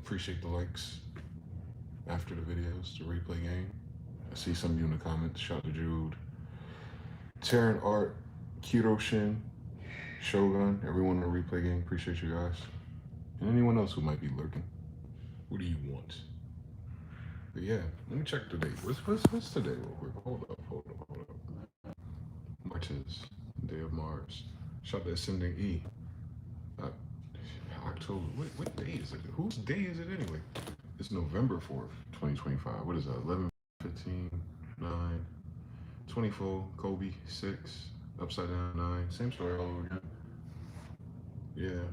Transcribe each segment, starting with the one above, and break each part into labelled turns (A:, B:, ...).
A: Appreciate the likes after the videos, the replay game. I see some of you in the comments. Shout out to Jude, Taryn Art, Kiro Shin, Shogun, everyone in the replay game. Appreciate you guys. And anyone else who might be lurking. What do you want? But yeah, let me check the date. What's today real quick? Hold up. March is day of Mars. Shout out to Ascending E. Uh, October. What day is it? Whose day is it anyway? It's November 4th, 2025. What is that? 11, 15, 9, 24, Kobe, 6, upside down 9. Same story all over again. Yeah.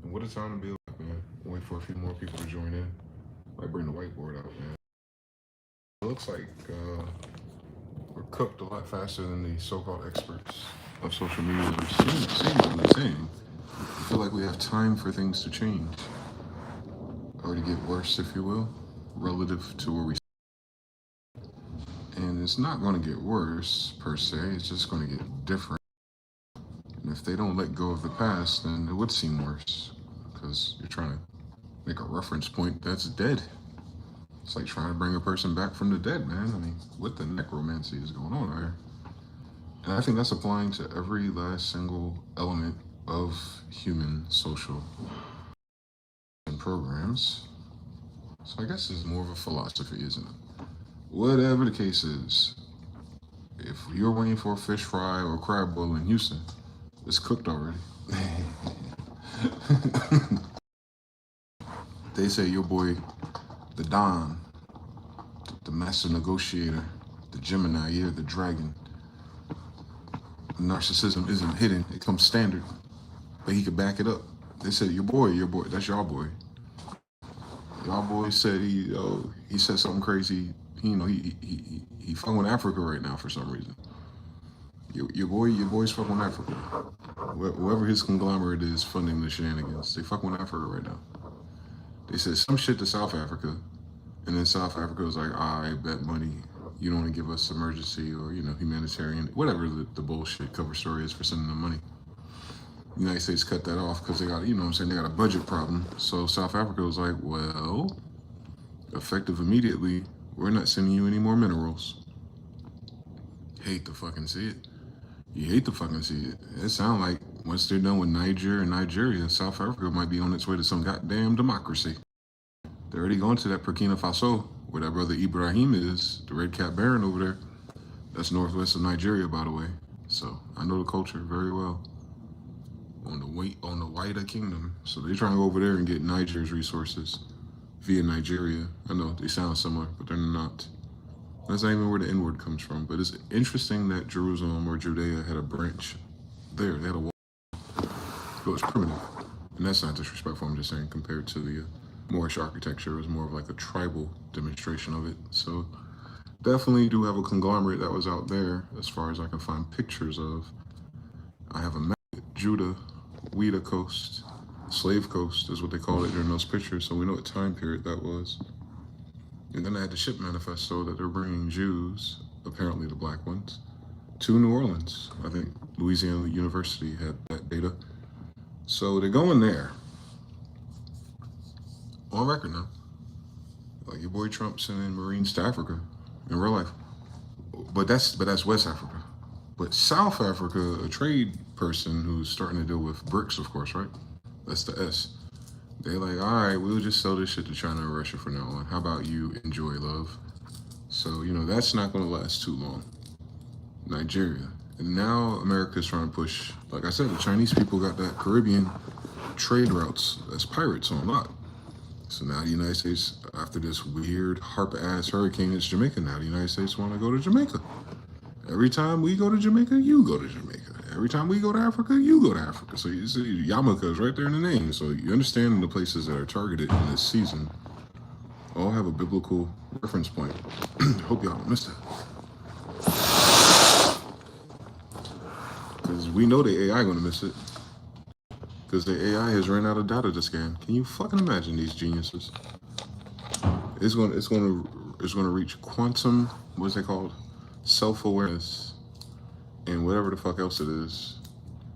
A: And what a time to be alive, man. Wait for a few more people to join in. Might bring the whiteboard out, man. It looks like we're cooked a lot faster than the so-called experts of social media are seemingly saying. I feel like we have time for things to change, or to get worse, if you will, relative to where we. And it's not going to get worse per se. It's just going to get different. And if they don't let go of the past, then it would seem worse, because you're trying to make a reference point that's dead. It's like trying to bring a person back from the dead, man. I mean, what the necromancy is going on there? And I think that's applying to every last single element of human social and programs. So I guess it's more of a philosophy, isn't it? Whatever the case is, if you're waiting for a fish fry or a crab boil in Houston, it's cooked already. They say your boy, the Don, the master negotiator, the Gemini, yeah, the dragon. Narcissism isn't hidden, it comes standard. But he could back it up. They said, your boy, that's y'all boy. Y'all boy said he said something crazy. He fucking with Africa right now for some reason. Your boy's fucking with Africa. Whoever his conglomerate is funding the shenanigans, they fucking with Africa right now. They said some shit to South Africa, and then South Africa was like, I bet money you don't want to give us emergency or, humanitarian, whatever the bullshit cover story is for sending them money. The United States cut that off because they got, they got a budget problem. So South Africa was like, well, effective immediately, we're not sending you any more minerals. Hate to fucking see it. You hate to fucking see it. It sounds like once they're done with Niger and Nigeria, South Africa might be on its way to some goddamn democracy. They're already going to that Burkina Faso, where that brother Ibrahim is, the Red Cap Baron over there. That's northwest of Nigeria, by the way. So I know the culture very well. On the wider kingdom. So they're trying to go over there and get Niger's resources via Nigeria. I know they sound similar, but they're not. That's not even where the N-word comes from. But it's interesting that Jerusalem or Judea had a branch there. They had a wall. It was primitive. And that's not disrespectful, I'm just saying, compared to the Moorish architecture, it was more of like a tribal demonstration of it. So definitely do have a conglomerate that was out there as far as I can find pictures of. I have a map, Judah, Ouida Coast, Slave Coast is what they call it during those pictures, so we know what time period that was. And then I had the ship manifesto that they're bringing Jews, apparently the black ones, to New Orleans. I think Louisiana University had that data. So they're going there. On record now. Like your boy Trump sending Marines to Africa in real life. But that's West Africa. But South Africa, a trade person who's starting to deal with BRICS, of course, right? That's the S. They're like, all right, we'll just sell this shit to China and Russia from now on. How about you enjoy love? So, that's not going to last too long. Nigeria. And now America's trying to push, like I said, the Chinese people got that Caribbean trade routes as pirates on lock. So now the United States, after this weird harp-ass hurricane, it's Jamaica. Now the United States want to go to Jamaica. Every time we go to Jamaica, you go to Jamaica. Every time we go to Africa, you go to Africa. So you see, Yamaka is right there in the name. So you understand the places that are targeted in this season all have a biblical reference point. Hope y'all don't miss that. Because we know the AI gonna miss it. Because the AI has ran out of data to scan. Can you fucking imagine these geniuses? It's gonna reach quantum, what's it called? Self-awareness and whatever the fuck else it is,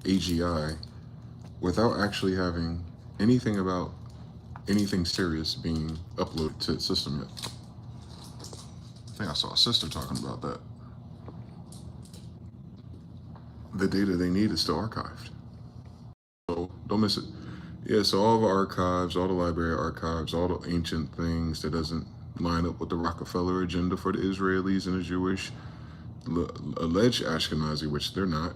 A: AGI, without actually having anything about anything serious being uploaded to its system yet. I think I saw a sister talking about that. The data they need is still archived. So don't miss it. Yeah, so all the archives, all the library archives, all the ancient things that doesn't line up with the Rockefeller agenda for the Israelis and the Jewish, alleged Ashkenazi, which they're not,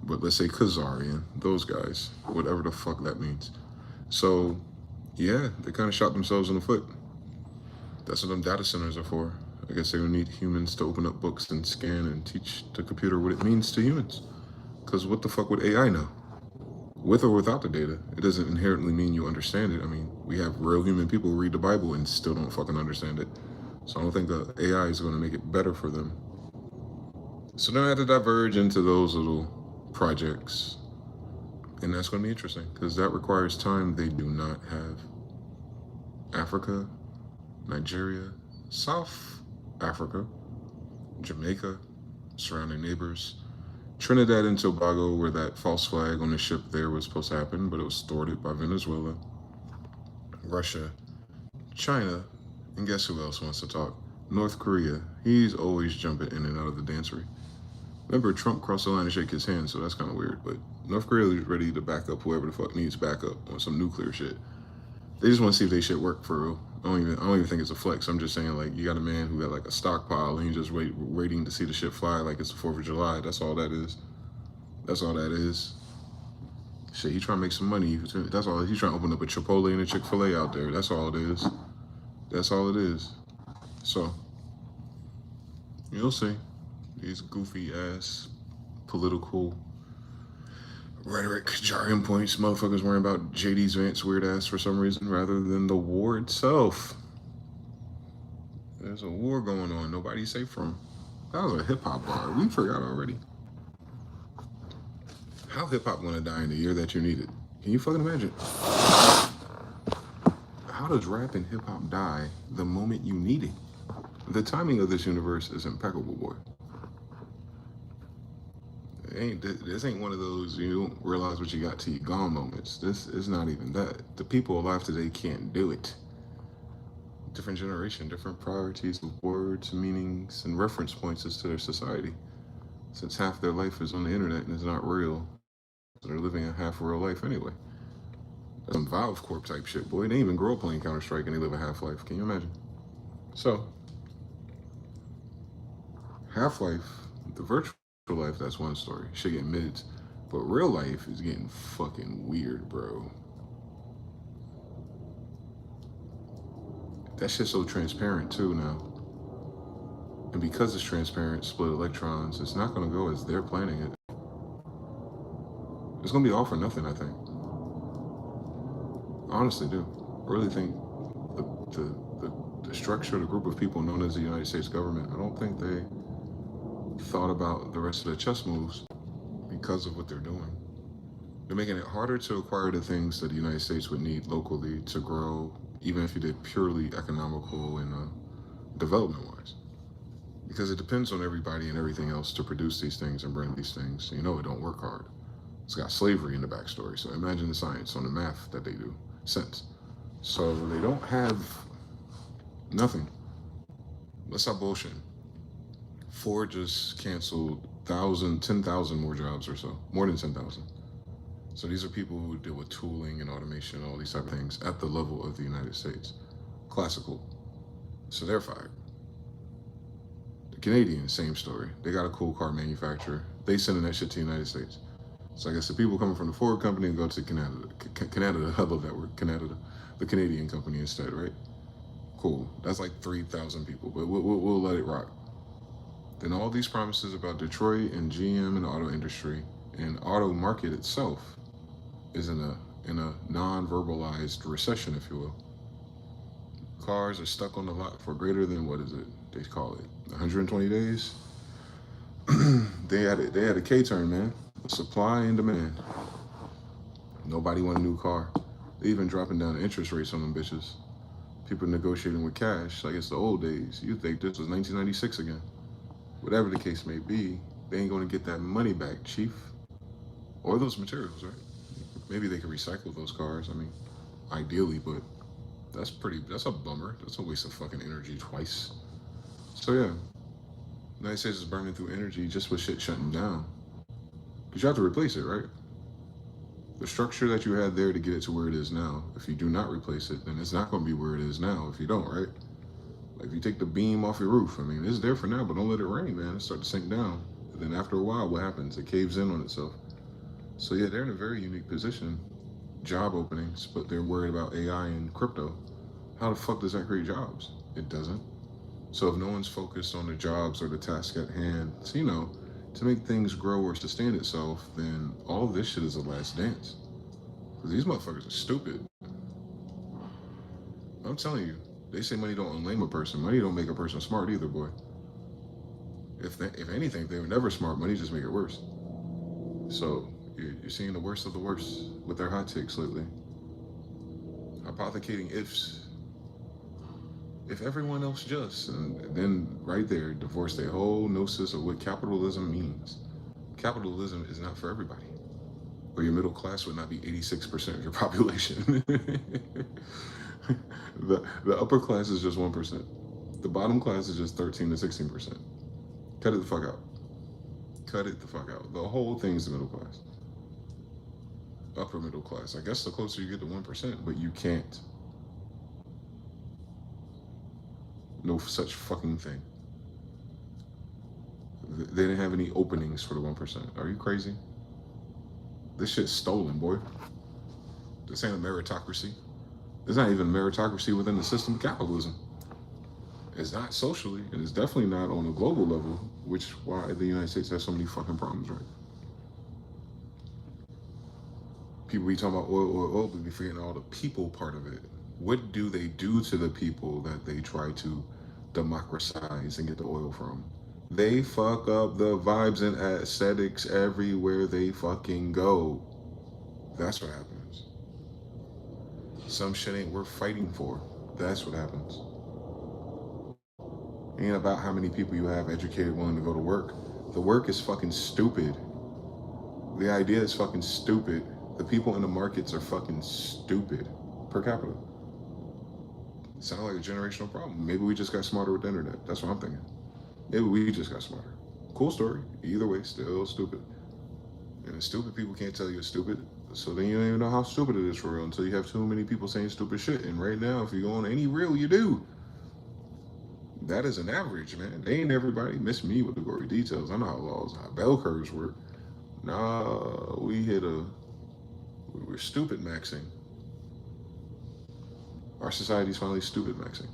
A: but let's say Khazarian, those guys, whatever the fuck that means. So, yeah, they kind of shot themselves in the foot. That's what them data centers are for. I guess they would need humans to open up books and scan and teach the computer what it means to humans. Because what the fuck would AI know? With or without the data, it doesn't inherently mean you understand it. I mean, we have real human people read the Bible and still don't fucking understand it. So I don't think the AI is going to make it better for them. So then I had to diverge into those little projects. And that's going to be interesting because that requires time they do not have. Africa, Nigeria, South Africa, Jamaica, surrounding neighbors, Trinidad and Tobago, where that false flag on the ship there was supposed to happen, but it was thwarted by Venezuela, Russia, China, and guess who else wants to talk? North Korea. He's always jumping in and out of the dancery. Remember, Trump crossed the line to shake his hand, so that's kind of weird, but North Korea is ready to back up whoever the fuck needs backup on some nuclear shit. They just want to see if they shit work for real. I don't even think it's a flex. I'm just saying, like, you got a man who got like a stockpile and he's just waiting to see the shit fly like it's the 4th of July. That's all that is. That's all that is. Shit, he trying to make some money. That's all. He's trying to open up a Chipotle and a Chick-fil-A out there. That's all it is. That's all it is. So, you'll see. These goofy ass political rhetoric, jarring points, motherfuckers worrying about JD's Vance weird ass for some reason rather than the war itself. There's a war going on. Nobody's safe from. That was a hip hop bar. We forgot already. How hip hop gonna die in the year that you need it? Can you fucking imagine? How does rap and hip hop die the moment you need it? The timing of this universe is impeccable, boy. This ain't one of those you don't realize what you got till you gone moments. This is not even that. The people alive today can't do it. Different generation, different priorities of words, meanings, and reference points as to their society. Since half their life is on the internet and is not real, so they're living a half real life anyway. That's some Valve Corp type shit, boy. They even grow up playing Counter-Strike and they live a half-life. Can you imagine? So, Half-Life, the virtual life, that's one story. Shit getting mids. But real life is getting fucking weird, bro. That shit's so transparent too now. And because it's transparent, split electrons, it's not gonna go as they're planning it. It's gonna be all for nothing, I think. I honestly do. I really think the structure, the group of people known as the United States government, I don't think they thought about the rest of the chess moves because of what they're doing. They're making it harder to acquire the things that the United States would need locally to grow, even if you did purely economical and development-wise. Because it depends on everybody and everything else to produce these things and bring these things. So you know it don't work hard. It's got slavery in the backstory. So imagine the science on the math that they do. Sense. So they don't have nothing. Let's stop bullshitting. Ford just canceled 10,000 more jobs or so. More than 10,000. So these are people who deal with tooling and automation and all these type of things at the level of the United States. Classical. So they're fired. The Canadians, same story. They got a cool car manufacturer. They sending that shit to the United States. So I guess the people coming from the Ford company and go to Canada. Canada, I love that word, Canada. The Canadian company instead, right? Cool. That's like 3,000 people, but we'll let it rock. Then all these promises about Detroit and GM and the auto industry and auto market itself is in a non-verbalized recession, if you will. Cars are stuck on the lot for greater than, what is it? They call it 120 days. They had a K-turn, man. Supply and demand. Nobody want a new car. They even dropping down the interest rates on them bitches. People negotiating with cash like it's the old days. You think this was 1996 again. Whatever the case may be, they ain't gonna get that money back, chief. Or those materials, right? Maybe they could recycle those cars, I mean, ideally, but That's a bummer. That's a waste of fucking energy twice. So yeah, United States is burning through energy just with shit shutting down. Because you have to replace it, right? The structure that you had there to get it to where it is now, if you do not replace it, then it's not going to be where it is now if you don't, right? Like if you take the beam off your roof, I mean, it's there for now, but don't let it rain, man. It starts to sink down. And then after a while, what happens? It caves in on itself. So yeah, they're in a very unique position. Job openings, but they're worried about AI and crypto. How the fuck does that create jobs? It doesn't. So if no one's focused on the jobs or the task at hand, so, to make things grow or sustain itself, then all of this shit is a last dance. Because these motherfuckers are stupid. I'm telling you, they say money don't unlame a person. Money don't make a person smart either, boy. If anything, they were never smart. Money just make it worse. So you're seeing the worst of the worst with their hot takes lately. Hypothecating ifs. If everyone else just, and then right there, divorce their whole gnosis of what capitalism means. Capitalism is not for everybody. Or your middle class would not be 86% of your population. the upper class is just 1%. The bottom class is just 13 to 16%. Cut it the fuck out. Cut it the fuck out. The whole thing's the middle class. Upper middle class. I guess the closer you get to 1%, but you can't. No such fucking thing. They didn't have any openings for the 1%. Are you crazy? This shit's stolen, boy. This ain't a meritocracy. There's not even a meritocracy within the system of capitalism. It's not socially, and it's definitely not on a global level, which why the United States has so many fucking problems, right? People be talking about oil, but be forgetting all the people part of it. What do they do to the people that they try to democratize and get the oil from? They fuck up the vibes and aesthetics everywhere they fucking go. That's what happens. Some shit ain't worth fighting for. That's what happens. It ain't about how many people you have educated willing to go to work. The work is fucking stupid. The idea is fucking stupid. The people in the markets are fucking stupid per capita. It sounds like a generational problem. Maybe we just got smarter with the internet. That's what I'm thinking. Maybe we just got smarter. Cool story. Either way, still stupid. And the stupid people can't tell you it's stupid. So then you don't even know how stupid it is for real until you have too many people saying stupid shit. And right now, if you go on any reel, you do. That is an average, man. They ain't everybody. Miss me with the gory details. I know how bell curves work. Nah, we were stupid maxing. Our society's finally stupid maxing.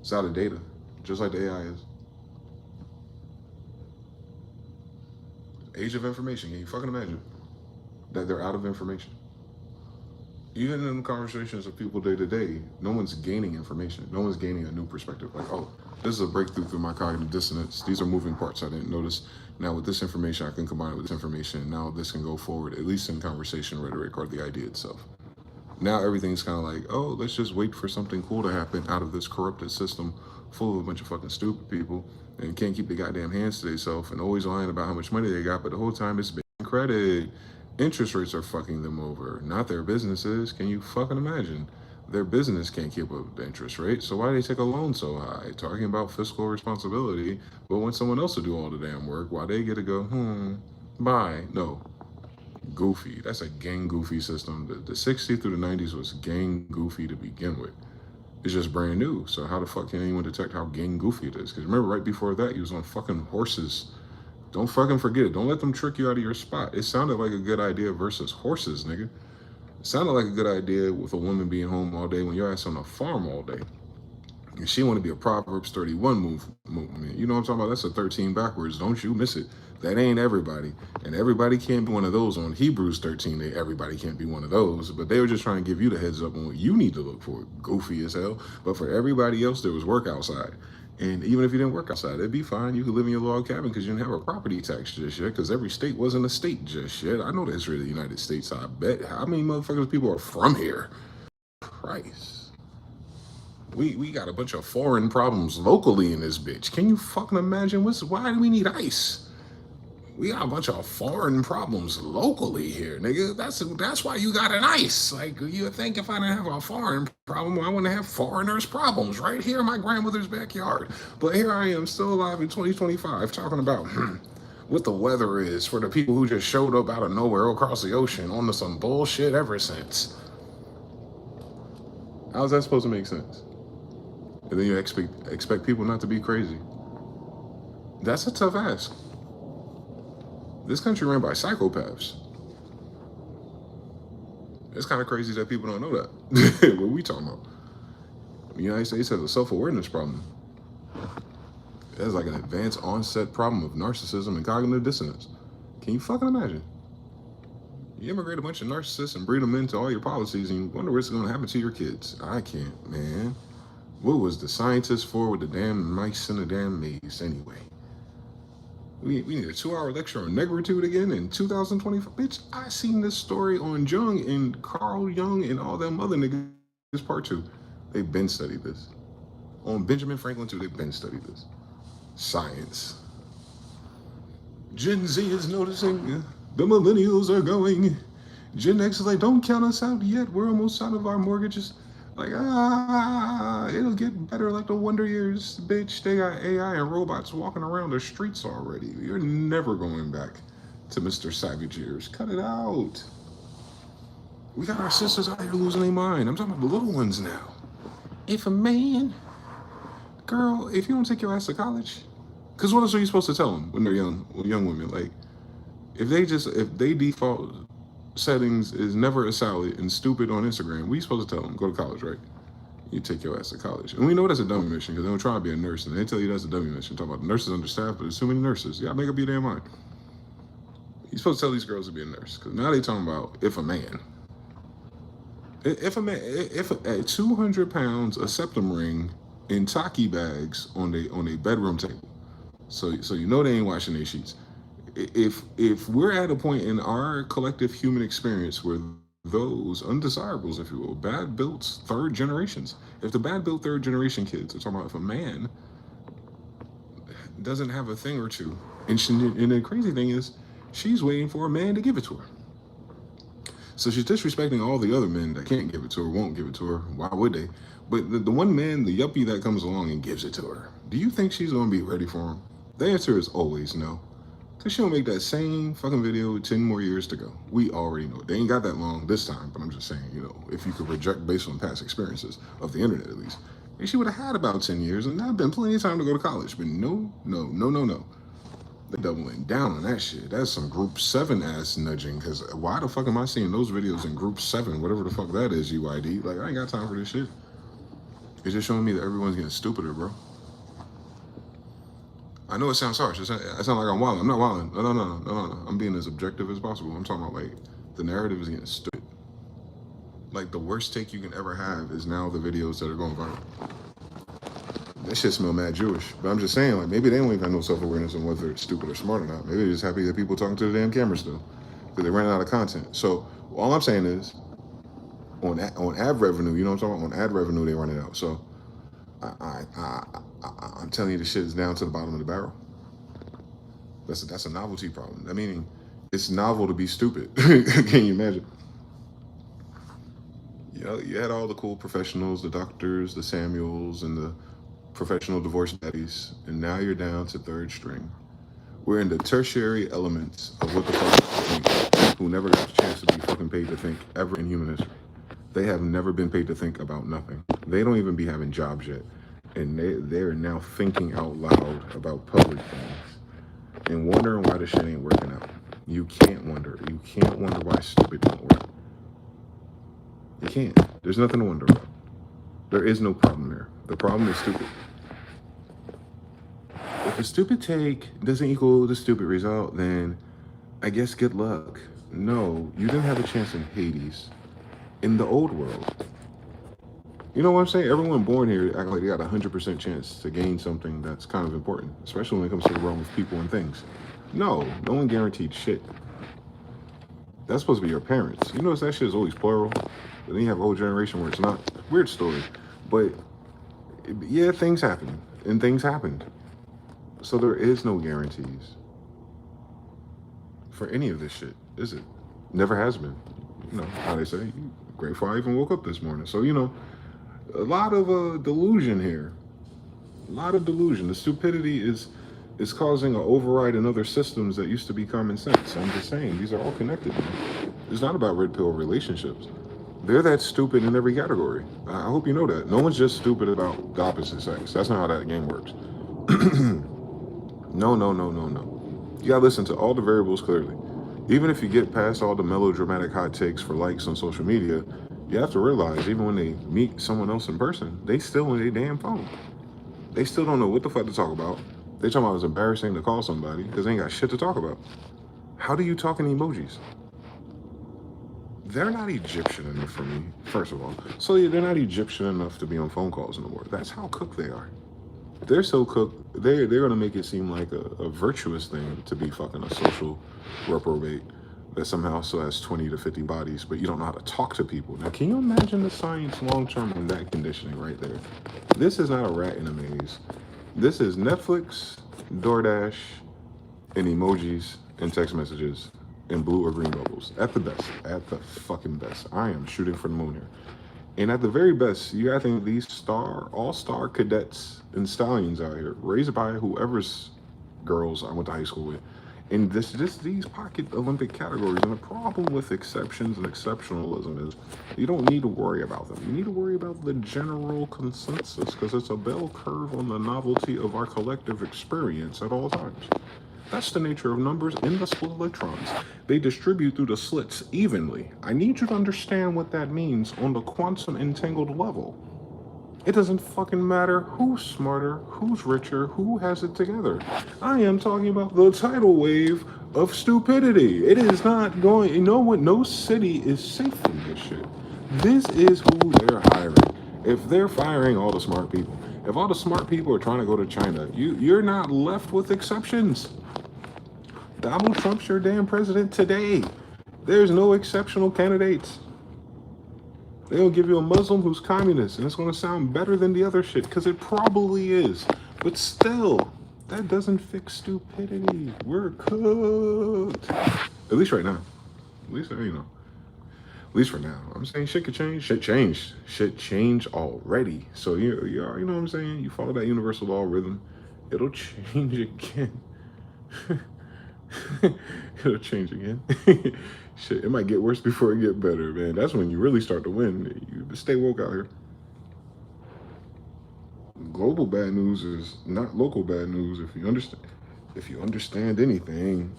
A: It's out of data, just like the AI is. Age of information. Can you fucking imagine that they're out of information? Even in conversations of people day to day, no one's gaining information. No one's gaining a new perspective. Like, oh, this is a breakthrough through my cognitive dissonance. These are moving parts I didn't notice. Now with this information, I can combine it with this information. Now this can go forward, at least in conversation rhetoric or the idea itself. Now everything's kind of like, oh, let's just wait for something cool to happen out of this corrupted system full of a bunch of fucking stupid people and can't keep their goddamn hands to themselves and always lying about how much money they got, but the whole time it's been credit. Interest rates are fucking them over, not their businesses. Can you fucking imagine? Their business can't keep up with the interest rate, so why do they take a loan so high? Talking about fiscal responsibility, but when someone else will do all the damn work, why they get to go, bye? No. Goofy. That's a gang goofy system. The 60s through the 90s was gang goofy to begin with. It's just brand new, so how the fuck can anyone detect how gang goofy it is? Because remember, right before that, he was on fucking horses. Don't fucking forget it. Don't let them trick you out of your spot. It sounded like a good idea versus horses, nigga. It sounded like a good idea with a woman being home all day when your ass on a farm all day. And she want to be a Proverbs 31 movement. You know what I'm talking about? That's a 13 backwards. Don't you miss it. That ain't everybody. And everybody can't be one of those on Hebrews 13. Everybody can't be one of those. But they were just trying to give you the heads up on what you need to look for. Goofy as hell. But for everybody else, there was work outside. And even if you didn't work outside, it'd be fine. You could live in your log cabin because you didn't have a property tax just yet, because every state wasn't a state just yet. I know the history of the United States, I bet. How many motherfuckers people are from here? Christ. We got a bunch of foreign problems locally in this bitch. Can you fucking imagine why do we need ICE? We got a bunch of foreign problems locally here, nigga. That's why you got an ICE. Like, you would think if I didn't have a foreign problem, I wouldn't have foreigners' problems right here in my grandmother's backyard. But here I am, still alive in 2025, talking about what the weather is for the people who just showed up out of nowhere across the ocean on some bullshit ever since. How's that supposed to make sense? And then you expect people not to be crazy. That's a tough ask. This country ran by psychopaths. It's kind of crazy that people don't know that. What we talking about? The United States has a self-awareness problem. It has like an advanced onset problem of narcissism and cognitive dissonance. Can you fucking imagine? You immigrate a bunch of narcissists and breed them into all your policies, and you wonder what's going to happen to your kids. I can't, man. What was the scientists for with the damn mice in the damn maze anyway? We need a 2-hour lecture on negritude again in 2024. Bitch, I seen this story on Jung and Carl Jung and all them other niggas. This part 2. They've been studied this. On Benjamin Franklin too, they've been studied this. Science. Gen Z is noticing the millennials are going. Gen X is like, don't count us out yet. We're almost out of our mortgages. Like, it'll get better like the Wonder Years, bitch. They got AI and robots walking around the streets already. You're never going back to Mr. Savage years. Cut it out. We got our sisters out here losing their mind. I'm talking about the little ones now. If a man, girl, if you don't take your ass to college, because what else are you supposed to tell them when they're young women? Like, if they default settings is never a salad and stupid on Instagram, we supposed to tell them, go to college, right? You take your ass to college. And we know that's a dummy mission because they don't try to be a nurse and they tell you that's a dummy mission. Talk about the nurses understaffed, but there's too many nurses. You gotta make up your damn mind. You're supposed to tell these girls to be a nurse because now they talking about if at 200 pounds, a septum ring in Taki bags on a bedroom table. So you know they ain't washing their sheets. If we're at a point in our collective human experience where those undesirables, if you will, bad built third generations, if the bad built third generation kids are talking about if a man doesn't have a thing or two, and the crazy thing is she's waiting for a man to give it to her. So she's disrespecting all the other men that can't give it to her, won't give it to her. Why would they? But the one man, the yuppie that comes along and gives it to her, do you think she's going to be ready for him? The answer is always no. Because she'll make that same fucking video 10 more years to go. We already know. They ain't got that long this time, but I'm just saying, you know, if you could reject based on past experiences of the internet at least, and she would have had about 10 years and that'd been plenty of time to go to college. But no. They doubling down on that shit. That's some group 7 ass nudging, because why the fuck am I seeing those videos in group 7, whatever the fuck that is, UID? Like, I ain't got time for this shit. It's just showing me that everyone's getting stupider, bro. I know it sounds harsh. It sounds like I'm wilding. I'm not wilding. No. I'm being as objective as possible. I'm talking about, like, the narrative is getting stupid. Like, the worst take you can ever have is now the videos that are going viral. That shit smell mad Jewish. But I'm just saying, like, maybe they don't even have no self-awareness on whether it's stupid or smart or not. Maybe they're just happy that people talking to the damn camera still, because they're running out of content. So all I'm saying is, on ad revenue, you know what I'm talking about? On ad revenue, they're running out. So I'm telling you, the shit is down to the bottom of the barrel. That's a novelty problem. I mean, it's novel to be stupid. Can you imagine? You know, you had all the cool professionals, the doctors, the Samuels, and the professional divorce daddies, and now you're down to third string. We're in the tertiary elements of what the fuck think, who never got the chance to be fucking paid to think ever in human history. They have never been paid to think about nothing. They don't even be having jobs yet. And they're now thinking out loud about public things and wondering why the shit ain't working out. You can't wonder. You can't wonder why stupid don't work. You can't. There's nothing to wonder about. There is no problem there. The problem is stupid. If a stupid take doesn't equal the stupid result, then I guess good luck. No, you didn't have a chance in Hades. In the old world. You know what I'm saying? Everyone born here act like they got a 100% chance to gain something that's kind of important, especially when it comes to the realm of people and things. No one guaranteed shit. That's supposed to be your parents. You notice that shit is always plural, but then you have a whole generation where it's not. Weird story. But yeah, things happen, and things happened. So there is no guarantees. for any of this shit, is it? Never has been. You know how they say, grateful I even woke up this morning. So, you know, a lot of delusion here. A lot of delusion. The stupidity is causing an override in other systems that used to be common sense. I'm just saying, these are all connected. Man. It's not about red pill relationships. They're that stupid in every category. I hope you know that. No one's just stupid about the opposite sex. That's not how that game works. No, no, no, no, no. You gotta listen to all the variables clearly. Even if you get past all the melodramatic hot takes for likes on social media, you have to realize even when they meet someone else in person, they still in their damn phone. They still don't know what the fuck to talk about. They talking about it's embarrassing to call somebody because they ain't got shit to talk about. How do you talk in emojis? They're not Egyptian enough for me, first of all. So yeah, they're not Egyptian enough to be on phone calls anymore. That's how cooked they are. They're so cooked. They're gonna make it seem like a virtuous thing to be fucking a social reprobate that somehow still has 20 to 50 bodies, but you don't know how to talk to people. Now, can you imagine the science long term on that conditioning right there? This is not a rat in a maze. This is Netflix, DoorDash, and emojis and text messages and blue or green bubbles. At the best. At the fucking best. I am shooting for the moon here. And at the very best, you gotta think these all-star cadets and stallions out here, raised by whoever's girls I went to high school with. And these pocket Olympic categories. And the problem with exceptions and exceptionalism is you don't need to worry about them. You need to worry about the general consensus because it's a bell curve on the novelty of our collective experience at all times. That's the nature of numbers in the split electrons. They distribute through the slits evenly. I need you to understand what that means on the quantum entangled level. It doesn't fucking matter who's smarter, who's richer, who has it together. I am talking about the tidal wave of stupidity. It is not going, you know what? No city is safe from this shit. This is who they're hiring. If they're firing all the smart people, if all the smart people are trying to go to China, you're not left with exceptions. Donald Trump's your damn president today. There's no exceptional candidates. They'll give you a Muslim who's communist, and it's going to sound better than the other shit, because it probably is. But still, that doesn't fix stupidity. We're cooked. At least right now. At least, you know. At least for now. I'm saying shit could change. Shit changed. Shit changed already. So, you know what I'm saying? You follow that universal law rhythm, it'll change again. It'll change again. Shit, it might get worse before it get better, man. That's when you really start to win. You stay woke out here. Global bad news is not local bad news. If you understand, anything,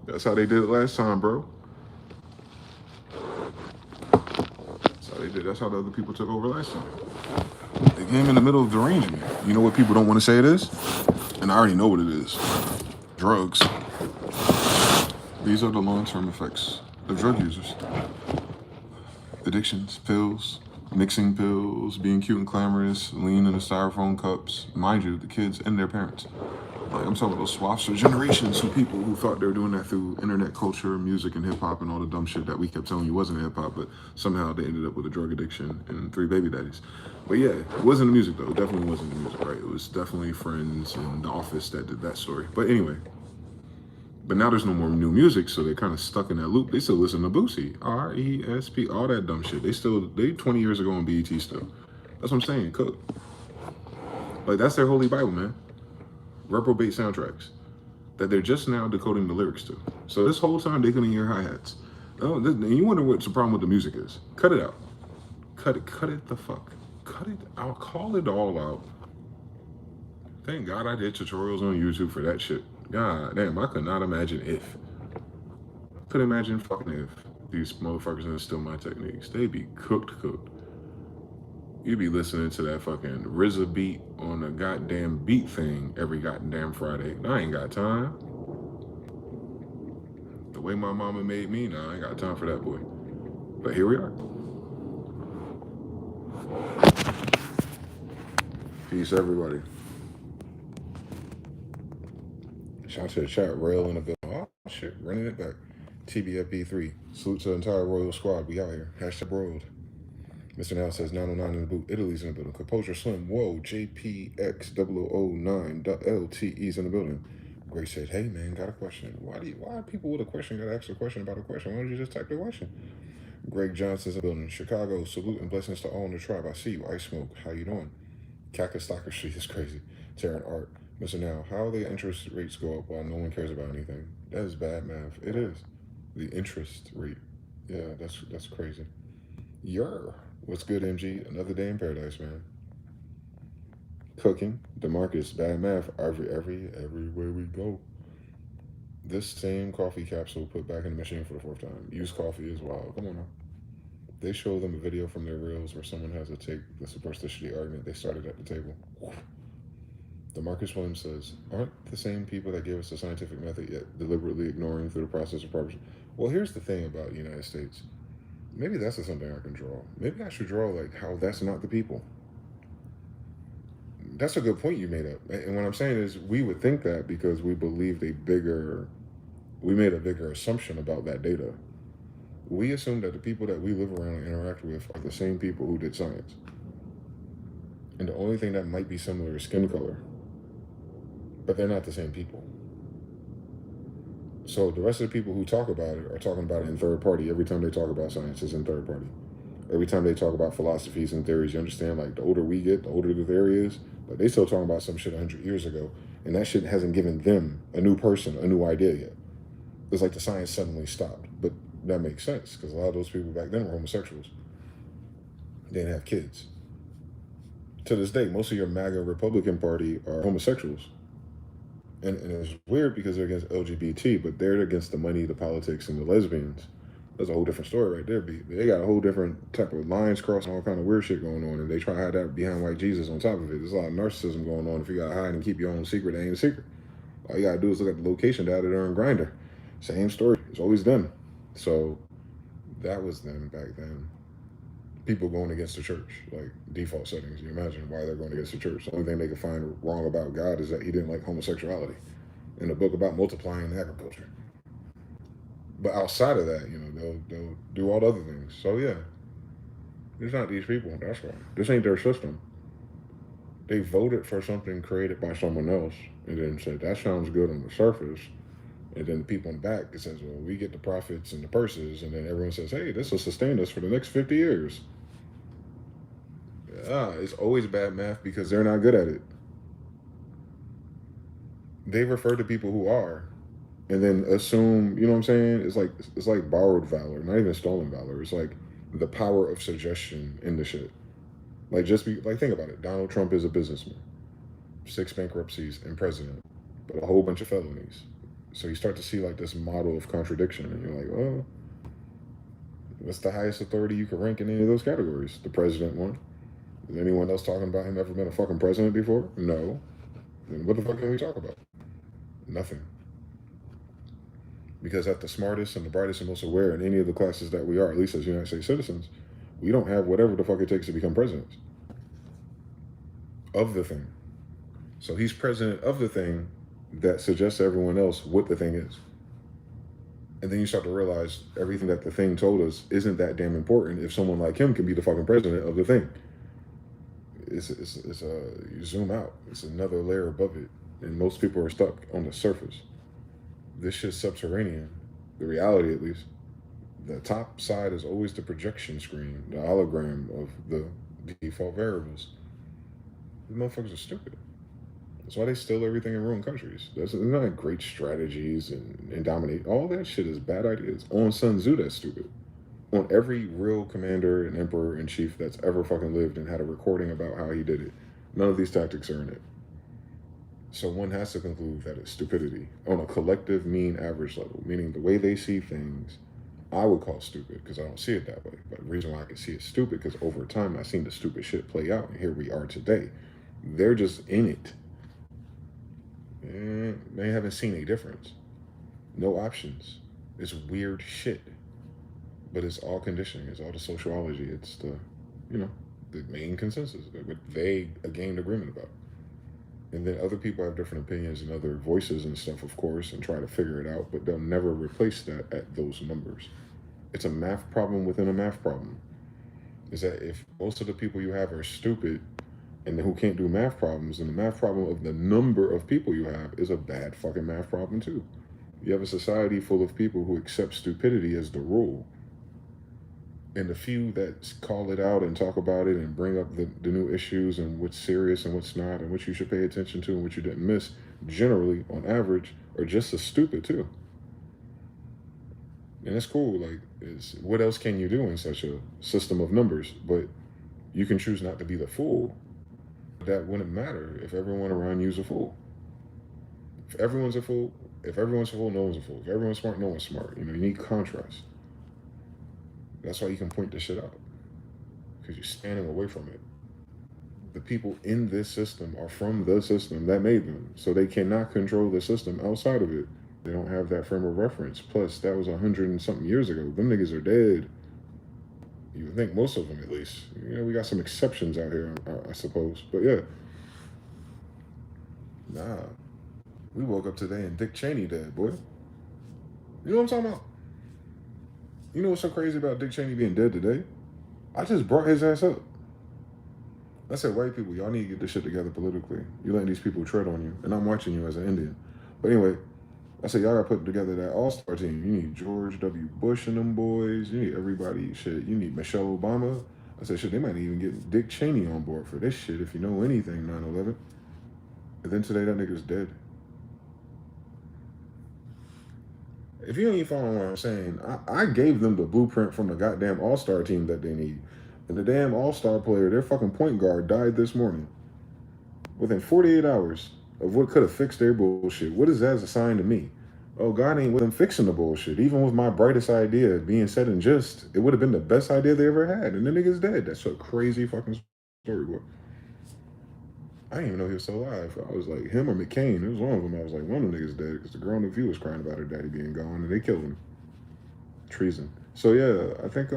A: that's how they did it last time, bro. That's how they did. That's how the other people took over last time. They came in the middle of derangement. You know what people don't want to say it is? And I already know what it is. Drugs. These are the long-term effects of drug users. Addictions, pills, mixing pills, being cute and clamorous, lean in the styrofoam cups. Mind you, the kids and their parents. Like, I'm talking about those swaths of generations of people who thought they were doing that through internet culture, music, and hip-hop and all the dumb shit that we kept telling you wasn't hip-hop, but somehow they ended up with a drug addiction and 3 baby daddies. But yeah, it wasn't the music, though. It definitely wasn't the music, right? It was definitely friends and The Office that did that story. But anyway. But now there's no more new music, so they're kind of stuck in that loop. They still listen to Boosie, RESP, all that dumb shit. They 20 years ago on BET still. That's what I'm saying, cook. Like, that's their holy Bible, man. Reprobate soundtracks that they're just now decoding the lyrics to. So this whole time they couldn't hear hi-hats. Oh, and you wonder what's the problem with the music is. Cut it out. Cut it the fuck. Cut it. I'll call it all out. Thank God I did tutorials on YouTube for that shit. God damn, I could not imagine if. Couldn't imagine fucking if these motherfuckers instill my techniques. They be cooked. You be listening to that fucking RZA beat on a goddamn beat thing every goddamn Friday. I ain't got time. The way my mama made me, nah, I ain't got time for that boy. But here we are. Peace, everybody. Shout out to the chat, Rail in the building. Oh, shit, running it back. TBFB3. Salute to the entire Royal Squad. We out here. Hashtag Royal. Mr. Now says 909 in the boot. Italy's in the building. Composure Slim. Whoa. JPX009. LTE's in the building. Greg said, "Hey man, got a question. Why people with a question gotta ask a question about a question? Why don't you just type the question?" Greg Johnson's in the building. Chicago, salute and blessings to all in the tribe. I see you. Ice Smoke, how you doing? Kaka Stalker Street is crazy. Terran Art. Mr. Now, how the interest rates go up while no one cares about anything? That is bad math. It is. The interest rate. Yeah, that's crazy. Yer. What's good, MG? Another day in paradise, man. Cooking. DeMarcus. Bad math. Everywhere we go. This same coffee capsule put back in the machine for the fourth time. Used coffee as well. Come on now. They show them a video from their reels where someone has to take the superstitious argument they started at the table. DeMarcus Williams says, aren't the same people that gave us the scientific method yet deliberately ignoring through the process of progress? Well, here's the thing about the United States. Maybe that's something I can draw. Maybe I should draw like how that's not the people. That's a good point you made up. And what I'm saying is we would think that because we believed we made a bigger assumption about that data. We assume that the people that we live around and interact with are the same people who did science. And the only thing that might be similar is skin color. But they're not the same people. So the rest of the people who talk about it are talking about it in third party. Every time they talk about science, it's in third party. Every time they talk about philosophies and theories, you understand, like, the older we get, the older the theory is, but they still talking about some shit 100 years ago, and that shit hasn't given them, a new person, a new idea yet. It's like the science suddenly stopped, but that makes sense, because a lot of those people back then were homosexuals. They didn't have kids. To this day, most of your MAGA Republican Party are homosexuals. And it's weird because they're against LGBT, but they're against the money, the politics, and the lesbians. That's a whole different story right there. They got a whole different type of lines crossed and all kind of weird shit going on, and they try to hide that behind white Jesus on top of it. There's a lot of narcissism going on. If you gotta hide and keep your own secret, it ain't a secret. All you gotta do is look at the location data there on Grindr. Same story. It's always them. So that was them back then. People going against the church, like default settings. You imagine why they're going against the church. The only thing they could find wrong about God is that he didn't like homosexuality in a book about multiplying agriculture. But outside of that, they'll do all the other things. So yeah, it's not these people. That's why. This ain't their system. They voted for something created by someone else and then said, that sounds good on the surface. And then the people in the back, it says, well, we get the profits and the purses. And then everyone says, hey, this will sustain us for the next 50 years. It's always bad math because they're not good at it. They refer to people who are and then assume, you know what I'm saying? It's like borrowed valor, not even stolen valor. It's like the power of suggestion in the shit. Like, think about it. Donald Trump is a businessman, 6 bankruptcies and president, but a whole bunch of felonies. So you start to see like this model of contradiction, and you're like, oh, what's the highest authority you could rank in any of those categories? The president one. Is anyone else talking about him ever been a fucking president before? No. Then what the fuck can we talk about? Nothing. Because at the smartest and the brightest and most aware in any of the classes that we are, at least as United States citizens, we don't have whatever the fuck it takes to become presidents of the thing. So he's president of the thing that suggests to everyone else what the thing is. And then you start to realize everything that the thing told us isn't that damn important if someone like him can be the fucking president of the thing. You zoom out. It's another layer above it. And most people are stuck on the surface. This shit's subterranean. The reality, at least. The top side is always the projection screen, the hologram of the default variables. These motherfuckers are stupid. That's why they steal everything and ruin countries. There's not great strategies and dominate. All that shit is bad ideas. On Sun Tzu, that's stupid. On every real commander and emperor in chief that's ever fucking lived and had a recording about how he did it, none of these tactics are in it. So one has to conclude that it's stupidity on a collective mean average level, meaning the way they see things, I would call stupid because I don't see it that way. But the reason why I can see it stupid because over time I've seen the stupid shit play out, and here we are today. They're just in it. And they haven't seen a difference. No options. It's weird shit. But it's all conditioning. It's all the sociology. It's the main consensus. What they gained agreement about. And then other people have different opinions and other voices and stuff, of course, and try to figure it out, but they'll never replace that at those numbers. It's a math problem within a math problem. Is that if most of the people you have are stupid, and who can't do math problems. And the math problem of the number of people you have is a bad fucking math problem too. You have a society full of people who accept stupidity as the rule. And the few that call it out and talk about it and bring up the new issues and what's serious and what's not and what you should pay attention to and what you didn't miss, generally, on average, are just as stupid too. And it's cool. Like, what else can you do in such a system of numbers? But you can choose not to be the fool. That wouldn't matter if everyone around you is a fool. If everyone's a fool, no one's a fool. If everyone's smart, no one's smart. You need contrast. That's why you can point this shit out, because you're standing away from it. The people in this system are from the system that made them, so they cannot control the system outside of it. They don't have that frame of reference. Plus, that was 100 and something years ago. Them niggas are dead. You would think most of them, at least. We got some exceptions out here, I suppose. But yeah. Nah. We woke up today and Dick Cheney dead, boy. You know what I'm talking about? You know what's so crazy about Dick Cheney being dead today? I just brought his ass up. I said, white people, y'all need to get this shit together politically. You're letting these people tread on you. And I'm watching you as an Indian. But anyway, I said, y'all got to put together that all-star team. You need George W. Bush and them boys. You need everybody. Shit, you need Michelle Obama. I said, shit, they might even get Dick Cheney on board for this shit if you know anything, 9/11. And then today, that nigga's dead. If you ain't following what I'm saying, I gave them the blueprint from the goddamn all-star team that they need. And the damn all-star player, their fucking point guard, died this morning. Within 48 hours of what could have fixed their bullshit. What is that as a sign to me? Oh, God ain't with them fixing the bullshit. Even with my brightest idea being said and just, it would have been the best idea they ever had. And the nigga's dead. That's a crazy fucking story, boy. I didn't even know he was still alive. I was like, him or McCain. It was one of them. I was like, one of the niggas dead because the girl on the View was crying about her daddy being gone and they killed him. Treason. So yeah, I think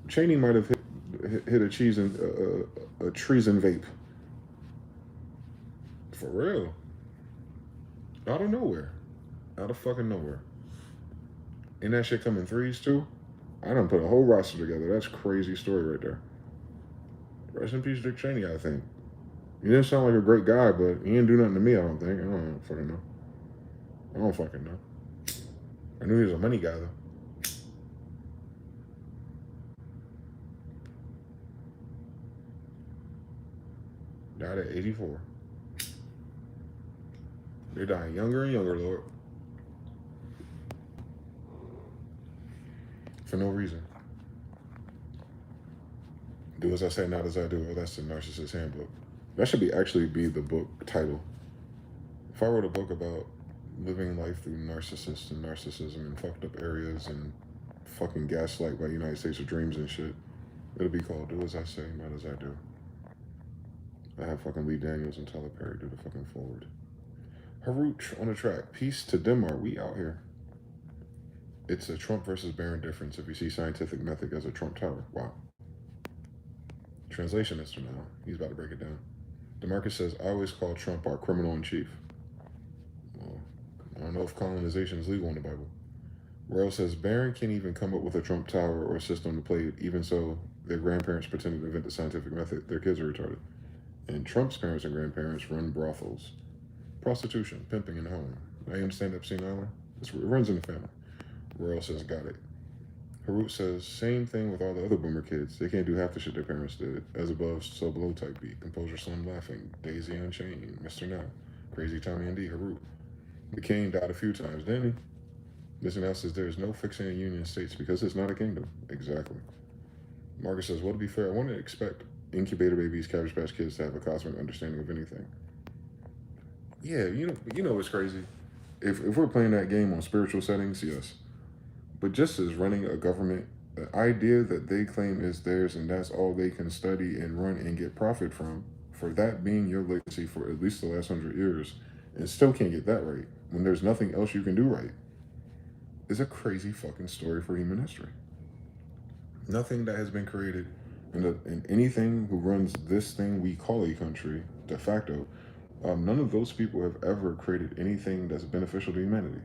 A: Cheney might have hit a treason vape. For real. Out of nowhere. Out of fucking nowhere. And that shit come in threes too? I done put a whole roster together. That's a crazy story right there. Rest in peace, Dick Cheney, I think. He didn't sound like a great guy, but he didn't do nothing to me, I don't think. I don't fucking know. I don't fucking know. I knew he was a money guy, though. Died at 84. They're dying younger and younger, Lord. For no reason. Do as I say, not as I do. Well, that's the Narcissist Handbook. That should actually be the book title. If I wrote a book about living life through narcissists and narcissism and fucked up areas and fucking gaslight by United States of Dreams and shit, it'll be called Do As I Say, Not As I Do. I have fucking Lee Daniels and Tyler Perry do the fucking forward. Harut on the track. Peace to Denmark. We out here. It's a Trump versus Barron difference if you see scientific method as a Trump tower. Wow. Translation, Mr. Now. He's about to break it down. DeMarcus says, I always call Trump our criminal in chief. Well, I don't know if colonization is legal in the Bible. Royal says, Barron can't even come up with a Trump tower or a system to play it. Even so, their grandparents pretended to invent the scientific method. Their kids are retarded. And Trump's parents and grandparents run brothels. Prostitution, pimping in the home. I understand Epstein Island. It runs in the family. Royal says, got it. Harut says, same thing with all the other boomer kids. They can't do half the shit their parents did. As above, so below type beat. Composure Slim laughing. Daisy Unchained. Mr. Now. Crazy Tommy and D. Harut. McCain died a few times, didn't he? Mr. Now says, there is no fixing a Union States because it's not a kingdom. Exactly. Marcus says, well, to be fair, I wouldn't expect incubator babies, Cabbage Patch Kids to have a cosmic understanding of anything. Yeah, you know what's crazy? If we're playing that game on spiritual settings, yes. But just as running a government, the idea that they claim is theirs and that's all they can study and run and get profit from, for that being your legacy for at least the last 100 years, and still can't get that right when there's nothing else you can do right, is a crazy fucking story for human history. Nothing that has been created in anything who runs this thing we call a country, de facto, none of those people have ever created anything that's beneficial to humanity.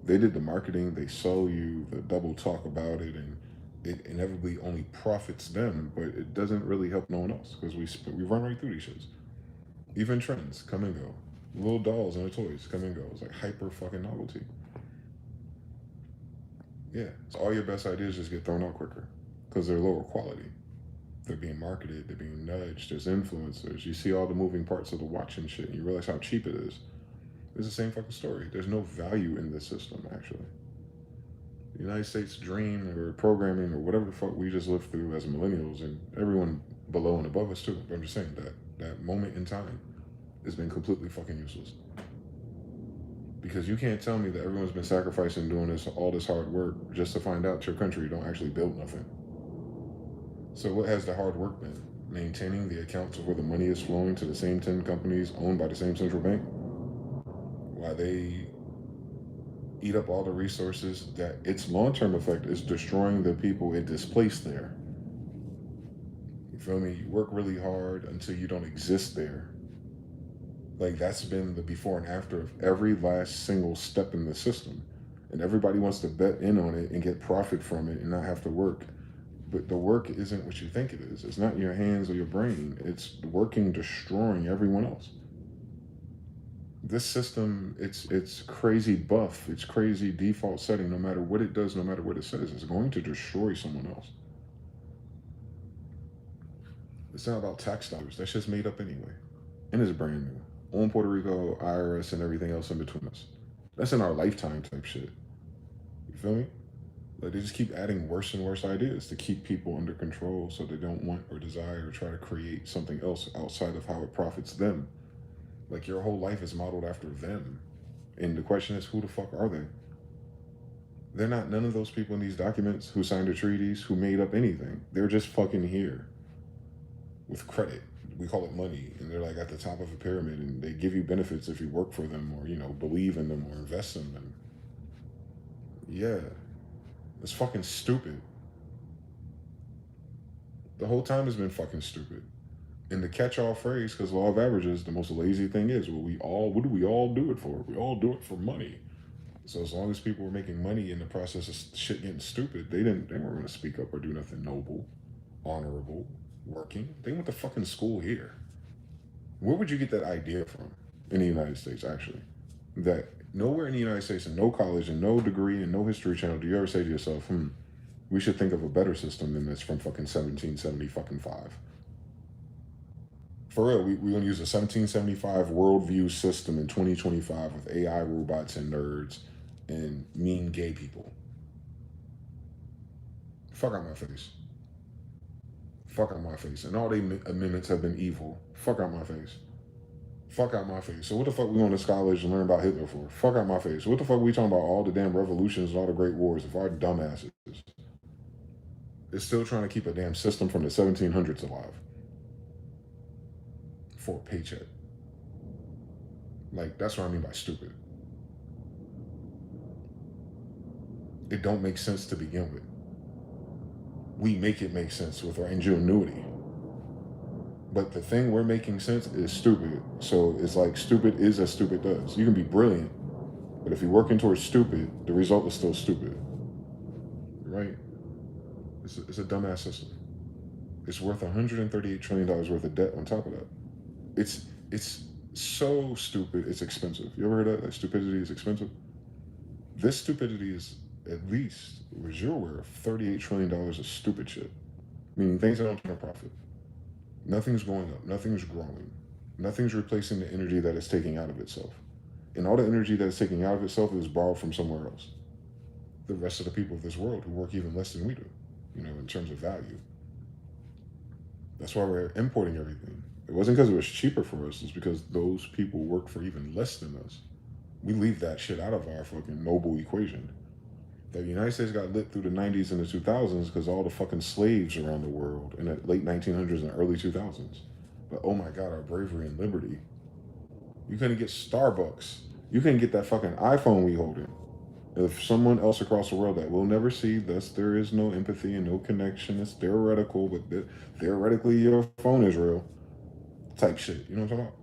A: They did the marketing, they sell you the double talk about it, and it inevitably only profits them, but it doesn't really help no one else because we run right through these shits. Even trends come and go. Little dolls and the toys come and go. It's like hyper fucking novelty. Yeah, so all your best ideas just get thrown out quicker because they're lower quality. They're being marketed, they're being nudged, there's influencers. You see all the moving parts of the watch and shit, and you realize how cheap it is. It's the same fucking story. There's no value in this system, actually. The United States dream or programming or whatever the fuck we just lived through as millennials and everyone below and above us too. But I'm just saying that moment in time has been completely fucking useless. Because you can't tell me that everyone's been sacrificing doing all this hard work just to find out your country don't actually build nothing. So what has the hard work been? Maintaining the accounts of where the money is flowing to the same 10 companies owned by the same central bank? While they eat up all the resources that its long-term effect is destroying the people it displaced there. You feel me? You work really hard until you don't exist there. Like that's been the before and after of every last single step in the system. And everybody wants to bet in on it and get profit from it and not have to work. But the work isn't what you think it is. It's not your hands or your brain. It's working, destroying everyone else. This system, it's crazy buff. It's crazy default setting. No matter what it does, no matter what it says, it's going to destroy someone else. It's not about tax dollars. That shit's made up anyway. And it's brand new. On Puerto Rico, IRS, and everything else in between us. That's in our lifetime type shit. You feel me? Like they just keep adding worse and worse ideas to keep people under control so they don't want or desire or try to create something else outside of how it profits them. Like your whole life is modeled after them. And the question is, who the fuck are they? They're not none of those people in these documents who signed the treaties, who made up anything. They're just fucking here with credit. We call it money. And they're like at the top of a pyramid and they give you benefits if you work for them or, believe in them or invest in them. Yeah. It's fucking stupid. The whole time has been fucking stupid. And the catch-all phrase, because law of averages, the most lazy thing is, what do we all do it for? We all do it for money. So as long as people were making money in the process of shit getting stupid, they weren't going to speak up or do nothing noble, honorable, working. They went to fucking school here. Where would you get that idea from in the United States, actually? That nowhere in the United States, and no college, and no degree, and no history channel, do you ever say to yourself, we should think of a better system than this from fucking 1770 fucking 5. For real, we're going to use a 1775 worldview system in 2025 with AI robots and nerds and mean gay people. Fuck out my face. Fuck out my face. And all the amendments have been evil. Fuck out my face. Fuck out my face. So what the fuck we going to college and learn about Hitler for? Fuck out my face. What the fuck we talking about all the damn revolutions and all the great wars if our dumbasses is still trying to keep a damn system from the 1700s alive for a paycheck? Like, that's what I mean by stupid. It don't make sense to begin with. We make it make sense with our ingenuity. But the thing we're making sense is stupid. So it's like stupid is as stupid does. You can be brilliant, but if you're working towards stupid, the result is still stupid. Right? It's a dumbass system. It's worth $138 trillion worth of debt on top of that. It's so stupid, it's expensive. You ever heard that? Like stupidity is expensive? This stupidity is at least, as you're aware of, $38 trillion of stupid shit. Meaning things that don't turn a profit. Nothing's going up. Nothing's growing. Nothing's replacing the energy that it's taking out of itself. And all the energy that it's taking out of itself is borrowed from somewhere else. The rest of the people of this world who work even less than we do, in terms of value. That's why we're importing everything. It wasn't because it was cheaper for us. It's because those people work for even less than us. We leave that shit out of our fucking noble equation. The United States got lit through the 90s and the 2000s because all the fucking slaves around the world in the late 1900s and early 2000s. But oh my God, our bravery and liberty. You couldn't get Starbucks. You couldn't get that fucking iPhone we holding. If someone else across the world that we'll never see, thus there is no empathy and no connection. It's theoretical, but theoretically your phone is real. Type shit. You know what I'm talking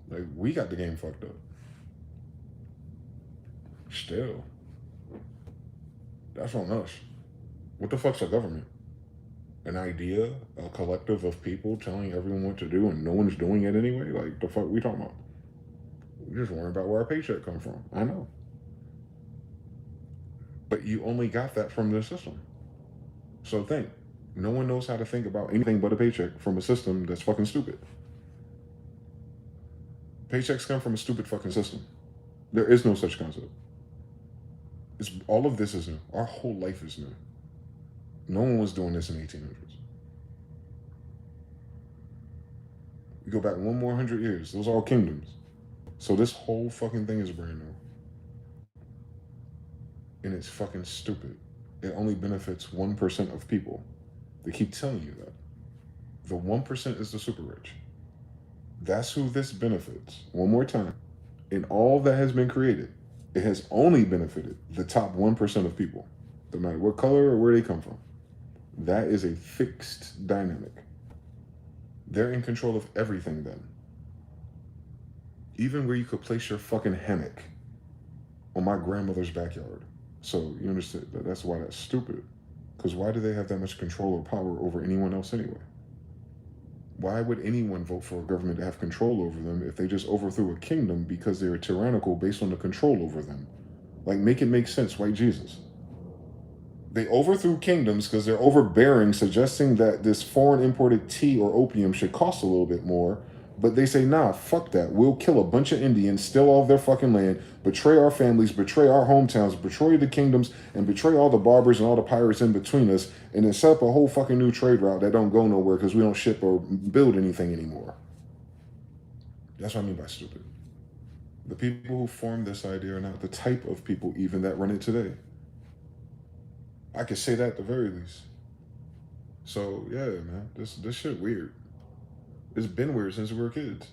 A: about? Like, we got the game fucked up. Still. That's on us. What the fuck's a government? An idea, a collective of people telling everyone what to do and no one's doing it anyway? Like, the fuck we talking about? We just worrying about where our paycheck come from. I know. But you only got that from the system. So think. No one knows how to think about anything but a paycheck from a system that's fucking stupid. Paychecks come from a stupid fucking system. There is no such concept. All of this is new. Our whole life is new. No one was doing this in 1800s. You go back one more 100 years. Those are all kingdoms. So this whole fucking thing is brand new. And it's fucking stupid. It only benefits 1% of people. They keep telling you that. The 1% is the super rich. That's who this benefits. One more time. In all that has been created, it has only benefited the top 1% of people, no matter what color or where they come from. That is a fixed dynamic. They're in control of everything then. Even where you could place your fucking hammock on my grandmother's backyard. So you understand that's why that's stupid. Because why do they have that much control or power over anyone else anyway? Why would anyone vote for a government to have control over them if they just overthrew a kingdom because they were tyrannical based on the control over them? Like, make it make sense, white Jesus. They overthrew kingdoms because they're overbearing, suggesting that this foreign imported tea or opium should cost a little bit more. But they say, nah, fuck that. We'll kill a bunch of Indians, steal all of their fucking land, betray our families, betray our hometowns, betray the kingdoms, and betray all the barbers and all the pirates in between us, and then set up a whole fucking new trade route that don't go nowhere because we don't ship or build anything anymore. That's what I mean by stupid. The people who formed this idea are not the type of people even that run it today. I could say that at the very least. So yeah, man, this shit weird. It's been weird since we were kids.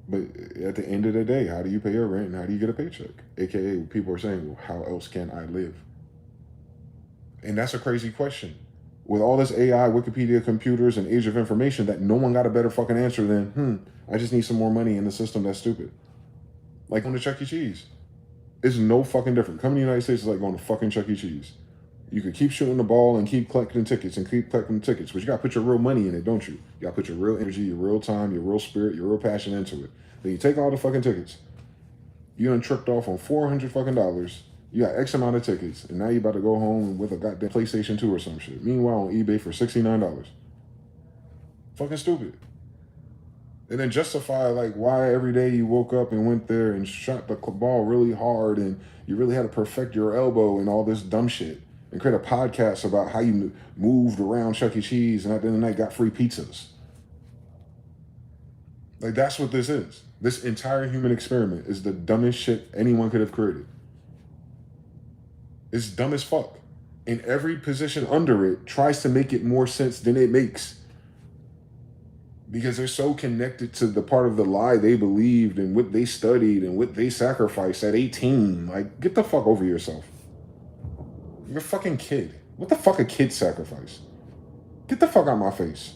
A: But at the end of the day, how do you pay your rent and how do you get a paycheck? AKA, people are saying, well, how else can I live? And that's a crazy question. With all this AI, Wikipedia, computers, and age of information, that no one got a better fucking answer than, I just need some more money in the system that's stupid. Like going to Chuck E. Cheese. It's no fucking different. Coming to the United States is like going to fucking Chuck E. Cheese. You could keep shooting the ball and keep collecting tickets and keep collecting tickets, but you got to put your real money in it, don't you? You got to put your real energy, your real time, your real spirit, your real passion into it. Then you take all the fucking tickets. You done tripped off on $400 fucking dollars. You got X amount of tickets, and now you about to go home with a goddamn PlayStation 2 or some shit. Meanwhile, on eBay for $69. Fucking stupid. And then justify like why every day you woke up and went there and shot the ball really hard and you really had to perfect your elbow and all this dumb shit. And create a podcast about how you moved around Chuck E. Cheese and at the end of the night got free pizzas. Like, that's what this is. This entire human experiment is the dumbest shit anyone could have created. It's dumb as fuck. And every position under it tries to make it more sense than it makes. Because they're so connected to the part of the lie they believed and what they studied and what they sacrificed at 18. Like, get the fuck over yourself. You're a fucking kid. What the fuck a kid sacrifice? Get the fuck out of my face.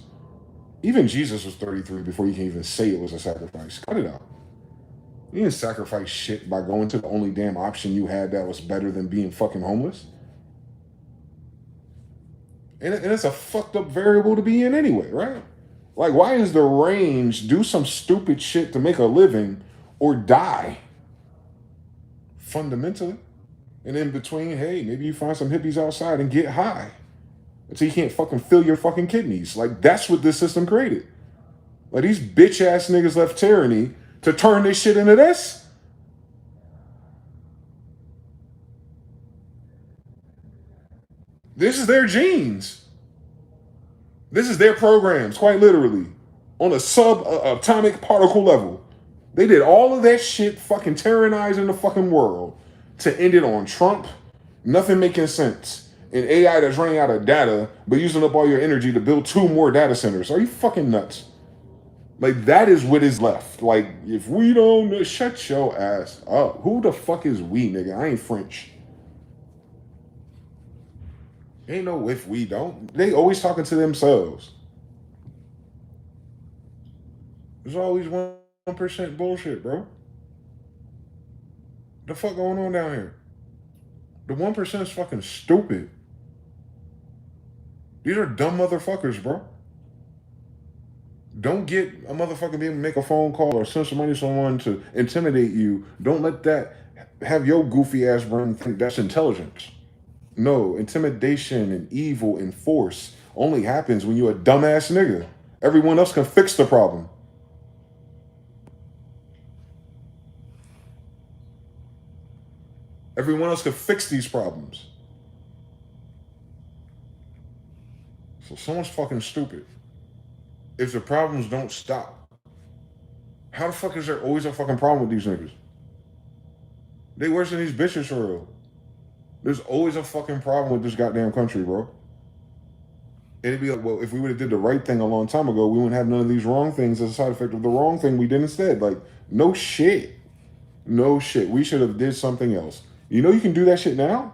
A: Even Jesus was 33 before you can even say it was a sacrifice. Cut it out. You didn't sacrifice shit by going to the only damn option you had that was better than being fucking homeless. And it's a fucked up variable to be in anyway, right? Like, why is the range do some stupid shit to make a living or die? Fundamentally. And in between, hey, maybe you find some hippies outside and get high. Until you can't fucking fill your fucking kidneys. Like, that's what this system created. Like, these bitch ass niggas left tyranny to turn this shit into this. This is their genes. This is their programs, quite literally. On a subatomic particle level. They did all of that shit fucking tyrannizing the fucking world to end it on Trump. Nothing making sense. An AI that's running out of data, but using up all your energy to build 2 more data centers. Are you fucking nuts? Like, that is what is left. Like, if we don't, shut your ass up. Who the fuck is we, nigga? I ain't French. Ain't no if we don't. They always talking to themselves. There's always 1% bullshit, bro. The fuck going on down here? The 1% is fucking stupid. These are dumb motherfuckers, bro. Don't get a motherfucker being able to make a phone call or send some money to someone to intimidate you. Don't let that have your goofy ass brain think that's intelligence. No, intimidation and evil and force only happens when you're a dumbass nigga. Everyone else can fix the problem. Everyone else can fix these problems. So someone's fucking stupid. If the problems don't stop, how the fuck is there always a fucking problem with these niggas? They worse than these bitches for real. There's always a fucking problem with this goddamn country, bro. It'd be like, well, if we would have did the right thing a long time ago, we wouldn't have none of these wrong things as a side effect of the wrong thing we did instead. Like, no shit. No shit. We should have did something else. You know you can do that shit now?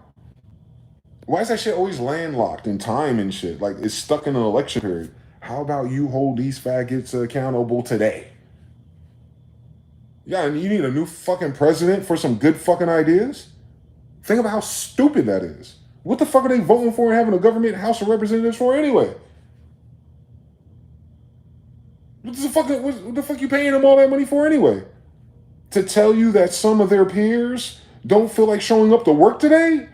A: Why is that shit always landlocked in time and shit? Like, it's stuck in an election period. How about you hold these faggots accountable today? Yeah, and you need a new fucking president for some good fucking ideas? Think about how stupid that is. What the fuck are they voting for and having a government House of Representatives for anyway? What the fuck you paying them all that money for anyway? To tell you that some of their peers don't feel like showing up to work today?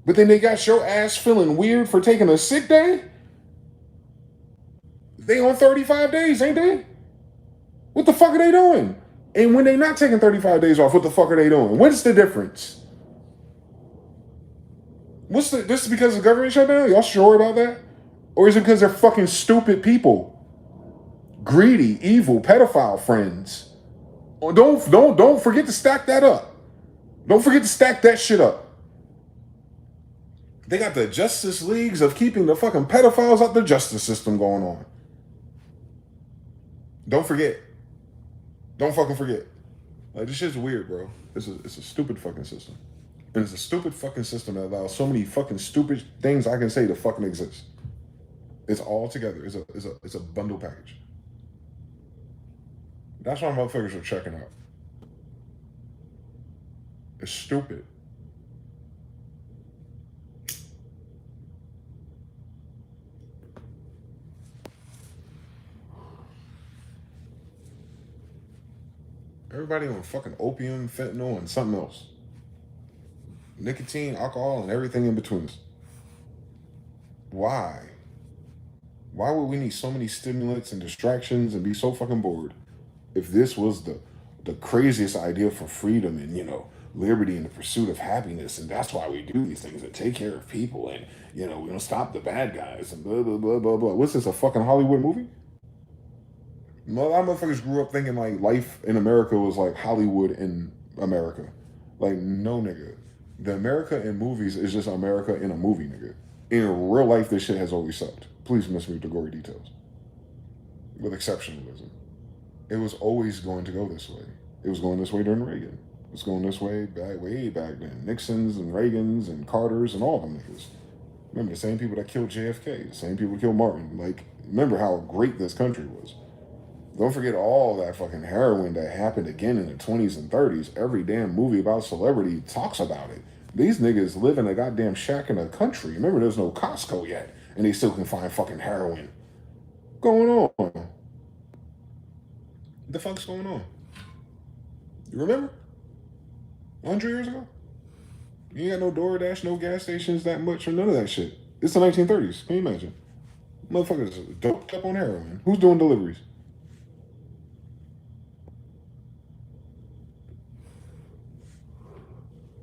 A: But then they got your ass feeling weird for taking a sick day? They on 35 days, ain't they? What the fuck are they doing? And when they not taking 35 days off, what the fuck are they doing? What's the difference? This is because the government shut down? Y'all sure about that? Or is it because they're fucking stupid people? Greedy, evil, pedophile friends. Oh, don't forget to stack that up. Don't forget to stack that shit up. They got the Justice Leagues of keeping the fucking pedophiles out the justice system going on. Don't forget. Don't fucking forget. Like, this shit's weird, bro. It's a stupid fucking system. And it's a stupid fucking system that allows so many fucking stupid things I can say to fucking exist. It's all together. It's a bundle package. That's why motherfuckers are checking out. It's stupid. Everybody on fucking opium, fentanyl, and something else. Nicotine, alcohol, and everything in between. Why? Why would we need so many stimulants and distractions and be so fucking bored if this was the craziest idea for freedom and, liberty and the pursuit of happiness, and that's why we do these things and take care of people and, we don't stop the bad guys and blah, blah, blah, blah, blah. What's this, a fucking Hollywood movie? A lot of motherfuckers grew up thinking like life in America was like Hollywood in America. Like, no, nigga. The America in movies is just America in a movie, nigga. In real life, this shit has always sucked. Please miss me with the gory details. With exceptionalism. It was always going to go this way. It was going this way during Reagan. It was going this way way back then. Nixons and Reagans and Carters and all them niggas. Remember, the same people that killed JFK, the same people that killed Martin. Like, remember how great this country was. Don't forget all that fucking heroin that happened again in the 20s and 30s. Every damn movie about celebrity talks about it. These niggas live in a goddamn shack in a country. Remember, there's no Costco yet, and they still can find fucking heroin. What's going on? What the fuck's going on? You remember? 100 years ago? You ain't got no DoorDash, no gas stations that much, or none of that shit. It's the 1930s. Can you imagine? Motherfuckers doped up on heroin. Who's doing deliveries?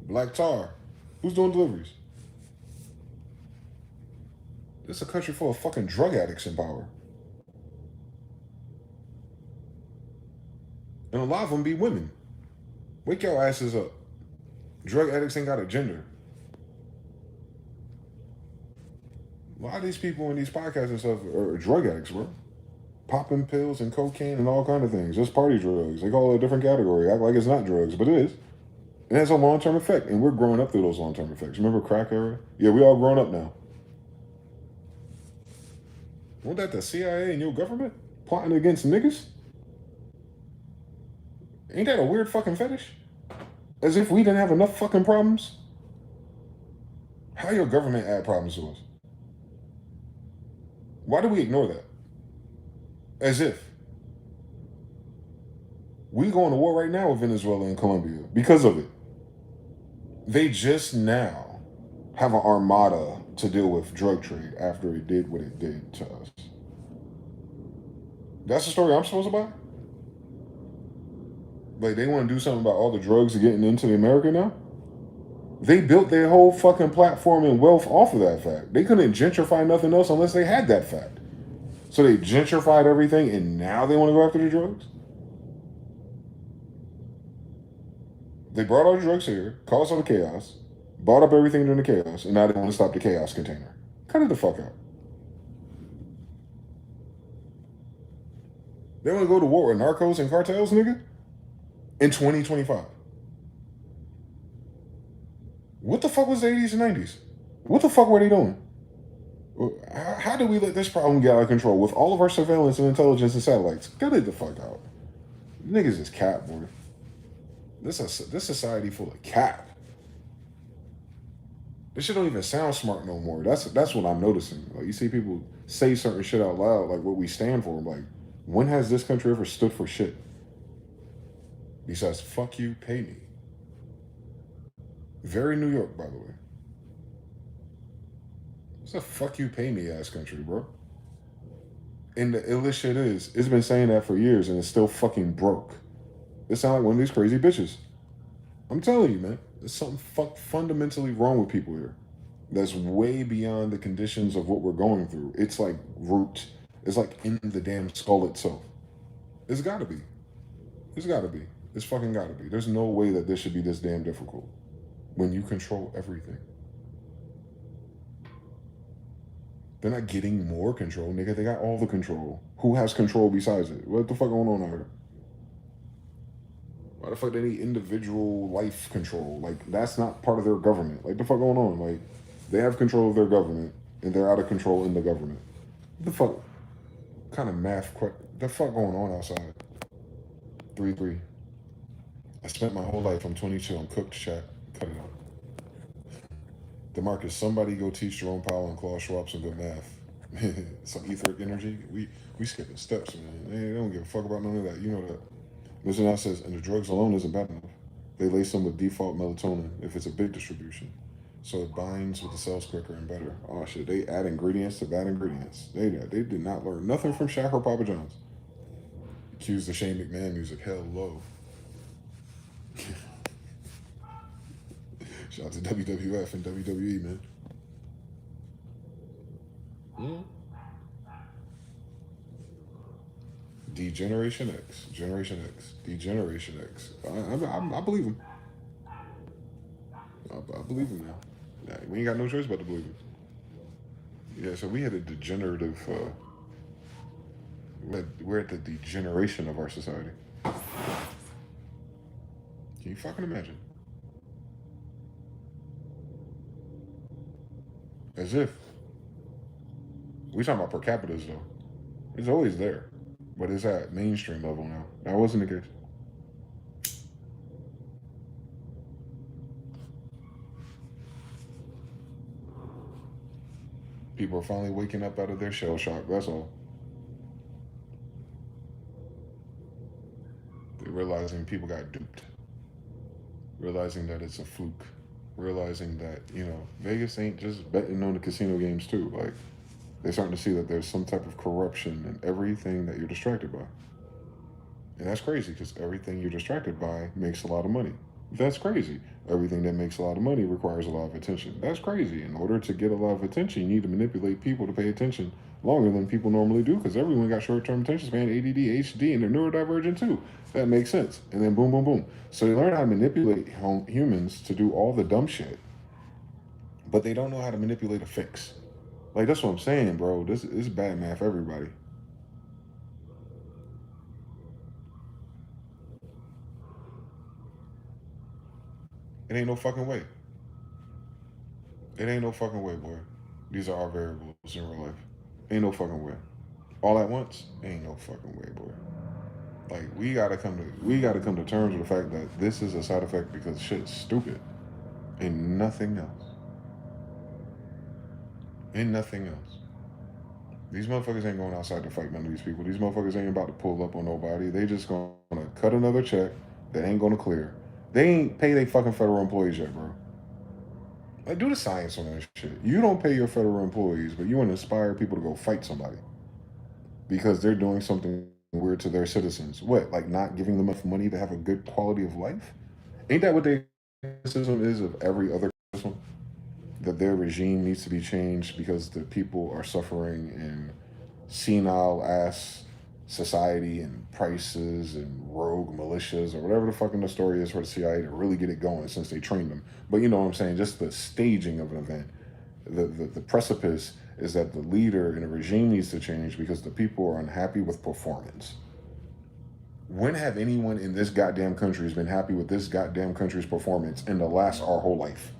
A: Black tar. Who's doing deliveries? It's a country full of fucking drug addicts in power. And a lot of them be women. Wake your asses up. Drug addicts ain't got a gender. A lot of these people in these podcasts and stuff are drug addicts, bro. Popping pills and cocaine and all kind of things. Just party drugs. They call it a different category. Act like it's not drugs, but it is. It has a long-term effect, and we're growing up through those long-term effects. Remember crack era? Yeah, we all grown up now. Wasn't that the CIA and your government plotting against niggas? Ain't that a weird fucking fetish? As if we didn't have enough fucking problems? How your government add problems to us? Why do we ignore that? As if we going to war right now with Venezuela and Colombia because of it. They just now have an armada to deal with drug trade after it did what it did to us. That's the story I'm supposed to buy? Like, they want to do something about all the drugs getting into the America now? They built their whole fucking platform and wealth off of that fact. They couldn't gentrify nothing else unless they had that fact. So they gentrified everything and now they want to go after the drugs? They brought all the drugs here, caused all the chaos, bought up everything during the chaos, and now they want to stop the chaos container. Cut it the fuck out. They want to go to war with narcos and cartels, nigga? In 2025. What the fuck was the 80s and 90s? What the fuck were they doing? How did we let this problem get out of control with all of our surveillance and intelligence and satellites? Cut it the fuck out. Niggas is cap, boy. This society full of cap. This shit don't even sound smart no more. That's what I'm noticing. Like, you see people say certain shit out loud, like what we stand for. Like, when has this country ever stood for shit? Besides, fuck you, pay me. Very New York, by the way. It's a fuck you, pay me ass country, bro. And the illest shit is, it's been saying that for years and it's still fucking broke. It sounds like one of these crazy bitches. I'm telling you, man. There's something fundamentally wrong with people here. That's way beyond the conditions of what we're going through. It's like root. It's like in the damn skull itself. It's gotta be. It's gotta be. It's fucking gotta be. There's no way that this should be this damn difficult when you control everything. They're not getting more control, nigga. They got all the control. Who has control besides it? What the fuck going on out here? Why the fuck they need individual life control? Like, that's not part of their government. Like, the fuck going on? Like, they have control of their government, and they're out of control in the government. What the fuck? What kind of math? The fuck going on outside? 3-3. I spent my whole life. I'm 22. I'm cooked, chat. Cut it out. DeMarcus, somebody go teach Jerome Powell and Klaus Schwab some good math. Some etheric energy. We skipping steps, man. They don't give a fuck about none of that. You know that. Listen, now says, and the drugs alone isn't bad enough. They lace them with default melatonin if it's a big distribution. So it binds with the cells quicker and better. Oh shit, they add ingredients to bad ingredients. They did not learn nothing from Shaq or Papa John's. Accused the Shane McMahon music, hello. Shout out to WWF and WWE, man. Degeneration X, Generation X, Degeneration X. I believe him. I believe him now. Yeah, we ain't got no choice but to believe him. Yeah, so we had a degenerative. We're at the degeneration of our society. Can you fucking imagine? As if. We talking about per capitas though. It's always there. But it's at mainstream level now. That wasn't the case. People are finally waking up out of their shell shock. That's all. They're realizing people got duped. Realizing that it's a fluke. Realizing that, Vegas ain't just betting on the casino games too. Like, they're starting to see that there's some type of corruption in everything that you're distracted by. And that's crazy because everything you're distracted by makes a lot of money. That's crazy. Everything that makes a lot of money requires a lot of attention. That's crazy. In order to get a lot of attention, you need to manipulate people to pay attention longer than people normally do because everyone got short-term attention span, ADD, HD, and they're neurodivergent too. That makes sense. And then boom, boom, boom. So they learn how to manipulate humans to do all the dumb shit, but they don't know how to manipulate a fix. Like, that's what I'm saying, bro. This is bad math for everybody. It ain't no fucking way. It ain't no fucking way, boy. These are our variables in real life. Ain't no fucking way. All at once? Ain't no fucking way, boy. Like, we gotta come to terms with the fact that this is a side effect because shit's stupid. And nothing else. And nothing else. These motherfuckers ain't going outside to fight none of these people. These motherfuckers ain't about to pull up on nobody. They just gonna cut another check that ain't gonna clear. They ain't pay their fucking federal employees yet, bro. Like, do the science on that shit. You don't pay your federal employees, but you want to inspire people to go fight somebody because they're doing something weird to their citizens. What, like not giving them enough money to have a good quality of life? Ain't that what the criticism is of every other criticism? That their regime needs to be changed because the people are suffering in senile ass society and prices and rogue militias or whatever the fucking the story is for the CIA to really get it going since they trained them. But you know what I'm saying? Just the staging of an event. The precipice is that the leader in a regime needs to change because the people are unhappy with performance. When have anyone in this goddamn country has been happy with this goddamn country's performance in the last our whole life?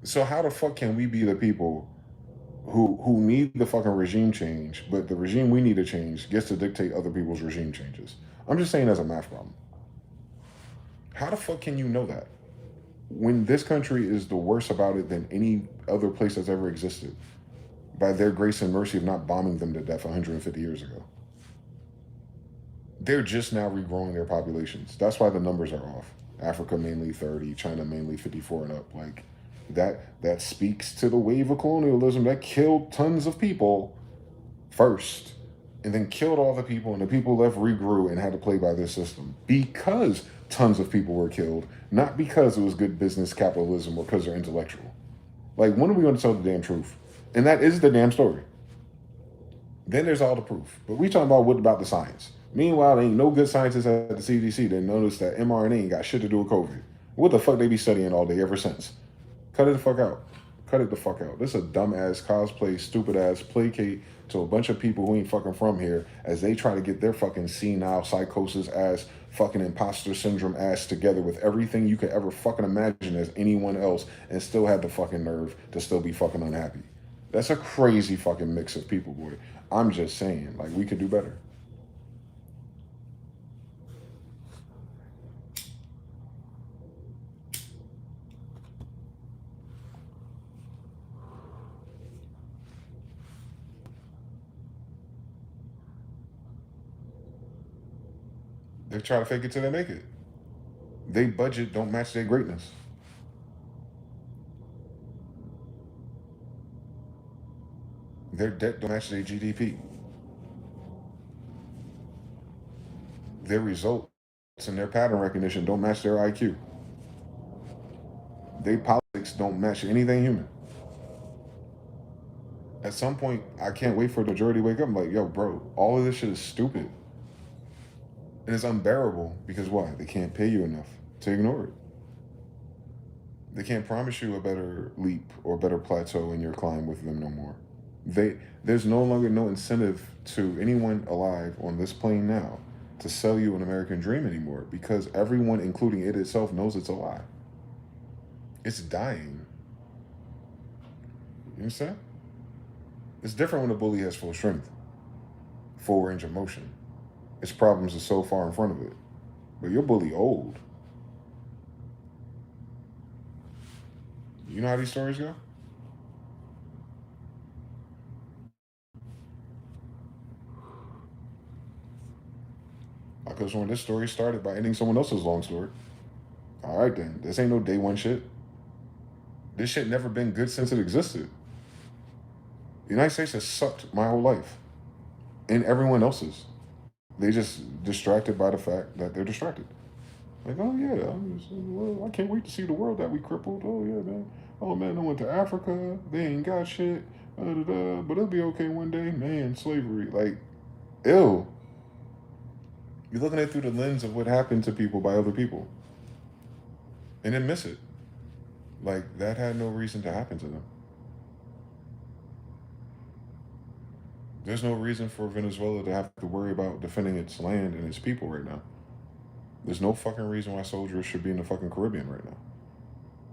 A: So how the fuck can we be the people who need the fucking regime change, but the regime we need to change gets to dictate other people's regime changes? I'm just saying as a math problem. How the fuck can you know that? When this country is the worst about it than any other place that's ever existed, by their grace and mercy of not bombing them to death 150 years ago. They're just now regrowing their populations. That's why the numbers are off. Africa mainly 30, China mainly 54 and up. Like that speaks to the wave of colonialism that killed tons of people first and then killed all the people, and the people left regrew and had to play by this system because tons of people were killed, not because it was good business capitalism or because they're intellectual. Like, when are we going to tell the damn truth? And that is the damn story. Then there's all the proof. But we talking about what about the science? Meanwhile, there ain't no good scientists at the CDC that noticed that mRNA ain't got shit to do with COVID. What the fuck they be studying all day ever since? Cut it the fuck out. Cut it the fuck out. This is a dumbass cosplay, stupid ass placate to a bunch of people who ain't fucking from here as they try to get their fucking senile psychosis ass, fucking imposter syndrome ass together with everything you could ever fucking imagine as anyone else and still have the fucking nerve to still be fucking unhappy. That's a crazy fucking mix of people, boy. I'm just saying, like, we could do better. They try to fake it till they make it. They budget don't match their greatness. Their debt don't match their GDP. Their results and their pattern recognition don't match their IQ. Their politics don't match anything human. At some point, I can't wait for the majority to wake up. I'm like, yo, bro, all of this shit is stupid. And it's unbearable because why? They can't pay you enough to ignore it. They can't promise you a better leap or better plateau in your climb with them no more. There's no longer no incentive to anyone alive on this plane now to sell you an American dream anymore because everyone, including it itself, knows it's a lie. It's dying. You understand? It's different when a bully has full strength, full range of motion. Its problems are so far in front of it. But your bully old. You know how these stories go? I could have sworn this story started by ending someone else's long story. All right, then. This ain't no day one shit. This shit never been good since it existed. The United States has sucked my whole life. And everyone else's. They just distracted by the fact that they're distracted. Like, oh yeah, well, I can't wait to see the world that we crippled. Oh yeah, man. Oh man, I went to Africa. They ain't got shit. But it'll be okay one day. Man, slavery. Like, ew. You're looking at it through the lens of what happened to people by other people. And then miss it. Like, that had no reason to happen to them. There's no reason for Venezuela to have to worry about defending its land and its people right now. There's no fucking reason why soldiers should be in the fucking Caribbean right now.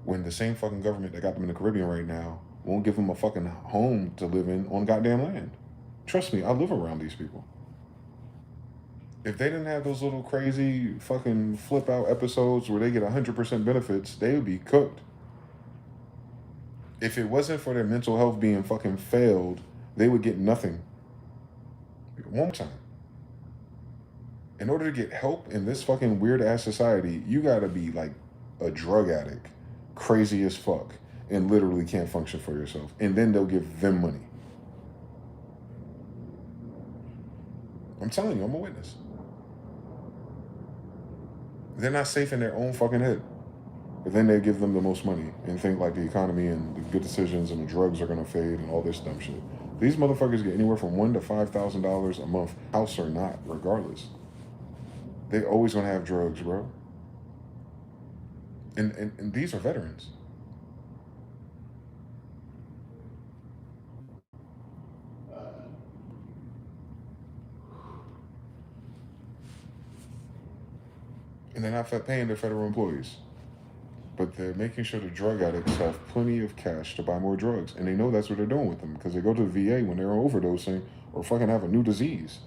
A: When the same fucking government that got them in the Caribbean right now won't give them a fucking home to live in on goddamn land. Trust me, I live around these people. If they didn't have those little crazy fucking flip out episodes where they get 100% benefits, they would be cooked. If it wasn't for their mental health being fucking failed, they would get nothing. One more time. In order to get help in this fucking weird ass society, you gotta be like a drug addict, crazy as fuck, and literally can't function for yourself. And then they'll give them money. I'm telling you, I'm a witness. They're not safe in their own fucking head. But then they give them the most money and think like the economy and the good decisions and the drugs are gonna fade and all this dumb shit. These motherfuckers get anywhere from $1,000 to $5,000 a month, house or not, regardless. They always gonna have drugs, bro. And these are veterans. And they're not paying their federal employees. But they're making sure the drug addicts have plenty of cash to buy more drugs. And they know that's what they're doing with them because they go to the VA when they're overdosing or fucking have a new disease.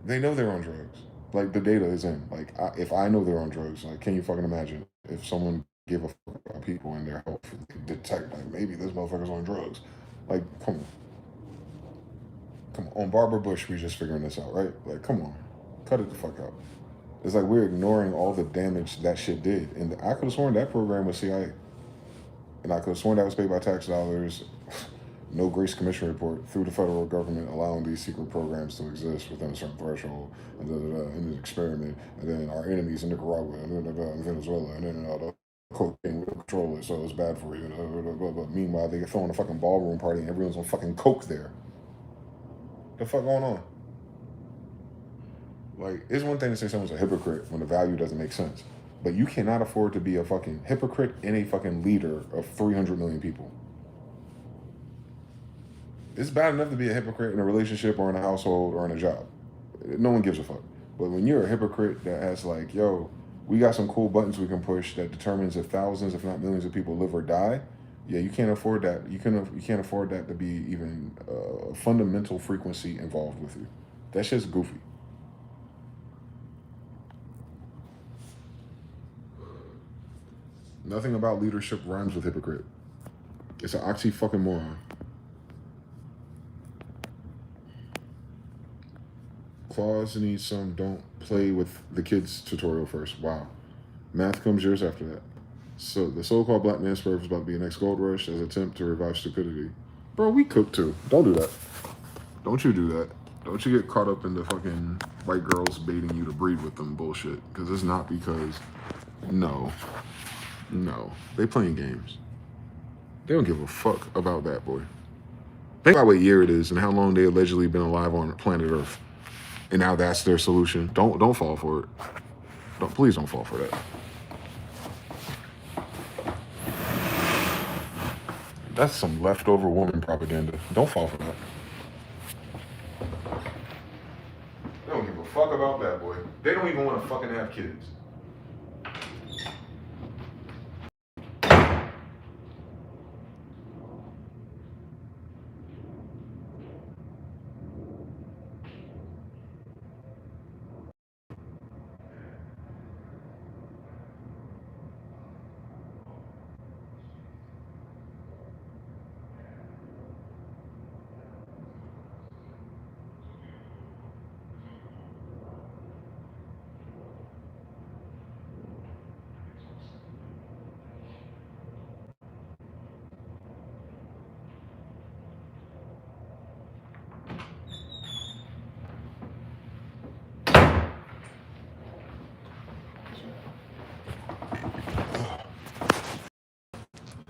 A: They know they're on drugs. Like, the data is in. Like, if I know they're on drugs, like, can you fucking imagine if someone gave a fuck about people and their health, detect, like, maybe this motherfucker's on drugs. Like, come on. Come on. On Barbara Bush, we just figuring this out, right? Like, come on. Cut it the fuck out. It's like we're ignoring all the damage that shit did. And I could have sworn that program was CIA. And I could have sworn that was paid by tax dollars. No Grace Commission report through the federal government allowing these secret programs to exist within a certain threshold, and in the experiment, and then our enemies in Nicaragua, and Venezuela, and then the cocaine, we don't control it, so it's bad for you. But meanwhile, they get thrown a fucking ballroom party and everyone's on fucking coke there. The fuck going on? Like, it's one thing to say someone's a hypocrite when the value doesn't make sense, but you cannot afford to be a fucking hypocrite and a fucking leader of 300 million people. It's bad enough to be a hypocrite in a relationship or in a household or in a job. No one gives a fuck. But when you're a hypocrite that has like, yo, we got some cool buttons we can push that determines if thousands, if not millions of people live or die, yeah, you can't afford that. You can't afford that to be even a fundamental frequency involved with you. That's just goofy. Nothing about leadership rhymes with hypocrite. It's an oxy fucking moron. Clause needs some don't play with the kids tutorial first. Wow. Math comes years after that. So the so-called black man spur is about to be a next gold rush as an attempt to revive stupidity. Bro, we cook too. Don't do that. Don't you do that. Don't you get caught up in the fucking white girls baiting you to breed with them bullshit. Because it's not because, no. No. They playing games. They don't give a fuck about that, boy. Think about what year it is and how long they allegedly been alive on planet Earth. And now that's their solution. Don't fall for it. Please don't fall for that. That's some leftover woman propaganda. Don't fall for that. They don't give a fuck about that, boy. They don't even want to fucking have kids.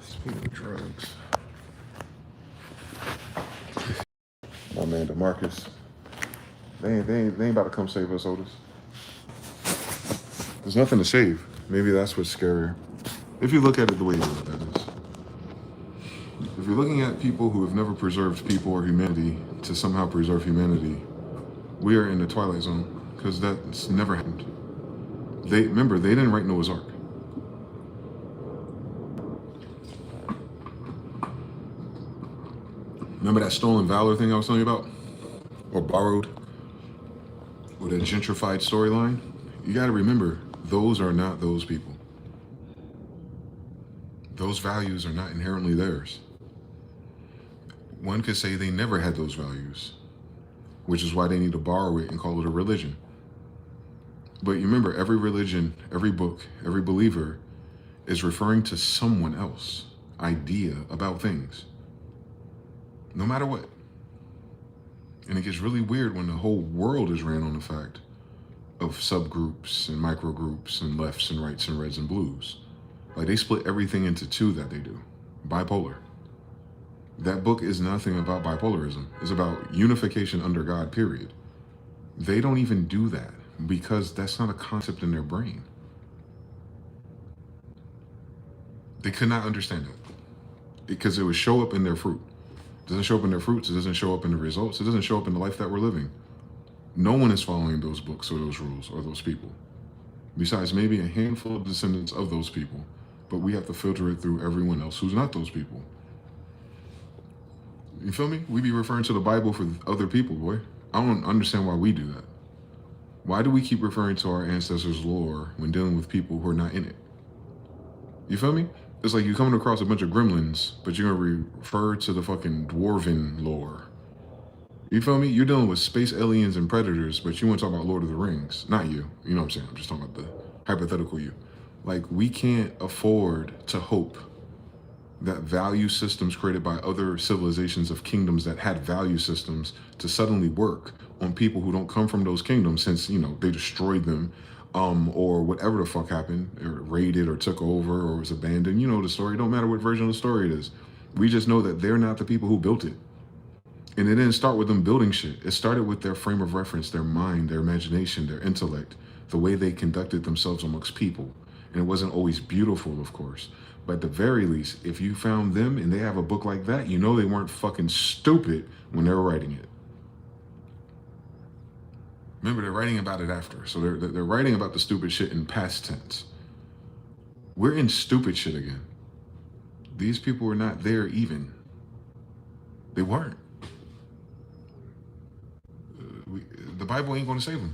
A: Speaking of drugs. My man DeMarcus. They ain't about to come save us, Otis. There's nothing to save. Maybe that's what's scarier. If you look at it the way you look at it. If you're looking at people who have never preserved people or humanity to somehow preserve humanity, we are in the Twilight Zone because that's never happened. They didn't write Noah's Ark. Remember that stolen valor thing I was telling you about? Or borrowed? Or that gentrified storyline? You gotta remember, those are not those people. Those values are not inherently theirs. One could say they never had those values, which is why they need to borrow it and call it a religion. But you remember, every religion, every book, every believer is referring to someone else, idea about things, no matter what. And it gets really weird when the whole world is ran on the fact of subgroups and microgroups and lefts and rights and reds and blues. Like, they split everything into two that they do. Bipolar. That book is nothing about bipolarism. It's about unification under God, period. They don't even do that because that's not a concept in their brain. They could not understand it because it would show up in their fruit. It doesn't show up in their fruits. It doesn't show up in the results. It doesn't show up in the life that we're living. No one is following those books or those rules or those people, besides maybe a handful of descendants of those people. But we have to filter it through everyone else who's not those people. You feel me? We be referring to the Bible for other people, boy. I don't understand why we do that. Why do we keep referring to our ancestors' lore when dealing with people who are not in it? You feel me? It's like you coming across a bunch of gremlins, but you're going to refer to the fucking dwarven lore. You feel me? You're dealing with space aliens and predators, but you want to talk about Lord of the Rings. Not you. You know what I'm saying? I'm just talking about the hypothetical you. Like, we can't afford to hope that value systems created by other civilizations of kingdoms that had value systems to suddenly work on people who don't come from those kingdoms, since, you know, they destroyed them, or whatever the fuck happened, or raided or took over or was abandoned. You know the story. It don't matter what version of the story it is. We just know that they're not the people who built it. And it didn't start with them building shit. It started with their frame of reference, their mind, their imagination, their intellect, the way they conducted themselves amongst people. And it wasn't always beautiful, of course. But at the very least, if you found them and they have a book like that, you know they weren't fucking stupid when they were writing it. Remember, they're writing about it after. So they're writing about the stupid shit in past tense. We're in stupid shit again. These people were not there even. They weren't. The Bible ain't going to save them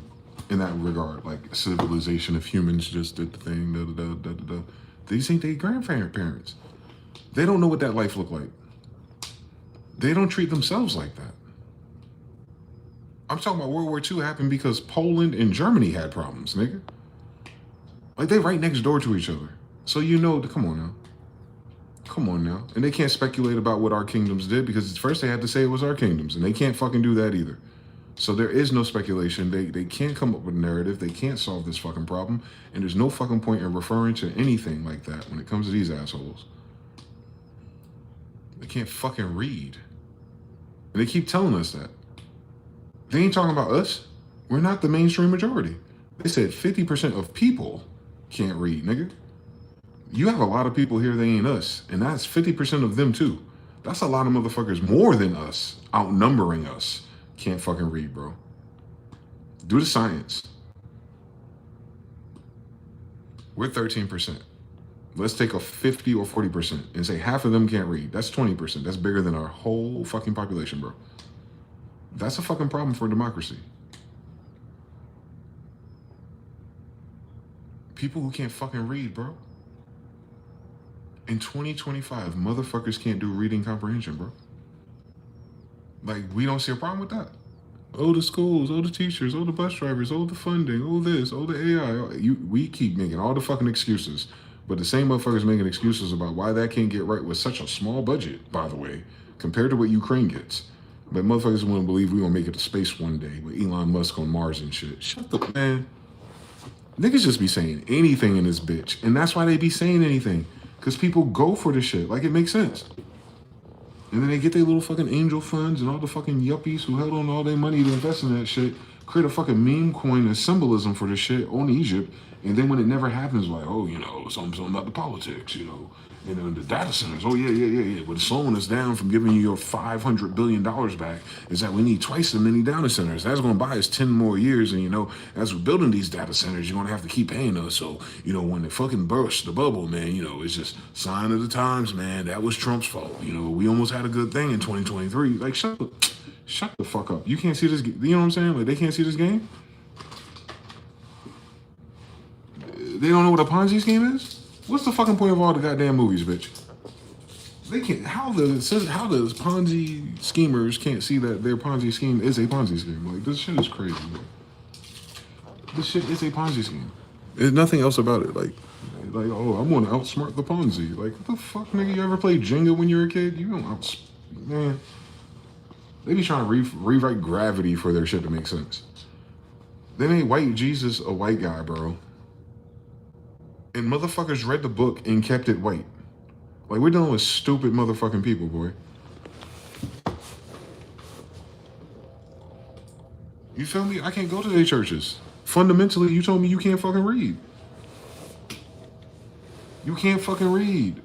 A: in that regard. Like, civilization of humans just did the thing. These ain't their grandparents. They don't know what that life looked like. They don't treat themselves like that. I'm talking about World War II happened because Poland and Germany had problems, nigga. Like, they right next door to each other. So you know, come on now. Come on now. And they can't speculate about what our kingdoms did because first they had to say it was our kingdoms, and they can't fucking do that either. So there is no speculation. They can't come up with a narrative. They can't solve this fucking problem. And there's no fucking point in referring to anything like that when it comes to these assholes. They can't fucking read. And they keep telling us that. They ain't talking about us. We're not the mainstream majority. They said 50% of people can't read, nigga. You have a lot of people here that ain't us. And that's 50% of them too. That's a lot of motherfuckers more than us, outnumbering us. Can't fucking read, bro. Do the science. We're 13%. Let's take a 50 or 40% and say half of them can't read. That's 20%. That's bigger than our whole fucking population, bro. That's a fucking problem for democracy. People who can't fucking read, bro. In 2025, motherfuckers can't do reading comprehension, bro. Like, we don't see a problem with that. Oh, the schools, oh, the teachers, oh, the bus drivers, oh, the funding, oh, this, oh, the AI. We keep making all the fucking excuses. But the same motherfuckers making excuses about why that can't get right with such a small budget, by the way, compared to what Ukraine gets. But motherfuckers wouldn't believe we're going to make it to space one day with Elon Musk on Mars and shit. Shut the, man. Niggas just be saying anything in this bitch. And that's why they be saying anything. Because people go for the shit. Like, it makes sense. And then they get their little fucking angel funds and all the fucking yuppies who held on all their money to invest in that shit, create a fucking meme coin as symbolism for this shit on Egypt. And then when it never happens, like, oh, you know, something about the politics, you know. And then the data centers, oh, yeah. But slowing us down from giving you your $500 billion back is that we need twice as many data centers. That's going to buy us 10 more years. And, you know, as we're building these data centers, you're going to have to keep paying us. So, you know, when it fucking burst the bubble, man, you know, it's just sign of the times, man. That was Trump's fault. You know, we almost had a good thing in 2023. Like, shut the fuck up. You can't see this. You know what I'm saying? Like, they can't see this game. They don't know what a Ponzi scheme is? What's the fucking point of all the goddamn movies, bitch? They can't. How the Ponzi schemers can't see that their Ponzi scheme is a Ponzi scheme? Like, this shit is crazy, bro. This shit is a Ponzi scheme. There's nothing else about it. Like, oh, I'm gonna outsmart the Ponzi. Like, what the fuck, nigga? You ever played Jenga when you were a kid? You don't man. They be trying to rewrite gravity for their shit to make sense. They made white Jesus a white guy, bro. And motherfuckers read the book and kept it white. Like, we're dealing with stupid motherfucking people, boy. You feel me? I can't go to their churches. Fundamentally, you told me you can't fucking read. You can't fucking read.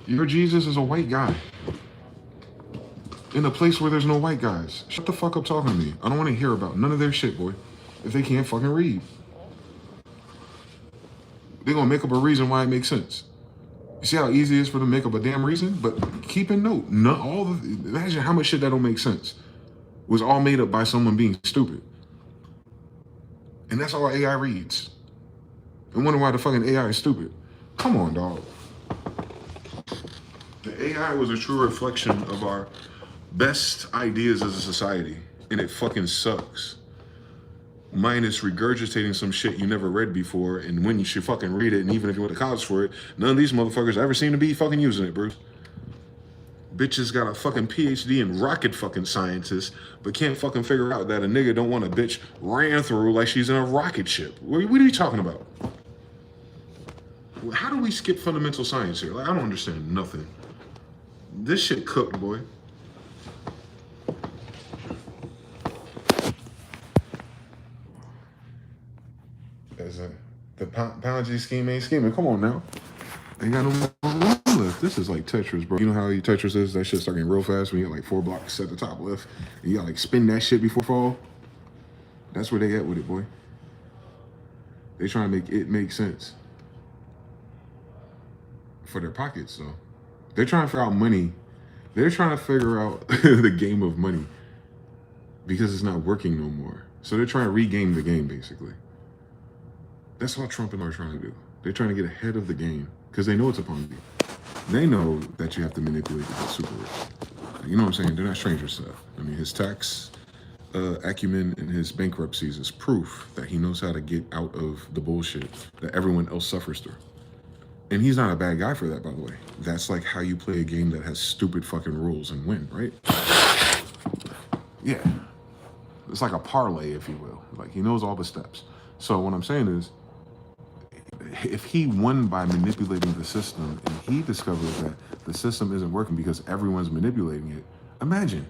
A: Your Jesus is a white guy. In a place where there's no white guys. Shut the fuck up talking to me. I don't want to hear about none of their shit, boy. If they can't fucking read. They're gonna make up a reason why it makes sense. You see how easy it is for them to make up a damn reason? But keep in note, imagine how much shit that don't make sense was all made up by someone being stupid. And that's all AI reads. And wonder why the fucking AI is stupid. Come on, dog. The AI was a true reflection of our best ideas as a society, and it fucking sucks. Minus regurgitating some shit you never read before, and when you should fucking read it, and even if you went to college for it, none of these motherfuckers ever seem to be fucking using it, Bruce. Bitches got a fucking PhD in rocket fucking sciences, but can't fucking figure out that a nigga don't want a bitch ran through like she's in a rocket ship. What are you talking about? How do we skip fundamental science here? Like, I don't understand nothing. This shit cooked, boy. The Ponzi scheme ain't scheming. Come on now. Ain't got no more left. This is like Tetris, bro. You know how Tetris is? That shit start getting real fast when you get like 4 blocks at the top left. And you gotta like spin that shit before fall. That's where they at with it, boy. They trying to make it make sense. For their pockets, though. They're trying to figure out money. They're trying to figure out the game of money. Because it's not working no more. So they're trying to regame the game, basically. That's what Trump and are trying to do. They're trying to get ahead of the game because they know it's a Ponzi. They know that you have to manipulate to get super rich. You know what I'm saying? They're not strangers to that. I mean, his tax acumen and his bankruptcies is proof that he knows how to get out of the bullshit that everyone else suffers through. And he's not a bad guy for that, by the way. That's like how you play a game that has stupid fucking rules and win, right? Yeah. It's like a parlay, if you will. Like, he knows all the steps. So what I'm saying is, if he won by manipulating the system and he discovers that the system isn't working because everyone's manipulating it, imagine.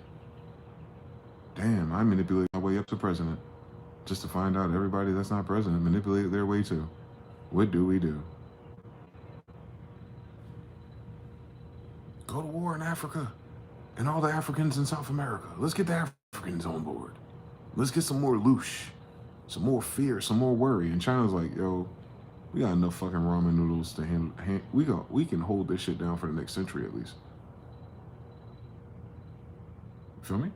A: Damn, I manipulated my way up to president just to find out everybody that's not president manipulated their way too. What do we do? Go to war in Africa and all the Africans in South America. Let's get the Africans on board. Let's get some more loosh, some more fear, some more worry. And China's like, yo, we got enough fucking ramen noodles to handle. We can hold this shit down for the next century at least. Feel me?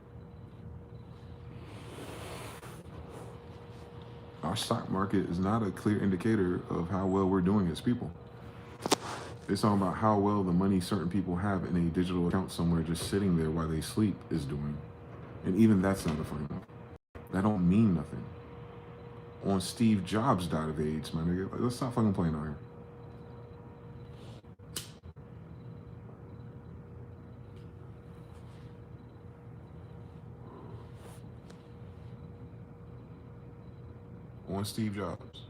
A: Our stock market is not a clear indicator of how well we're doing as people. It's talking about how well the money certain people have in a digital account somewhere just sitting there while they sleep is doing. And even that's not a fucking enough. That don't mean nothing. On Steve Jobs died of AIDS, my nigga. Like, let's stop fucking playing out here. On Steve Jobs.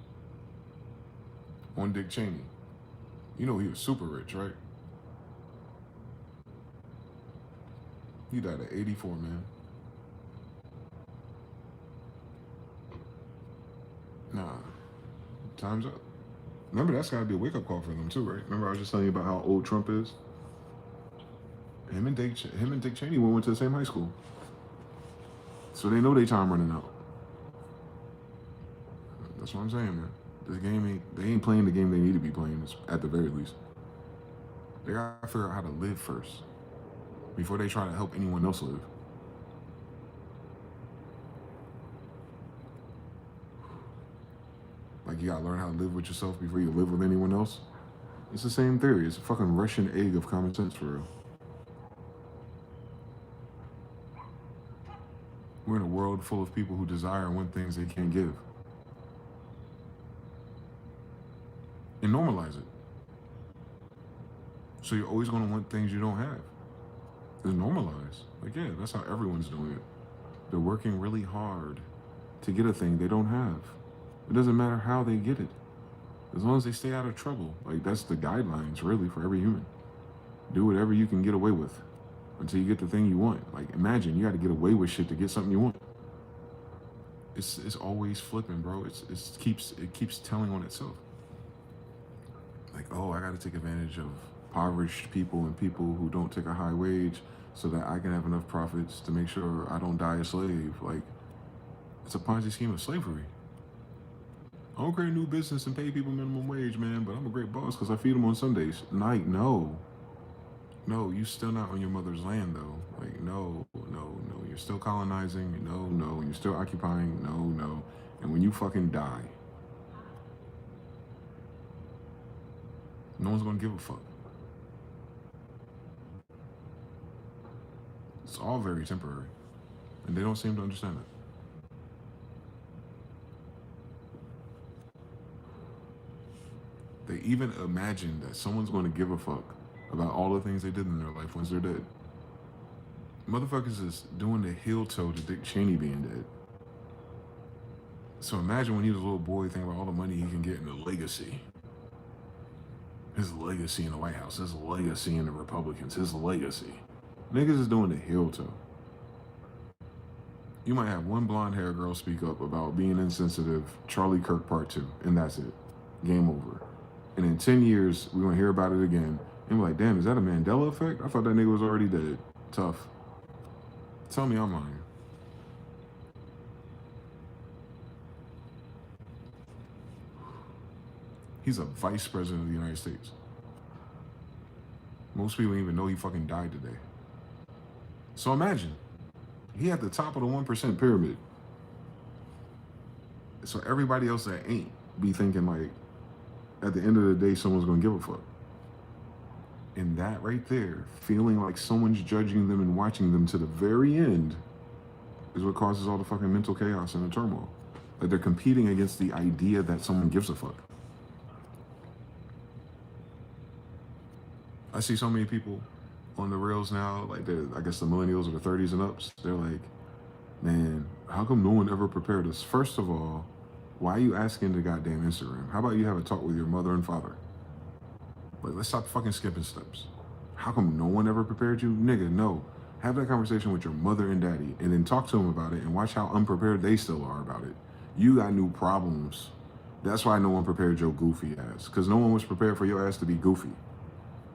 A: On Dick Cheney. You know he was super rich, right? He died at 84, man. Nah. Time's up. Remember, that's gotta be a wake-up call for them too, right? Remember I was just telling you about how old Trump is? Him and Dick Cheney went to the same high school. So they know their time running out. That's what I'm saying, man. This game they ain't playing the game they need to be playing, at the very least. They gotta figure out how to live first before they try to help anyone else live. Like, you gotta learn how to live with yourself before you live with anyone else. It's the same theory. It's a fucking Russian egg of common sense for real. We're in a world full of people who desire and want things they can't give. And normalize it. So you're always going to want things you don't have. It's normalized. Like, yeah, that's how everyone's doing it. They're working really hard to get a thing they don't have. It doesn't matter how they get it. As long as they stay out of trouble. Like, that's the guidelines, really, for every human. Do whatever you can get away with until you get the thing you want. Like, imagine you got to get away with shit to get something you want. It's always flipping, bro. It keeps telling on itself. Like, oh, I got to take advantage of impoverished people and people who don't take a high wage so that I can have enough profits to make sure I don't die a slave. Like, it's a Ponzi scheme of slavery. I don't create a new business and pay people minimum wage, man, but I'm a great boss because I feed them on Sundays. Like, no. No, you still not on your mother's land, though. Like, no. You're still colonizing. No. You're still occupying. No. And when you fucking die, no one's gonna give a fuck. It's all very temporary. And they don't seem to understand it. They even imagine that someone's going to give a fuck about all the things they did in their life once they're dead. Motherfuckers is doing the heel toe to Dick Cheney being dead. So imagine when he was a little boy thinking about all the money he can get in the legacy. His legacy in the White House, his legacy in the Republicans, his legacy. Niggas is doing the heel toe. You might have one blonde hair girl speak up about being insensitive, Charlie Kirk Part 2, and that's it. Game over. And in 10 years, we're gonna hear about it again. And we're like, damn, is that a Mandela effect? I thought that nigga was already dead. Tough. Tell me I'm lying. He's a vice president of the United States. Most people don't even know he fucking died today. So imagine, he at the top of the 1% pyramid. So everybody else that ain't be thinking like, at the end of the day, someone's gonna give a fuck. And that right there, feeling like someone's judging them and watching them to the very end, is what causes all the fucking mental chaos and the turmoil. Like, they're competing against the idea that someone gives a fuck. I see so many people on the rails now, like I guess the millennials or the 30s and ups, they're like, man, how come no one ever prepared us? First of all, why are you asking the goddamn Instagram? How about you have a talk with your mother and father? Like, let's stop fucking skipping steps. How come no one ever prepared you? Nigga, no. Have that conversation with your mother and daddy and then talk to them about it and watch how unprepared they still are about it. You got new problems. That's why no one prepared your goofy ass. Because no one was prepared for your ass to be goofy.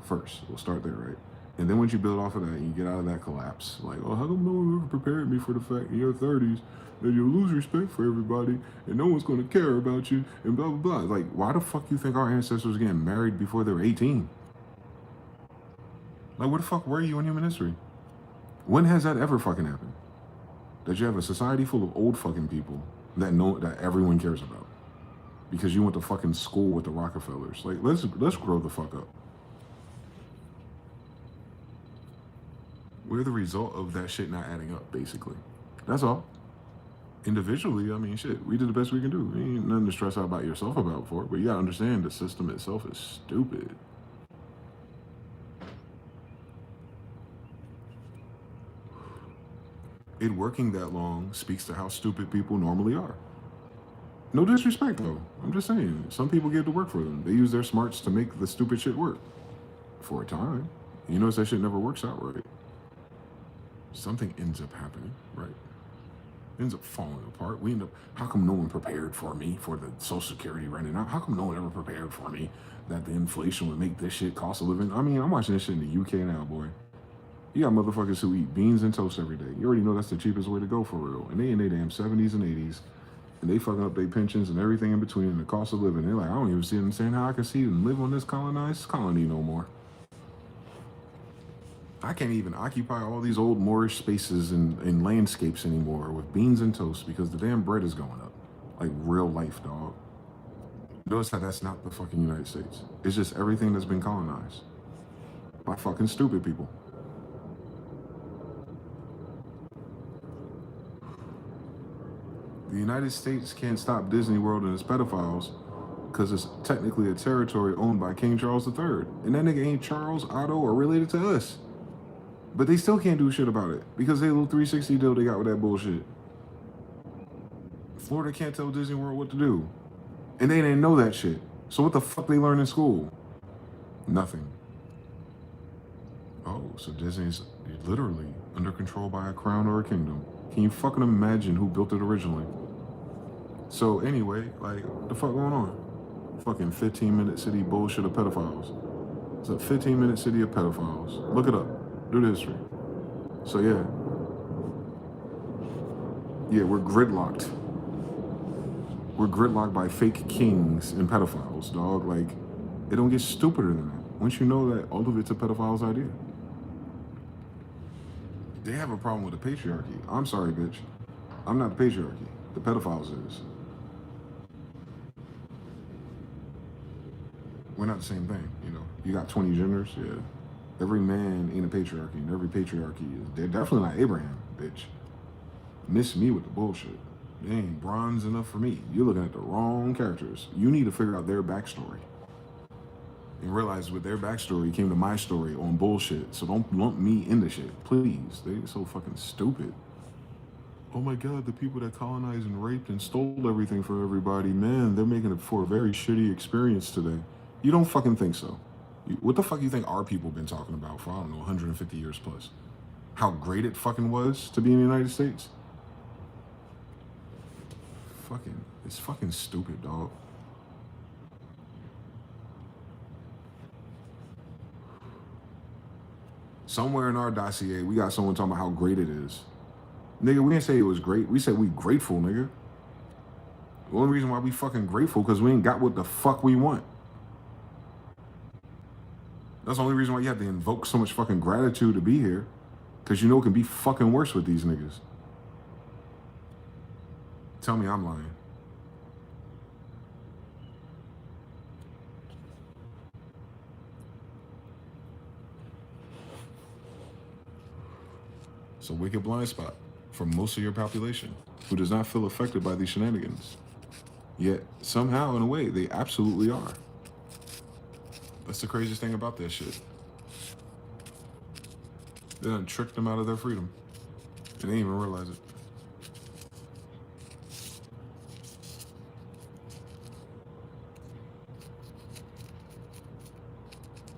A: First, we'll start there, right? And then once you build off of that and you get out of that collapse, like, oh, how come no one ever prepared me for the fact in your 30s that you'll lose respect for everybody and no one's going to care about you and blah, blah, blah. Like, why the fuck you think our ancestors were getting married before they were 18? Like, where the fuck were you in human history? When has that ever fucking happened? That you have a society full of old fucking people that everyone cares about because you went to fucking school with the Rockefellers. Like, let's grow the fuck up. We're the result of that shit not adding up, basically. That's all. Individually, I mean, shit, we did the best we can do. Ain't nothing to stress out about yourself about for it, but you gotta understand the system itself is stupid. It working that long speaks to how stupid people normally are. No disrespect, though. I'm just saying, some people get to work for them. They use their smarts to make the stupid shit work. For a time. You notice that shit never works out right. Something ends up happening, right? Ends up falling apart. We end up, how come no one prepared for me for the Social Security running out? How come no one ever prepared for me that the inflation would make this shit cost of living? I mean, I'm watching this shit in the UK now, boy. You got motherfuckers who eat beans and toast every day. You already know that's the cheapest way to go for real. And they in their damn 70s and 80s, and they fucking up their pensions and everything in between and the cost of living. They're like, I don't even see them saying how I can see and live on this colonized colony no more. I can't even occupy all these old Moorish spaces and landscapes anymore with beans and toast because the damn bread is going up. Like real life, dog. Notice how that's not the fucking United States. It's just everything that's been colonized by fucking stupid people. The United States can't stop Disney World and its pedophiles because it's technically a territory owned by King Charles III. And that nigga ain't Charles, Otto, or related to us. But they still can't do shit about it because they little 360 deal they got with that bullshit. Florida can't tell Disney World what to do. And they didn't know that shit. So what the fuck they learn in school? Nothing. Oh, so Disney's literally under control by a crown or a kingdom. Can you fucking imagine who built it originally? So anyway, like, what the fuck going on? Fucking 15-minute city bullshit of pedophiles. It's a 15-minute city of pedophiles. Look it up. Do the history. So yeah. Yeah, we're gridlocked. We're gridlocked by fake kings and pedophiles, dog. Like, it don't get stupider than that. Once you know that all of it's a pedophile's idea. They have a problem with the patriarchy. I'm sorry, bitch. I'm not the patriarchy. The pedophiles is. We're not the same thing, you know. You got 20 genders, yeah. Every man ain't a patriarchy, and every patriarchy is. They're definitely not Abraham, bitch. Miss me with the bullshit. They ain't bronze enough for me. You're looking at the wrong characters. You need to figure out their backstory. And realize with their backstory came to my story on bullshit. So don't lump me into shit, please. They're so fucking stupid. Oh my God, the people that colonized and raped and stole everything for everybody, man, they're making it for a very shitty experience today. You don't fucking think so. What the fuck you think our people been talking about for, I don't know, 150 years plus? How great it fucking was to be in the United States? It's fucking stupid, dog. Somewhere in our dossier, we got someone talking about how great it is. Nigga, we didn't say it was great. We said we grateful, nigga. The only reason why we fucking grateful because we ain't got what the fuck we want. That's the only reason why you have to invoke so much fucking gratitude to be here. Because you know it can be fucking worse with these niggas. Tell me I'm lying. It's a wicked blind spot for most of your population who does not feel affected by these shenanigans. Yet, somehow, in a way, they absolutely are. That's the craziest thing about that shit. They done tricked them out of their freedom. And they didn't even realize it.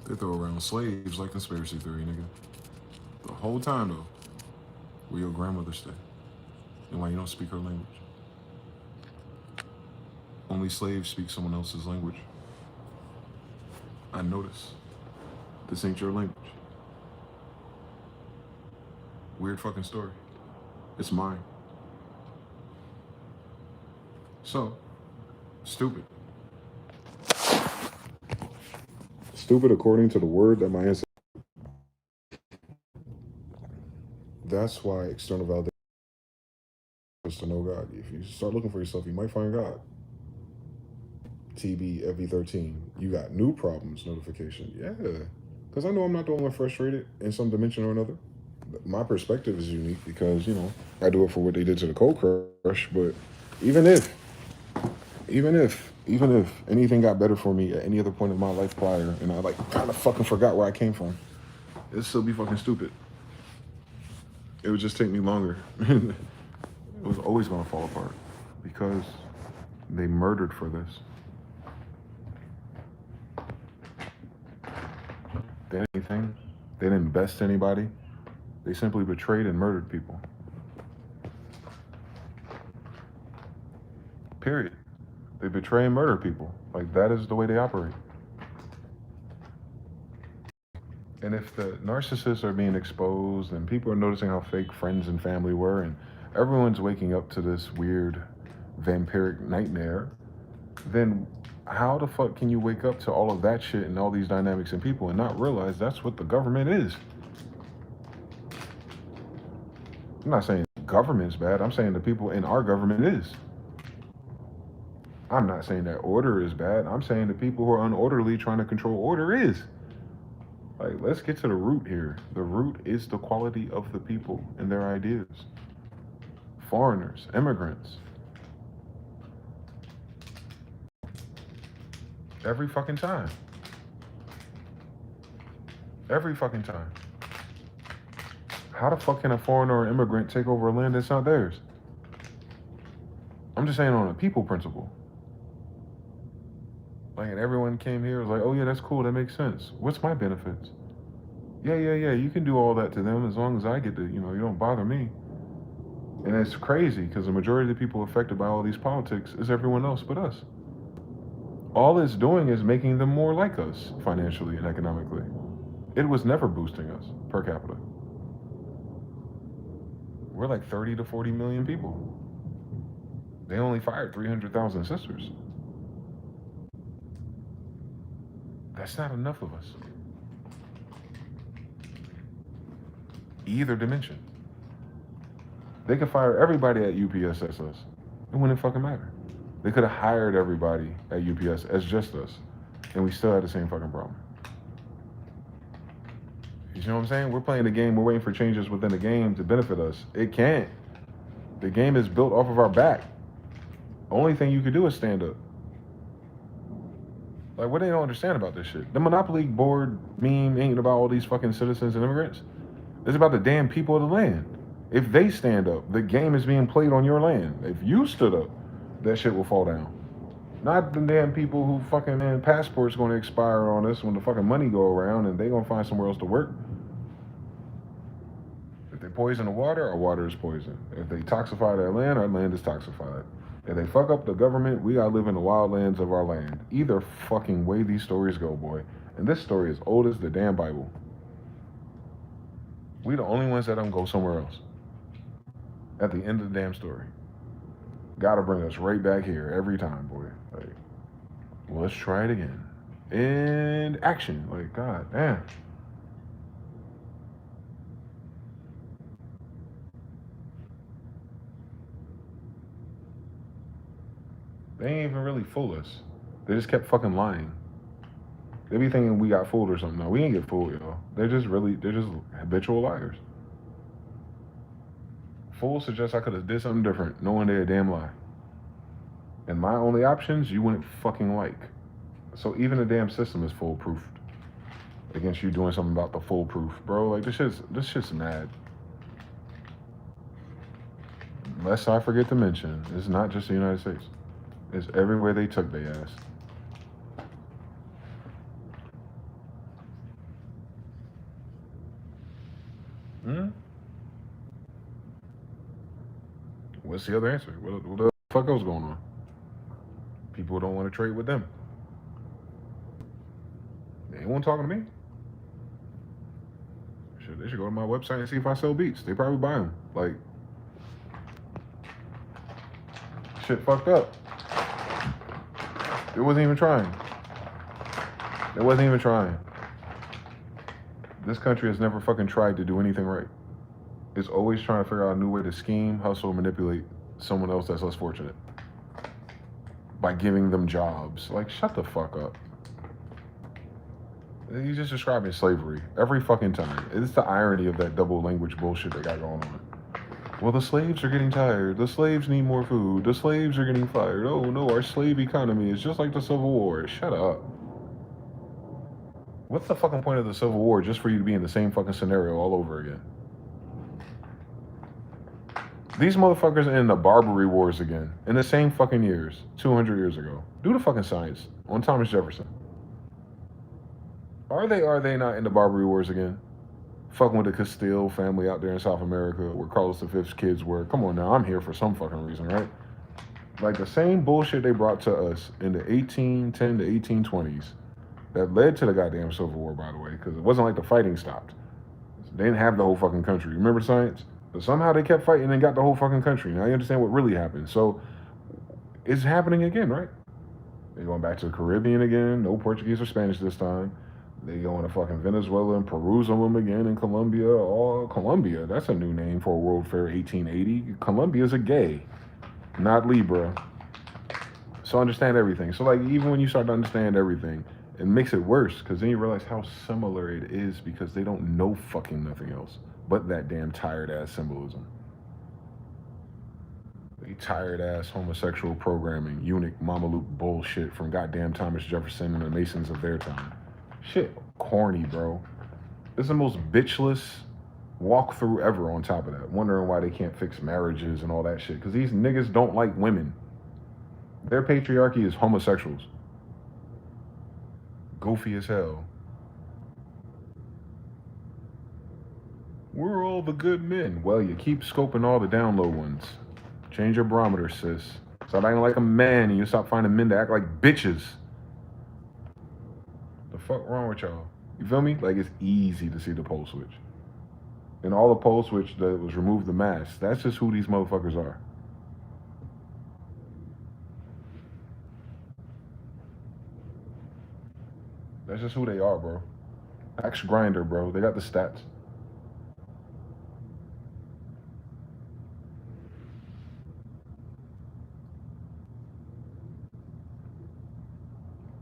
A: They throw around slaves like conspiracy theory, nigga. The whole time, though, where your grandmother stay. And why you don't speak her language. Only slaves speak someone else's language. I notice. This ain't your language. Weird fucking story. It's mine. So, stupid. Stupid according to the word that my ancestors. That's why external validation is to know God. If you start looking for yourself, you might find God. TB FV13, you got new problems notification. Yeah, because I know I'm not the only one frustrated in some dimension or another. My perspective is unique because, you know, I do it for what they did to the Cold Crush, but even if anything got better for me at any other point in my life prior, and I like kind of fucking forgot where I came from, it'd still be fucking stupid. It would just take me longer. It was always gonna fall apart because they murdered for this. They didn't anything. They didn't best anybody. They simply betrayed and murdered people. Period. They betray and murder people. Like, that is the way they operate. And if the narcissists are being exposed and people are noticing how fake friends and family were and everyone's waking up to this weird vampiric nightmare, then how the fuck can you wake up to all of that shit and all these dynamics in people and not realize that's what the government is? I'm not saying the government's bad. I'm saying the people in our government is. I'm not saying that order is bad. I'm saying the people who are unorderly trying to control order is. Like, let's get to the root here. The root is the quality of the people and their ideas. Foreigners, immigrants. Every fucking time. Every fucking time. How the fuck can a foreigner or immigrant take over a land that's not theirs? I'm just saying on a people principle. Like, and everyone came here was like, oh yeah, that's cool, that makes sense. What's my benefits? Yeah, you can do all that to them as long as I get to, you don't bother me. And it's crazy because the majority of the people affected by all these politics is everyone else but us. All it's doing is making them more like us financially and economically. It was never boosting us per capita. We're like 30 to 40 million people. They only fired 300,000 sisters. That's not enough of us. Either dimension. They could fire everybody at UPS as us. It wouldn't fucking matter. They could have hired everybody at UPS as just us, and we still had the same fucking problem. You know what I'm saying? We're playing the game. We're waiting for changes within the game to benefit us. It can't. The game is built off of our back. Only thing you could do is stand up. Like, what they don't understand about this shit? The Monopoly board meme ain't about all these fucking citizens and immigrants. It's about the damn people of the land. If they stand up, the game is being played on your land. If you stood up, that shit will fall down. Not the damn people who fucking, man, passports going to expire on us when the fucking money go around and they going to find somewhere else to work. If they poison the water, our water is poisoned. If they toxify our land is toxified. If they fuck up the government, we gotta live in the wild lands of our land. Either fucking way these stories go, boy. And this story is old as the damn Bible. We the only ones that don't go somewhere else. At the end of the damn story. Gotta bring us right back here every time, boy. Like, well, let's try it again. And action. Like, god damn. They ain't even really fool us. They just kept fucking lying. They be thinking we got fooled or something. No, we ain't get fooled, yo. They're just habitual liars. Fools suggest I could have did something different, knowing they're a damn lie. And my only options, you wouldn't fucking like. So even the damn system is foolproof against you doing something about the foolproof, bro. Like, this shit's mad. Lest I forget to mention, it's not just the United States. It's everywhere they took their ass. What's the other answer? What the fuck else going on? People don't want to trade with them. They ain't want to talk to me. Shit, they should go to my website and see if I sell beats. They probably buy them. Like, shit fucked up. It wasn't even trying. It wasn't even trying. This country has never fucking tried to do anything right. It's always trying to figure out a new way to scheme, hustle, manipulate someone else that's less fortunate by giving them jobs. Like, shut the fuck up. You just describing slavery every fucking time. It's the irony of that double language bullshit they got going on. Well, the slaves are getting tired. The slaves need more food. The slaves are getting fired. Oh no, our slave economy is just like the Civil War. Shut up. What's the fucking point of the Civil War just for you to be in the same fucking scenario all over again? These motherfuckers are in the Barbary Wars again, in the same fucking years, 200 years ago. Do the fucking science on Thomas Jefferson. Are they not in the Barbary Wars again? Fucking with the Castile family out there in South America, where Carlos V's kids were. Come on now, I'm here for some fucking reason, right? Like, the same bullshit they brought to us in the 1810 to 1820s that led to the goddamn Civil War, by the way, because it wasn't like the fighting stopped. They didn't have the whole fucking country. Remember science? But somehow they kept fighting and got the whole fucking country. Now you understand what really happened. So it's happening again, right? They're going back to the Caribbean again. No Portuguese or Spanish this time. They going to fucking Venezuela and Peru again in Colombia. Oh, Colombia, that's a new name for a World Fair 1880. Colombia's a gay, not Libra. So understand everything. So like even when you start to understand everything, it makes it worse because then you realize how similar it is because they don't know fucking nothing else but that damn tired ass symbolism. They tired ass homosexual programming, eunuch Mamaluke bullshit from goddamn Thomas Jefferson and the Masons of their time. Shit, corny, bro. It's the most bitchless walkthrough ever on top of that. Wondering why they can't fix marriages and all that shit. Because these niggas don't like women. Their patriarchy is homosexuals. Goofy as hell. We're all the good men. Well, you keep scoping all the down low ones. Change your barometer, sis. Stop acting like a man and you stop finding men to act like bitches. The fuck wrong with y'all? You feel me? Like it's easy to see the pole switch. And all the pole switch that was remove the mask. That's just who these motherfuckers are. That's just who they are, bro. Axe grinder, bro. They got the stats.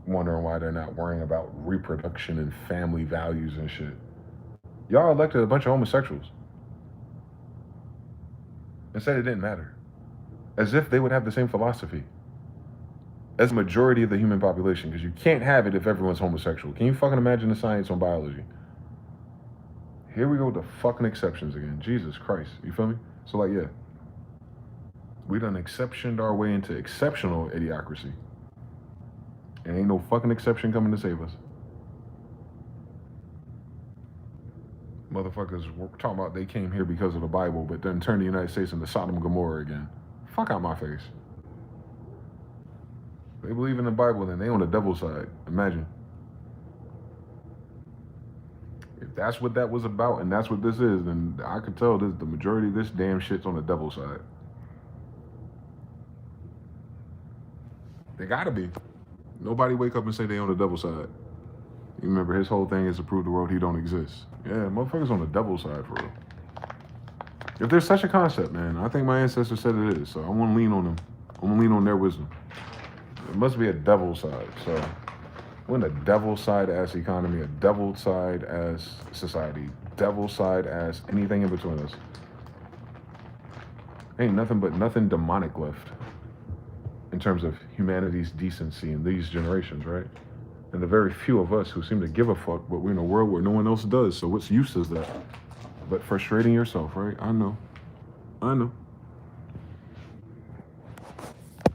A: Wondering why they're not worrying about reproduction and family values and shit. Y'all elected a bunch of homosexuals and said it didn't matter. As if they would have the same philosophy as the majority of the human population, because you can't have it if everyone's homosexual. Can you fucking imagine the science on biology? Here we go with the fucking exceptions again. Jesus Christ. You feel me? So like, yeah. We done exceptioned our way into exceptional idiocracy. And ain't no fucking exception coming to save us. Motherfuckers were talking about they came here because of the Bible, but then turned the United States into Sodom and Gomorrah again. Fuck out my face. They believe in the Bible, then they on the devil's side. Imagine. If that's what that was about and that's what this is, then I could tell this, the majority of this damn shit's on the devil's side. They gotta be. Nobody wake up and say they on the devil's side. You remember his whole thing is to prove the world he don't exist. Yeah, motherfuckers on the devil's side for real. If there's such a concept, man, I think my ancestors said it is, so I want to lean on them. I want to lean on their wisdom. It must be a devil's side, so we're in a devil's side ass economy, a devil's side ass society, devil's side ass anything in between us. Ain't nothing but nothing demonic left in terms of humanity's decency in these generations, right? And the very few of us who seem to give a fuck, but we're in a world where no one else does, so what's use is that? But frustrating yourself, right? I know.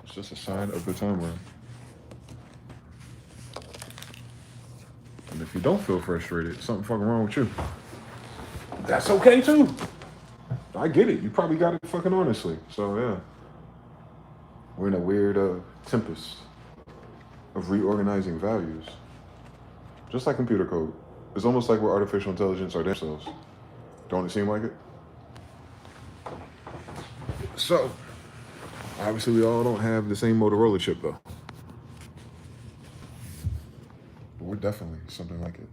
A: It's just a sign of the time we're in. And if you don't feel frustrated, something fucking wrong with you. That's okay too. I get it. You probably got it fucking honestly. So yeah. We're in a weird tempest of reorganizing values. Just like computer code. It's almost like we're artificial intelligence our damn selves. Don't it seem like it? So, obviously we all don't have the same Motorola chip though. But we're definitely something like it.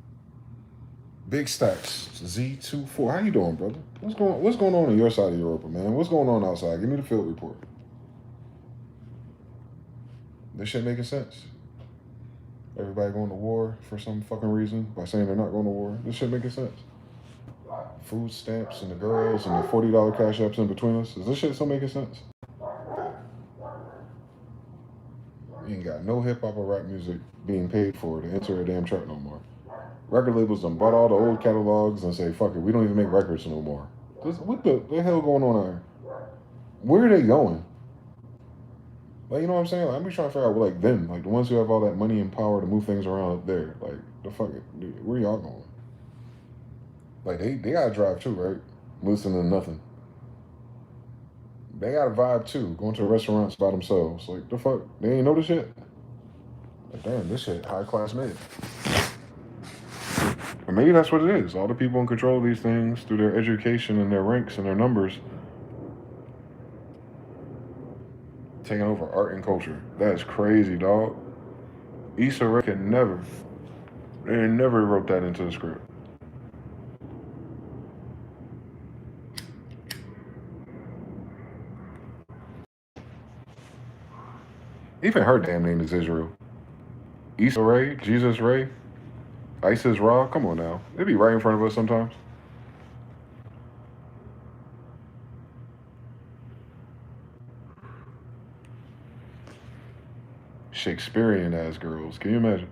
A: Big Stacks, Z24. How you doing, brother? What's going on your side of Europa, man? What's going on outside? Give me the field report. This shit making sense. Everybody going to war for some fucking reason by saying they're not going to war. This shit making sense. Food stamps and the girls and the $40 cash apps in between us. Is this shit still making sense? You ain't got no hip hop or rap music being paid for to enter a damn chart no more. Record labels done bought all the old catalogs and say, fuck it, we don't even make records no more. What the hell going on there? Where are they going? Like, you know what I'm saying? Like, I'm just trying to figure out, like, them, like, the ones who have all that money and power to move things around up there. Like, the fuck, dude, where y'all going? Like, they gotta drive too, right? Listening to nothing. They got a vibe too, going to restaurants by themselves. Like, the fuck, they ain't know this shit? Like, damn, this shit high class made. Or maybe that's what it is. All the people in control of these things through their education and their ranks and their numbers taking over art and culture. That's crazy, dog. Issa Rae can never, they never wrote that into the script. Even her damn name is Israel. Issa Ray, Jesus Ray, Isis Ra. Come on now. They be right in front of us sometimes. Shakespearean ass girls. Can you imagine?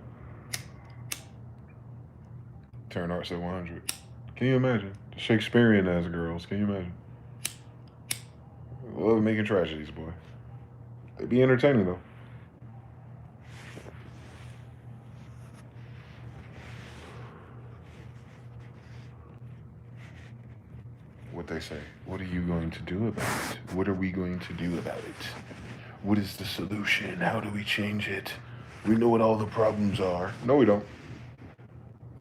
A: Turn Arts at 100. Can you imagine? Shakespearean ass girls. Can you imagine? Love making tragedies, boy. They be entertaining though. What they say. What are you going to do about it? What are we going to do about it? What is the solution? How do we change it? We know what all the problems are. No, we don't.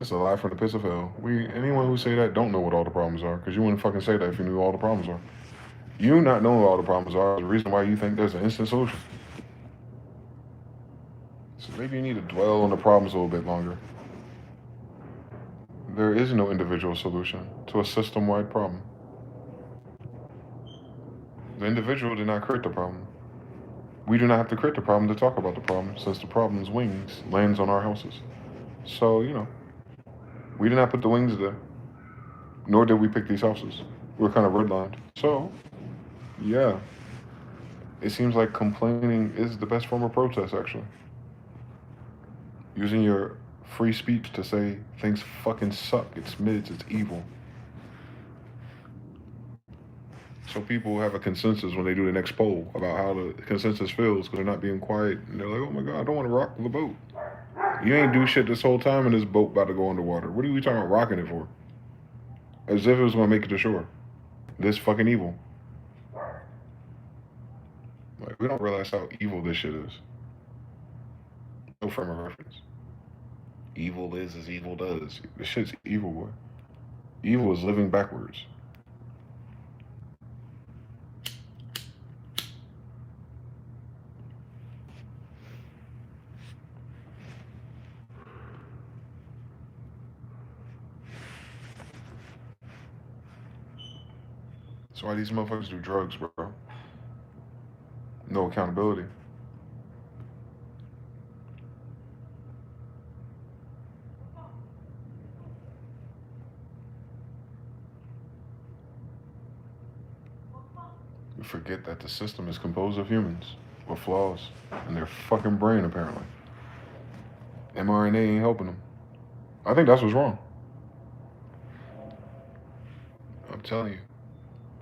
A: It's a lie from the pits of hell. Anyone who say that don't know what all the problems are, because you wouldn't fucking say that if you knew all the problems are. You not knowing what all the problems are is the reason why you think there's an instant solution. So maybe you need to dwell on the problems a little bit longer. There is no individual solution to a system-wide problem. The individual did not create the problem. We do not have to create the problem to talk about the problem, since the problem's wings lands on our houses. So, we did not put the wings there, nor did we pick these houses. We're kind of redlined. So, yeah, it seems like complaining is the best form of protest, actually. Using your free speech to say things fucking suck, it's mids, it's evil. So people have a consensus when they do the next poll about how the consensus feels because they're not being quiet. And they're like, oh my God, I don't want to rock the boat. You ain't do shit this whole time and this boat about to go underwater. What are we talking about rocking it for? As if it was going to make it to shore. This fucking evil. Like, we don't realize how evil this shit is. No frame of reference. Evil is as evil does. This shit's evil, boy. Evil is living backwards. That's why these motherfuckers do drugs, bro. No accountability. We forget that the system is composed of humans with flaws in their fucking brain, apparently. mRNA ain't helping them. I think that's what's wrong. I'm telling you.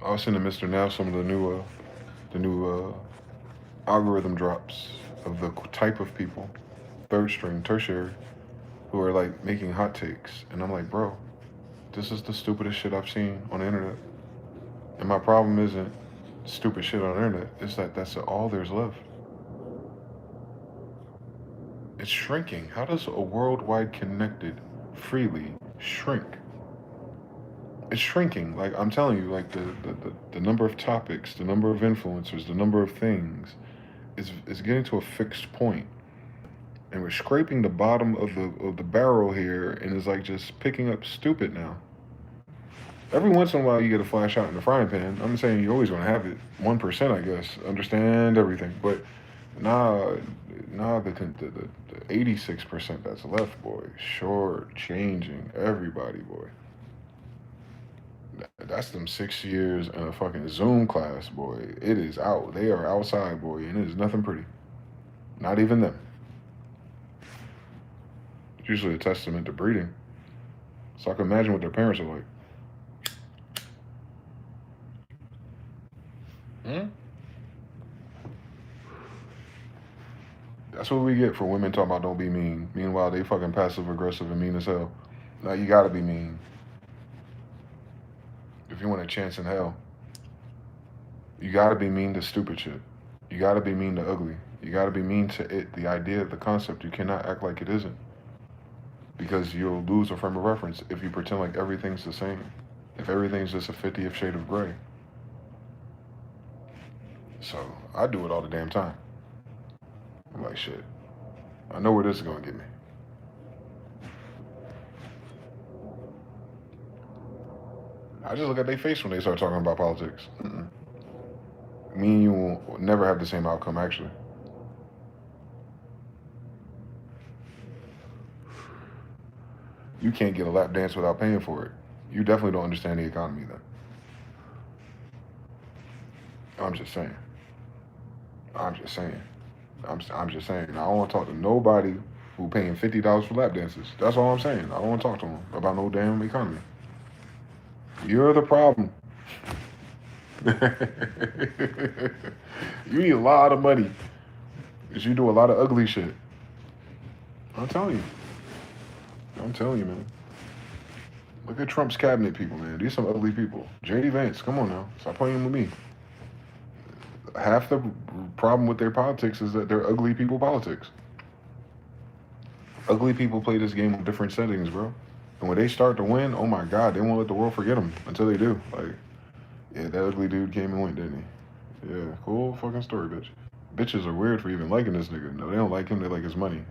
A: I was sending Mr. Now some of the new algorithm drops of the type of people, third string, tertiary, who are like making hot takes, and I'm like, bro, this is the stupidest shit I've seen on the internet. And my problem isn't stupid shit on the internet; it's that that's all there's left. It's shrinking. How does a worldwide connected freely shrink? It's shrinking. Like I'm telling you, like the number of topics, the number of influencers, the number of things is getting to a fixed point. And we're scraping the bottom of the barrel here and it's like just picking up stupid now. Every once in a while you get a flash out in the frying pan. I'm saying you're always gonna have it. 1%, I guess. Understand everything. But nah, the 86% that's left, boy, short changing everybody, boy. That's them 6 years in a fucking Zoom class, boy. It is out. They are outside, boy, and it is nothing pretty. Not even them. It's usually a testament to breeding. So I can imagine what their parents are like. Hmm? That's what we get for women talking about don't be mean. Meanwhile, they fucking passive aggressive and mean as hell. Now you gotta be mean. If you want a chance in hell, you gotta be mean to stupid shit. You gotta be mean to ugly. You gotta be mean to it, the idea, the concept. You cannot act like it isn't. Because you'll lose a frame of reference if you pretend like everything's the same. If everything's just a 50th shade of gray. So I do it all the damn time. I'm like, shit. I know where this is gonna get me. I just look at their face when they start talking about politics. Me and you will never have the same outcome, actually. You can't get a lap dance without paying for it. You definitely don't understand the economy then. I'm just saying. I'm just saying. I'm just saying. I don't want to talk to nobody who paying $50 for lap dances. That's all I'm saying. I don't want to talk to them about no damn economy. You're the problem. You need a lot of money because you do a lot of ugly shit. I'm telling you. I'm telling you, man. Look at Trump's cabinet people, man. These some ugly people. J.D. Vance, come on now. Stop playing with me. Half the problem with their politics is that they're ugly people politics. Ugly people play this game in different settings, bro. And when they start to win, oh my God, they won't let the world forget them until they do. Like, yeah, that ugly dude came and went, didn't he? Yeah, cool fucking story, bitch. Bitches are weird for even liking this nigga. No, they don't like him, they like his money.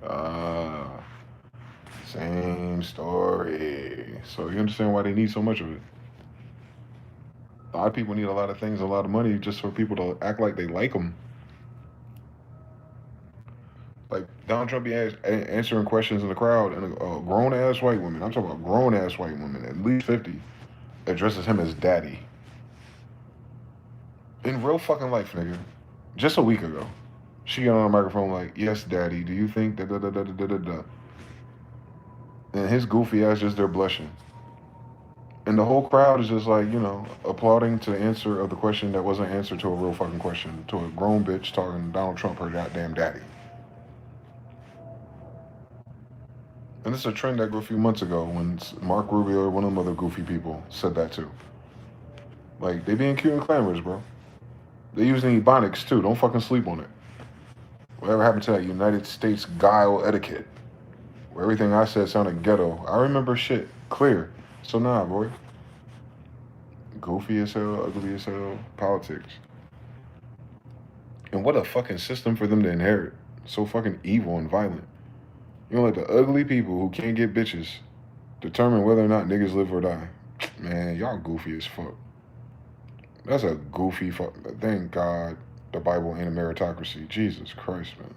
A: Same story. So you understand why they need so much of it. A lot of people need a lot of things, a lot of money, just for people to act like they like them. Like Donald Trump be answering questions in the crowd, and grown-ass white women, I'm talking about grown-ass white women, at least 50, addresses him as daddy. In real fucking life, nigga. Just a week ago, she got on a microphone like, yes, daddy, do you think da da da da da da da? And his goofy ass just there blushing. And the whole crowd is just like, you know, applauding to the answer of the question that wasn't answered to a real fucking question, to a grown bitch talking to Donald Trump, her goddamn daddy. And this is a trend that grew a few months ago when Mark Rubio or one of them other goofy people said that too. Like, they being cute and clamorous, bro. They using ebonics too. Don't fucking sleep on it. Whatever happened to that United States guile etiquette? Where everything I said sounded ghetto. I remember shit clear. So nah, boy. Goofy as hell, ugly as hell, politics. And what a fucking system for them to inherit. So fucking evil and violent. You know, like the ugly people who can't get bitches determine whether or not niggas live or die. Man, y'all goofy as fuck. That's a goofy fuck. Thank God the Bible ain't a meritocracy. Jesus Christ, man.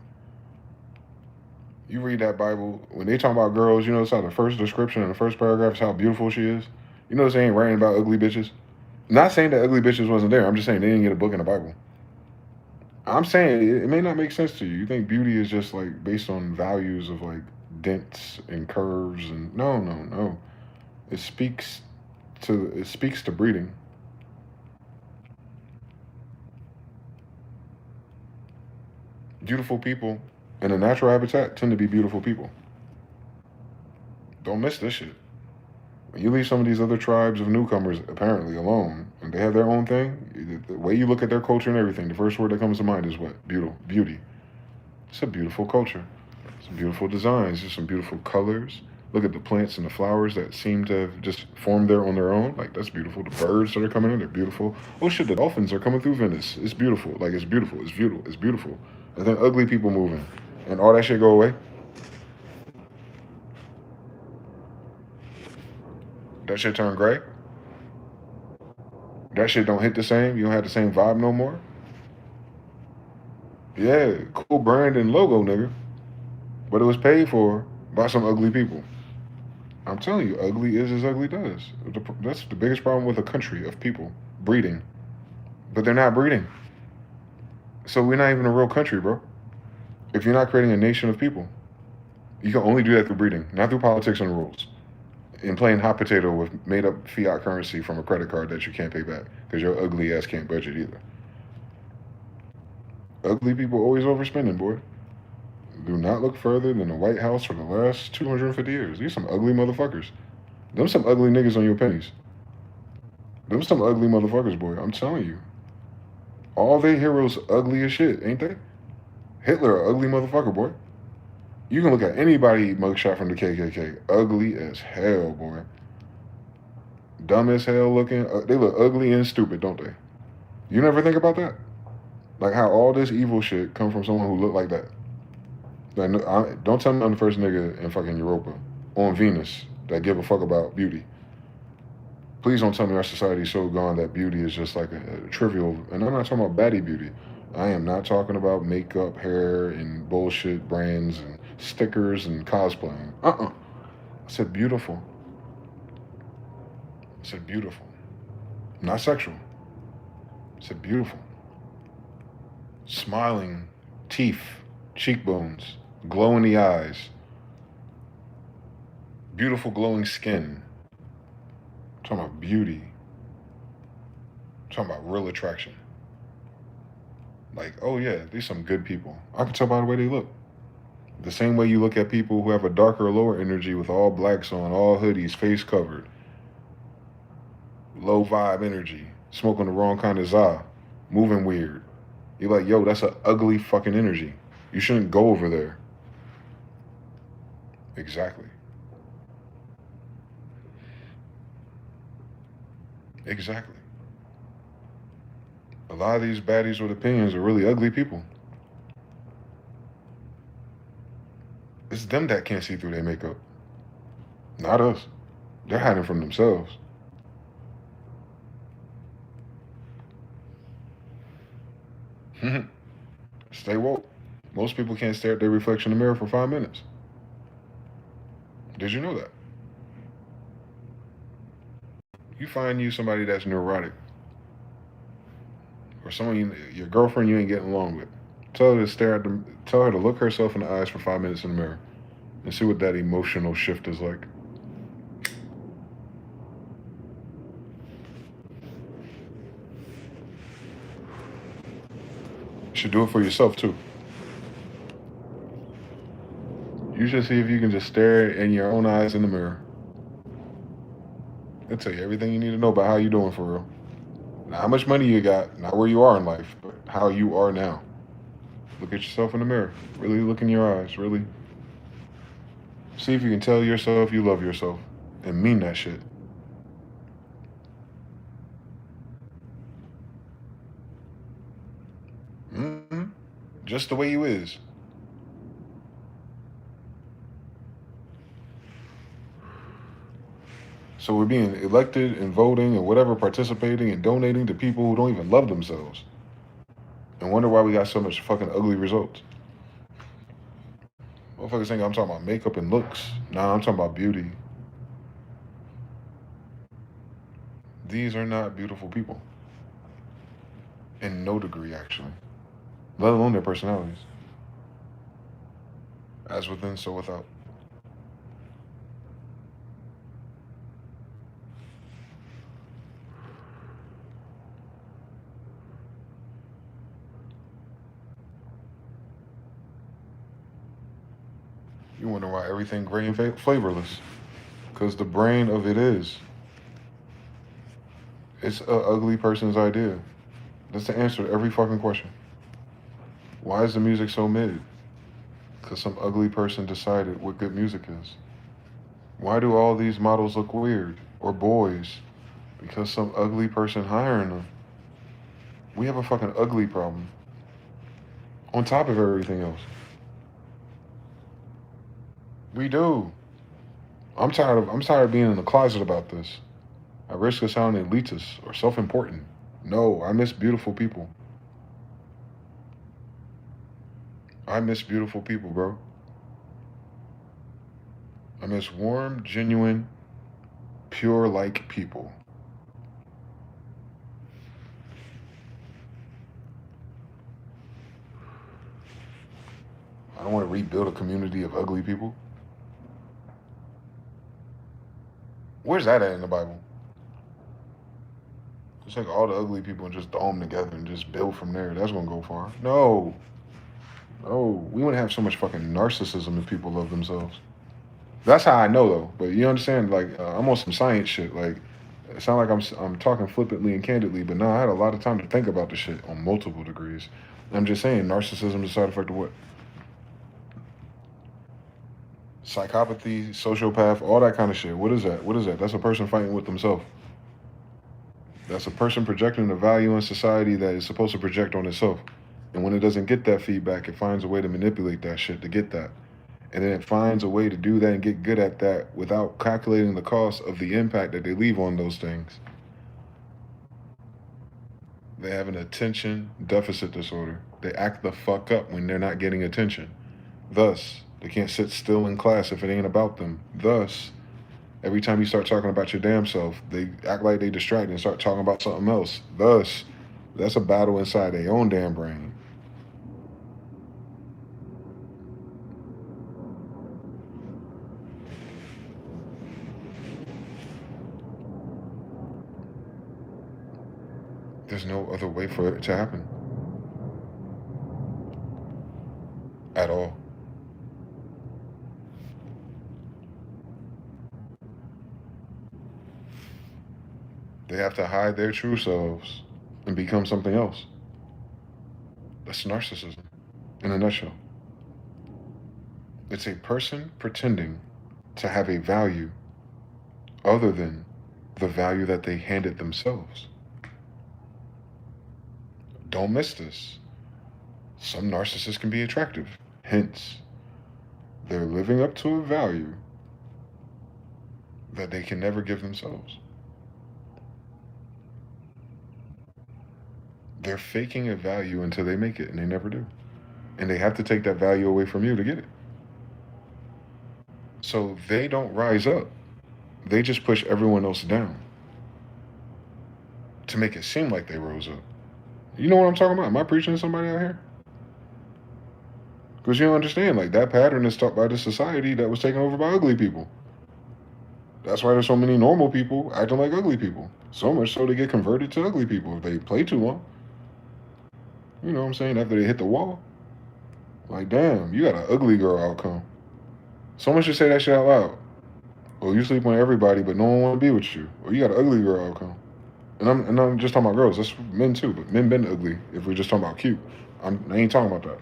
A: You read that Bible, when they talk about girls, you notice how the first description in the first paragraph is how beautiful she is? You notice they ain't writing about ugly bitches? Not saying that ugly bitches wasn't there. I'm just saying they didn't get a book in the Bible. I'm saying it may not make sense to you. You think beauty is just like based on values of like dents and curves and no. It speaks to breeding. Beautiful people in a natural habitat tend to be beautiful people. Don't miss this shit. When you leave some of these other tribes of newcomers apparently alone, and they have their own thing, the way you look at their culture and everything, the first word that comes to mind is what? Beauty. It's a beautiful culture. Some beautiful designs. There's some beautiful colors. Look at the plants and the flowers that seem to have just formed there on their own. Like, that's beautiful. The birds that are coming in, they're beautiful. Oh shit, the dolphins are coming through Venice. It's beautiful. Like, it's beautiful. It's beautiful. It's beautiful. And then ugly people moving. And all that shit go away. That shit turn gray. That shit don't hit the same. You don't have the same vibe no more. Yeah, cool brand and logo, nigga. But it was paid for by some ugly people. I'm telling you, ugly is as ugly does. That's the biggest problem with a country of people. Breeding. But they're not breeding. So we're not even a real country, bro. If you're not creating a nation of people, you can only do that through breeding, not through politics and rules. And playing hot potato with made up fiat currency from a credit card that you can't pay back because your ugly ass can't budget either. Ugly people always overspending, boy. Do not look further than the White House for the last 250 years. These some ugly motherfuckers. Them some ugly niggas on your pennies. Them some ugly motherfuckers, boy. I'm telling you. All their heroes ugly as shit, ain't they? Hitler, a ugly motherfucker, boy. You can look at anybody mugshot from the KKK. Ugly as hell, boy. Dumb as hell looking. They look ugly and stupid, don't they? You never think about that? Like how all this evil shit come from someone who looked like that. Like, don't tell me I'm the first nigga in fucking Europa on Venus that give a fuck about beauty. Please don't tell me our society is so gone that beauty is just like a trivial. And I'm not talking about baddie beauty. I am not talking about makeup, hair, and bullshit brands and stickers and cosplaying. I said beautiful. I said beautiful. Not sexual. I said beautiful. Smiling teeth, cheekbones, glow in the eyes, beautiful glowing skin. I'm talking about beauty. I'm talking about real attraction. Like, oh yeah, these some good people. I can tell by the way they look. The same way you look at people who have a darker, lower energy with all blacks on, all hoodies, face covered, low vibe energy, smoking the wrong kind of za, moving weird. You're like, yo, that's an ugly fucking energy. You shouldn't go over there. Exactly. Exactly. A lot of these baddies with opinions are really ugly people. It's them that can't see through their makeup. Not us. They're hiding from themselves. Stay woke. Most people can't stare at their reflection in the mirror for 5 minutes. Did you know that? You find you somebody that's neurotic, or someone your girlfriend you ain't getting along with. Tell her to stare at them. Tell her to look herself in the eyes for 5 minutes in the mirror, and see what that emotional shift is like. You should do it for yourself too. You should see if you can just stare in your own eyes in the mirror. It'll tell you everything you need to know about how you doing for real. Not how much money you got, not where you are in life, but how you are now. Look at yourself in the mirror. Really look in your eyes. Really see if you can tell yourself you love yourself and mean that shit. Mm-hmm. Just the way you is. So we're being elected and voting and whatever, participating and donating to people who don't even love themselves. And wonder why we got so much fucking ugly results. Motherfuckers think I'm talking about makeup and looks. Nah, I'm talking about beauty. These are not beautiful people. In no degree, actually. Let alone their personalities. As within, so without. You wonder why everything gray and flavorless. Because the brain of it is. It's an ugly person's idea. That's the answer to every fucking question. Why is the music so mid? Because some ugly person decided what good music is. Why do all these models look weird? Or boys? Because some ugly person hiring them. We have a fucking ugly problem. On top of everything else. We do. I'm tired of being in the closet about this. I risk of sounding elitist or self-important. No, I miss beautiful people. I miss beautiful people, bro. I miss warm, genuine, pure-like people. I don't want to rebuild a community of ugly people. Where's that at in the Bible? Just take all the ugly people and just throw them together and just build from there. That's gonna go far. No. No. We wouldn't have so much fucking narcissism if people love themselves. That's how I know though. But you understand, like I'm on some science shit. Like it sounds like I'm talking flippantly and candidly, but no, I had a lot of time to think about the shit on multiple degrees. I'm just saying, narcissism is a side effect of what? Psychopathy, sociopath, all that kind of shit. What is that? What is that? That's a person fighting with themselves. That's a person projecting a value in society that is supposed to project on itself. And when it doesn't get that feedback, it finds a way to manipulate that shit to get that. And then it finds a way to do that and get good at that without calculating the cost of the impact that they leave on those things. They have an attention deficit disorder. They act the fuck up when they're not getting attention. Thus, they can't sit still in class if it ain't about them. Thus, Every time you start talking about your damn self, they act like they distracted and start talking about something else. Thus, that's a battle inside their own damn brain. There's no other way for it to happen at all. They have to hide their true selves and become something else. That's narcissism in a nutshell. It's a person pretending to have a value other than the value that they handed themselves. Don't miss this. Some narcissists can be attractive. Hence, they're living up to a value that they can never give themselves. They're faking a value until they make it, and they never do. And they have to take that value away from you to get it. So they don't rise up. They just push everyone else down to make it seem like they rose up. You know what I'm talking about? Am I preaching to somebody out here? Because you don't understand, like, that pattern is taught by the society that was taken over by ugly people. That's why there's so many normal people acting like ugly people. So much so they get converted to ugly people if they play too long. You know what I'm saying? After they hit the wall. Like, damn, you got an ugly girl outcome. Someone should say that shit out loud. Well, you sleep on everybody, but no one want to be with you. Or you got an ugly girl outcome. And I'm just talking about girls. That's men too, but men been ugly if we're just talking about cute. I ain't talking about that.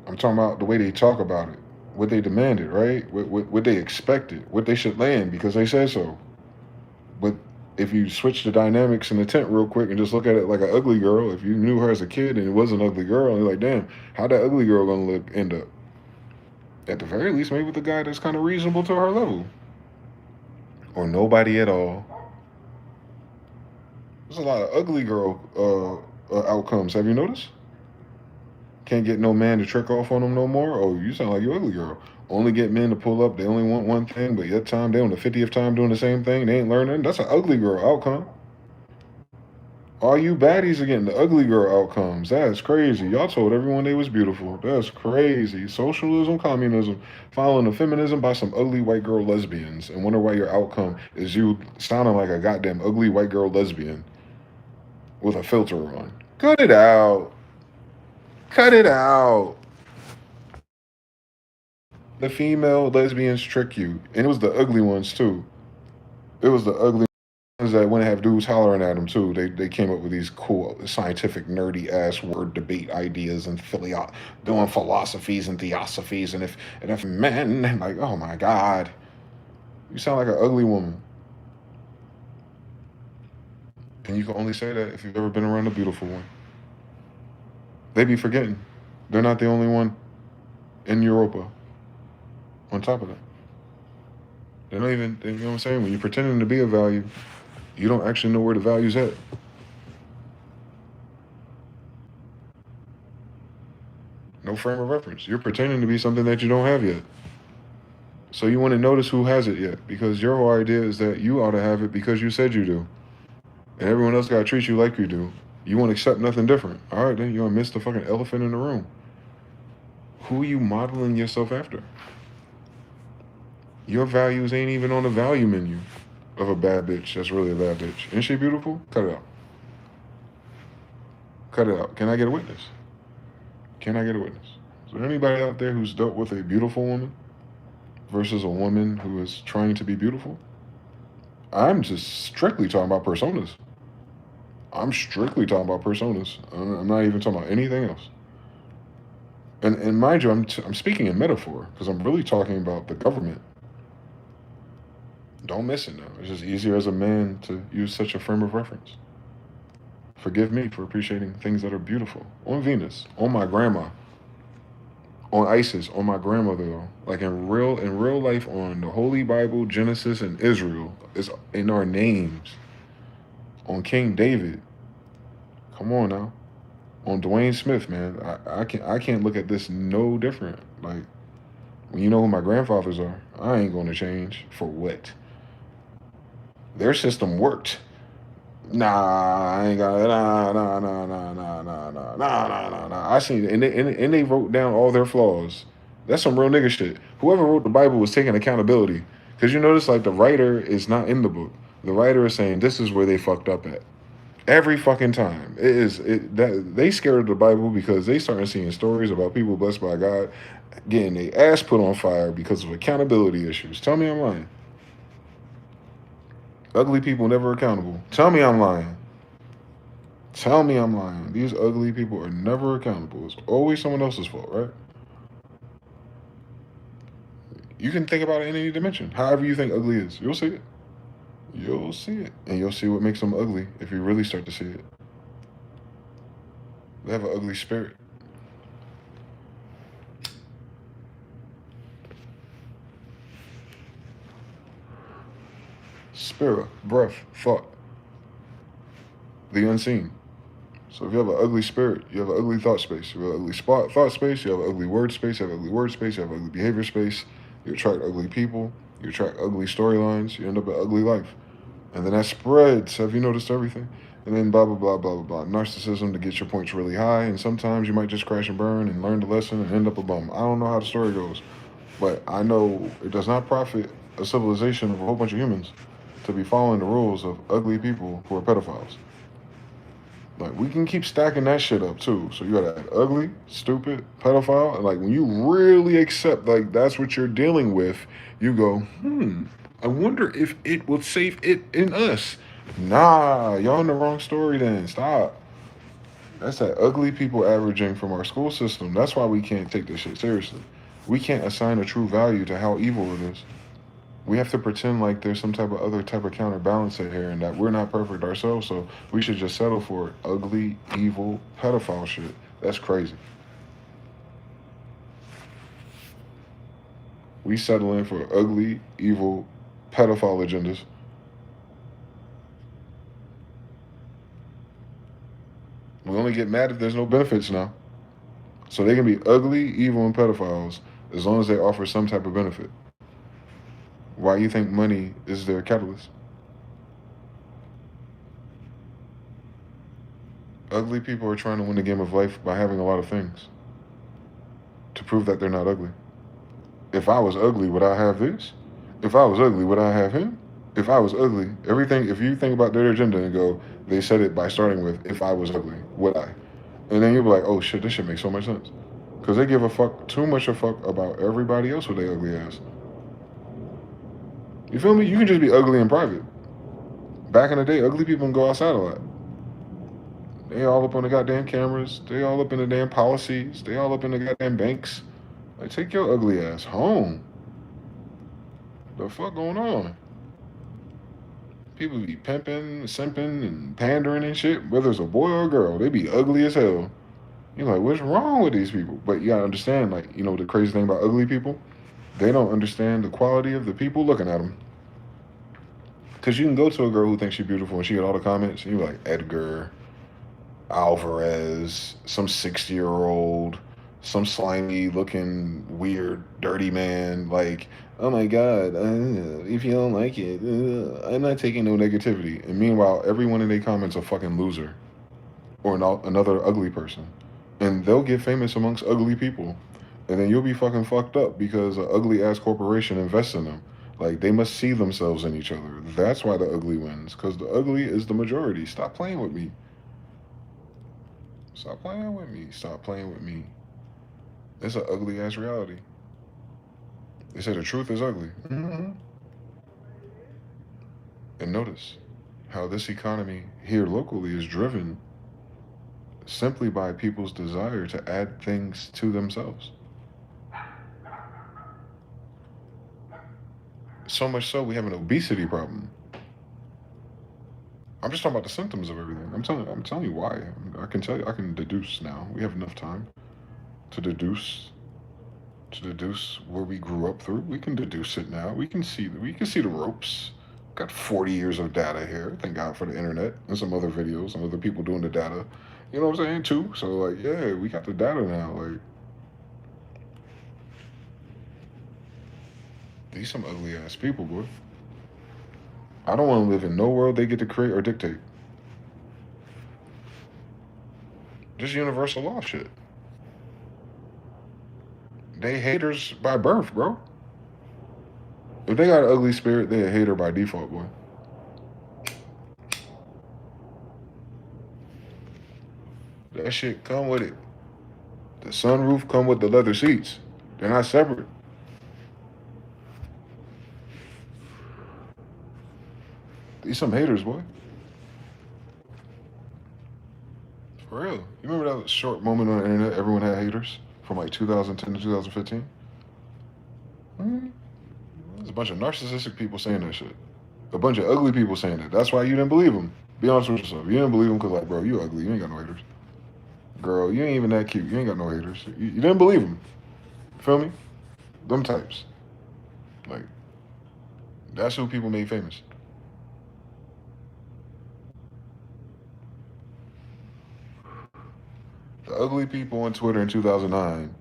A: I'm talking about the way they talk about it, what they demanded, right? What they expected, what they should land because they said so. But if you switch the dynamics in the tent real quick and just look at it like an ugly girl, if you knew her as a kid and it was an ugly girl, and you're like, damn, how that ugly girl gonna end up? At the very least, maybe with a guy that's kind of reasonable to her level. Or nobody at all. There's a lot of ugly girl outcomes. Have you noticed? Can't get no man to trick off on them no more. Oh, you sound like you ugly girl. Only get men to pull up. They only want one thing, but yet time they on the 50th time doing the same thing. They ain't learning. That's an ugly girl outcome. All you baddies are getting the ugly girl outcomes. That's crazy. Y'all told everyone they was beautiful. That's crazy. Socialism, communism, following the feminism by some ugly white girl lesbians, and wonder why your outcome is you sounding like a goddamn ugly white girl lesbian with a filter on. Cut it out. Cut it out. The female lesbians trick you, and it was the ugly ones too. It was the ugly ones that wouldn't have dudes hollering at them too. They came up with these cool scientific nerdy ass word debate ideas and doing philosophies and theosophies and if men like, oh my god, you sound like an ugly woman. And you can only say that if you've ever been around a beautiful one. They be forgetting they're not the only one in Europa. On top of that, they don't even, you know what I'm saying? When you're pretending to be a value, you don't actually know where the value's at. No frame of reference. You're pretending to be something that you don't have yet. So you want to notice who has it yet, because your whole idea is that you ought to have it because you said you do. And everyone else got to treat you like you do. You won't accept nothing different. All right, then you're going to miss the fucking elephant in the room. Who are you modeling yourself after? Your values ain't even on the value menu of a bad bitch that's really a bad bitch. Isn't she beautiful? Cut it out. Cut it out. Can I get a witness? Can I get a witness? Is there anybody out there who's dealt with a beautiful woman versus a woman who is trying to be beautiful? I'm just strictly talking about personas. I'm strictly talking about personas. I'm not even talking about anything else. And mind you, I'm speaking in metaphor because I'm really talking about the government. Don't miss it now. It's just easier as a man to use such a frame of reference. Forgive me for appreciating things that are beautiful. On Venus, on my grandma, on Isis, on my grandmother, though. Like in real life, on the Holy Bible, Genesis, and Israel. It's in our names. On King David. Come on now. On Dwayne Smith, man. I can't look at this no different. Like, You know who my grandfathers are. I ain't going to change. For what? Their system worked. Nah, I ain't got nah. I seen it, and they wrote down all their flaws. That's some real nigga shit. Whoever wrote the Bible was taking accountability. Cause you notice like the writer is not in the book. The writer is saying this is where they fucked up at. Every fucking time. It is it that they scared of the Bible because they started seeing stories about people blessed by God getting their ass put on fire because of accountability issues. Tell me I'm lying. Ugly people never accountable. Tell me I'm lying. Tell me I'm lying. These ugly people are never accountable. It's always someone else's fault, right? You can think about it in any dimension. However you think ugly is, you'll see it. You'll see it. And you'll see what makes them ugly if you really start to see it. They have an ugly spirit. Spirit, breath, thought, the unseen. So if you have an ugly spirit, you have an ugly thought space. You have an ugly thought space, you have an ugly word space, you have an ugly word space, you have an ugly behavior space. You attract ugly people, you attract ugly storylines, you end up an ugly life. And then that spreads. Have you noticed everything? And then blah, blah, blah, blah, blah, blah. Narcissism to get your points really high. And sometimes you might just crash and burn and learn the lesson and end up a bum. I don't know how the story goes. But I know it does not profit a civilization of a whole bunch of humans to be following the rules of ugly people who are pedophiles. Like, we can keep stacking that shit up too. So you gotta add ugly, stupid, pedophile. And like, when you really accept, like, that's what you're dealing with, you go, I wonder if it will save it in us. Nah, y'all in the wrong story then. Stop. That's that ugly people averaging from our school system. That's why we can't take this shit seriously. We can't assign a true value to how evil it is. We have to pretend like there's some type of other type of counterbalance in here and that we're not perfect ourselves, so we should just settle for ugly, evil, pedophile shit. That's crazy. We settle in for ugly, evil, pedophile agendas. We only get mad if there's no benefits now. So they can be ugly, evil, and pedophiles as long as they offer some type of benefit. Why you think money is their catalyst? Ugly people are trying to win the game of life by having a lot of things to prove that they're not ugly. If I was ugly, would I have this? If I was ugly, would I have him? If I was ugly, everything, if you think about their agenda and go, they said it by starting with, if I was ugly, would I? And then you'll be like, oh shit, this shit makes so much sense. Because they give a fuck, too much a fuck about everybody else with their ugly ass. You feel me? You can just be ugly in private. Back in the day, ugly people can go outside a lot. They all up on the goddamn cameras. They all up in the damn policies. They all up in the goddamn banks. Like, take your ugly ass home. The fuck going on? People be pimping, simping, and pandering and shit. Whether it's a boy or a girl, they be ugly as hell. You're like, what's wrong with these people? But you gotta understand, like, you know, the crazy thing about ugly people? They don't understand the quality of the people looking at them. Because you can go to a girl who thinks she's beautiful and she get all the comments, and you're like, Edgar, Alvarez, some 60-year-old, some slimy looking, weird, dirty man. Like, oh my God, if you don't like it, I'm not taking no negativity. And meanwhile, everyone in their comments a fucking loser or another ugly person. And they'll get famous amongst ugly people. And then you'll be fucking fucked up because an ugly ass corporation invests in them. Like, they must see themselves in each other. That's why the ugly wins. Because the ugly is the majority. Stop playing with me. Stop playing with me. Stop playing with me. It's an ugly ass reality. They say the truth is ugly. And notice how this economy here locally is driven simply by people's desire to add things to themselves. So much so we have an obesity problem. I'm just talking about the symptoms of everything. I'm telling you why. I can tell you. I can deduce now. We have enough time to deduce where we grew up through. We can deduce it now. We can see the ropes. Got 40 years of data here. Thank God for the internet and some other videos, some other people doing the data. You know what I'm saying too? So like, yeah, we got the data now. Like, These some ugly ass people, boy. I don't want to live in no world they get to create or dictate. Just universal law shit. They haters by birth, bro. If they got an ugly spirit, they a hater by default, boy. That shit come with it. The sunroof come with the leather seats. They're not separate. These some haters, boy. For real. You remember that short moment on the internet, everyone had haters? From like 2010 to 2015? There's a bunch of narcissistic people saying that shit. A bunch of ugly people saying that. That's why you didn't believe them. Be honest with yourself. You didn't believe them because, like, bro, you ugly. You ain't got no haters. Girl, you ain't even that cute. You ain't got no haters. You didn't believe them. Feel me? Them types. Like, that's who people made famous. The ugly people on Twitter in 2009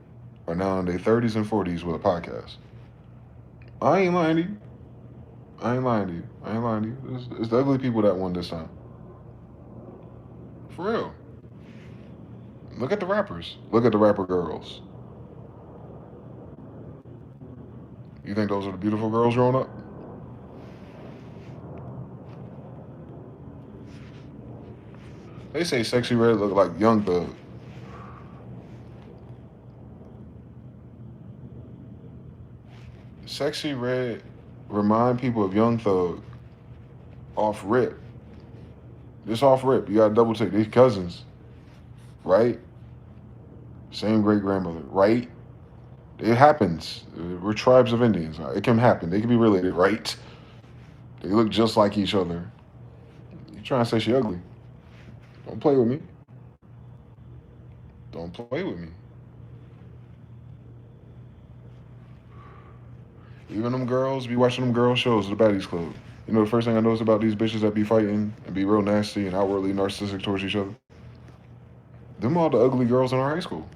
A: are now in their 30s and 40s with a podcast. I ain't lying to you. I ain't lying to you. I ain't lying to you. It's the ugly people that won this time. For real. Look at the rappers. Look at the rapper girls. You think those are the beautiful girls growing up? They say Sexy Red look like Young Thug. Sexy Red remind people of Young Thug off rip. Just off rip. You gotta double take. These cousins. Right? Same great grandmother. Right? It happens. We're tribes of Indians. It can happen. They can be related, right? They look just like each other. You trying to say she ugly? Don't play with me. Don't play with me. Even them girls be watching them girl shows at the Baddies Club. You know the first thing I noticed about these bitches that be fighting and be real nasty and outwardly narcissistic towards each other? Them all the ugly girls in our high school.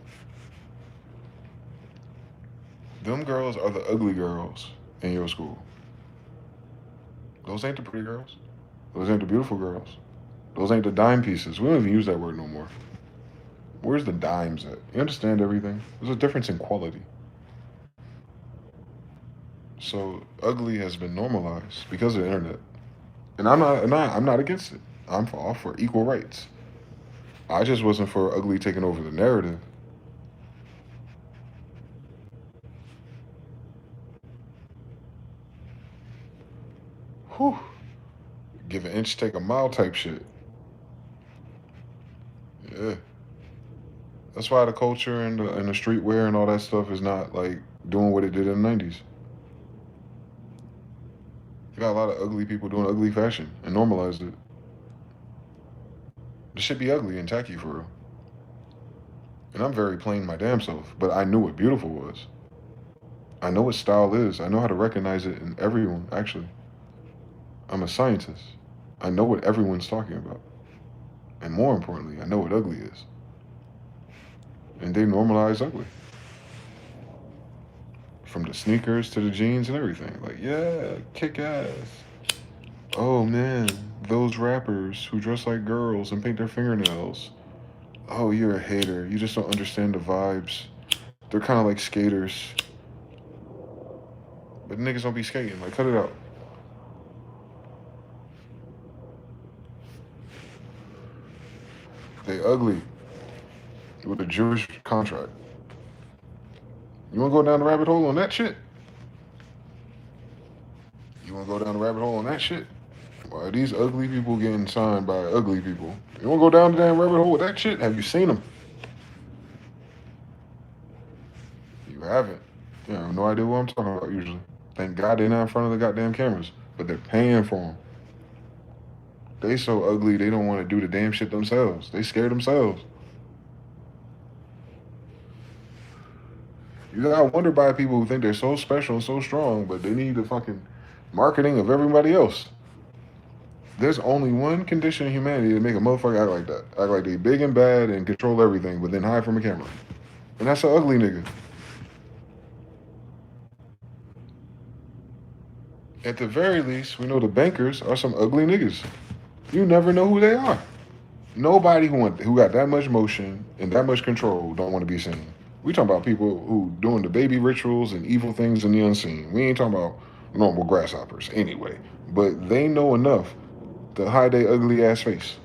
A: Them girls are the ugly girls in your school. Those ain't the pretty girls. Those ain't the beautiful girls. Those ain't the dime pieces. We don't even use that word no more. Where's the dimes at? You understand everything? There's a difference in quality. So ugly has been normalized because of the internet. And I'm not against it. I'm all for equal rights. I just wasn't for ugly taking over the narrative. Whew. Give an inch, take a mile type shit. Yeah. That's why the culture and the streetwear and all that stuff is not like doing what it did in the 90s. You got a lot of ugly people doing ugly fashion and normalized it. This should be ugly and tacky for real. And I'm very plain my damn self, but I knew what beautiful was. I know what style is. I know how to recognize it in everyone, actually. I'm a scientist. I know what everyone's talking about. And more importantly, I know what ugly is. And they normalize ugly. From the sneakers to the jeans and everything. Like, yeah, kick ass. Oh man, those rappers who dress like girls and paint their fingernails. Oh, you're a hater. You just don't understand the vibes. They're kind of like skaters. But niggas don't be skating. Like, cut it out. They ugly. With a Jewish contract. You want to go down the rabbit hole on that shit? You want to go down the rabbit hole on that shit? Why are these ugly people getting signed by ugly people? You want to go down the damn rabbit hole with that shit? Have you seen them? You haven't. You have no idea what I'm talking about usually. Thank God they're not in front of the goddamn cameras. But they're paying for them. They so ugly they don't want to do the damn shit themselves. They scare themselves. You gotta wonder by people who think they're so special and so strong, but they need the fucking marketing of everybody else. There's only one condition in humanity to make a motherfucker act like that. Act like they big and bad and control everything, but then hide from a camera. And that's an ugly nigga. At the very least, we know the bankers are some ugly niggas. You never know who they are. Nobody who got that much motion and that much control don't want to be seen. We talking about people who doing the baby rituals and evil things in the unseen. We ain't talking about normal grasshoppers anyway. But they know enough to hide their ugly ass face.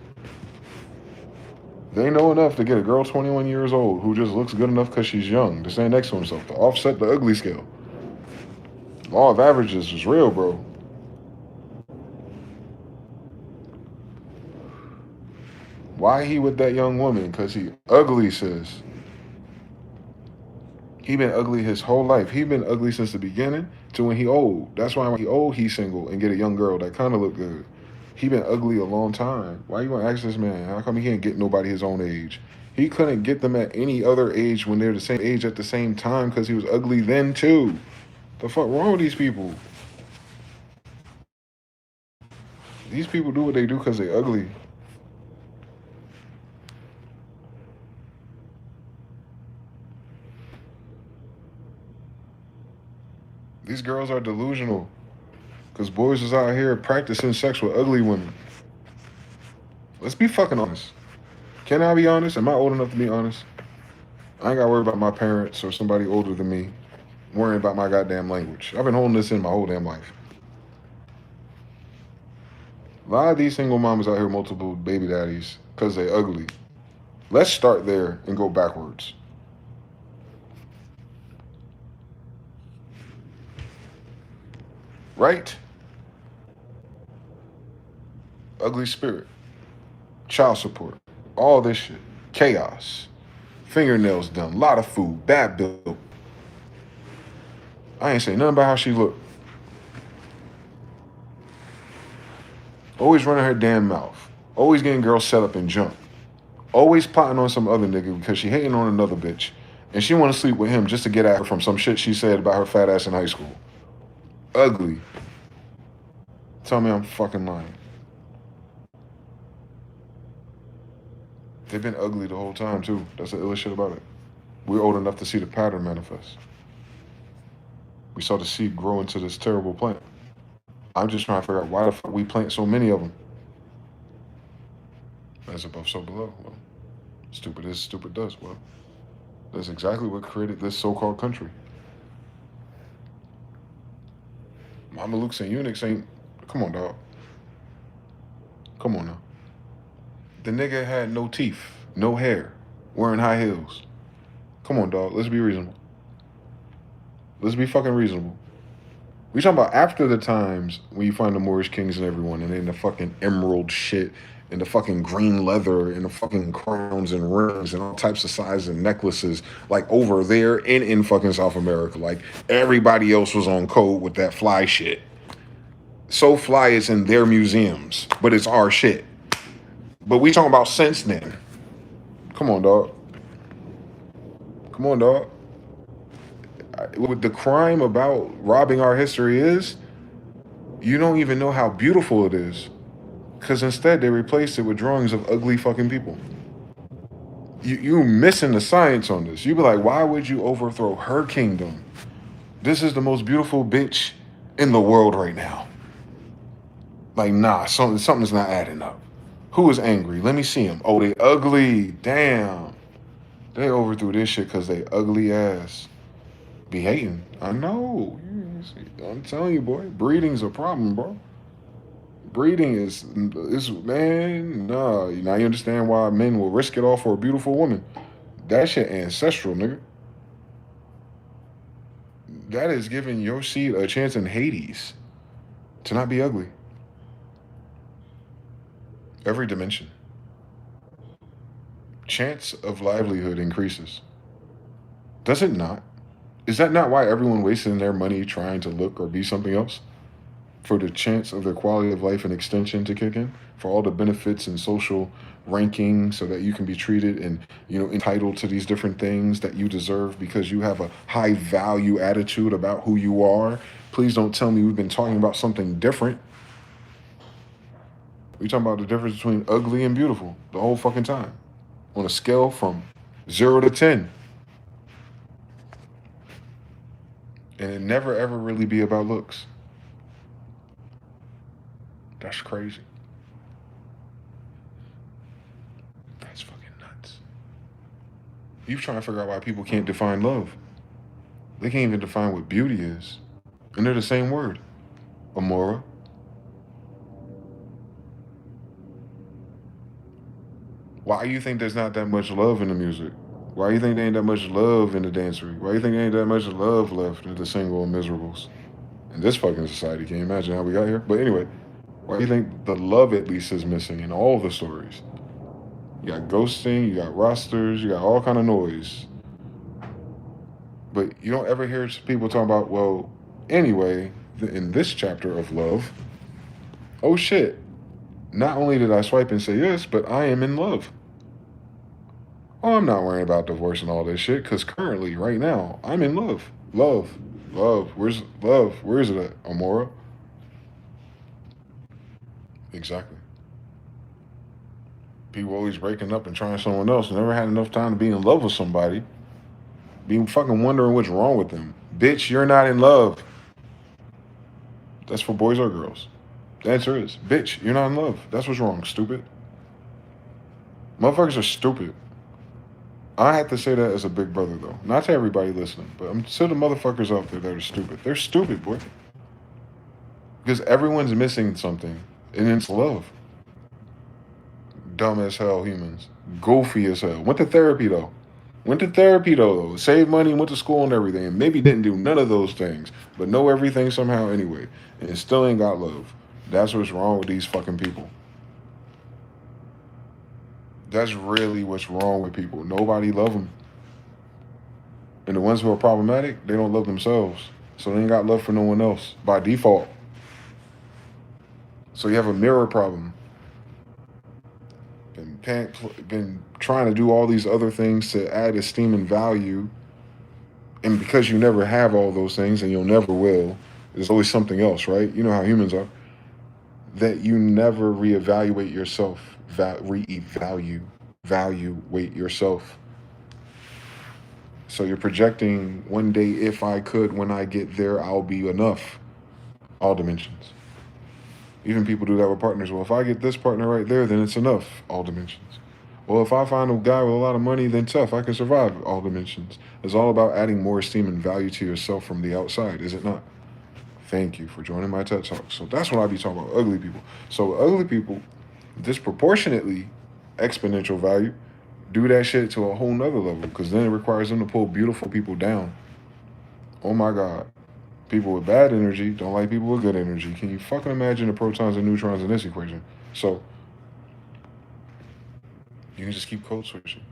A: They know enough to get a girl 21 years old who just looks good enough because she's young to stand next to himself to offset the ugly scale. Law of averages is real, bro. Why he with that young woman? Because he ugly, sis. He been ugly his whole life. He been ugly since the beginning to when he old. That's why when he old, he's single and get a young girl that kind of look good. He been ugly a long time. Why you gonna ask this man? How come he can't get nobody his own age? He couldn't get them at any other age when they're the same age at the same time because he was ugly then too. The fuck wrong with these people? These people do what they do because they ugly. These girls are delusional because boys is out here practicing sex with ugly women. Let's be fucking honest. Can I be honest? Am I old enough to be honest? I ain't got to worry about my parents or somebody older than me worrying about my goddamn language. I've been holding this in my whole damn life. A lot of these single mamas out here, multiple baby daddies, because they ugly. Let's start there and go backwards. Right? Ugly spirit. Child support. All this shit. Chaos. Fingernails done. A lot of food. Bad build. I ain't say nothing about how she looked. Always running her damn mouth. Always getting girls set up and jump. Always plotting on some other nigga because she hating on another bitch. And she want to sleep with him just to get at her from some shit she said about her fat ass in high school. Ugly. Tell me I'm fucking lying. They've been ugly the whole time too. That's the illest shit about it. We're old enough to see the pattern manifest. We saw the seed grow into this terrible plant. I'm just trying to figure out why the fuck we plant so many of them. As above, so below. Well, stupid is, stupid does. Well, that's exactly what created this so-called country. Mamelukes and eunuchs ain't. Come on, dog. Come on now. The nigga had no teeth, no hair, wearing high heels. Come on, dog. Let's be reasonable. Let's be fucking reasonable. We talking about after the times when you find the Moorish kings and everyone, and in the fucking emerald shit, and the fucking green leather, and the fucking crowns and rings, and all types of sizes and necklaces, like over there and in fucking South America. Like everybody else was on code with that fly shit. So fly it's in their museums, but it's our shit. But we talking about since then. Come on, dog. Come on, dog. What the crime about robbing our history is, you don't even know how beautiful it is. Because instead they replaced it with drawings of ugly fucking people. You missing the science on this. You be like, why would you overthrow her kingdom? This is the most beautiful bitch in the world right now. Like, nah, something's not adding up. Who is angry? Let me see them. Oh, they ugly. Damn. They overthrew this shit because they ugly ass. Be hating. I know. I'm telling you, boy. Breeding's a problem, bro. Breeding is man, nah. Now you understand why men will risk it all for a beautiful woman. That shit ancestral, nigga. That is giving your seed a chance in Hades to not be ugly. Every dimension. Chance of livelihood increases. Does it not? Is that not why everyone wasting their money trying to look or be something else? For the chance of their quality of life and extension to kick in? For all the benefits and social ranking so that you can be treated and, entitled to these different things that you deserve because you have a high value attitude about who you are? Please don't tell me we've been talking about something different. We're talking about the difference between ugly and beautiful the whole fucking time. On a scale from 0 to 10. And it never ever really be about looks. That's crazy. That's fucking nuts. You trying to figure out why people can't define love. They can't even define what beauty is. And they're the same word. Amora. Why do you think there's not that much love in the music? Why do you think there ain't that much love in the dancery? Why do you think there ain't that much love left in the single and miserables? In this fucking society, can you imagine how we got here? But anyway, why do you think the love at least is missing in all the stories? You got ghosting, you got rosters, you got all kind of noise. But you don't ever hear people talk about, well, anyway, in this chapter of love, oh shit, not only did I swipe and say yes, but I am in love. Oh, I'm not worrying about divorce and all this shit, because currently, right now, I'm in love. Love. Love. Where's love? Where is it at, Amora? Exactly. People always breaking up and trying someone else. Never had enough time to be in love with somebody. Be fucking wondering what's wrong with them. Bitch, you're not in love. That's for boys or girls. The answer is, bitch, you're not in love. That's what's wrong, stupid. Motherfuckers are stupid. I have to say that as a big brother, though. Not to everybody listening, but I'm to the motherfuckers out there that are stupid. They're stupid, boy. Because everyone's missing something, and it's love. Dumb as hell humans. Goofy as hell. Went to therapy, though. Saved money, went to school and everything. And maybe didn't do none of those things, but know everything somehow anyway. And still ain't got love. That's what's wrong with these fucking people. That's really what's wrong with people. Nobody love them. And the ones who are problematic, they don't love themselves. So they ain't got love for no one else by default. So you have a mirror problem. Been trying to do all these other things to add esteem and value. And because you never have all those things and you'll never will, there's always something else, right? You know how humans are. That you never reevaluate yourself, evaluate yourself. So you're projecting one day, if I could, when I get there, I'll be enough. All dimensions. Even people do that with partners. Well, if I get this partner right there, then it's enough. All dimensions. Well, if I find a guy with a lot of money, then tough. I can survive. All dimensions. It's all about adding more esteem and value to yourself from the outside, is it not? Thank you for joining my TED Talk. So that's what I be talking about, ugly people. So ugly people, disproportionately exponential value, do that shit to a whole nother level, because then it requires them to pull beautiful people down. Oh my God. People with bad energy don't like people with good energy. Can you fucking imagine the protons and neutrons in this equation? So you can just keep code switching.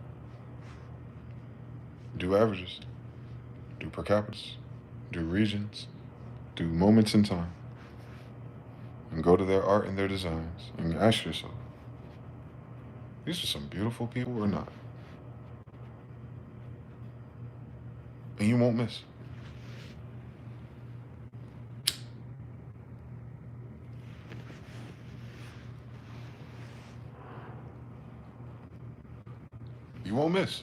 A: Do averages. Do per capitas. Do regions. Do moments in time. And go to their art and their designs and ask yourself, these are some beautiful people or not? And you won't miss. You won't miss.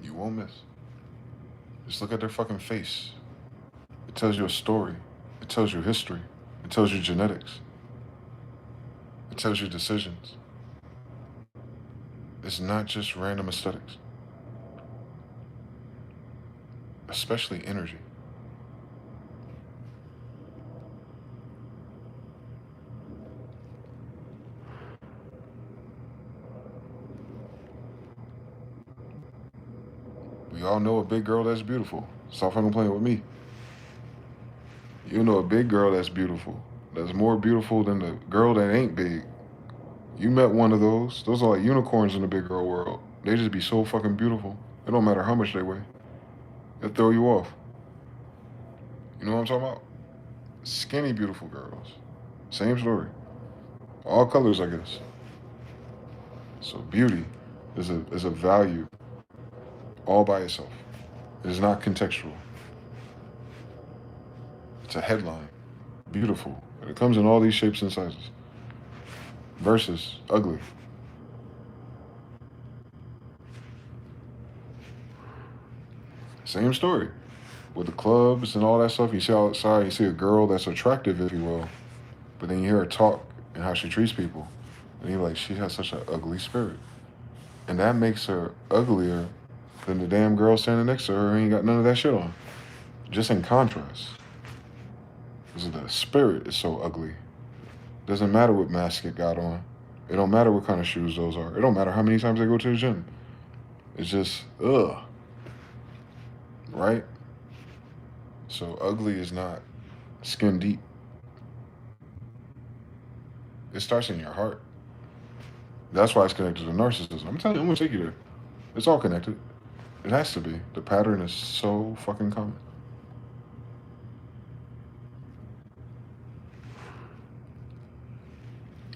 A: You won't miss. Just look at their fucking face. It tells you a story. It tells you history. It tells you genetics. It tells you decisions. It's not just random aesthetics. Especially energy. We all know a big girl that's beautiful. Stop fucking playing with me. You know a big girl that's beautiful. That's more beautiful than the girl that ain't big. You met one of those. Those are like unicorns in the big girl world. They just be so fucking beautiful. It don't matter how much they weigh. They'll throw you off. You know what I'm talking about? Skinny, beautiful girls. Same story. All colors, I guess. So beauty is a value all by itself. It is not contextual. It's a headline. Beautiful. And it comes in all these shapes and sizes. Versus ugly. Same story. With the clubs and all that stuff, you see outside, you see a girl that's attractive, if you will. But then you hear her talk and how she treats people, and you're like, she has such an ugly spirit. And that makes her uglier than the damn girl standing next to her who ain't got none of that shit on. Just in contrast. Because the spirit is so ugly. Doesn't matter what mask it got on. It don't matter what kind of shoes those are. It don't matter how many times they go to the gym. It's just, ugh. Right? So ugly is not skin deep. It starts in your heart. That's why it's connected to narcissism. I'm telling you, I'm going to take you there. It's all connected. It has to be. The pattern is so fucking common.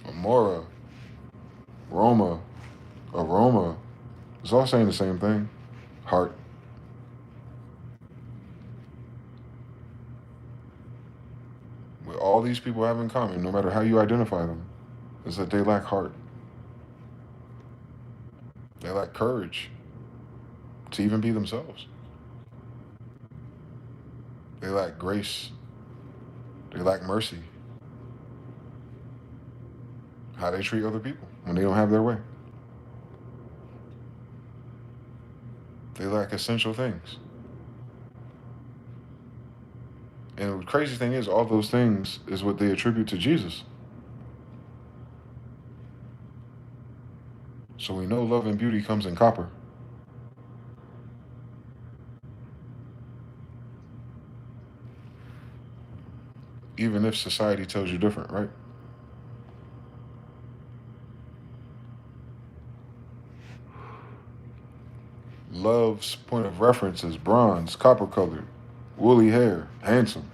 A: Amora, Roma, aroma. It's all saying the same thing. Heart. What all these people have in common, no matter how you identify them, is that they lack heart. They lack courage to even be themselves. They lack grace. They lack mercy. How they treat other people when they don't have their way. They lack essential things. And the crazy thing is, all those things is what they attribute to Jesus. So we know love and beauty comes in copper. Even if society tells you different, right? Love's point of reference is bronze, copper colored, woolly hair, handsome.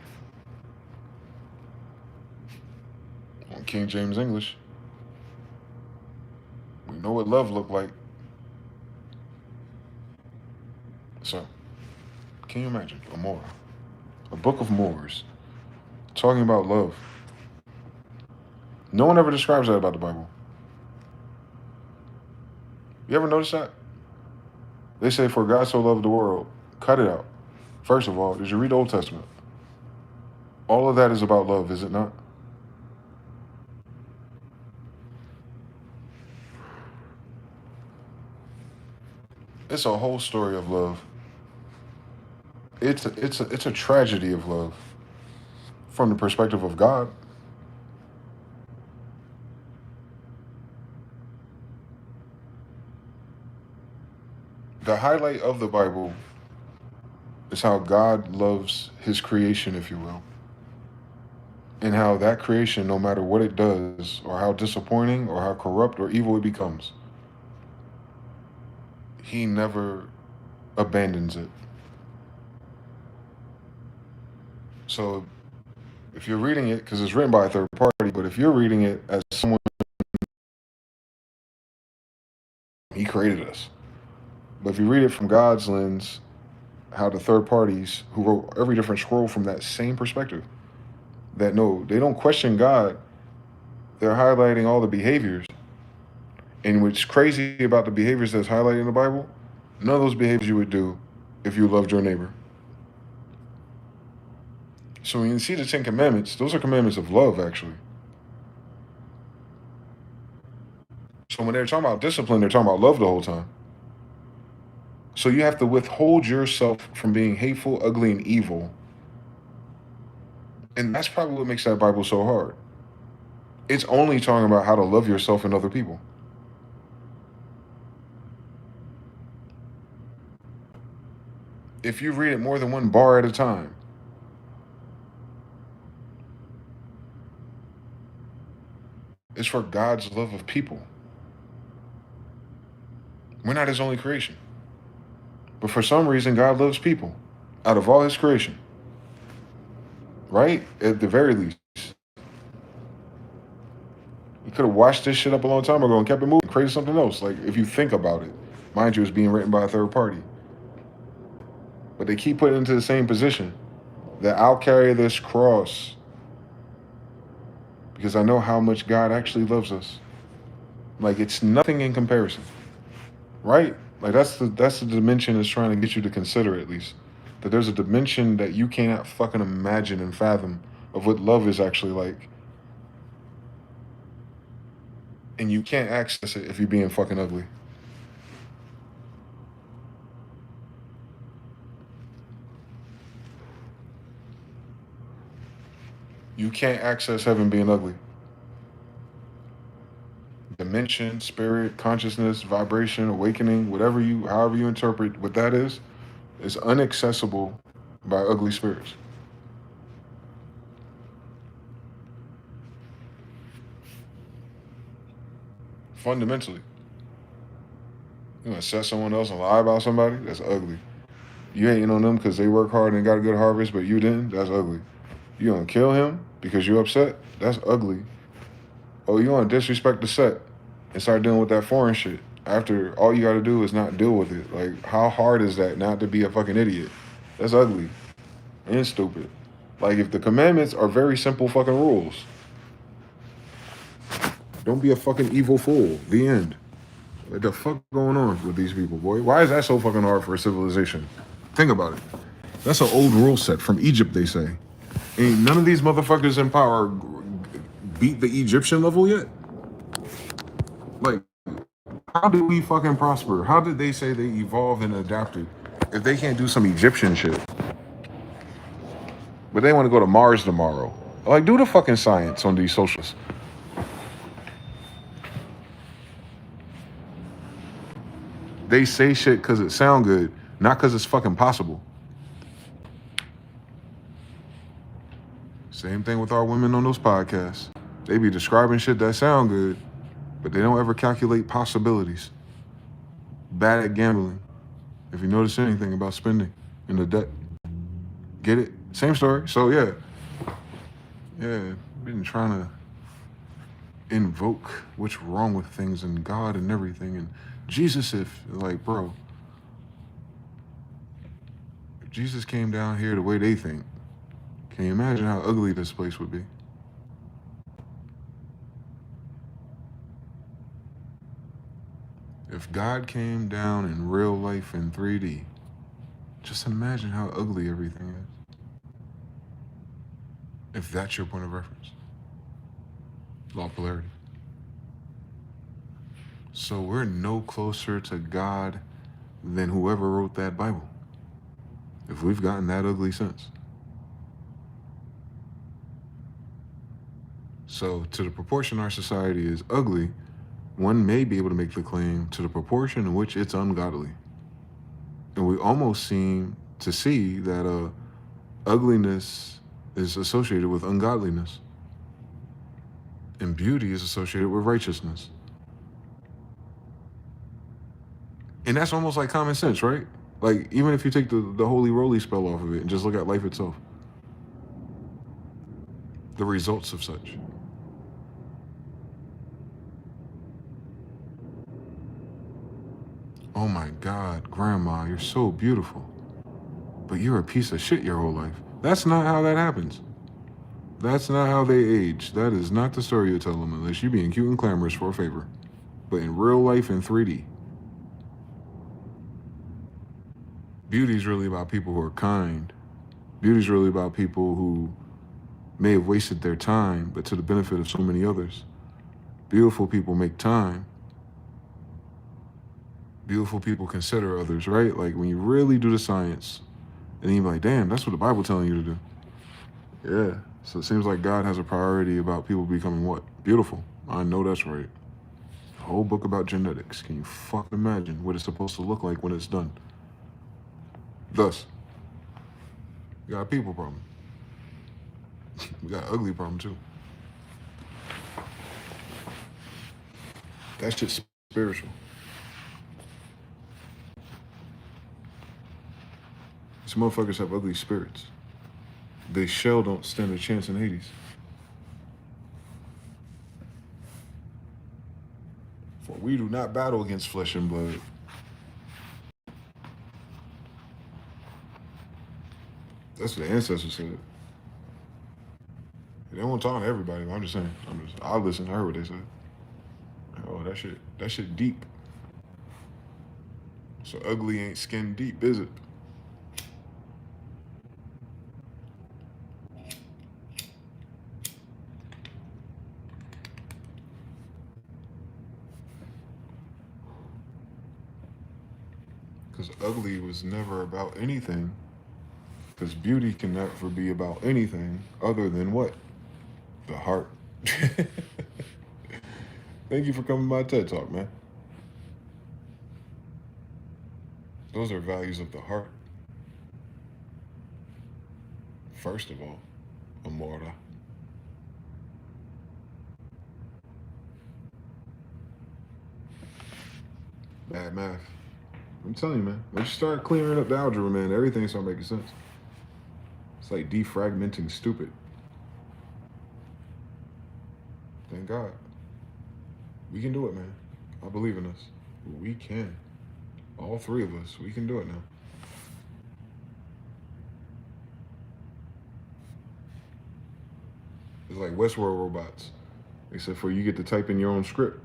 A: On King James English, we know what love looked like. So, can you imagine a book of Moors, talking about love? No one ever describes that about the Bible. You ever notice that? They say, for God so loved the world. Cut it out. First of all, did you read the Old Testament? All of that is about love, is it not? It's a whole story of love. It's a tragedy of love from the perspective of God. The highlight of the Bible is how God loves his creation, if you will. And how that creation, no matter what it does, or how disappointing, or how corrupt or evil it becomes, he never abandons it. So if you're reading it, because it's written by a third party, but if you're reading it as someone, he created us. But if you read it from God's lens, how the third parties who wrote every different scroll from that same perspective, that no, they don't question God. They're highlighting all the behaviors. And what's crazy about the behaviors that's highlighted in the Bible, none of those behaviors you would do if you loved your neighbor. So when you see the 10 Commandments, those are commandments of love, actually. So when they're talking about discipline, they're talking about love the whole time. So you have to withhold yourself from being hateful, ugly, and evil. And that's probably what makes that Bible so hard. It's only talking about how to love yourself and other people. If you read it more than one bar at a time, it's for God's love of people. We're not his only creation. But for some reason, God loves people out of all his creation. Right? At the very least. He could have washed this shit up a long time ago and kept it moving, created something else. Like, if you think about it. Mind you, it's being written by a third party. But they keep putting it into the same position. That I'll carry this cross because I know how much God actually loves us. Like, it's nothing in comparison. Right? Like, that's the dimension it's trying to get you to consider, at least. That there's a dimension that you cannot fucking imagine and fathom of what love is actually like. And you can't access it if you're being fucking ugly. You can't access heaven being ugly. Dimension, spirit, consciousness, vibration, awakening, however you interpret what that is inaccessible by ugly spirits. Fundamentally. You gonna set someone else and lie about somebody? That's ugly. You hating on them because they work hard and got a good harvest, but you didn't? That's ugly. You gonna kill him because you upset? That's ugly. Oh, you wanna disrespect the set and start dealing with that foreign shit after all you gotta do is not deal with it. Like, how hard is that not to be a fucking idiot? That's ugly and stupid. Like, if the commandments are very simple fucking rules, don't be a fucking evil fool. The end. What the fuck going on with these people, boy? Why is that so fucking hard for a civilization? Think about it. That's an old rule set from Egypt, they say. Ain't none of these motherfuckers in power beat the Egyptian level yet? Like, how did we fucking prosper? How did they say they evolved and adapted if they can't do some Egyptian shit? But they want to go to Mars tomorrow. Like, do the fucking science on these socialists. They say shit because it sound good, not because it's fucking possible. Same thing with our women on those podcasts. They be describing shit that sound good, but they don't ever calculate possibilities. Bad at gambling. If you notice anything about spending and the debt. Get it? Same story. So yeah. Yeah, been trying to invoke what's wrong with things and God and everything. And Jesus, if Jesus came down here the way they think, can you imagine how ugly this place would be? If God came down in real life in 3D, just imagine how ugly everything is. If that's your point of reference. Law of polarity. So we're no closer to God than whoever wrote that Bible. If we've gotten that ugly since. So to the proportion our society is ugly, one may be able to make the claim to the proportion in which it's ungodly. And we almost seem to see that ugliness is associated with ungodliness. And beauty is associated with righteousness. And that's almost like common sense, right? Like, even if you take the holy roly spell off of it and just look at life itself. The results of such. Oh my God, Grandma, you're so beautiful. But you're a piece of shit your whole life. That's not how that happens. That's not how they age. That is not the story you tell them unless you're being cute and clamorous for a favor. But in real life in 3D, beauty is really about people who are kind. Beauty is really about people who may have wasted their time, but to the benefit of so many others. Beautiful people make time. Beautiful people consider others, right? Like, when you really do the science, and then you're like, damn, that's what the Bible telling you to do. Yeah. So it seems like God has a priority about people becoming what? Beautiful. I know that's right. A whole book about genetics. Can you fucking imagine what it's supposed to look like when it's done? Thus, we got a people problem. We got an ugly problem too. That shit's spiritual. These motherfuckers have ugly spirits. They shell don't stand a chance in Hades. For we do not battle against flesh and blood. That's what the ancestors said. They won't talk to everybody, but I'm just saying. I listened, I heard what they said. Oh, that shit deep. So ugly ain't skin deep, is it? Because ugly was never about anything. Because beauty can never be about anything other than what? The heart. Thank you for coming to my TED Talk, man. Those are values of the heart. First of all, amora. Bad math. I'm telling you, man. Once you start clearing up the algebra, man, everything starts making sense. It's like defragmenting stupid. Thank God. We can do it, man. I believe in us. We can. All three of us, we can do it now. It's like Westworld robots. Except for you get to type in your own script.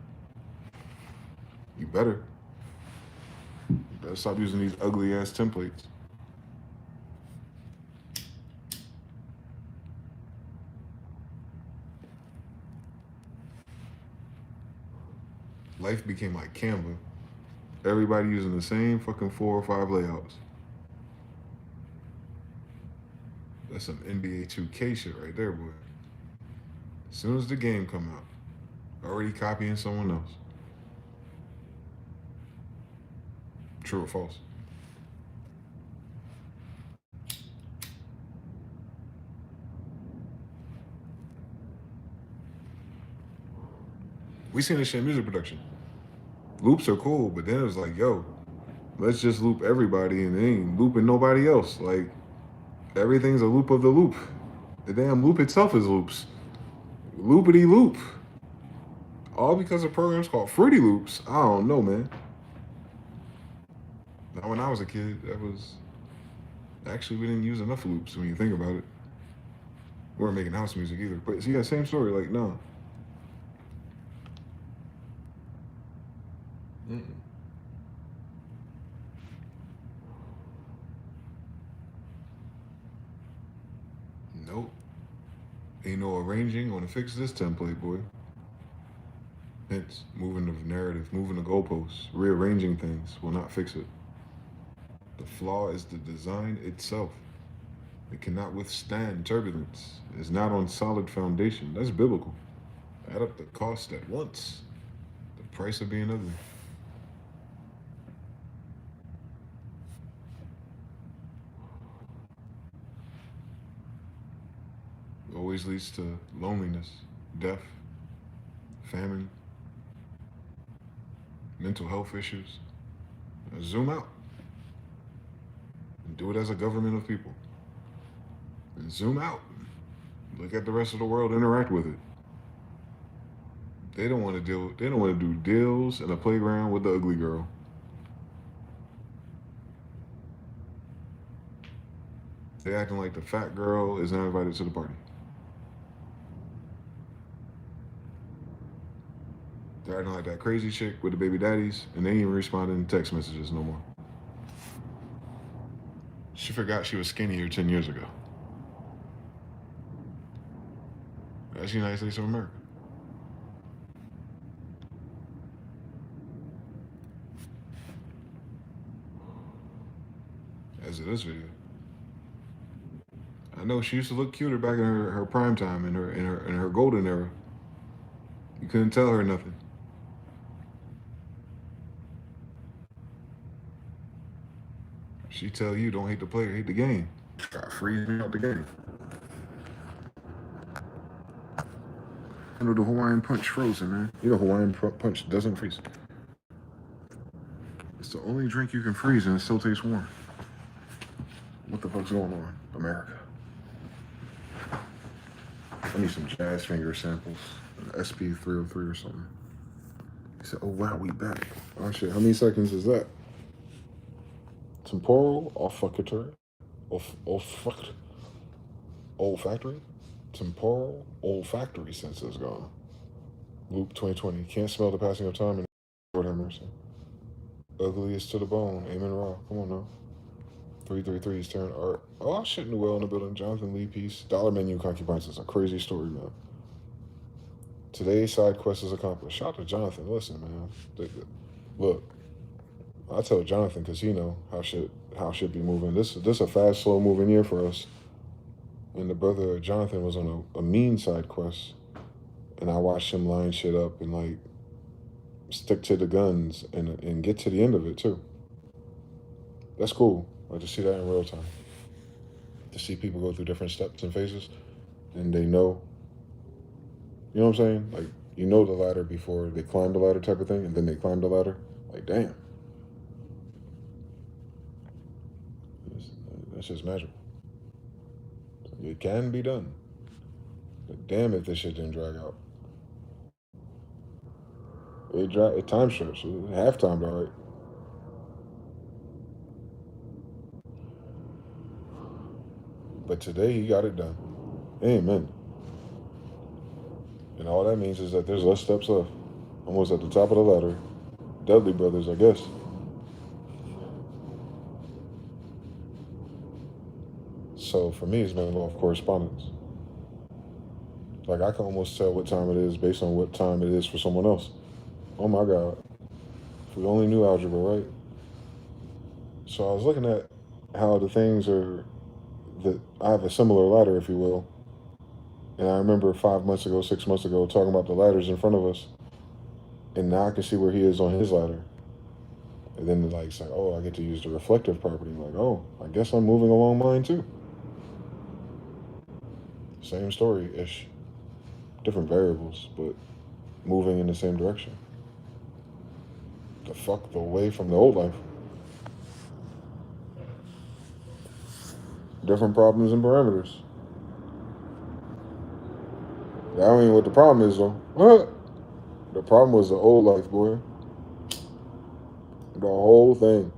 A: You better. You better stop using these ugly ass templates. Life became like Canva. Everybody using the same fucking 4 or 5 layouts. That's some NBA 2K shit right there, boy. As soon as the game come out, already copying someone else. True or false? We seen this shit in music production. Loops are cool, but then it was like, yo, let's just loop everybody and they ain't looping nobody else. Like, everything's a loop of the loop. The damn loop itself is loops. Loopity loop. All because of programs called Fruity Loops. I don't know, man. Now, when I was a kid, that was... Actually, we didn't use enough loops when you think about it. We weren't making house music either. But see, yeah, same story. Like, no. Nope. Ain't no arranging gonna fix this template, boy. Hence, moving the narrative, moving the goalposts, rearranging things will not fix it. The flaw is the design itself. It cannot withstand turbulence. It's not on solid foundation. That's biblical. Add up the cost at once. The price of being ugly. Always leads to loneliness, death, famine, mental health issues. Zoom out. And do it as a government of people. And zoom out. Look at the rest of the world, interact with it. They don't want to do deals in a playground with the ugly girl. They acting like the fat girl is not invited to the party. They're acting like that crazy chick with the baby daddies, and they ain't even responding to text messages no more. She forgot she was skinnier 10 years ago. That's the United States of America. As of this video. I know she used to look cuter back in her prime time, in her golden era. You couldn't tell her nothing. She tell you don't hate the player, hate the game. Got freezing out the game. I know the Hawaiian Punch frozen, man. You know Hawaiian Punch doesn't freeze. It's the only drink you can freeze and it still tastes warm. What the fuck's going on, America? I need some jazz finger samples, an SP303 or something. He said, oh wow, we back. Oh shit, how many seconds is that? Temporal, olfactory, olfactory, temporal, olfactory senses gone. Loop 2020, can't smell the passing of time and Lord have mercy. Ugliest to the bone, Amen Ra, come on now. 333 is tearing art. Oh shit, Noel in the building, Jonathan Lee piece. Dollar Menu Concubines is a crazy story, man. Today's side quest is accomplished. Shout out to Jonathan, listen, man. Look, I tell Jonathan because he know how shit be moving. This a fast, slow moving year for us. And the brother Jonathan was on a mean side quest, and I watched him line shit up and like stick to the guns and get to the end of it too. That's cool. Like to see that in real time. To see people go through different steps and phases, and they know, you know what I'm saying? Like you know the ladder before they climb the ladder type of thing, and then they climb the ladder. Like damn, that's just magical. It can be done. But damn if this shit didn't drag out. It time stretched. Halftime, all right. But today he got it done. Amen. And all that means is that there's less steps left. Almost at the top of the ladder. Dudley Brothers, I guess. So for me, it's been law of correspondence. Like I can almost tell what time it is based on what time it is for someone else. Oh my God. If we only knew algebra, right? So I was looking at how the things are that I have a similar ladder, if you will. And I remember 5 months ago, 6 months ago, talking about the ladders in front of us. And now I can see where he is on his ladder. And then like it's like, oh, I get to use the reflective property. Like, oh, I guess I'm moving along mine too. Same story ish. Different variables, but moving in the same direction. The fuck the way from the old life. Different problems and parameters. That ain't what the problem is though. What? The problem was the old life, boy. The whole thing.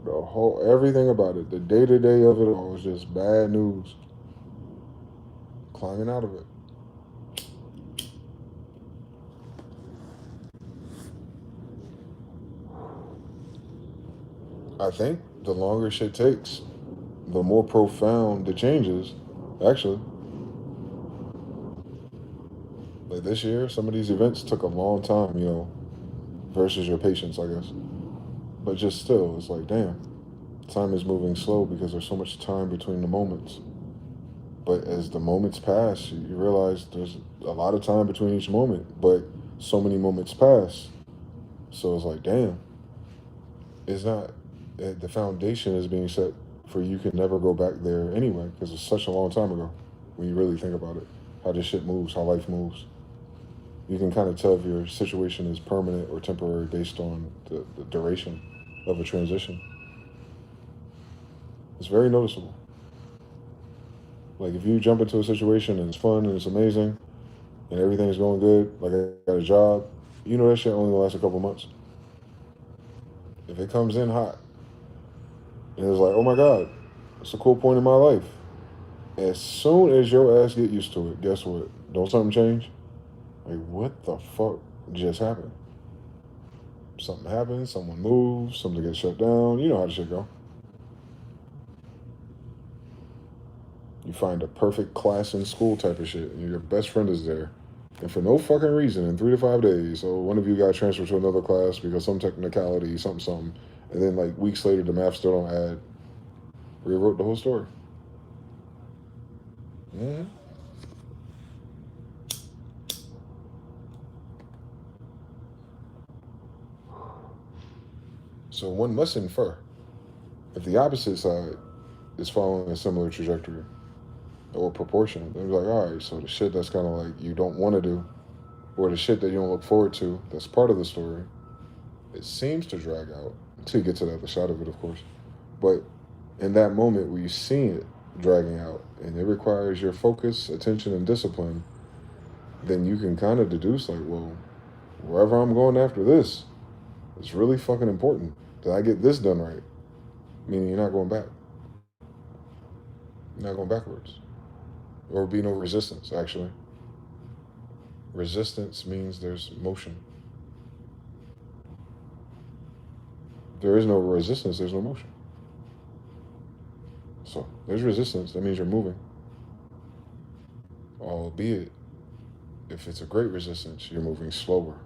A: The whole everything about it. The day to day of it all was just bad news. Climbing out of it. I think the longer shit takes, the more profound the changes. Actually, like this year, some of these events took a long time, versus your patience, I guess. But just still, it's like, damn, time is moving slow because there's so much time between the moments. But as the moments pass, you realize there's a lot of time between each moment, but so many moments pass. So it's like, damn, it's not, the foundation is being set for you can never go back there anyway because it's such a long time ago when you really think about it, how this shit moves, how life moves. You can kind of tell if your situation is permanent or temporary based on the duration of a transition. It's very noticeable. Like if you jump into a situation and it's fun and it's amazing and everything's going good, like I got a job, that shit only lasts a couple months. If it comes in hot and it's like, oh my God, it's a cool point in my life. As soon as your ass get used to it, guess what? Don't something change? Like what the fuck just happened? Something happens, someone moves, something gets shut down. You know how the shit go. You find a perfect class in school type of shit, and your best friend is there. And for no fucking reason, in 3 to 5 days, so one of you got transferred to another class because some technicality, something, and then like weeks later, the math still don't add. Rewrote the whole story. Mm-hmm. So one must infer if the opposite side is following a similar trajectory or proportion, then you're like, all right, so the shit that's kind of like you don't want to do, or the shit that you don't look forward to, that's part of the story, it seems to drag out until you get to the other side of it, of course. But in that moment where you see it dragging out and it requires your focus, attention, and discipline, then you can kind of deduce like, well, wherever I'm going after this, it's really fucking important that I get this done right. Meaning you're not going back. You're not going backwards. Or be no resistance, actually. Resistance means there's motion. There is no resistance, there's no motion. So there's resistance, that means you're moving. Albeit, if it's a great resistance, you're moving slower.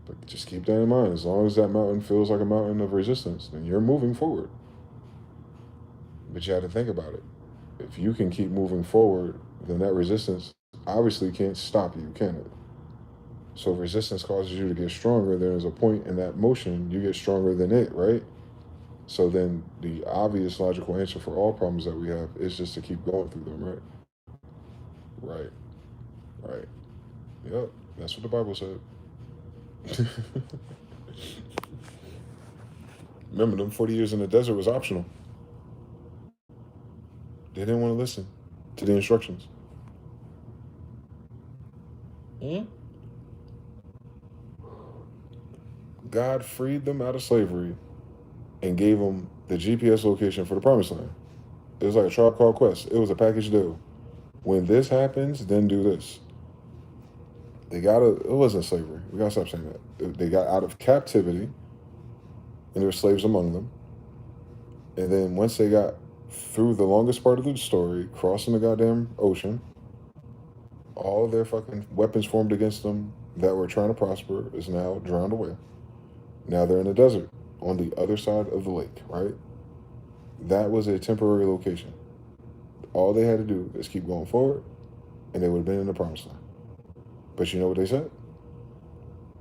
A: But just keep that in mind. As long as that mountain feels like a mountain of resistance, then you're moving forward. But you have to think about it. If you can keep moving forward, then that resistance obviously can't stop you, can it? So if resistance causes you to get stronger, there's a point in that motion you get stronger than it, right? So then the obvious logical answer for all problems that we have is just to keep going through them, right? Right, right. Yep, that's what the Bible said. Remember, them 40 years in the desert was optional. They didn't want to listen to the instructions. Hmm? God freed them out of slavery and gave them the GPS location for the promised land. It was like a Tribe Called Quest. It was a package deal. When this happens, then do this. It wasn't slavery. We gotta stop saying that. They got out of captivity, and there were slaves among them. And then once they got through the longest part of the story, crossing the goddamn ocean, all of their fucking weapons formed against them that were trying to prosper is now drowned away. Now they're in the desert on the other side of the lake, right? That was a temporary location. All they had to do is keep going forward, and they would have been in the promised land. But you know what they said?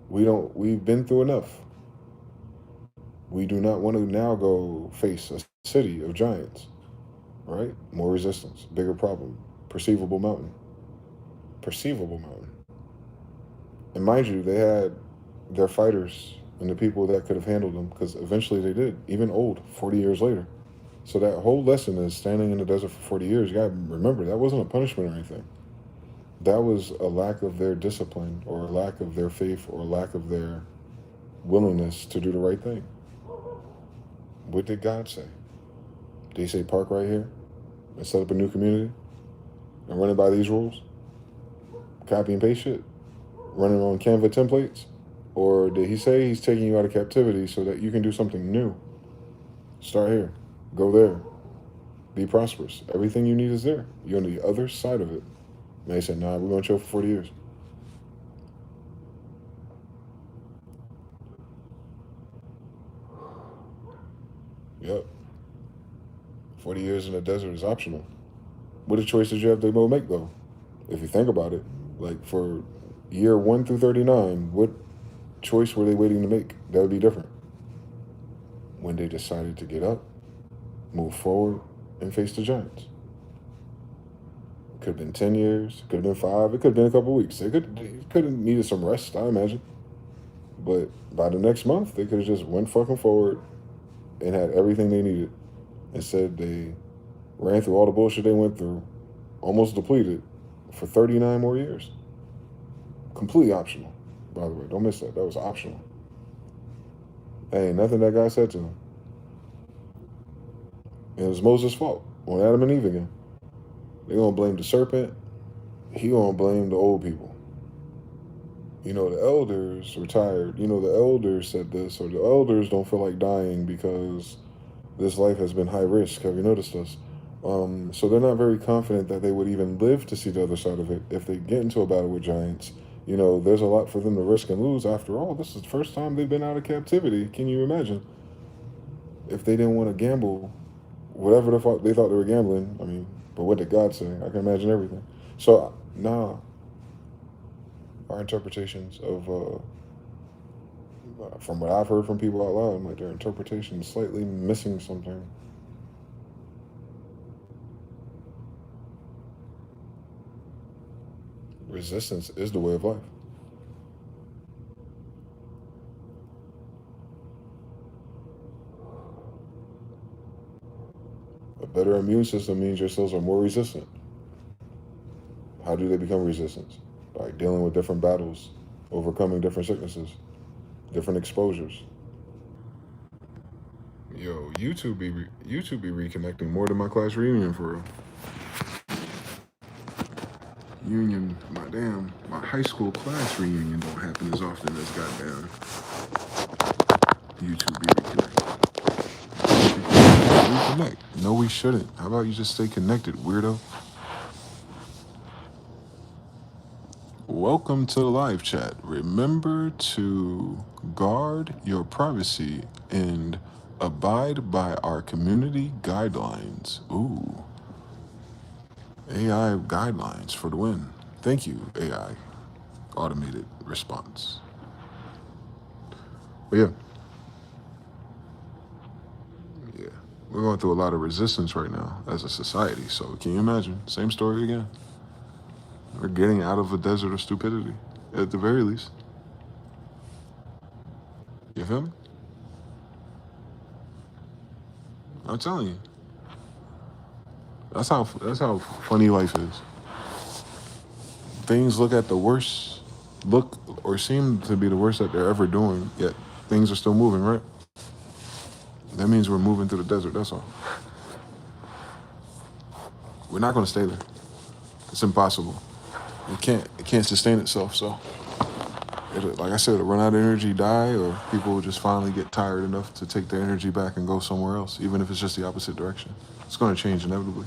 A: We've been through enough. We do not want to now go face a city of giants, right? More resistance, bigger problem, perceivable mountain. Perceivable mountain. And mind you, they had their fighters and the people that could have handled them, because eventually they did, even old, 40 years later. So that whole lesson is standing in the desert for 40 years. You got to remember, that wasn't a punishment or anything. That was a lack of their discipline or a lack of their faith or a lack of their willingness to do the right thing. What did God say? Did he say park right here and set up a new community and run it by these rules? Copy and paste shit? Running on Canva templates? Or did he say he's taking you out of captivity so that you can do something new? Start here. Go there. Be prosperous. Everything you need is there. You're on the other side of it. And they said, nah, we're going to chill for 40 years. Yep. 40 years in the desert is optional. What a choice did you have to make, though? If you think about it, like for year 1 through 39, what choice were they waiting to make? That would be different. When they decided to get up, move forward, and face the giants. It could have been 10 years, it could have been 5, it could have been a couple weeks. They could have needed some rest, I imagine. But by the next month, they could have just went fucking forward and had everything they needed. Instead, they ran through all the bullshit they went through, almost depleted, for 39 more years. Completely optional, by the way. Don't miss that. That was optional. Hey, nothing that guy said to them. And it was Moses' fault on Adam and Eve again. They're going to blame the serpent. He going to blame the old people. You know, the elders retired. You know, the elders said this, or the elders don't feel like dying because this life has been high risk. Have you noticed this? So they're not very confident that they would even live to see the other side of it. If they get into a battle with giants, you know, there's a lot for them to risk and lose. After all, this is the first time they've been out of captivity. Can you imagine? If they didn't want to gamble, whatever the fuck they thought they were gambling, I mean, but what did God say? I can imagine everything. So, nah, our interpretations of, from what I've heard from people out loud, like their interpretation is slightly missing something. Resistance is the way of life. A better immune system means your cells are more resistant. How do they become resistant? By dealing with different battles, overcoming different sicknesses, different exposures. Yo, YouTube be reconnecting more than my class reunion for real. My high school class reunion don't happen as often as goddamn YouTube be reconnecting. Reconnect. No, we shouldn't. How about you just stay connected, weirdo? Welcome to the live chat. Remember to guard your privacy and abide by our community guidelines. Ooh, AI guidelines for the win. Thank you, AI automated response. But yeah, we're going through a lot of resistance right now as a society. So can you imagine? Same story again. We're getting out of a desert of stupidity, at the very least. You feel me? I'm telling you. That's how funny life is. Things look or seem to be the worst that they're ever doing, yet things are still moving, right? That means we're moving through the desert, that's all. We're not gonna stay there. It's impossible. It can't sustain itself, so like I said, it'll run out of energy, die, or people will just finally get tired enough to take their energy back and go somewhere else, even if it's just the opposite direction. It's gonna change inevitably.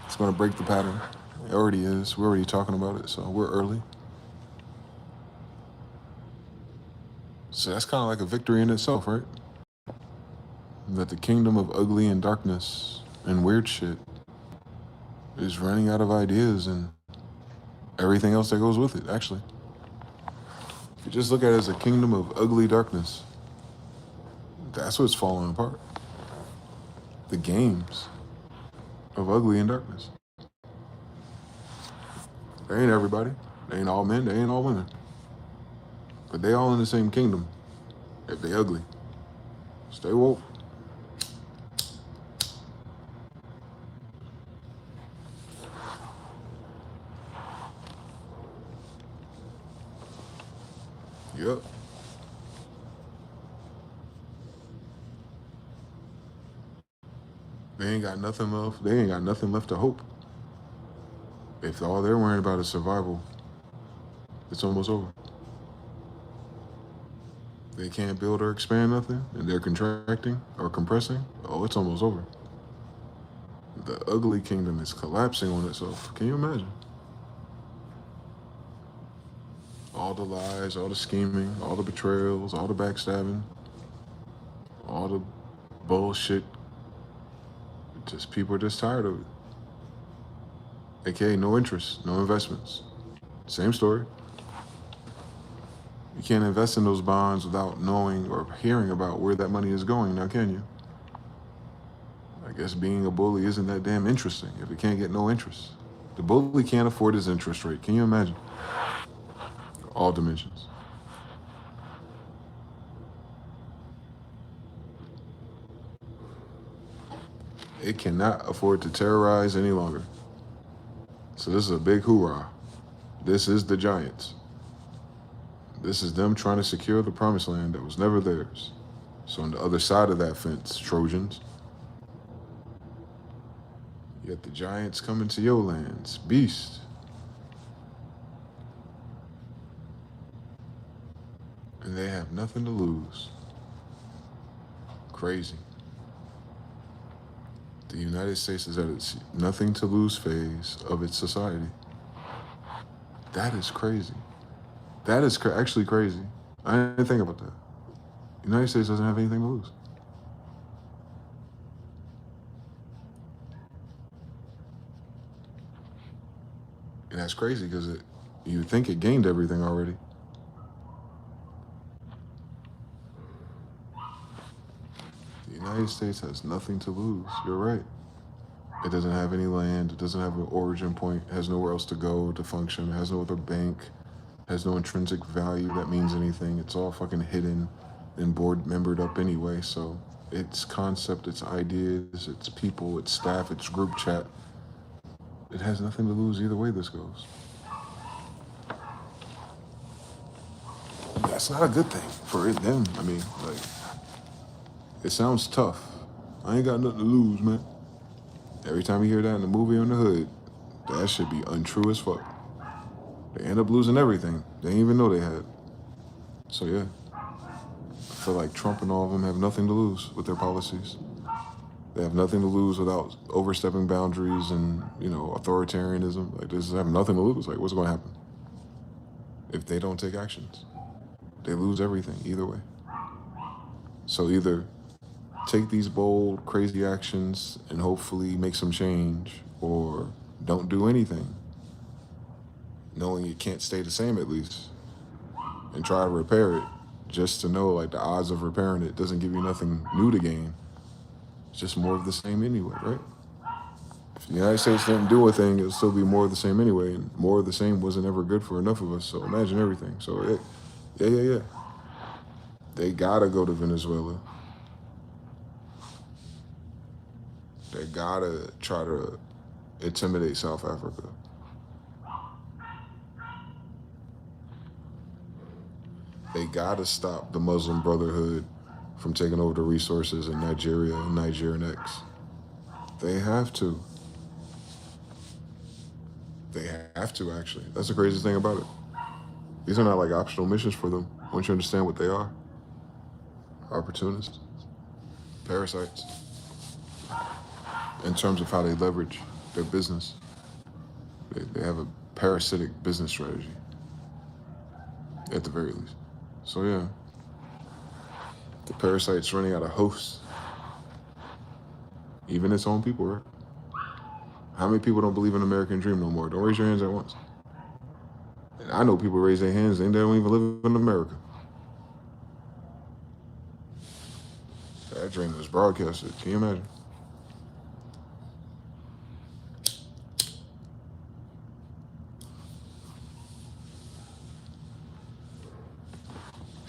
A: It's gonna break the pattern. It already is. We're already talking about it, so we're early. So that's kind of like a victory in itself, right? That the kingdom of ugly and darkness and weird shit is running out of ideas and everything else that goes with it, actually. If you just look at it as a kingdom of ugly darkness, that's what's falling apart. The games of ugly and darkness. They ain't everybody. They ain't all men, they ain't all women. But they all in the same kingdom if they ugly. Stay woke. Yep. They ain't got nothing left. They ain't got nothing left to hope. If all they're worrying about is survival, it's almost over. They can't build or expand nothing, and they're contracting or compressing. Oh, it's almost over. The ugly kingdom is collapsing on itself. Can you imagine? All the lies, all the scheming, all the betrayals, all the backstabbing, all the bullshit. Just people are just tired of it. AKA no interest, no investments. Same story. You can't invest in those bonds without knowing or hearing about where that money is going, now can you? I guess being a bully isn't that damn interesting if it can't get no interest. The bully can't afford his interest rate. Can you imagine? All dimensions. It cannot afford to terrorize any longer. So this is a big hoorah. This is the Giants. This is them trying to secure the promised land that was never theirs. So on the other side of that fence, Trojans, yet the Giants coming to your lands. Beast. And they have nothing to lose. Crazy. The United States is at its nothing to lose phase of its society. That is crazy. That is actually crazy. I didn't think about that. The United States doesn't have anything to lose. And that's crazy because you think it gained everything already. The United States has nothing to lose. You're right. It doesn't have any land. It doesn't have an origin point. It has nowhere else to go to function. It has no other bank. It has no intrinsic value that means anything. It's all fucking hidden and board membered up anyway. So its concept, its ideas, its people, its staff, its group chat, it has nothing to lose either way this goes. That's not a good thing for them. I mean, like, it sounds tough. I ain't got nothing to lose, man. Every time you hear that in the movie or in the hood, that should be untrue as fuck. They end up losing everything they didn't even know they had. So yeah, I feel like Trump and all of them have nothing to lose with their policies. They have nothing to lose without overstepping boundaries and, authoritarianism. Like, they just have nothing to lose. Like, what's going to happen? if they don't take actions. They lose everything either way. So either take these bold, crazy actions and hopefully make some change, or don't do anything, knowing it can't stay the same at least, and try to repair it just to know like the odds of repairing it doesn't give you nothing new to gain. It's just more of the same anyway, right? If the United States didn't do a thing, it would still be more of the same anyway, and more of the same wasn't ever good for enough of us, so imagine everything. So yeah. They gotta go to Venezuela. They gotta try to intimidate South Africa. They gotta stop the Muslim Brotherhood from taking over the resources in Nigeria and Niger next. They have to. They have to, actually. That's the craziest thing about it. These are not like optional missions for them. Once you understand what they are. Opportunists. Parasites. In terms of how they leverage their business. They have a parasitic business strategy. At the very least. So yeah. The parasite's running out of hosts. Even its own people, right? How many people don't believe in the American dream no more? Don't raise your hands at once. And I know people raise their hands and they don't even live in America. That dream was broadcasted. Can you imagine?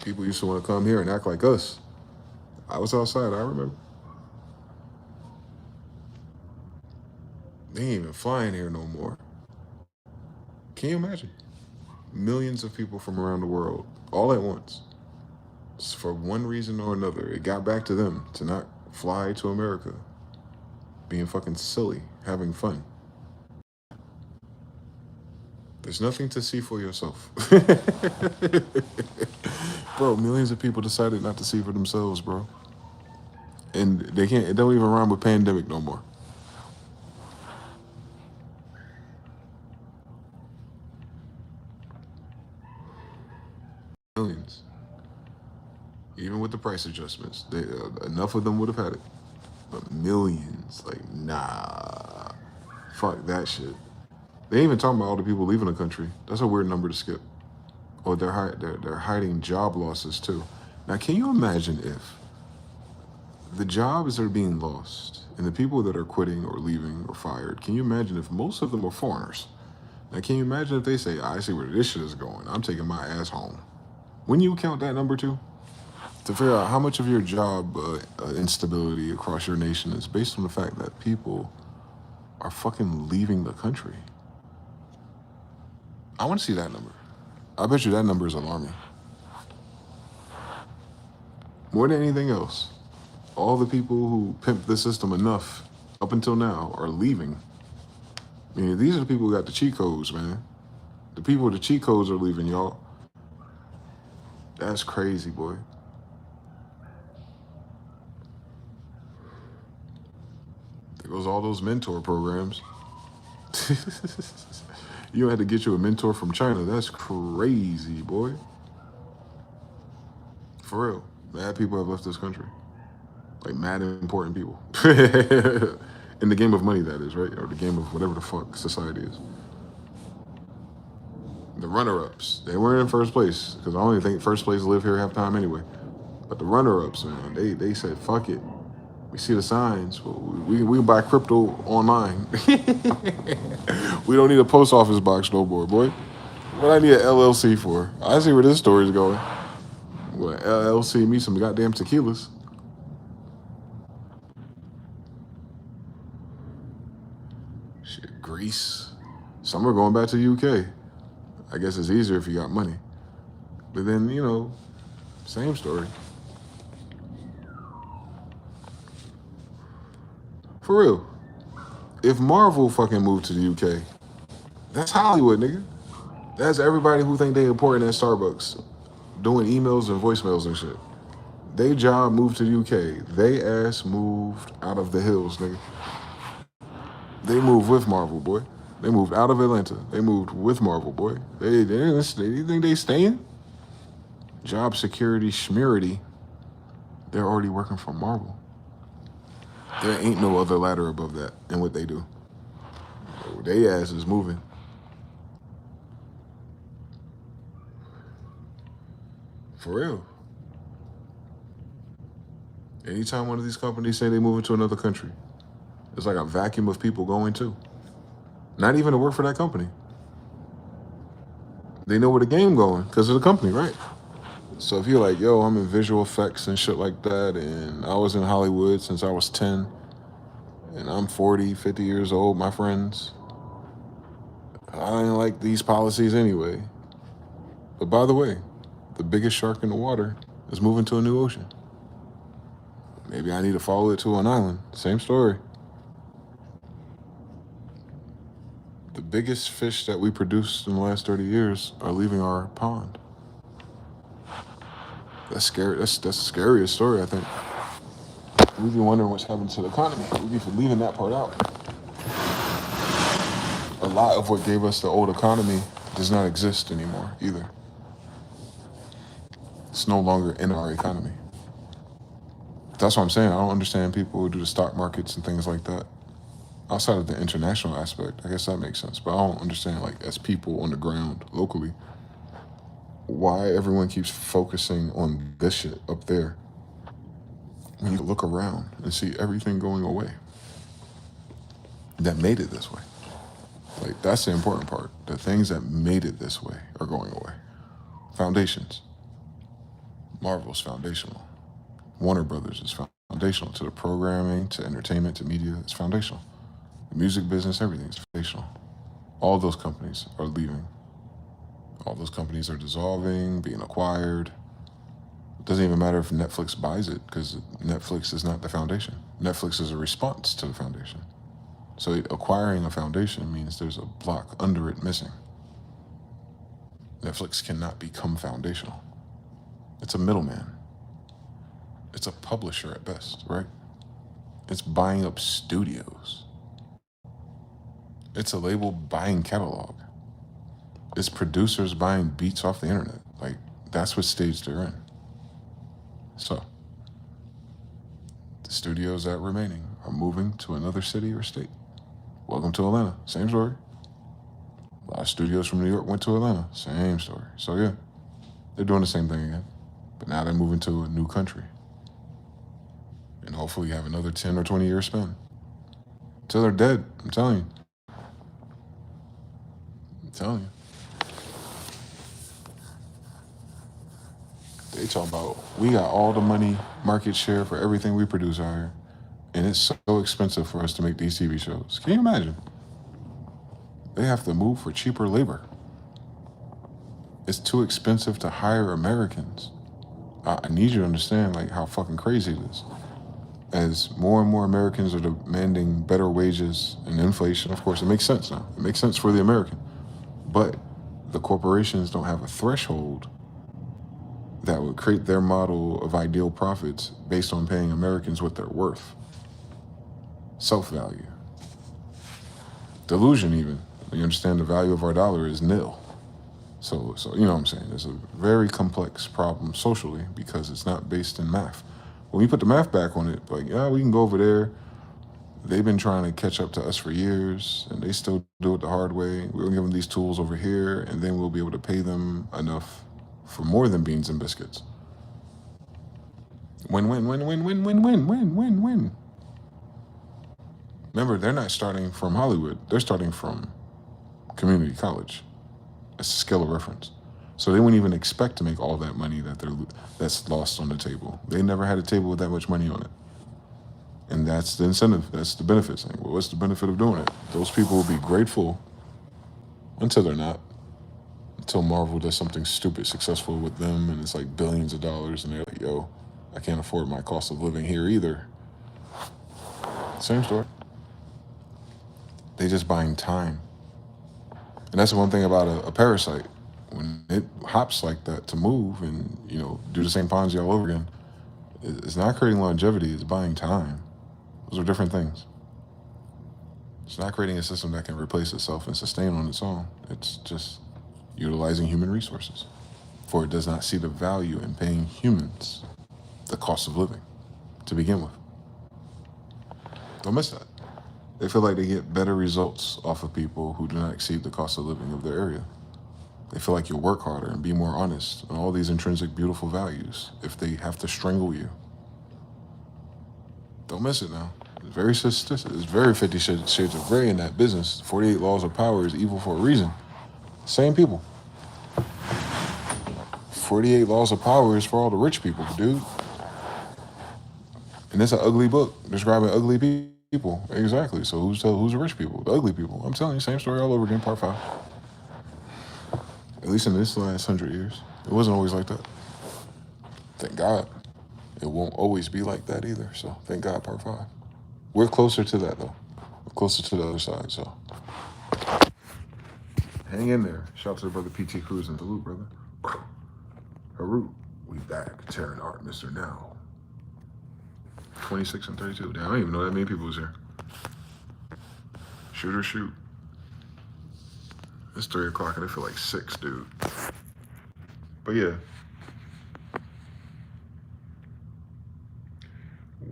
A: People used to want to come here and act like us. I was outside, I remember. They ain't even flying here no more. Can you imagine? Millions of people from around the world, all at once. Just for one reason or another, it got back to them to not fly to America. Being fucking silly, having fun. There's nothing to see for yourself. Bro, millions of people decided not to see for themselves, bro. And they can't, it don't even rhyme with pandemic no more. Millions. Even with the price adjustments, enough of them would have had it. But millions, like, nah. Fuck that shit. They ain't even talking about all the people leaving the country. That's a weird number to skip. Or they're hiding job losses too. Now, can you imagine if the jobs are being lost and the people that are quitting or leaving or fired, can you imagine if most of them are foreigners? Now, can you imagine if they say, I see where this shit is going. I'm taking my ass home. When you count that number too, to figure out how much of your job instability across your nation is based on the fact that people are fucking leaving the country. I want to see that number. I bet you that number is alarming. More than anything else, all the people who pimped the system enough up until now are leaving. I mean, these are the people who got the cheat codes, man. The people with the cheat codes are leaving, y'all. That's crazy, boy. There goes all those mentor programs. You had to get you a mentor from China. That's crazy, boy. For real. Mad people have left this country. Like mad important people. In the game of money, that is, right? Or the game of whatever the fuck society is. The runner-ups, they weren't in first place, because I only think first place live here half time anyway. But the runner-ups, man, they said, fuck it. We see the signs. We can buy crypto online. We don't need a post office box no more, boy. What I need an LLC for? I see where this story is going. Well, LLC me some goddamn tequilas. Shit, Greece. Some are going back to the UK. I guess it's easier if you got money. But then, you know, same story. For real. If Marvel fucking moved to the UK, that's Hollywood, nigga. That's everybody who think they important at Starbucks, doing emails and voicemails and shit. They job moved to the UK. They ass moved out of the hills, nigga. They moved with Marvel, boy. They moved out of Atlanta. They moved with Marvel, boy. They think they staying? Job security, schmurity. They're already working for Marvel. There ain't no other ladder above that in what they do. They ass is moving. For real. Anytime one of these companies say they moving to another country, it's like a vacuum of people going too. Not even to work for that company. They know where the game going because of the company, right? So if you're like, yo, I'm in visual effects and shit like that, and I was in Hollywood since I was 10, and I'm 40, 50 years old, my friends, I didn't like these policies anyway. But by the way, the biggest shark in the water is moving to a new ocean. Maybe I need to follow it to an island. Same story. The biggest fish that we produced in the last 30 years are leaving our pond. That's scary. That's the scariest story, I think. We be wondering what's happening to the economy. We be leaving that part out. A lot of what gave us the old economy does not exist anymore either. It's no longer in our economy. That's what I'm saying. I don't understand people who do the stock markets and things like that. Outside of the international aspect, I guess that makes sense. But I don't understand, like, as people on the ground locally, why everyone keeps focusing on this shit up there when you look around and see everything going away that made it this way. Like, that's the important part. The things that made it this way are going away. Foundations. Marvel's foundational. Warner Brothers is foundational to the programming, to entertainment, to media. It's foundational. The music business, everything's foundational. All those companies are leaving. All those companies are dissolving, being acquired. It doesn't even matter if Netflix buys it, because Netflix is not the foundation. Netflix is a response to the foundation. So acquiring a foundation means there's a block under it missing. Netflix cannot become foundational. It's a middleman. It's a publisher at best, right? It's buying up studios. It's a label buying catalog. It's producers buying beats off the internet. Like, that's what stage they're in. So, the studios that are remaining are moving to another city or state. Welcome to Atlanta. Same story. A lot of studios from New York went to Atlanta. Same story. So yeah, they're doing the same thing again. But now they're moving to a new country. And hopefully have another 10 or 20 year span. Until they're dead, I'm telling you. I'm telling you. They talk about, we got all the money, market share for everything we produce out here. And it's so expensive for us to make these TV shows. Can you imagine? They have to move for cheaper labor. It's too expensive to hire Americans. I need you to understand, like, how fucking crazy it is. As more and more Americans are demanding better wages and inflation, of course, it makes sense now. It makes sense for the American. But the corporations don't have a threshold that would create their model of ideal profits based on paying Americans what they're worth. Self-value. Delusion, even. You understand the value of our dollar is nil. So you know what I'm saying? It's a very complex problem socially because it's not based in math. When we put the math back on it, like, yeah, we can go over there. They've been trying to catch up to us for years, and they still do it the hard way. We'll give them these tools over here, and then we'll be able to pay them enough for more than beans and biscuits. Win, win, win, win, win, win, win, win, win, win. Remember, they're not starting from Hollywood. They're starting from community college. That's a scale of reference. So they wouldn't even expect to make all that money that's lost on the table. They never had a table with that much money on it. And that's the incentive. That's the benefit thing. Well, what's the benefit of doing it? Those people will be grateful until they're not. Until Marvel does something stupid successful with them and it's like billions of dollars and they're like, yo, I can't afford my cost of living here either. Same story. They just buying time. And that's the one thing about a parasite. When it hops like that to move and, you know, do the same Ponzi all over again, it's not creating longevity, it's buying time. Those are different things. It's not creating a system that can replace itself and sustain on its own. It's just utilizing human resources. For it does not see the value in paying humans the cost of living to begin with. Don't miss that. They feel like they get better results off of people who do not exceed the cost of living of their area. They feel like you'll work harder and be more honest and all these intrinsic beautiful values if they have to strangle you. Don't miss it now. It's very statistic. It's very 50 Shades of Grey in that business. 48 laws of power is evil for a reason. Same people. 48 laws of power is for all the rich people, dude. And it's an ugly book describing ugly people. Exactly. So who's the rich people? The ugly people. I'm telling you, same story all over again, part 5. At least in this last 100 years. It wasn't always like that. Thank God. It won't always be like that either. So thank God, part 5. We're closer to that, though. We're closer to the other side, so. Hang in there. Shout out to the brother PT Cruz and the loop, brother. Harut, we back. Tearing art, Mr. Now. 26 and 32. Damn, I don't even know that many people was here. Shoot or shoot. It's 3 o'clock and I feel like 6, dude. But yeah.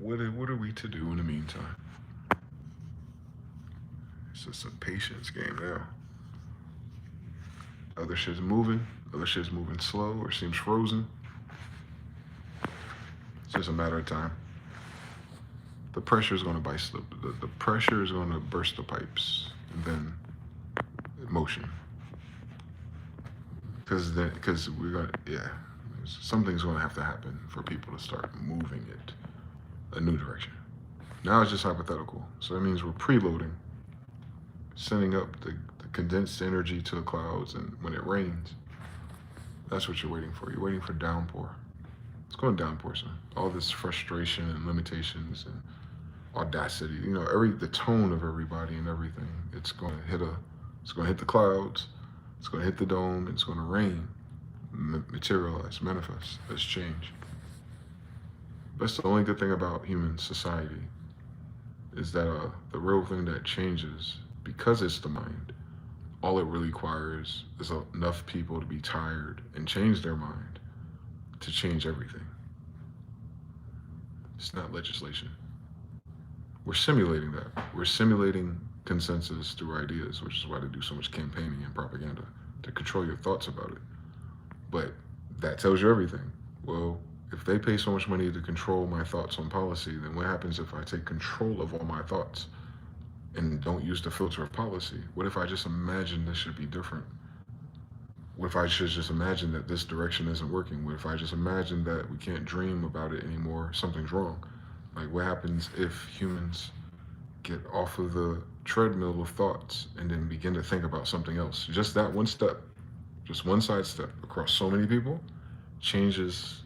A: What are we to do in the meantime? It's just a patience game now. Other shit's moving slow or seems frozen. It's just a matter of time. The pressure is going to bite the pressure is going to burst the pipes, and then motion. Because we're going to, yeah, something's going to have to happen for people to start moving it a new direction. Now it's just hypothetical. So that means we're preloading, sending up the condensed energy to the clouds, and when it rains, that's what you're waiting for. You're waiting for downpour. It's going to downpour soon. All this frustration and limitations and audacity, you know, the tone of everybody and everything, it's going to hit the clouds, it's going to hit the dome, it's going to rain, materialize, manifest as change. That's the only good thing about human society, is that the real thing that changes, because it's the mind, all it really requires is enough people to be tired and change their mind to change everything. It's not legislation. We're simulating that. We're simulating consensus through ideas, which is why they do so much campaigning and propaganda, to control your thoughts about it. But that tells you everything. Well, if they pay so much money to control my thoughts on policy, then what happens if I take control of all my thoughts and don't use the filter of policy? What if I just imagine this should be different? What if I should just imagine that this direction isn't working? What if I just imagine that we can't dream about it anymore? Something's wrong. Like, what happens if humans get off of the treadmill of thoughts and then begin to think about something else? Just that one step, just one side step across so many people changes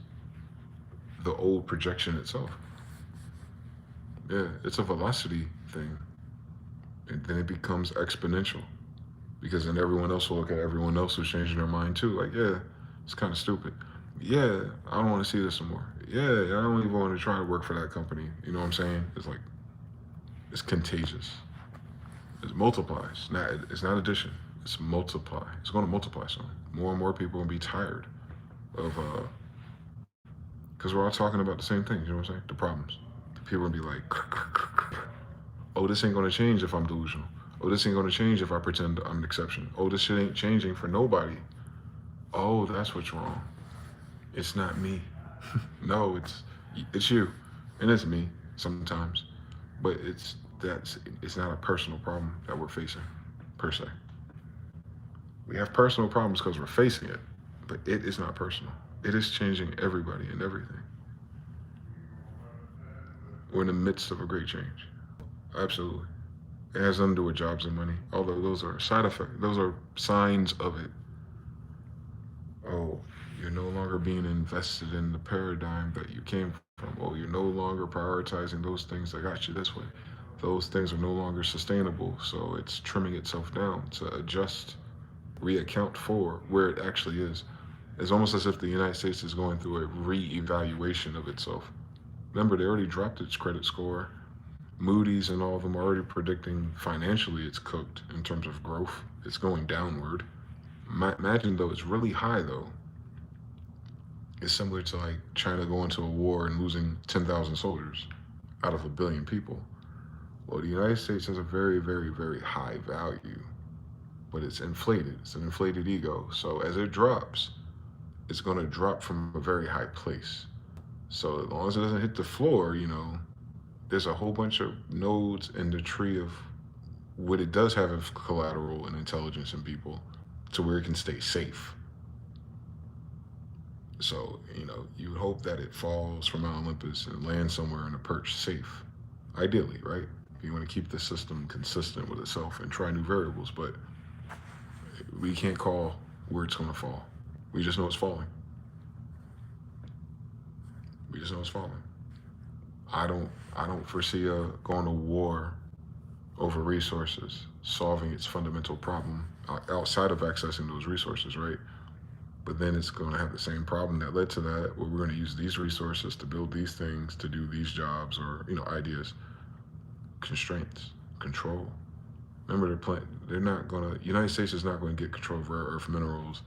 A: the old projection itself. Yeah, it's a velocity thing. And then it becomes exponential, because then everyone else will look at everyone else who's changing their mind too. Like, yeah, it's kind of stupid. Yeah, I don't want to see this anymore. Yeah, I don't even want to try to work for that company. You know what I'm saying? It's like, it's contagious. It multiplies. It's not addition. It's multiply. It's going to multiply soon. More and more people will be tired of, because we're all talking about the same thing. You know what I'm saying? The problems. The people will be like, oh, this ain't going to change if I'm delusional. Oh, this ain't going to change if I pretend I'm an exception. Oh, this shit ain't changing for nobody. Oh, that's what's wrong. It's not me. No, it's you. And it's me sometimes. But it's not a personal problem that we're facing, per se. We have personal problems because we're facing it, but it is not personal. It is changing everybody and everything. We're in the midst of a great change. Absolutely. It has nothing to do with jobs and money, although those are side effects. Those are signs of it. Oh, you're no longer being invested in the paradigm that you came from. Oh, you're no longer prioritizing those things that got you this way. Those things are no longer sustainable, so it's trimming itself down to adjust, reaccount for where it actually is. It's almost as if the United States is going through a re-evaluation of itself. Remember, they already dropped its credit score Moody's and all of them are already predicting financially it's cooked in terms of growth. It's going downward. Imagine though, it's really high though. It's similar to like China going to a war and losing 10,000 soldiers out of a billion people. Well, the United States has a very, very, very high value, but it's inflated. It's an inflated ego. So as it drops, it's going to drop from a very high place. So as long as it doesn't hit the floor, there's a whole bunch of nodes in the tree of what it does have of collateral and intelligence in people to where it can stay safe. So, you would hope that it falls from Mount Olympus and lands somewhere in a perch safe, ideally, right? You want to keep the system consistent with itself and try new variables, but we can't call where it's going to fall. We just know it's falling. We just know it's falling. I don't foresee going to war over resources, solving its fundamental problem outside of accessing those resources, right? But then it's going to have the same problem that led to that, where we're going to use these resources to build these things, to do these jobs, or ideas, constraints, control. Remember, United States is not going to get control of rare earth minerals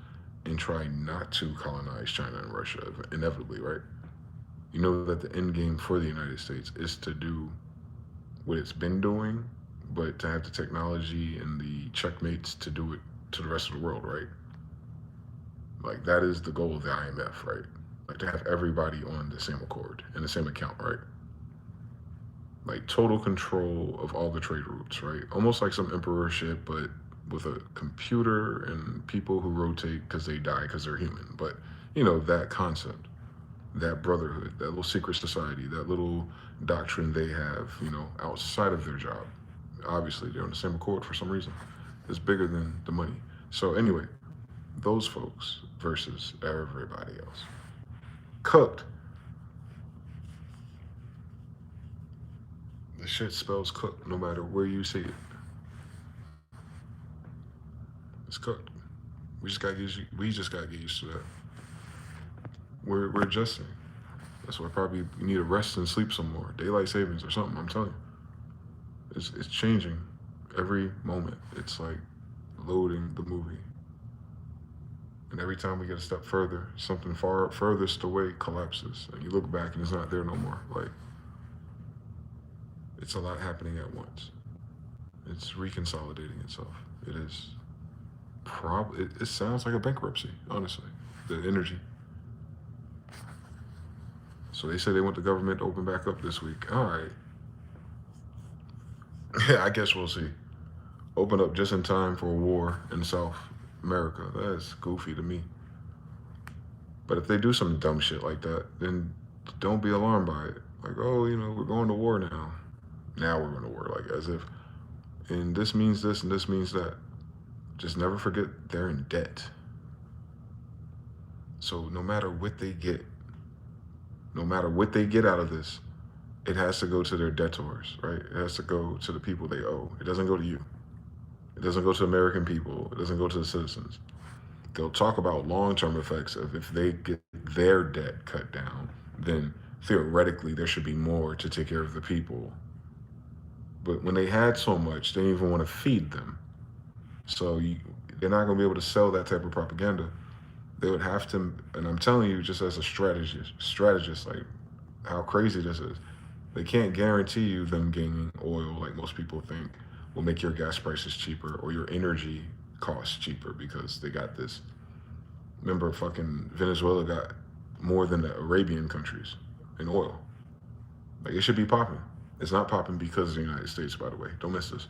A: and try not to colonize China and Russia inevitably, right? You know that the end game for the United States is to do what it's been doing, but to have the technology and the checkmates to do it to the rest of the world, right? Like, that is the goal of the IMF, right? Like, to have everybody on the same accord and the same account, right? Like, total control of all the trade routes, right? Almost like some emperorship, but with a computer and people who rotate because they die because they're human. But, that concept, that brotherhood, that little secret society, that little doctrine they have, outside of their job. Obviously, they're on the same accord for some reason. It's bigger than the money. So anyway, those folks versus everybody else. Cooked. The shit spells cooked no matter where you see it. It's cooked. We just gotta get used to that. We're adjusting. That's why probably you need to rest and sleep some more. Daylight savings or something, I'm telling you. It's changing every moment. It's like loading the movie. And every time we get a step further, something furthest away collapses. And you look back and it's not there no more. Like, it's a lot happening at once. It's reconsolidating itself. It is it sounds like a bankruptcy, honestly. The energy. So they say they want the government to open back up this week. All right. I guess we'll see. Open up just in time for a war in South America. That's goofy to me. But if they do some dumb shit like that, then don't be alarmed by it. Like, oh, we're going to war now. Now we're going to war. Like, as if, and this means this and this means that. Just never forget they're in debt. So no matter what they get out of this, it has to go to their debtors, right? It has to go to the people they owe. It doesn't go to you. It doesn't go to American people. It doesn't go to the citizens. They'll talk about long-term effects of if they get their debt cut down, then theoretically there should be more to take care of the people. But when they had so much, they didn't even want to feed them. So they're not going to be able to sell that type of propaganda. They would have to, and I'm telling you just as a strategist, like how crazy this is. They can't guarantee you them gaining oil like most people think will make your gas prices cheaper or your energy costs cheaper because they got this. Remember, fucking Venezuela got more than the Arabian countries in oil. Like, it should be popping. It's not popping because of the United States, by the way. Don't miss this.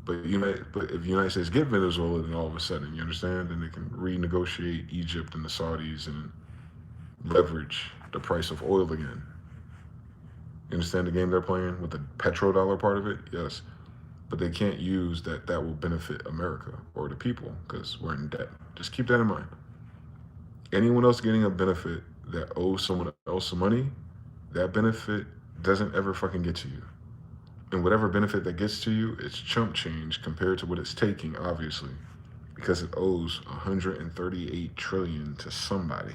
A: But if the United States get Venezuela, then all of a sudden, you understand, then they can renegotiate Egypt and the Saudis and leverage the price of oil again. You understand the game they're playing with the petrodollar part of it? Yes. But they can't use that will benefit America or the people because we're in debt. Just keep that in mind. Anyone else getting a benefit that owes someone else some money, that benefit doesn't ever fucking get to you. And whatever benefit that gets to you, it's chump change compared to what it's taking, obviously, because it owes 138 trillion to somebody.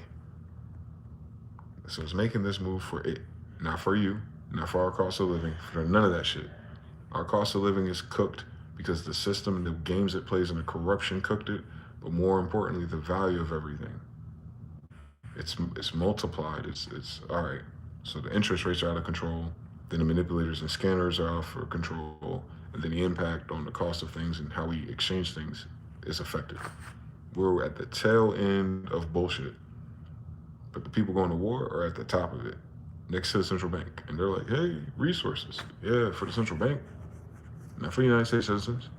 A: So it's making this move for it, not for you. not for our cost of living, for none of that shit. Our cost of living is cooked because the system and the games it plays and the corruption cooked it, but more importantly, the value of everything. It's multiplied. It's all right. So the interest rates are out of control. Then the manipulators and scanners are out for control, and then the impact on the cost of things and how we exchange things is affected. We're at the tail end of bullshit, but the people going to war are at the top of it, next to the central bank, and they're like, "Hey, resources, yeah, for the central bank, not for United States citizens."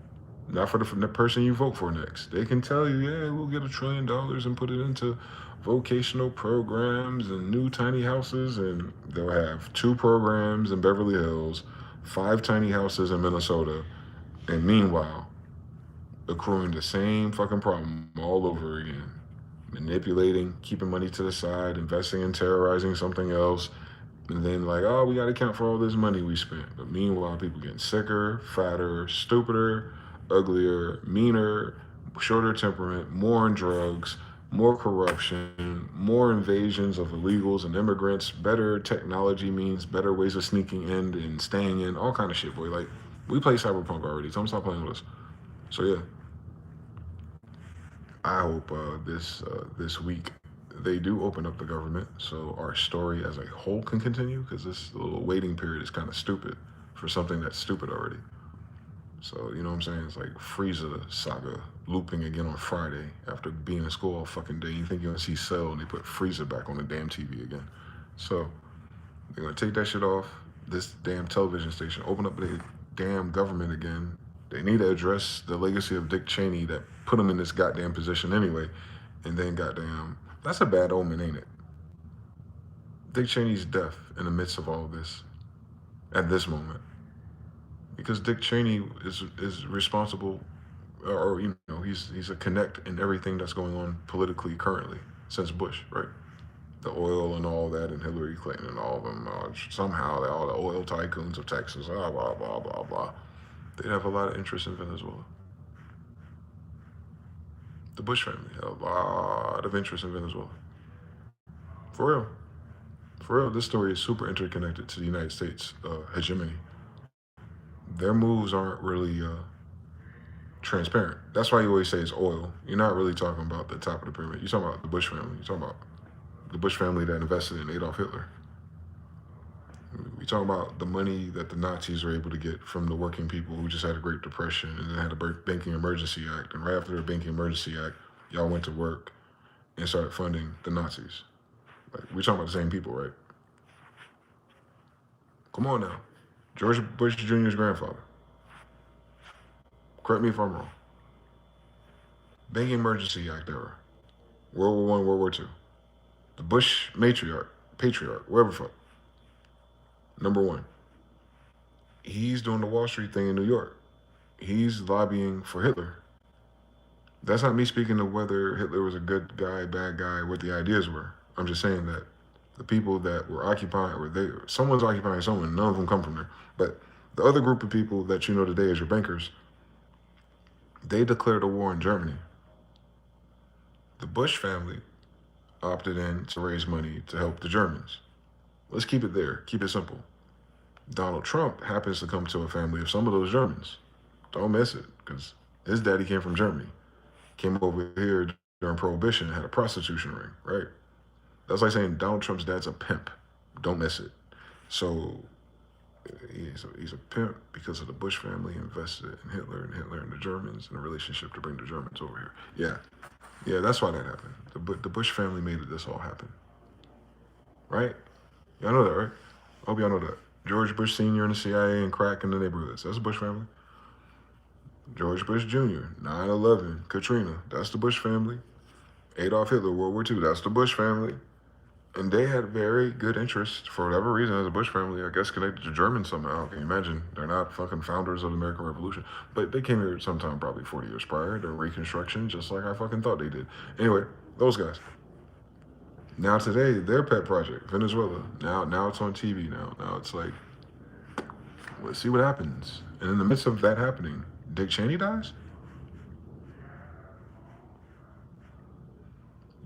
A: Not for the person you vote for next. They can tell you, yeah, we'll get $1 trillion and put it into vocational programs and new tiny houses, and they'll have 2 programs in Beverly Hills, 5 tiny houses in Minnesota, and meanwhile, accruing the same fucking problem all over again. Manipulating, keeping money to the side, investing in terrorizing something else, and then like, oh, we got to account for all this money we spent. But meanwhile, people getting sicker, fatter, stupider, uglier, meaner, shorter temperament, more on drugs, more corruption, more invasions of illegals and immigrants. Better technology means better ways of sneaking in and staying in, all kind of shit, boy. Like, we play Cyberpunk already. Tell them stop playing with us. So yeah, I hope this week they do open up the government so our story as a whole can continue, because this little waiting period is kind of stupid for something that's stupid already. So, you know what I'm saying? It's like Frieza saga looping again on Friday after being in school all fucking day. You think you're gonna see Cell and they put Frieza back on the damn TV again. So, they're gonna take that shit off this damn television station, open up the damn government again. They need to address the legacy of Dick Cheney that put him in this goddamn position anyway. And then goddamn, that's a bad omen, ain't it? Dick Cheney's death in the midst of all of this at this moment. Because Dick Cheney is responsible, or you know, he's a connect in everything that's going on politically currently since Bush, right? The oil and all that, and Hillary Clinton and all of them. Somehow, all the oil tycoons of Texas, blah blah blah blah blah. They have a lot of interest in Venezuela. The Bush family had a lot of interest in Venezuela. For real, for real. This story is super interconnected to the United States hegemony. Their moves aren't really transparent. That's why you always say it's oil. You're not really talking about the top of the pyramid. You're talking about the Bush family. You're talking about the Bush family that invested in Adolf Hitler. We talk about the money that the Nazis were able to get from the working people who just had a Great Depression and then had a Banking Emergency Act. And right after the Banking Emergency Act, y'all went to work and started funding the Nazis. Like, we're talking about the same people, right? Come on now. George Bush Jr.'s grandfather. Correct me if I'm wrong. Banking Emergency Act era. World War I, World War II. The Bush patriarch, wherever the fuck. Number one, he's doing the Wall Street thing in New York. He's lobbying for Hitler. That's not me speaking of whether Hitler was a good guy, bad guy, what the ideas were. I'm just saying that the people that were occupying, someone's occupying someone, none of them come from there. But the other group of people that you know today as your bankers, they declared a war on Germany. The Bush family opted in to raise money to help the Germans. Let's keep it there. Keep it simple. Donald Trump happens to come to a family of some of those Germans. Don't miss it, because his daddy came from Germany. Came over here during Prohibition and had a prostitution ring, right? That's like saying Donald Trump's dad's a pimp. Don't miss it. So he's a pimp because of the Bush family invested in Hitler and the Germans and the relationship to bring the Germans over here. Yeah, that's why that happened. The Bush family made this all happen. Right? Y'all know that, right? I hope y'all know that. George Bush Sr. and the CIA and crack in the neighborhoods. That's the Bush family. George Bush Jr., 9/11, Katrina. That's the Bush family. Adolf Hitler, World War II. That's the Bush family. And they had very good interest, for whatever reason, as a Bush family, I guess connected to Germans somehow. Can you imagine? They're not fucking founders of the American Revolution. But they came here sometime probably 40 years prior during Reconstruction, just like I fucking thought they did. Anyway, those guys. Now today, their pet project, Venezuela. Now it's on TV now. Now it's like, let's see what happens. And in the midst of that happening, Dick Cheney dies?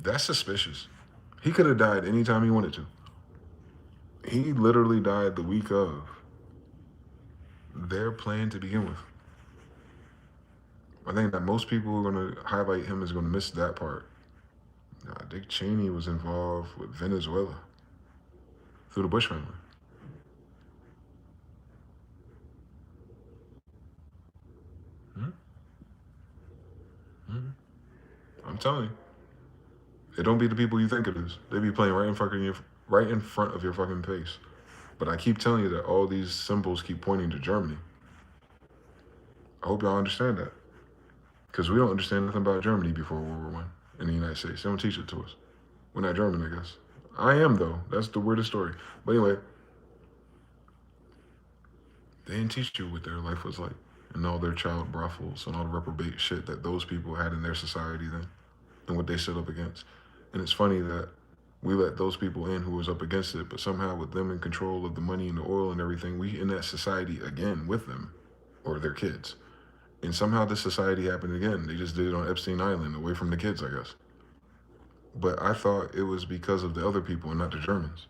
A: That's suspicious. He could have died anytime he wanted to. He literally died the week of their plan to begin with. I think that most people who are going to highlight him is going to miss that part. Dick Cheney was involved with Venezuela through the Bush family. Hmm? Hmm? I'm telling you, it don't be the people you think it is. They be playing right in front of your fucking face. But I keep telling you that all these symbols keep pointing to Germany. I hope y'all understand that, because we don't understand nothing about Germany before World War I in the United States. They don't teach it to us. We're not German, I guess. I am though. That's the weirdest story. But anyway, they didn't teach you what their life was like and all their child brothels and all the reprobate shit that those people had in their society then and what they stood up against. And it's funny that we let those people in who was up against it, but somehow with them in control of the money and the oil and everything, we in that society again with them or their kids. And somehow this society happened again. They just did it on Epstein Island, away from the kids, I guess. But I thought it was because of the other people and not the Germans.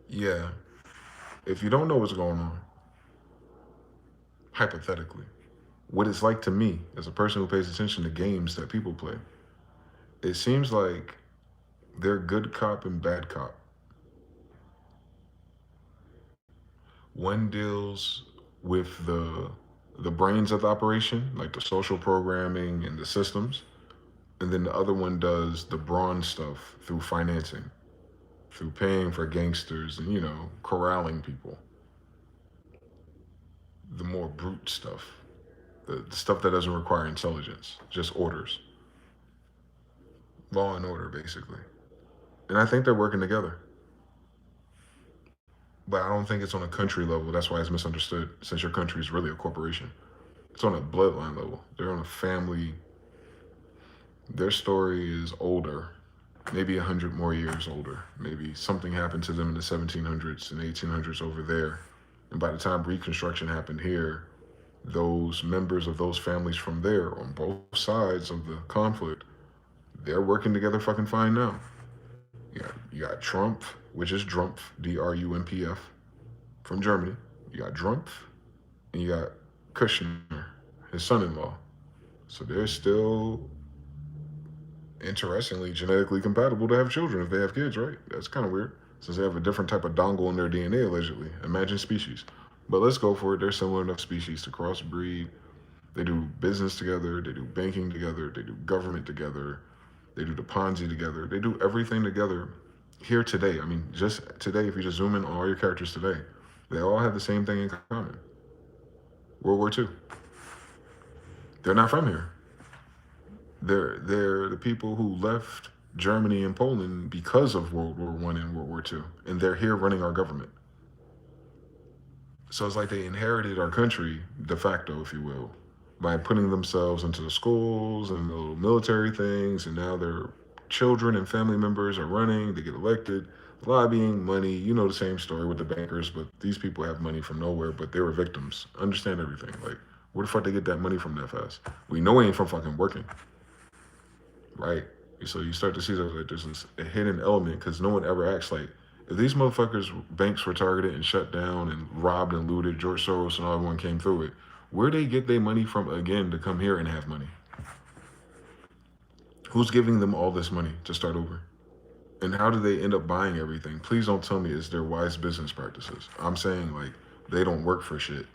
A: Yeah. If you don't know what's going on, hypothetically, what it's like to me as a person who pays attention to games that people play, it seems like they're good cop and bad cop. One deals with the brains of the operation, like the social programming and the systems, and then the other one does the brawn stuff through financing, through paying for gangsters and corralling people. The more brute stuff, the stuff that doesn't require intelligence, just orders, law and order, basically. And I think they're working together. But I don't think it's on a country level. That's why it's misunderstood, since your country is really a corporation. It's on a bloodline level. They're on a family. Their story is older, maybe 100 more years older. Maybe something happened to them in the 1700s and 1800s over there. And by the time Reconstruction happened here, those members of those families from there, on both sides of the conflict, they're working together fucking fine now. You got Trump, which is Drumpf, Drumpf, from Germany. You got Drumpf, and you got Kushner, his son-in-law. So they're still, interestingly, genetically compatible to have children if they have kids, right? That's kind of weird, since they have a different type of dongle in their DNA, allegedly. Imagine species. But let's go for it. They're similar enough species to crossbreed. They do business together. They do banking together. They do government together. They do the Ponzi together. They do everything together here today. I mean, just today, if you just zoom in on all your characters today, they all have the same thing in common. World War II. They're not from here. They're the people who left Germany and Poland because of World War I and World War II, and they're here running our government. So it's like they inherited our country de facto, if you will, by putting themselves into the schools and the little military things, and now their children and family members are running. They get elected, lobbying, money. You know the same story with the bankers, but these people have money from nowhere, but they were victims. Understand everything. Like, where the fuck they get that money from that fast? We know it ain't from fucking working, right? So you start to see that like there's a hidden element, because no one ever acts like, if these motherfuckers, banks were targeted and shut down and robbed and looted, George Soros and all everyone came through it, where they get their money from again to come here and have money? Who's giving them all this money to start over? And how do they end up buying everything? Please don't tell me it's their wise business practices. I'm saying, like, they don't work for shit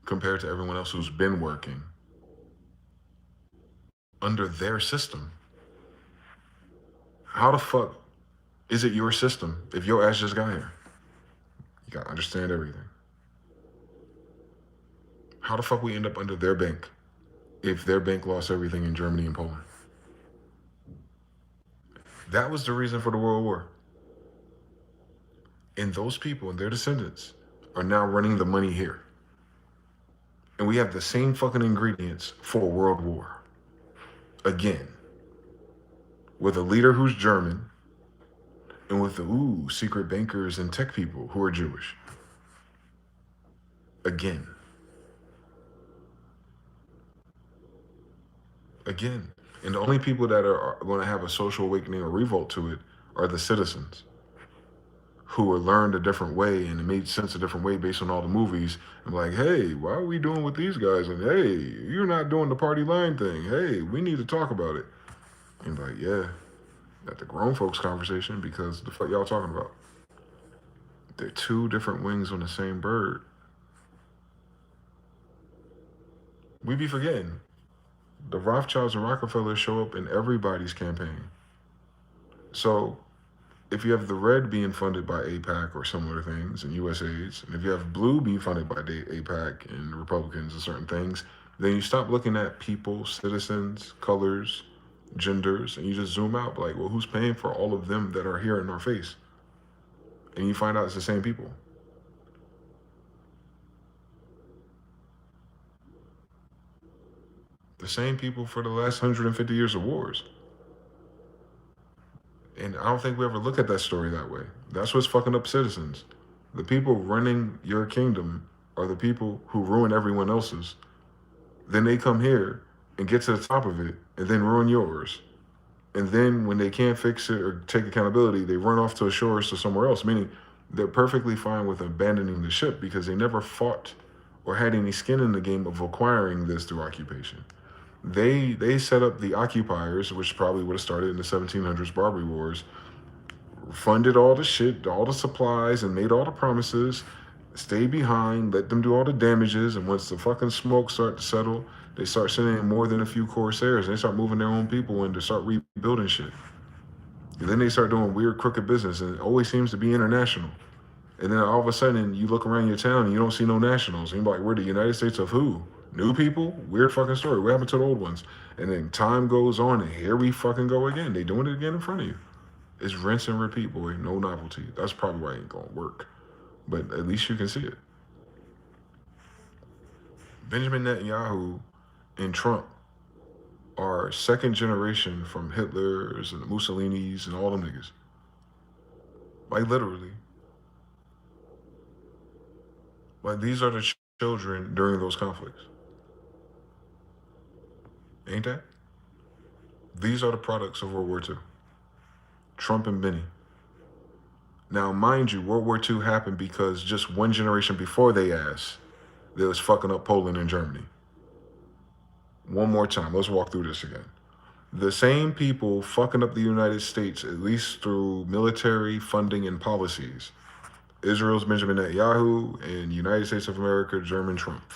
A: compared to everyone else who's been working under their system. How the fuck is it your system if your ass just got here? You gotta understand everything. How the fuck we end up under their bank if their bank lost everything in Germany and Poland? That was the reason for the World War. And those people and their descendants are now running the money here. And we have the same fucking ingredients for a world war. Again. With a leader who's German, and with the secret bankers and tech people who are Jewish. Again. Again. And the only people that are going to have a social awakening or revolt to it are the citizens who were learned a different way and it made sense a different way based on all the movies. And like, hey, why are we doing with these guys? And hey, you're not doing the party line thing. Hey, we need to talk about it. And like, yeah, at the grown folks conversation because the fuck y'all talking about? They're two different wings on the same bird. We be forgetting. The Rothschilds and Rockefellers show up in everybody's campaign. So if you have the red being funded by AIPAC or similar things and USAIDs, and if you have blue being funded by AIPAC and Republicans and certain things, then you stop looking at people, citizens, colors, genders, and you just zoom out like, well, who's paying for all of them that are here in our face? And you find out it's the same people. The same people for the last 150 years of wars. And I don't think we ever look at that story that way. That's what's fucking up citizens. The people running your kingdom are the people who ruin everyone else's. Then they come here and get to the top of it and then ruin yours. And then when they can't fix it or take accountability, they run off to shores to somewhere else, meaning they're perfectly fine with abandoning the ship because they never fought or had any skin in the game of acquiring this through occupation. They set up the occupiers, which probably would have started in the 1700s Barbary Wars, funded all the shit, all the supplies, and made all the promises, stay behind, let them do all the damages, and once the fucking smoke start to settle, they start sending in more than a few corsairs, and they start moving their own people in to start rebuilding shit. And then they start doing weird, crooked business, and it always seems to be international. And then all of a sudden, you look around your town and you don't see no nationals. And you're like, we're the United States of who? New people? Weird fucking story. What happened to the old ones? And then time goes on, and here we fucking go again. They doing it again in front of you. It's rinse and repeat, boy. No novelty. That's probably why it ain't gonna work. But at least you can see it. Benjamin Netanyahu and Trump are second generation from Hitlers and the Mussolinis and all them niggas. Like literally. Like these are the children during those conflicts. Ain't that? These are the products of World War II. Trump and Benny. Now, mind you, World War II happened because just one generation before they was fucking up Poland and Germany. One more time, let's walk through this again. The same people fucking up the United States, at least through military funding and policies. Israel's Benjamin Netanyahu and United States of America, German Trump.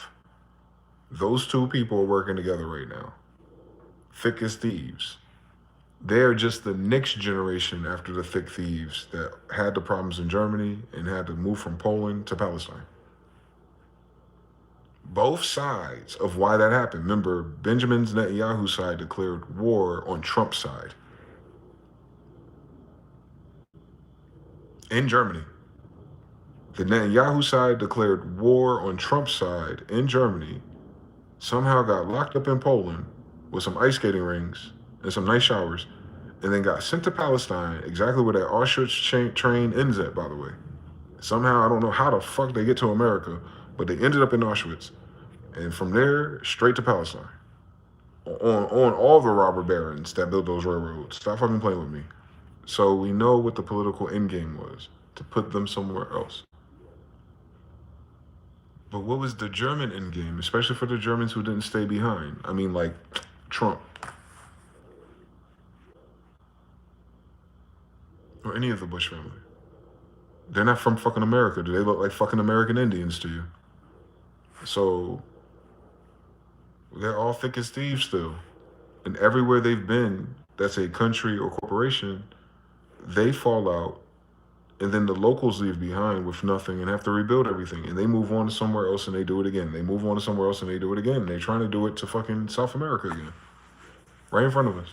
A: Those two people are working together right now. Thick as thieves. They're just the next generation after the thick thieves that had the problems in Germany and had to move from Poland to Palestine. Both sides of why that happened. Remember, Benjamin Netanyahu's side declared war on Trump's side. In Germany. The Netanyahu side declared war on Trump's side in Germany, somehow got locked up in Poland with some ice skating rings and some nice showers, and then got sent to Palestine, exactly where that Auschwitz train ends at, by the way. Somehow, I don't know how the fuck they get to America, but they ended up in Auschwitz. And from there, straight to Palestine. On all the robber barons that built those railroads. Stop fucking playing with me. So we know what the political endgame was, to put them somewhere else. But what was the German endgame, especially for the Germans who didn't stay behind? I mean, like, Trump. Or any of the Bush family. They're not from fucking America. Do they look like fucking American Indians to you? So, they're all thick as thieves still. And everywhere they've been, that's a country or corporation, they fall out, and then the locals leave behind with nothing and have to rebuild everything. And they move on to somewhere else and they do it again. They move on to somewhere else and they do it again. And they're trying to do it to fucking South America again. Right in front of us.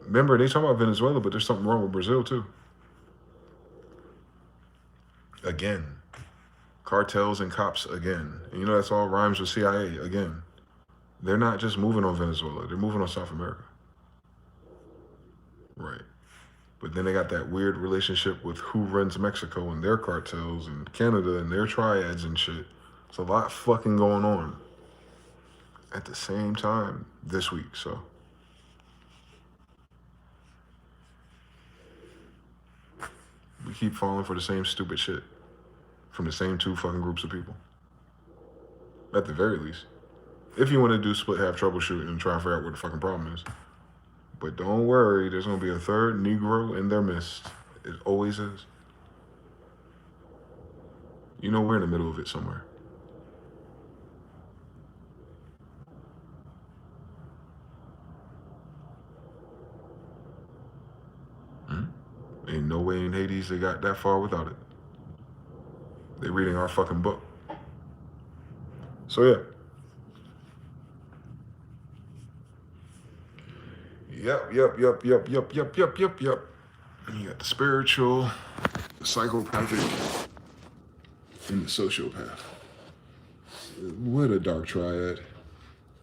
A: Remember, they talk about Venezuela, but there's something wrong with Brazil too. Again. Cartels and cops again. And you know that's all rhymes with CIA again. They're not just moving on Venezuela. They're moving on South America. Right. But then they got that weird relationship with who runs Mexico and their cartels and Canada and their triads and shit. It's a lot fucking going on. at the same time this week. So we keep falling for the same stupid shit from the same two fucking groups of people. At the very least. If you want to do split half troubleshooting and try and figure out what the fucking problem is. But don't worry, there's going to be a third Negro in their midst. It always is. You know, we're in the middle of it somewhere. Ain't no way in Hades they got that far without it. They reading our fucking book. So yeah. Yep. And you got the spiritual, the psychopathic, and the sociopath. What a dark triad.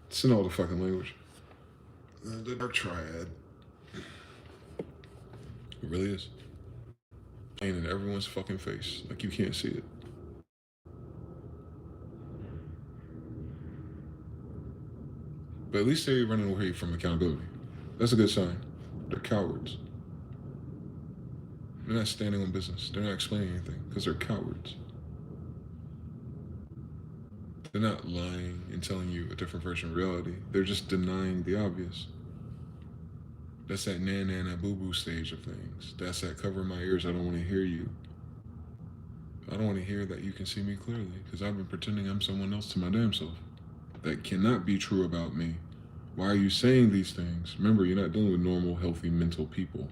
A: It's in all the fucking language. The dark triad. It really is. Ain't in everyone's fucking face. Like you can't see it. But at least they're running away from accountability. That's a good sign. They're cowards. They're not standing on business. They're not explaining anything because they're cowards. They're not lying and telling you a different version of reality. They're just denying the obvious. That's that na boo boo stage of things. That's that cover my ears. I don't want to hear you. I don't want to hear that you can see me clearly because I've been pretending I'm someone else to my damn self. That cannot be true about me. Why are you saying these things? Remember, you're not dealing with normal, healthy, mental people.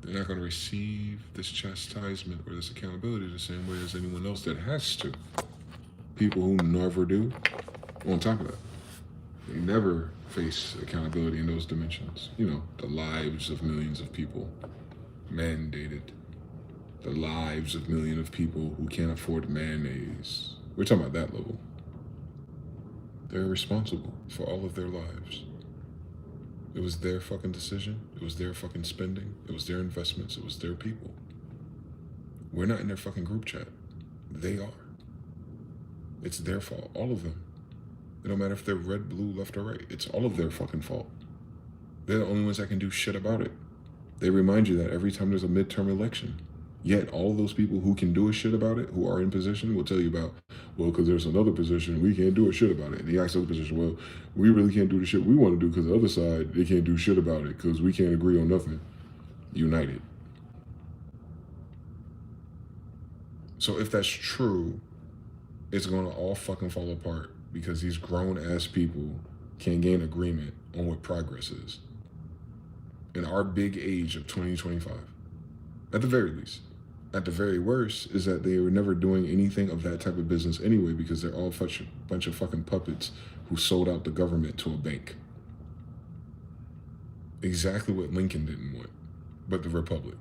A: They're not going to receive this chastisement or this accountability the same way as anyone else that has to. People who never do, on top of that, they never face accountability in those dimensions. You know, the lives of millions of people mandated. The lives of millions of people who can't afford mayonnaise. We're talking about that level. They're responsible for all of their lives. It was their fucking decision. It was their fucking spending. It was their investments. It was their people. We're not in their fucking group chat. They are. It's their fault. All of them. It don't matter if they're red, blue, left, or right. It's all of their fucking fault. They're the only ones that can do shit about it. They remind you that every time there's a midterm election. Yet all of those people who can do a shit about it, who are in position, will tell you about, well, because there's another position, we can't do a shit about it. And the other position, well, we really can't do the shit we want to do because the other side, they can't do shit about it because we can't agree on nothing. United. So if that's true, it's going to all fucking fall apart because these grown-ass people can't gain agreement on what progress is. In our big age of 2025, at the very least. At the very worst is that they were never doing anything of that type of business anyway because they're all a bunch of fucking puppets who sold out the government to a bank. Exactly what Lincoln didn't want, but the Republic.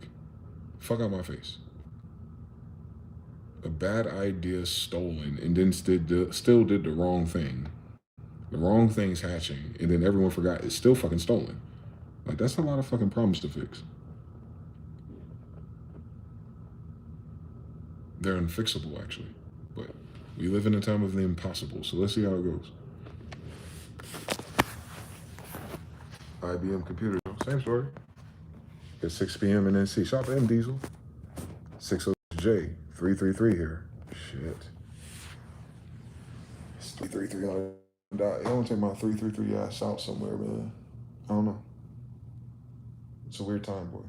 A: Fuck out my face. A bad idea stolen and then still did the wrong thing. The wrong thing's hatching and then everyone forgot it's still fucking stolen. Like that's a lot of fucking problems to fix. They're unfixable, actually. But we live in a time of the impossible, so let's see how it goes. IBM computer, same story. It's 6 p.m. in NC. Shop M Diesel. 60J, 333 here. Shit. It's 333 on the dot. I want to take my 333 ass out somewhere, man. I don't know. It's a weird time, boy.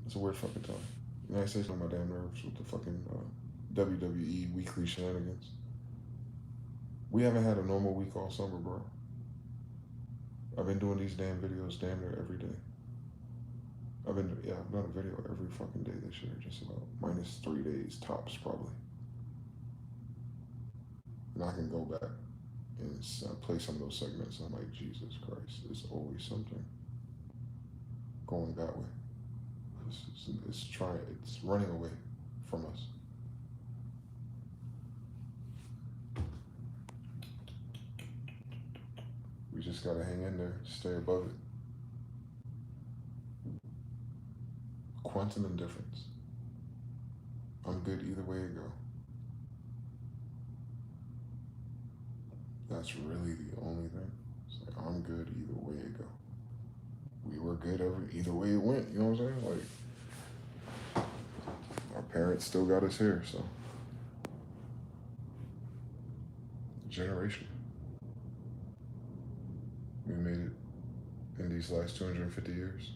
A: It's a weird fucking time. United States on my damn nerves with the fucking WWE weekly shenanigans. We haven't had a normal week all summer, bro. I've been doing these damn videos damn near every day. I've done a video every fucking day this year, just about. Minus 3 days, tops, probably. And I can go back and play some of those segments, and I'm like, Jesus Christ, there's always something going that way. It's running away from us. We just gotta hang in there, stay above it. Quantum indifference. I'm good either way it go. That's really the only thing. It's like I'm good either way it go. We were good either way it went. You know what I'm saying? Like our parents still got us here, so generation. We made it in these last 250 years,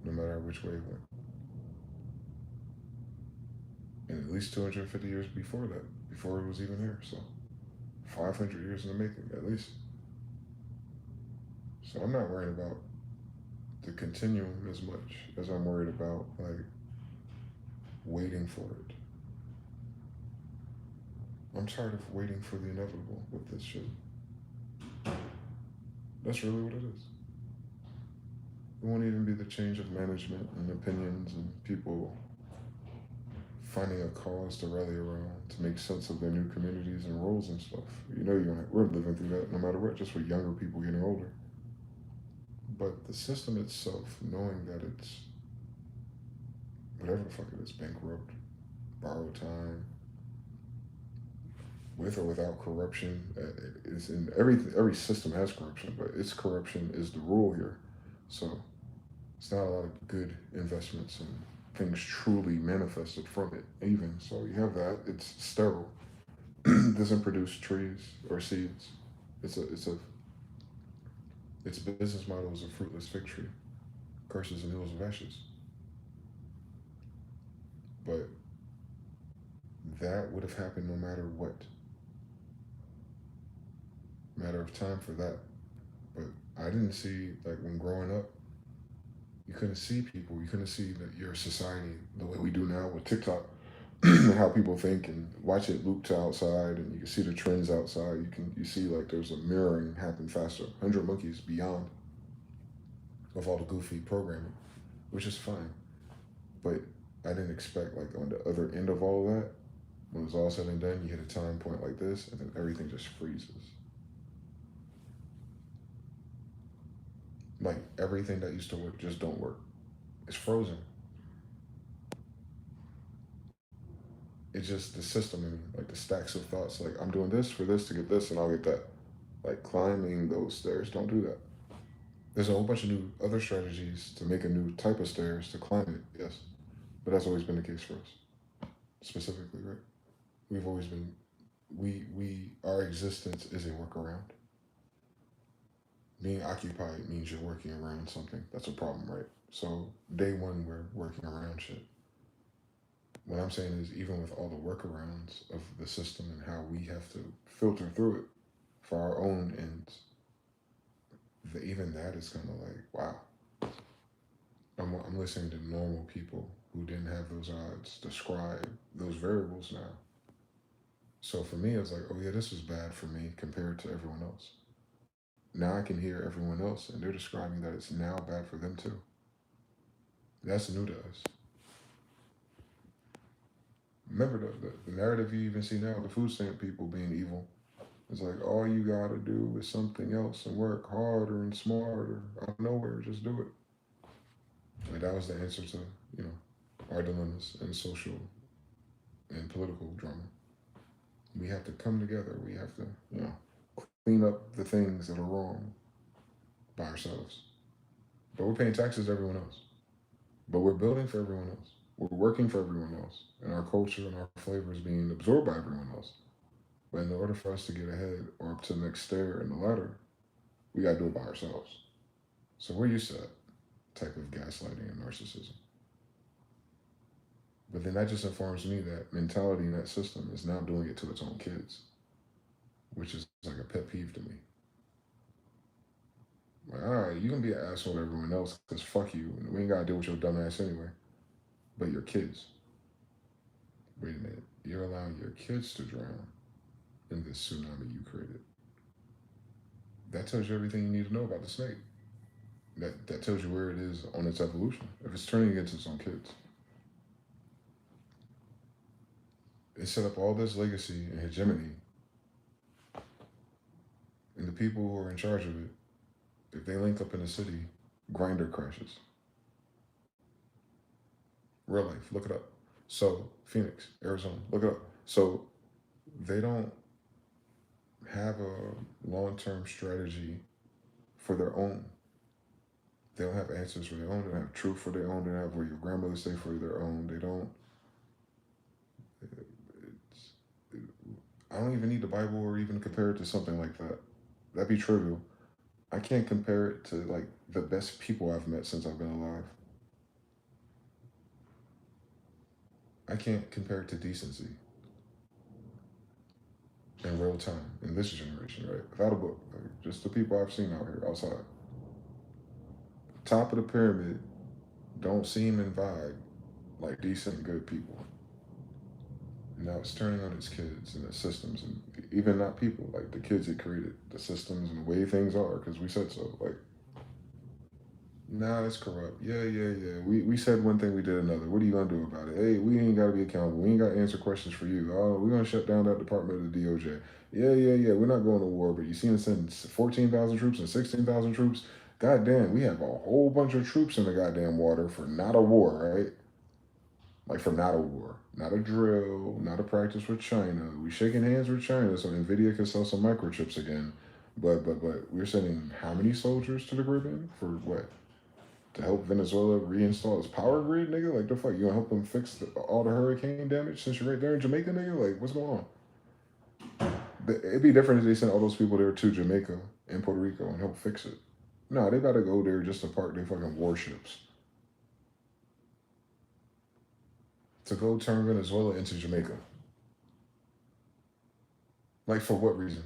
A: no matter which way it went. And at least 250 years before that, before it was even here. So 500 years in the making, at least. So I'm not worried about the continuum as much as I'm worried about like waiting for it. I'm tired of waiting for the inevitable with this shit. That's really what it is. It won't even be the change of management and opinions and people finding a cause to rally around to make sense of their new communities and roles and stuff. You know, we're living through that no matter what, just with younger people getting older. But the system itself, knowing that it's whatever the fuck it is, bankrupt, borrowed time, with or without corruption, is in every system has corruption, but its corruption is the rule here. So it's not a lot of good investments and things truly manifested from it. Even so, you have that. It's sterile. Doesn't produce trees or seeds. Its business model is a fruitless fig tree, curses and hills of ashes. But that would have happened no matter what. Matter of time for that. But I didn't see, like, when growing up, you couldn't see people. You couldn't see that your society the way we do now with TikTok and how people think and watch it loop to outside and you can see the trends outside. You see like there's a mirroring happen faster. 100 monkeys beyond of all the goofy programming, which is fine. But I didn't expect like on the other end of all of that, when it's all said and done, you hit a time point like this and then everything just freezes. Like everything that used to work just don't work. It's frozen. It's just the system and like the stacks of thoughts. Like I'm doing this for this to get this, and I'll get that. Like climbing those stairs, don't do that. There's a whole bunch of new other strategies to make a new type of stairs to climb it. Yes, but that's always been the case for us, specifically, right? We've always been. We our existence is a workaround. Being occupied means you're working around something. That's a problem, right? So day one, we're working around shit. What I'm saying is, even with all the workarounds of the system and how we have to filter through it for our own ends, even that is kind of like, wow. I'm listening to normal people who didn't have those odds describe those variables now. So for me, it's like, oh yeah, this was bad for me compared to everyone else. Now I can hear everyone else and they're describing that it's now bad for them too. That's new to us. Remember the narrative you even see now, the food stamp people being evil. It's like all you gotta do is something else and work harder and smarter. Out of nowhere, just do it. Like that was the answer to, you know, our dilemmas and social and political drama. We have to come together. We have to, you know, clean up the things that are wrong by ourselves. But we're paying taxes to everyone else. But we're building for everyone else. We're working for everyone else. And our culture and our flavor is being absorbed by everyone else. But in order for us to get ahead or up to the next stair in the ladder, we got to do it by ourselves. So we're used to that type of gaslighting and narcissism. But then that just informs me that mentality in that system is now doing it to its own kids, which is like a pet peeve to me. Like, all right, you can be an asshole to everyone else because fuck you. And we ain't got to deal with your dumb ass anyway. But your kids, wait a minute, you're allowing your kids to drown in this tsunami you created. That tells you everything you need to know about the snake. That tells you where it is on its evolution. If it's turning against its own kids, it set up all this legacy and hegemony, and the people who are in charge of it, if they link up in a city, grinder crashes. Real life, look it up. So Phoenix, Arizona, look it up. So they don't have a long-term strategy for their own. They don't have answers for their own. They don't have truth for their own. They don't have what your grandmother say for their own. They don't. It's, I don't even need the Bible or even compare it to something like that. That'd be trivial. I can't compare it to like the best people I've met since I've been alive. I can't compare it to decency in real time in this generation, right? Without a book, like, just the people I've seen out here outside. Top of the pyramid don't seem and vibe like decent, good people. Now it's turning on its kids and its systems, and even not people, like the kids it created, the systems and the way things are, because we said so. Like, nah, it's corrupt. Yeah, yeah, yeah. We said one thing, we did another. What are you gonna do about it? Hey, we ain't gotta be accountable. We ain't gotta answer questions for you. Oh, we're gonna shut down that department of the DOJ. Yeah, yeah, yeah. We're not going to war, but you seen us send 14,000 troops and 16,000 troops. God damn, we have a whole bunch of troops in the goddamn water for not a war, right? Like for not a war, not a drill, not a practice with China. We shaking hands with China so Nvidia can sell some microchips again. But we're sending how many soldiers to the Caribbean for what? To help Venezuela reinstall its power grid, nigga? Like the fuck, you gonna help them fix all the hurricane damage since you're right there in Jamaica, nigga? Like what's going on? It'd be different if they sent all those people there to Jamaica and Puerto Rico and help fix it. No, they gotta go there just to park their fucking warships. To go turn Venezuela into Jamaica. Like for what reason?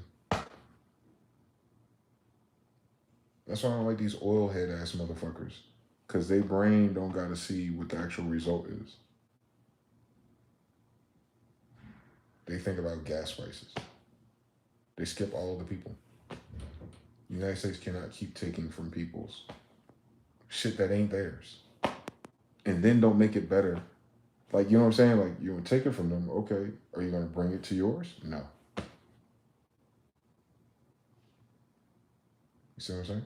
A: That's why I don't like these oil head ass motherfuckers. Cause they brain don't gotta see what the actual result is. They think about gas prices. They skip all the people. The United States cannot keep taking from people's shit that ain't theirs. And then don't make it better. Like, you know what I'm saying? Like, you want to take it from them. Okay. Are you going to bring it to yours? No. You see what I'm saying?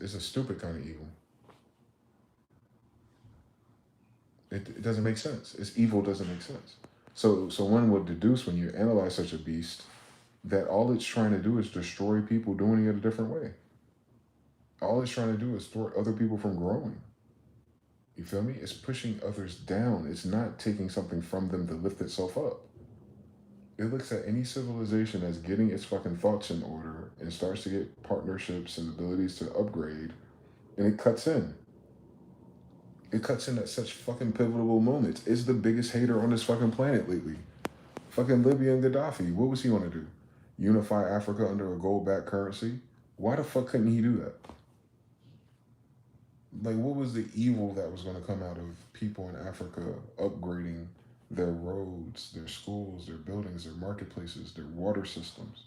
A: It's a stupid kind of evil. It doesn't make sense. It's evil doesn't make sense. So one would deduce when you analyze such a beast that all it's trying to do is destroy people doing it a different way. All it's trying to do is thwart other people from growing. You feel me? It's pushing others down. It's not taking something from them to lift itself up. It looks at any civilization as getting its fucking thoughts in order and starts to get partnerships and abilities to upgrade, and it cuts in. It cuts in at such fucking pivotal moments. It's the biggest hater on this fucking planet lately. Fucking Libya and Gaddafi. What was he gonna do? Unify Africa under a gold-backed currency? Why the fuck couldn't he do that? Like, what was the evil that was gonna come out of people in Africa upgrading their roads, their schools, their buildings, their marketplaces, their water systems?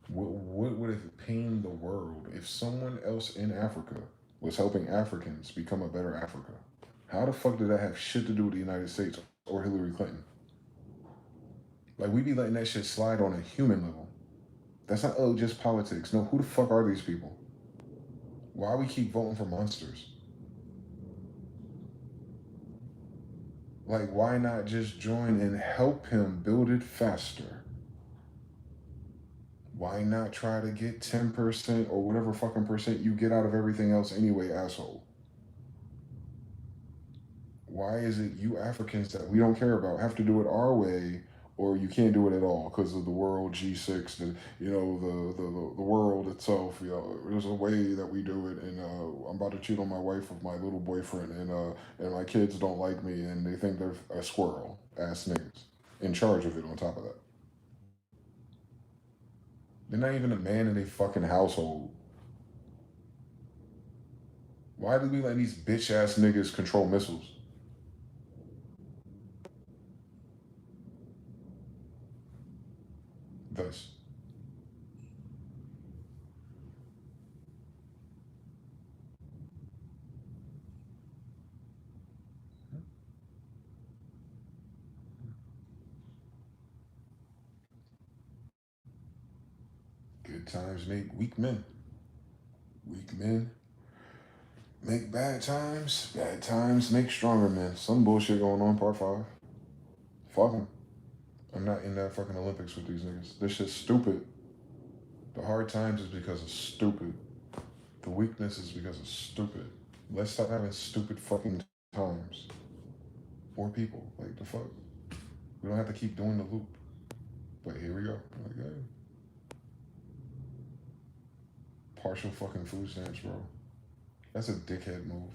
A: What would have pained the world if someone else in Africa was helping Africans become a better Africa? How the fuck did that have shit to do with the United States or Hillary Clinton? Like, we be letting that shit slide on a human level. That's not, oh, just politics. No, who the fuck are these people? Why we keep voting for monsters? Like, why not just join and help him build it faster? Why not try to get 10% or whatever fucking percent you get out of everything else anyway, asshole? Why is it you Africans that we don't care about have to do it our way, or you can't do it at all because of the world G6, the world itself. There's a way that we do it, and I'm about to cheat on my wife with my little boyfriend, and my kids don't like me, and they think they're a squirrel ass niggas in charge of it. On top of that, they're not even a man in a fucking household. Why do we let these bitch ass niggas control missiles? Thus, good times make weak men. Weak men make bad times make stronger men. Some bullshit going on, part five. Fuck them. I'm not in that fucking Olympics with these niggas. This shit's stupid. The hard times is because of stupid. The weakness is because of stupid. Let's stop having stupid fucking times. More people. Like, the fuck? We don't have to keep doing the loop. But here we go. Like, hey. Partial fucking food stamps, bro. That's a dickhead move.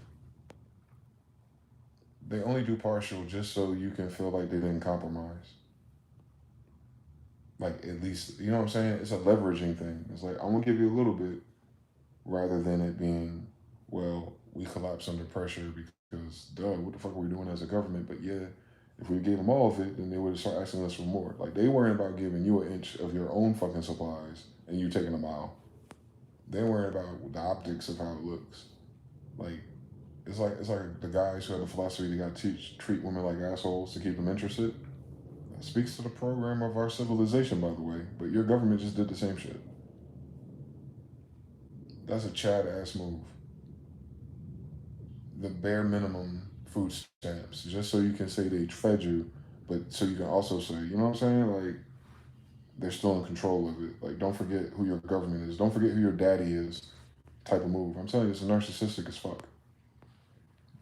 A: They only do partial just so you can feel like they didn't compromise. Like, at least, you know what I'm saying? It's a leveraging thing. It's like, I'm gonna give you a little bit rather than it being, well, we collapse under pressure because, duh, what the fuck are we doing as a government? But yeah, if we gave them all of it, then they would start asking us for more. Like, they weren't about giving you an inch of your own fucking supplies and you taking a mile. They weren't about the optics of how it looks. Like, it's like the guys who had the philosophy they got to treat women like assholes to keep them interested. That speaks to the program of our civilization, by the way. But your government just did the same shit. That's a Chad ass move. The bare minimum food stamps, just so you can say they fed you, but so you can also say, you know what I'm saying? Like, they're still in control of it. Like, don't forget who your government is. Don't forget who your daddy is. Type of move. I'm telling you, it's narcissistic as fuck.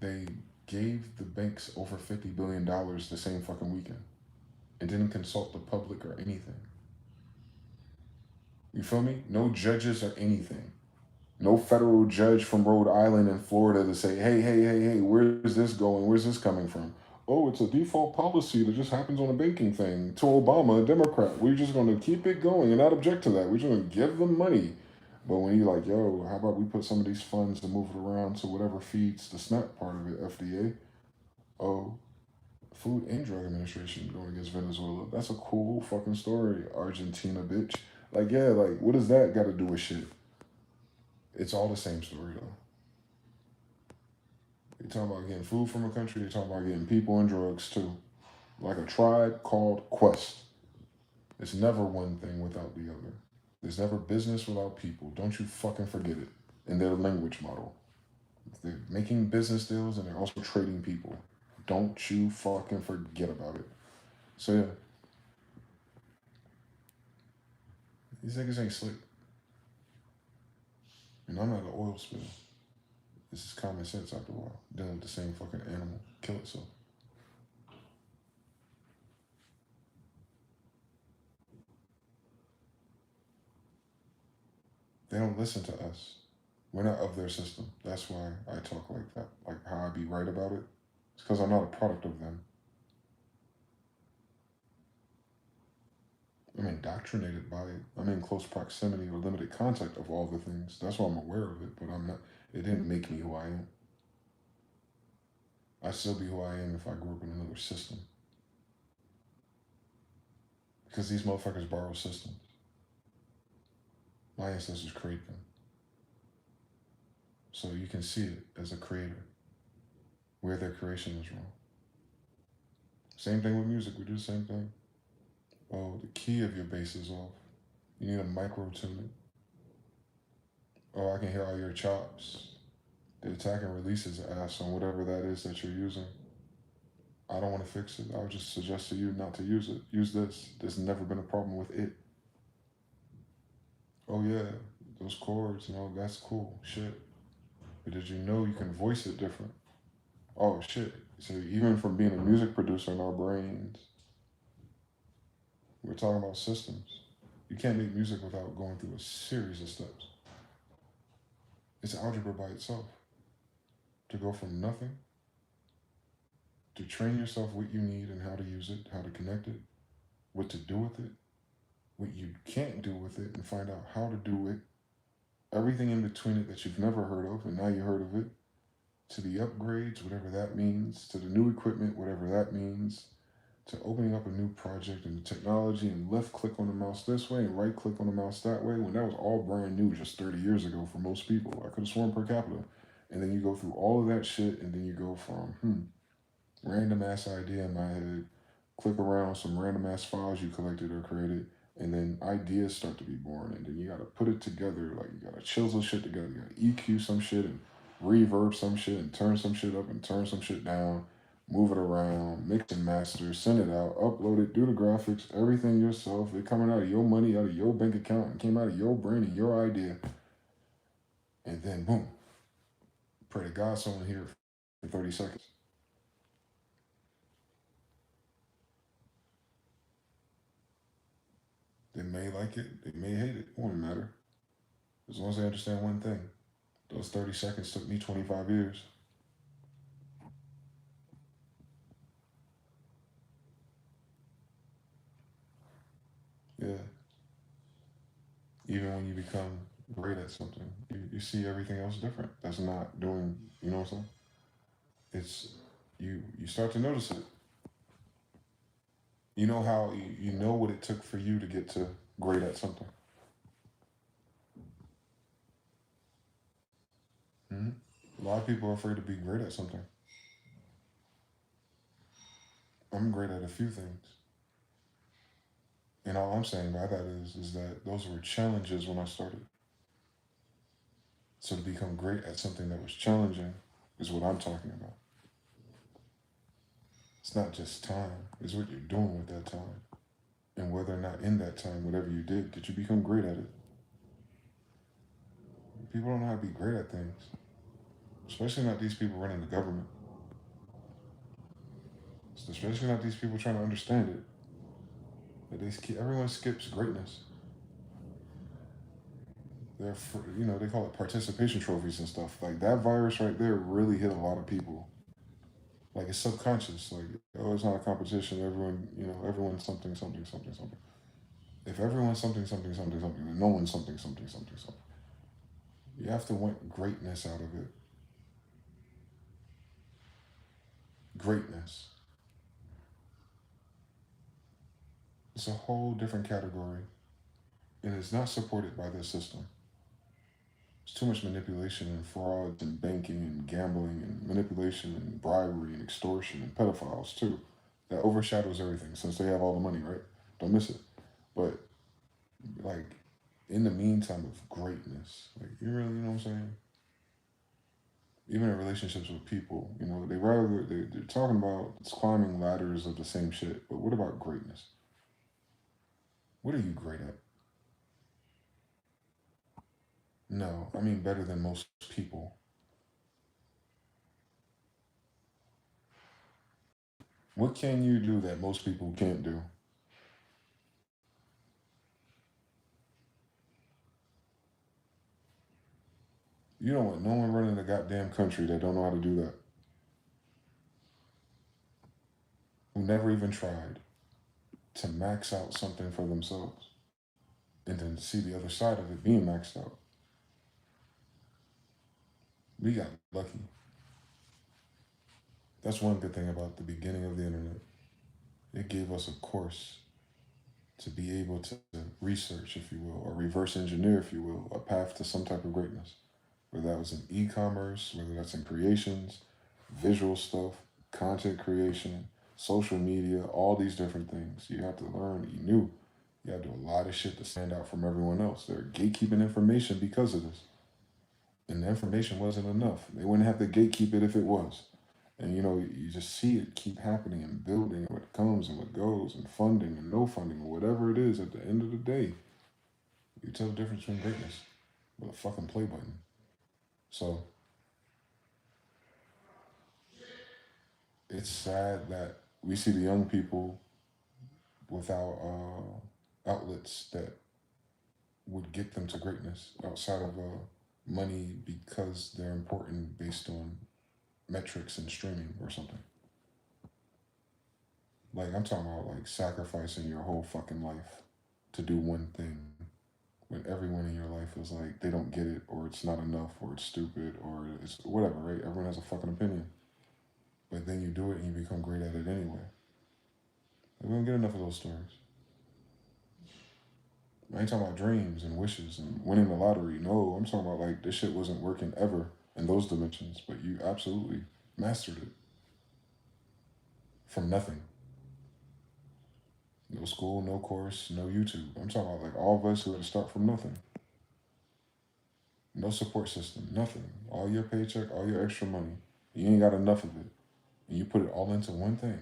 A: They gave the banks over $50 billion the same fucking weekend and didn't consult the public or anything. You feel me? No judges or anything. No federal judge from Rhode Island and Florida to say, hey, where's this going? Where's this coming from? Oh, it's a default policy that just happens on a banking thing. To Obama, a Democrat, we're just going to keep it going and not object to that. We're just going to give them money. But when you're like, yo, how about we put some of these funds to move it around to whatever feeds the SNAP part of it, FDA? Oh, Food and Drug Administration going against Venezuela. That's a cool fucking story, Argentina, bitch. Like, yeah, like, what does that got to do with shit? It's all the same story, though. You're talking about getting food from a country, you're talking about getting people and drugs, too. Like a tribe called Quest. It's never one thing without the other. There's never business without people. Don't you fucking forget it. In their language model. They're making business deals and they're also trading people. Don't you fucking forget about it. So, yeah. These niggas ain't slick. And I'm not an oil spill. This is common sense after a while. Dealing with the same fucking animal. Kill itself. They don't listen to us. We're not of their system. That's why I talk like that. Like how I be right about it. It's because I'm not a product of them. I'm indoctrinated by it. I'm in close proximity or limited contact of all the things. That's why I'm aware of it, but I'm not. It didn't make me who I am. I'd still be who I am if I grew up in another system. Because these motherfuckers borrow systems. My ancestors create them. So you can see it as a creator, where their creation is wrong. Same thing with music. We do the same thing. Oh, the key of your bass is off. You need a micro tune it. Oh, I can hear all your chops. The attack and releases ass on whatever that is that you're using. I don't want to fix it. I would just suggest to you not to use it. Use this. There's never been a problem with it. Oh yeah, those chords, that's cool. Shit. But did you know you can voice it different? Oh shit. So even from being a music producer in our brains, we're talking about systems. You can't make music without going through a series of steps. It's algebra by itself. To go from nothing, to train yourself what you need and how to use it, how to connect it, what to do with it, what you can't do with it, and find out how to do it, everything in between it that you've never heard of, and now you heard of it, to the upgrades, whatever that means, to the new equipment, whatever that means, to opening up a new project and technology and left click on the mouse this way and right click on the mouse that way, when that was all brand new just 30 years ago for most people. I could have sworn per capita. And then you go through all of that shit, and then you go from, random ass idea in my head, click around some random ass files you collected or created, and then ideas start to be born, and then you gotta put it together, like you gotta chisel shit together, you gotta EQ some shit and reverb some shit and turn some shit up and turn some shit down, move it around, mix and master, send it out, upload it, do the graphics, everything yourself. It coming out of your money, out of your bank account, and came out of your brain and your idea. And then boom, pray to God someone here for 30 seconds. They may like it, they may hate it. It won't matter. As long as they understand one thing. Those 30 seconds took me 25 years. Yeah. Even when you become great at something, you see everything else different. That's not doing, you know what I'm saying? It's you start to notice it. You know how you know what it took for you to get to great at something. Hmm. A lot of people are afraid to be great at something. I'm great at a few things. And all I'm saying by that is that those were challenges when I started. So to become great at something that was challenging is what I'm talking about. It's not just time, it's what you're doing with that time. And whether or not in that time, whatever you did you become great at it? People don't know how to be great at things, especially not these people running the government, especially not these people trying to understand it. That everyone skips greatness. They call it participation trophies and stuff. Like that virus right there really hit a lot of people. Like it's subconscious. Like, oh, it's not a competition. Everyone's something, something, something, something. If everyone's something, something, something, something, then no one's something, something, something, something. You have to want greatness out of it. Greatness. It's a whole different category, and it's not supported by this system. There's too much manipulation and fraud and banking and gambling and manipulation and bribery and extortion and pedophiles too. That overshadows everything since they have all the money, right? Don't miss it. But like in the meantime of greatness, like you know what I'm saying? Even in relationships with people, they're talking about climbing ladders of the same shit. But what about greatness? What are you great at? No, I mean better than most people. What can you do that most people can't do? You don't want no one running the goddamn country that don't know how to do that. Who never even tried to max out something for themselves and then see the other side of it being maxed out. We got lucky. That's one good thing about the beginning of the internet. It gave us a course to be able to research, if you will, or reverse engineer, if you will, a path to some type of greatness. Whether that was in e-commerce, whether that's in creations, visual stuff, content creation, social media, all these different things. You have to learn. You knew you had to do a lot of shit to stand out from everyone else. They're gatekeeping information because of this. And the information wasn't enough. They wouldn't have to gatekeep it if it was. And you just see it keep happening and building, and what comes and what goes, and funding and no funding, or whatever it is at the end of the day. You tell the difference between greatness with a fucking play button. So it's sad that we see the young people without outlets that would get them to greatness outside of money because they're important based on metrics and streaming or something. Like I'm talking about like sacrificing your whole fucking life to do one thing when everyone in your life is like they don't get it or it's not enough or it's stupid or it's whatever, right? Everyone has a fucking opinion. But then you do it and you become great at it anyway. We don't get enough of those stories. I ain't talking about dreams and wishes and winning the lottery. No, I'm talking about like this shit wasn't working ever in those dimensions, but you absolutely mastered it from nothing. No school, no course, no YouTube. I'm talking about like all of us who had to start from nothing. No support system, nothing. All your paycheck, all your extra money. You ain't got enough of it. and you put it all into one thing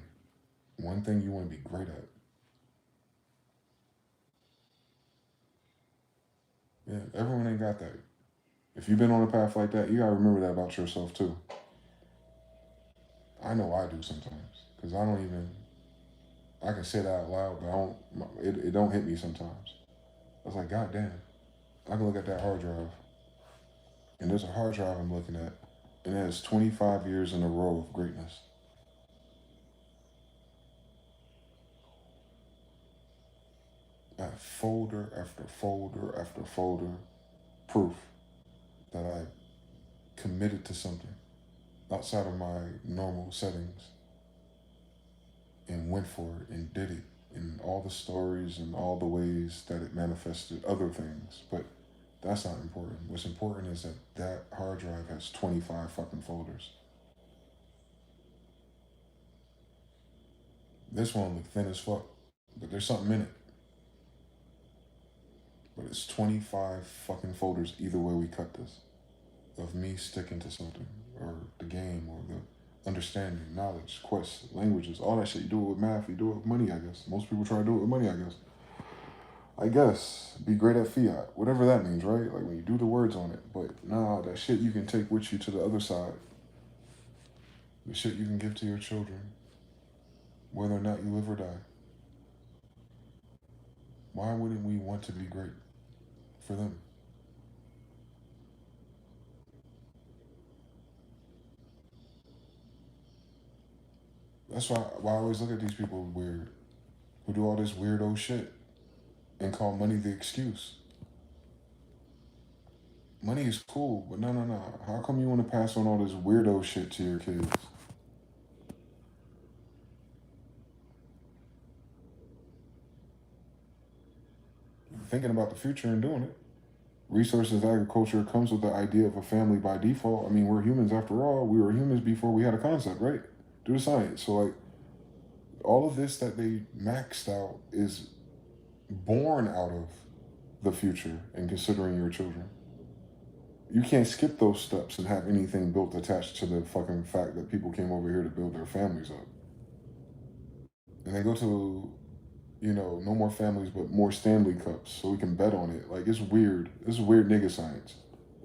A: you want to be great at. Yeah, everyone ain't got that. If you've been on a path like that, you gotta remember that about yourself too. I know I do sometimes, because I don't even, I can say that out loud, but I don't, it don't hit me sometimes. I was like, God damn, I can look at that hard drive, and there's a hard drive I'm looking at, and it has 25 years in a row of greatness. I have folder after folder after folder, proof that I committed to something outside of my normal settings and went for it and did it, and all the stories and all the ways that it manifested other things. But that's not important. What's important is that that hard drive has 25 fucking folders. This one looked thin as fuck, but there's something in it. But it's 25 fucking folders either way we cut this, of me sticking to something, or the game, or the understanding, knowledge, quests, languages, all that shit. You do it with math, you do it with money, I guess. Most people try to do it with money, I guess. Be great at fiat, whatever that means, right? Like when you do the words on it. But nah, that shit you can take with you to the other side. The shit you can give to your children, whether or not you live or die. Why wouldn't we want to be great for them? That's why I always look at these people weird, who do all this weirdo shit and call money the excuse. Money is cool, but no. How come you want to pass on all this weirdo shit to your kids? Thinking about the future and doing it. Resources agriculture comes with the idea of a family by default. I mean, we're humans after all. We were humans before we had a concept, right? Do the science. So, like, all of this that they maxed out is born out of the future and considering your children. You can't skip those steps and have anything built attached to the fucking fact that people came over here to build their families up. And they go to, no more families, but more Stanley Cups so we can bet on it. Like, it's weird. This is weird nigga science.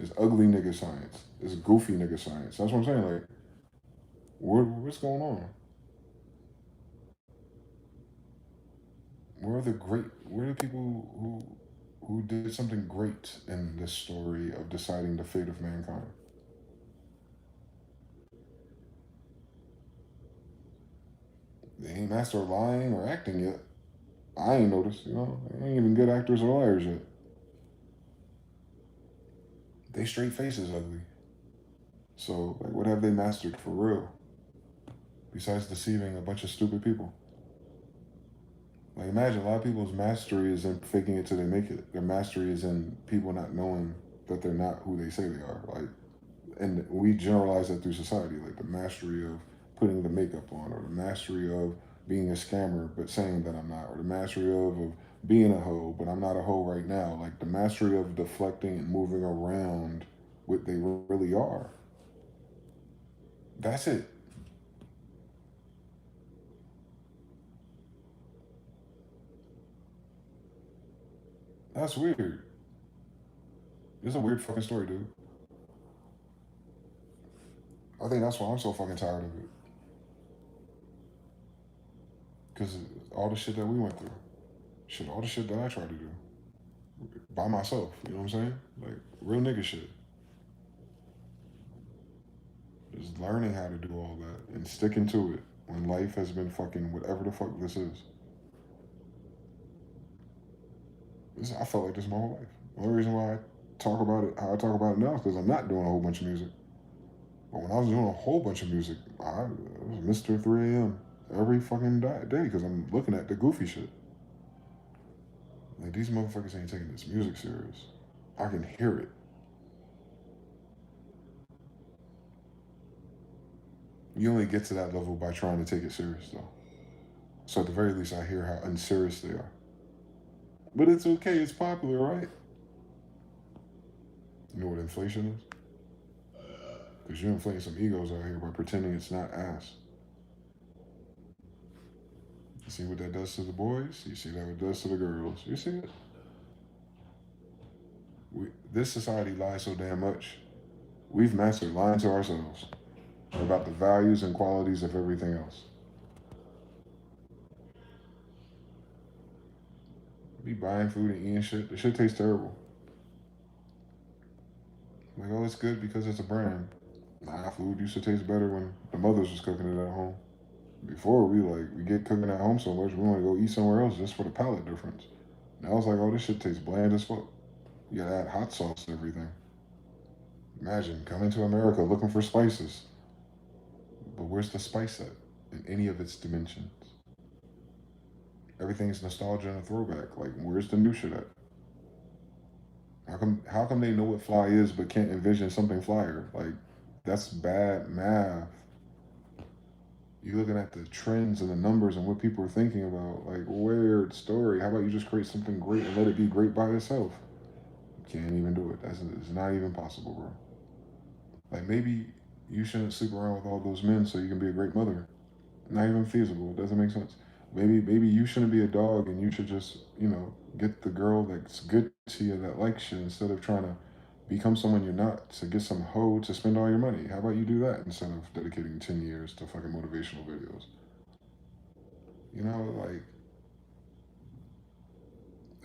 A: It's ugly nigga science. It's goofy nigga science. That's what I'm saying. Like, what's going on? Where are the people who did something great in this story of deciding the fate of mankind? They ain't master lying or acting yet. I ain't noticed, They ain't even good actors or liars yet. They straight faces ugly. So, like, what have they mastered for real? Besides deceiving a bunch of stupid people. Like, imagine a lot of people's mastery is in faking it till they make it. Their mastery is in people not knowing that they're not who they say they are. Like, and we generalize that through society, like the mastery of putting the makeup on, or the mastery of being a scammer but saying that I'm not, or the mastery of being a hoe but I'm not a hoe right now. Like the mastery of deflecting and moving around what they really are. That's it. That's weird. It's a weird fucking story, dude. I think that's why I'm so fucking tired of it. Because all the shit that we went through. Shit, all the shit that I tried to do. By myself, you know what I'm saying? Like, real nigga shit. Just learning how to do all that and sticking to it when life has been fucking whatever the fuck this is. I felt like this my whole life. The only reason why I talk about it how I talk about it now is because I'm not doing a whole bunch of music. But when I was doing a whole bunch of music, I was Mr. 3 a.m. every fucking day because I'm looking at the goofy shit. Like, these motherfuckers ain't taking this music serious. I can hear it. You only get to that level by trying to take it serious, though. So at the very least, I hear how unserious they are. But it's okay. It's popular, right? You know what inflation is? Because you're inflating some egos out here by pretending it's not ass. See what that does to the boys? You see that what it does to the girls? You see it? This society lies so damn much. We've mastered lying to ourselves about the values and qualities of everything else. Be buying food and eating shit. The shit tastes terrible. Like, oh, it's good because it's a brand. Nah, food used to taste better when the mothers was cooking it at home. Before we get cooking at home so much, we want to go eat somewhere else just for the palate difference. Now it's like, oh, this shit tastes bland as fuck. You gotta add hot sauce to everything. Imagine coming to America looking for spices, but where's the spice at in any of its dimensions? Everything's nostalgia and a throwback. Like, where's the new shit at? How come they know what fly is but can't envision something flyer? Like, that's bad math. You're looking at the trends and the numbers and what people are thinking about. Like, weird story. How about you just create something great and let it be great by itself? You can't even do it. It's not even possible, bro. Like, maybe you shouldn't sleep around with all those men so you can be a great mother. Not even feasible. It doesn't make sense. Maybe you shouldn't be a dog and you should just, get the girl that's good to you that likes you instead of trying to become someone you're not to get some hoe to spend all your money. How about you do that instead of dedicating 10 years to fucking motivational videos? Like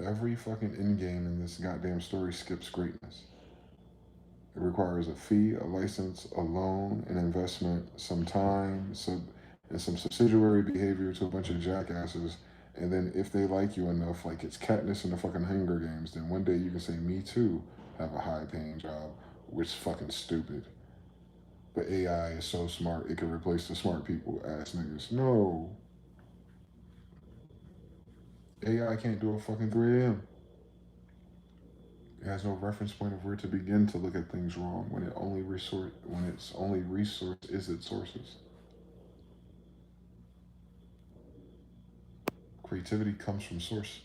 A: every fucking end game in this goddamn story skips greatness. It requires a fee, a license, a loan, an investment, some time, and some subsidiary behavior to a bunch of jackasses. And then if they like you enough, like it's Katniss in the fucking Hunger Games, then one day you can say, me too, have a high paying job, which is fucking stupid. But AI is so smart, it can replace the smart people, ass niggas. No, AI can't do a fucking 3 a.m. It has no reference point of where to begin to look at things wrong when its only resource is its sources. Creativity comes from source.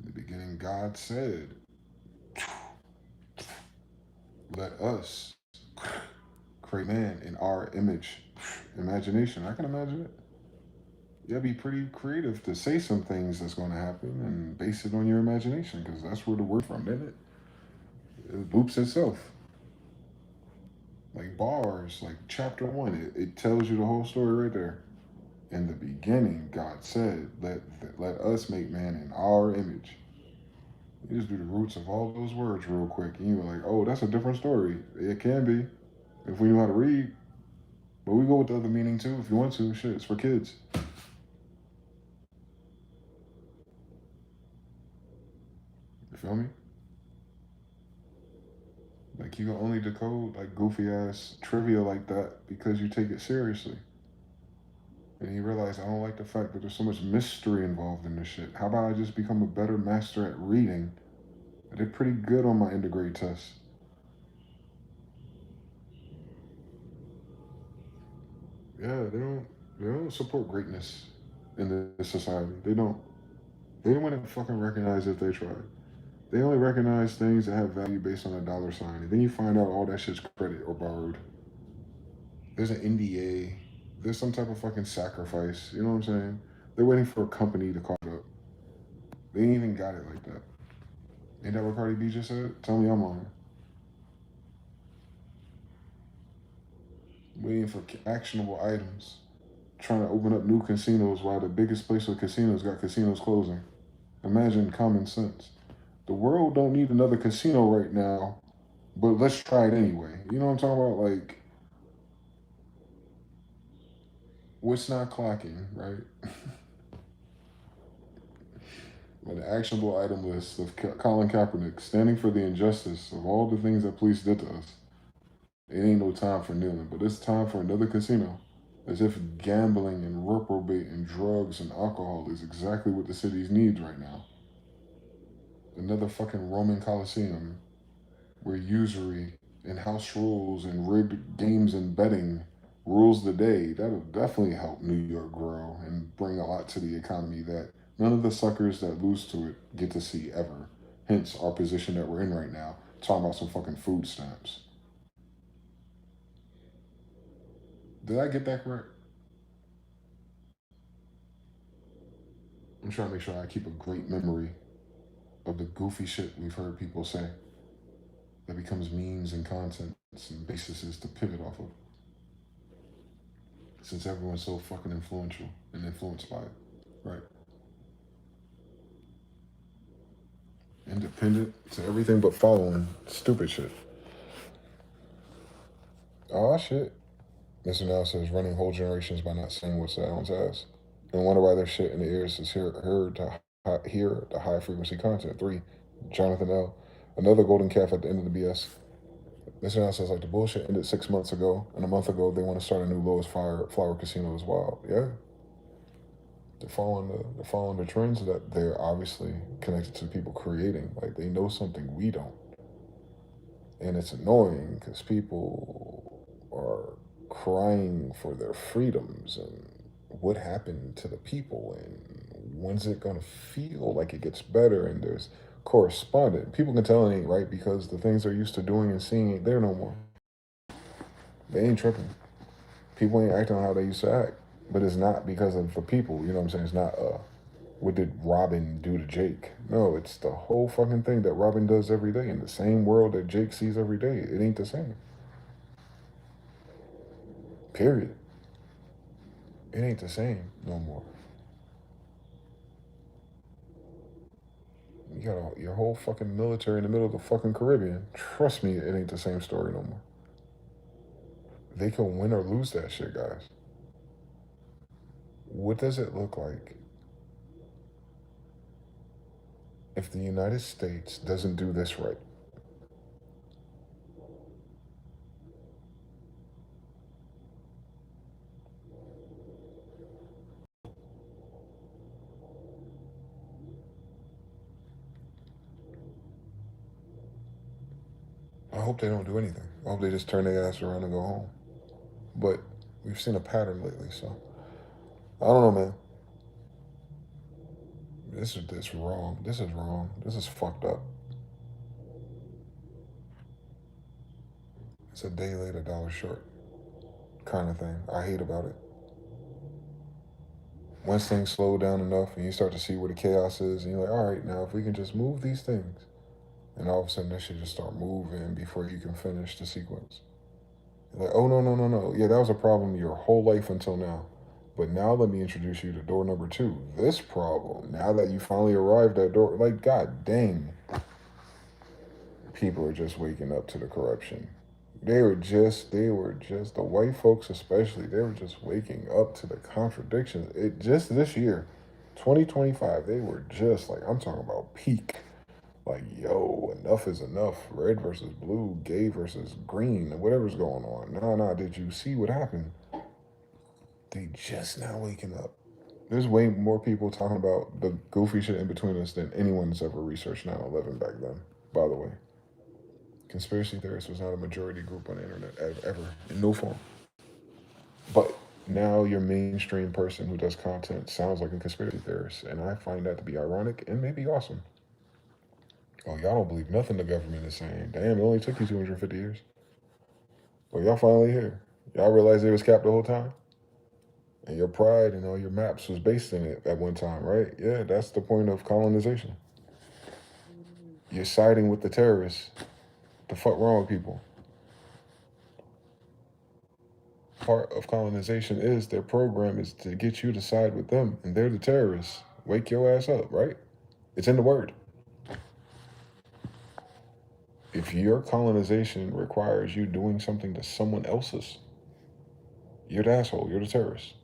A: In the beginning, God said, let us create man in our image. Imagination. I can imagine it. You gotta be pretty creative to say some things that's going to happen and base it on your imagination because that's where the word from, isn't it? It loops itself. Like bars, like chapter one, it tells you the whole story right there. In the beginning, God said, let us make man in our image. You just do the roots of all those words real quick, and you're like, oh, that's a different story. It can be if we know how to read, but we go with the other meaning too if you want to. Shit, it's for kids. You feel me? Like you can only decode like goofy ass trivia like that because you take it seriously. And you realize I don't like the fact that there's so much mystery involved in this shit. How about I just become a better master at reading? I did pretty good on my end of grade test. Yeah, they don't support greatness in this society. They don't. They don't want to fucking recognize if they tried. They only recognize things that have value based on a dollar sign. And then you find out all that shit's credit or borrowed. There's an NDA. There's some type of fucking sacrifice. You know what I'm saying? They're waiting for a company to call it up. They ain't even got it like that. Ain't that what Cardi B just said? Tell me I'm lying. Waiting for actionable items. Trying to open up new casinos while the biggest place with casinos got casinos closing. Imagine common sense. The world don't need another casino right now, but let's try it anyway. You know what I'm talking about? Like, what's not clocking, right? An actionable item list of Colin Kaepernick standing for the injustice of all the things that police did to us. It ain't no time for kneeling, but it's time for another casino. As if gambling and reprobate and drugs and alcohol is exactly what the city needs right now. Another fucking Roman Coliseum where usury and house rules and rigged games and betting rules the day. That'll definitely help New York grow and bring a lot to the economy that none of the suckers that lose to it get to see ever. Hence our position that we're in right now. talking about some fucking food stamps. Did I get that correct? I'm trying to make sure I keep a great memory of the goofy shit we've heard people say that becomes memes and contents and bases to pivot off of. Since everyone's so fucking influential and influenced by it, right? Independent to everything but following stupid shit. Oh shit. Mr. Now says running whole generations by not saying what someone's ass. And wonder why their shit in the ears is heard to hear the high frequency content. 3. Jonathan L. Another golden calf at the end of the BS. Mr. Now says like the bullshit ended 6 months ago, and a month ago they want to start a new lowest flower casino as well. Yeah. They're following the trends that they're obviously connected to people creating. Like they know something we don't. And it's annoying because people are crying for their freedoms and what happened to the people and when's it going to feel like it gets better, and there's correspondent. People can tell it ain't right because the things they're used to doing and seeing ain't there no more. They ain't tripping. People ain't acting how they used to act. But it's not because of the people, you know what I'm saying? It's not what did Robin do to Jake? No, it's the whole fucking thing that Robin does every day in the same world that Jake sees every day. It ain't the same. Period. It ain't the same no more. You got your whole fucking military in the middle of the fucking Caribbean. Trust me, it ain't the same story no more. They can win or lose that shit, guys. What does it look like if the United States doesn't do this right? I hope they don't do anything. I hope they just turn their ass around and go home. But we've seen a pattern lately, so I don't know, man. This wrong. This is wrong. This is fucked up. It's a day late, a dollar short kind of thing. I hate about it. Once things slow down enough and you start to see where the chaos is, and you're like, all right, now if we can just move these things, and all of a sudden this should just start moving before you can finish the sequence. You're like, oh no, no, no, no. Yeah, that was a problem your whole life until now. But now let me introduce you to door number 2. This problem, now that you finally arrived at door, like, god dang. People are just waking up to the corruption. They were just, the white folks especially, they were just waking up to the contradictions. It just this year, 2025, they were just like, I'm talking about peak. Like, yo, enough is enough. Red versus blue, gay versus green, whatever's going on. Nah, did you see what happened? They just now waking up. There's way more people talking about the goofy shit in between us than anyone's ever researched 9/11 back then, by the way. Conspiracy theorists was not a majority group on the internet ever, in no form. But now your mainstream person who does content sounds like a conspiracy theorist, and I find that to be ironic and maybe awesome. Oh, y'all don't believe nothing the government is saying. Damn, it only took you 250 years. Well, y'all finally here. Y'all realize it was capped the whole time? And your pride and all your maps was based in it at one time, right? Yeah, that's the point of colonization. You're siding with the terrorists. The fuck wrong with people? Part of colonization is their program is to get you to side with them, and they're the terrorists. Wake your ass up, right? It's in the word. If your colonization requires you doing something to someone else's, you're the asshole. You're the terrorist.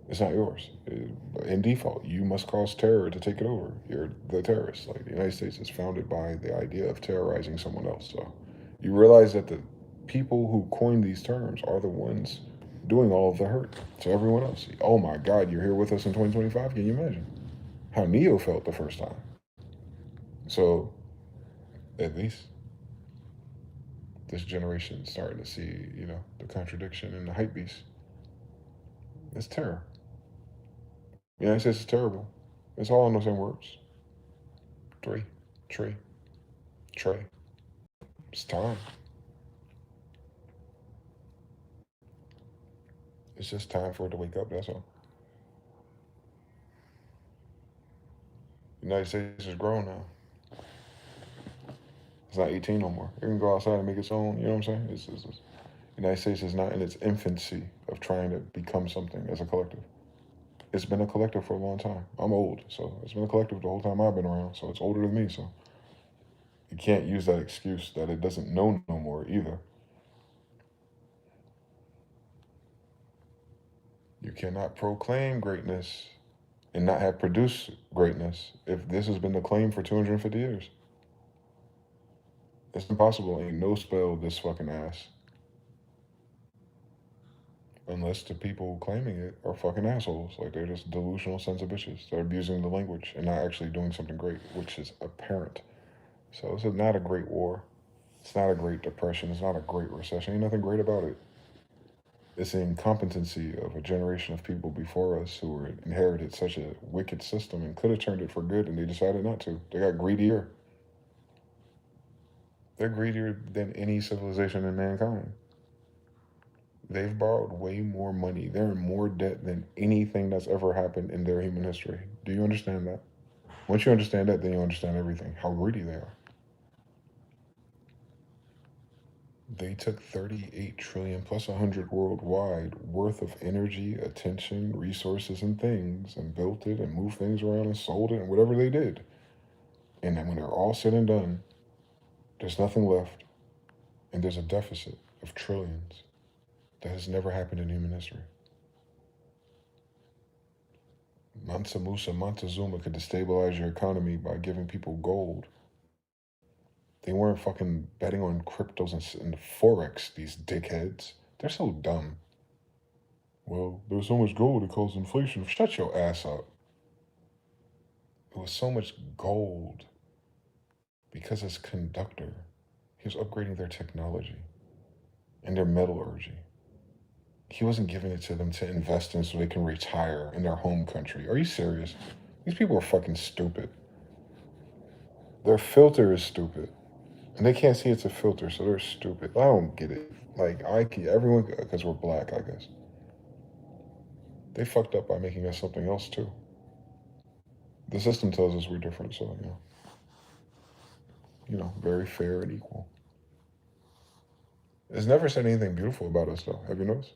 A: It's not yours. In default, you must cause terror to take it over. You're the terrorist. Like the United States is founded by the idea of terrorizing someone else. So you realize that the people who coined these terms are the ones doing all of the hurt to everyone else. Oh my God, you're here with us in 2025? Can you imagine how Neo felt the first time? So at least this generation is starting to see, the contradiction and the hype beast. It's terror. The United States is terrible. It's all in the same words. Three, tree, tray. It's time. It's just time for it to wake up, that's all. The United States is grown now. It's not 18 no more. It can go outside and make its own, you know what I'm saying? The United States is not in its infancy of trying to become something as a collective. It's been a collective for a long time. I'm old, so it's been a collective the whole time I've been around, so it's older than me, so you can't use that excuse that it doesn't know no more either. You cannot proclaim greatness and not have produced greatness if this has been the claim for 250 years. It's impossible. Ain't no spell this fucking ass. Unless the people claiming it are fucking assholes. Like they're just delusional sons of bitches. They're abusing the language and not actually doing something great, which is apparent. So this is not a great war. It's not a great depression. It's not a great recession. Ain't nothing great about it. It's the incompetency of a generation of people before us who were inherited such a wicked system and could have turned it for good, and they decided not to. They got greedier. They're greedier than any civilization in mankind. They've borrowed way more money. They're in more debt than anything that's ever happened in their human history. Do you understand that? Once you understand that, then you understand everything. How greedy they are. They took 38 trillion plus 100 worldwide worth of energy, attention, resources, and things and built it and moved things around and sold it and whatever they did. And then when they're all said and done, there's nothing left and there's a deficit of trillions that has never happened in human history. Mansa Musa Montezuma could destabilize your economy by giving people gold. They weren't fucking betting on cryptos and Forex, these dickheads. They're so dumb. Well, there's so much gold it caused inflation. Shut your ass up. It was so much gold because his conductor, he was upgrading their technology and their metallurgy. He wasn't giving it to them to invest in so they can retire in their home country. Are you serious? These people are fucking stupid. Their filter is stupid. And they can't see it's a filter, so they're stupid. I don't get it. Like, everyone, because we're black, I guess. They fucked up by making us something else, too. The system tells us we're different, so, very fair and equal. It's never said anything beautiful about us, though. Have you noticed?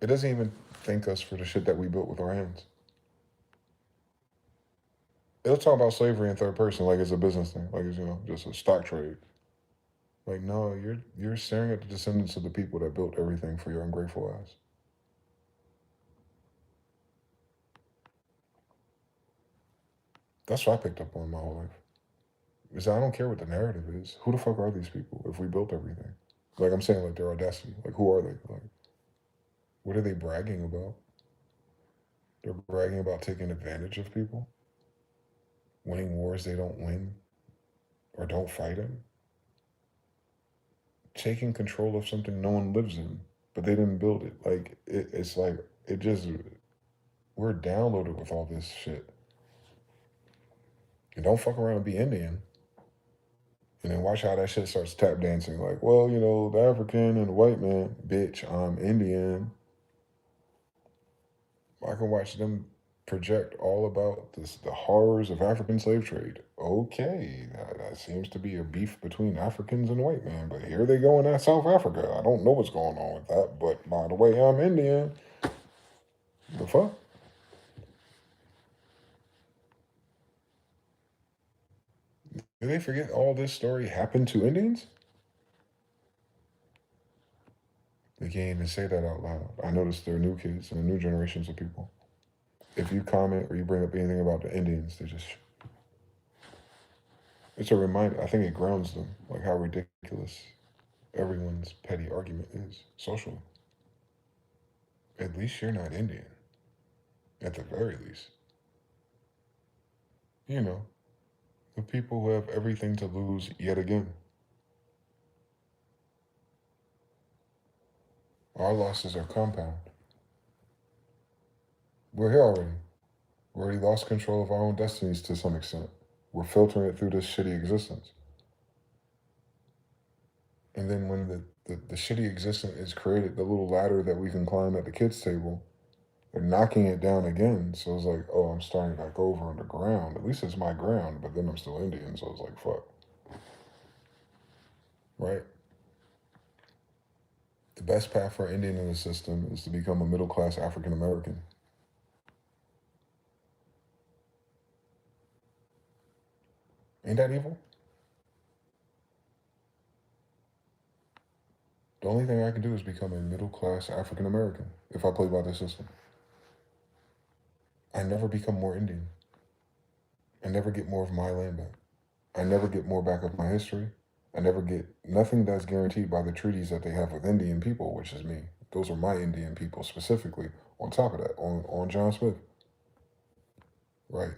A: It doesn't even thank us for the shit that we built with our hands. It'll talk about slavery in third person like it's a business thing, like it's, just a stock trade. Like, no, you're staring at the descendants of the people that built everything for your ungrateful ass. That's what I picked up on my whole life. Is I don't care what the narrative is. Who the fuck are these people if we built everything? Like I'm saying, like their audacity. Like who are they? Like what are they bragging about? They're bragging about taking advantage of people, winning wars they don't win or don't fight in, taking control of something no one lives in, but they didn't build it. Like it's like it just we're downloaded with all this shit. And don't fuck around and be Indian. And then watch how that shit starts tap dancing. Like, well, the African and the white man, bitch, I'm Indian. I can watch them project all about the horrors of African slave trade. Okay, that seems to be a beef between Africans and white men, but here they go in that South Africa. I don't know what's going on with that, but by the way, I'm Indian. The fuck? Did they forget all this story happened to Indians? They can't even say that out loud. I noticed there are new kids and the new generations of people. If you comment or you bring up anything about the Indians, they just. It's a reminder. I think it grounds them, like how ridiculous everyone's petty argument is socially. At least you're not Indian. At the very least. The people who have everything to lose yet again. Our losses are compound. We're here already. We already lost control of our own destinies to some extent. We're filtering it through this shitty existence. And then when the shitty existence is created, the little ladder that we can climb at the kids' table, they're knocking it down again. So it's like, oh, I'm starting back over on the ground. At least it's my ground, but then I'm still Indian. So it's like, fuck. Right? The best path for Indian in the system is to become a middle class African American. Ain't that evil? The only thing I can do is become a middle class African American if I play by this system. I never become more Indian. I never get more of my land back. I never get more back of my history. I never get nothing that's guaranteed by the treaties that they have with Indian people, which is me. Those are my Indian people specifically. On top of that, on John Smith, right?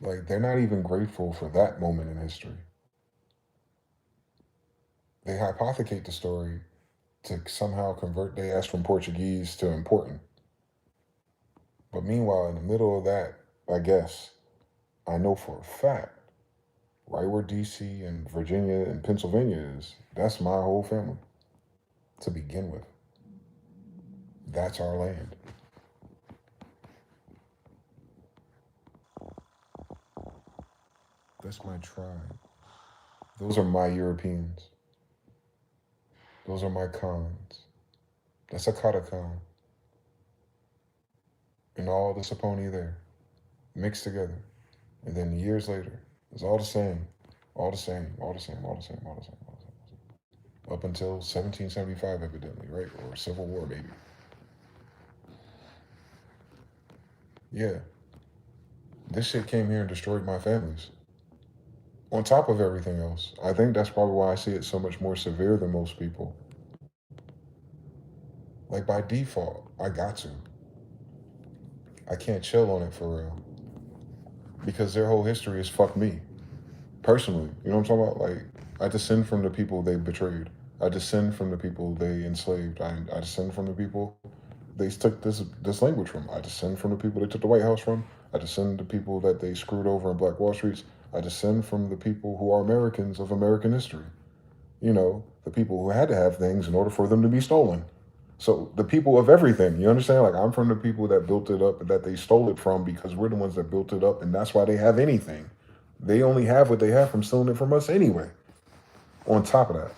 A: Like they're not even grateful for that moment in history. They hypothecate the story to somehow convert their ass from Portuguese to important. But meanwhile, in the middle of that, I guess, I know for a fact, right where DC and Virginia and Pennsylvania is, that's my whole family to begin with. That's our land. That's my tribe. Those are my Europeans. Those are my Khans. That's a Kata Khan. And all the Saponi there, mixed together. And then years later, it's all the same. All the same, all the same, all the same, all the same, all the same. Up until 1775, evidently, right? Or Civil War, maybe. Yeah. This shit came here and destroyed my families. On top of everything else. I think that's probably why I see it so much more severe than most people. Like by default, I got to. I can't chill on it for real. Because their whole history is fuck me. Personally. You know what I'm talking about? Like, I descend from the people they betrayed. I descend from the people they enslaved. I descend from the people they took this language from. I descend from the people they took the White House from. I descend the people that they screwed over in Black Wall Streets. I descend from the people who are Americans of American history. You know, the people who had to have things in order for them to be stolen. So the people of everything, you understand? Like I'm from the people that built it up, that they stole it from, because we're the ones that built it up, and that's why they have anything. They only have what they have from stealing it from us anyway. On top of that.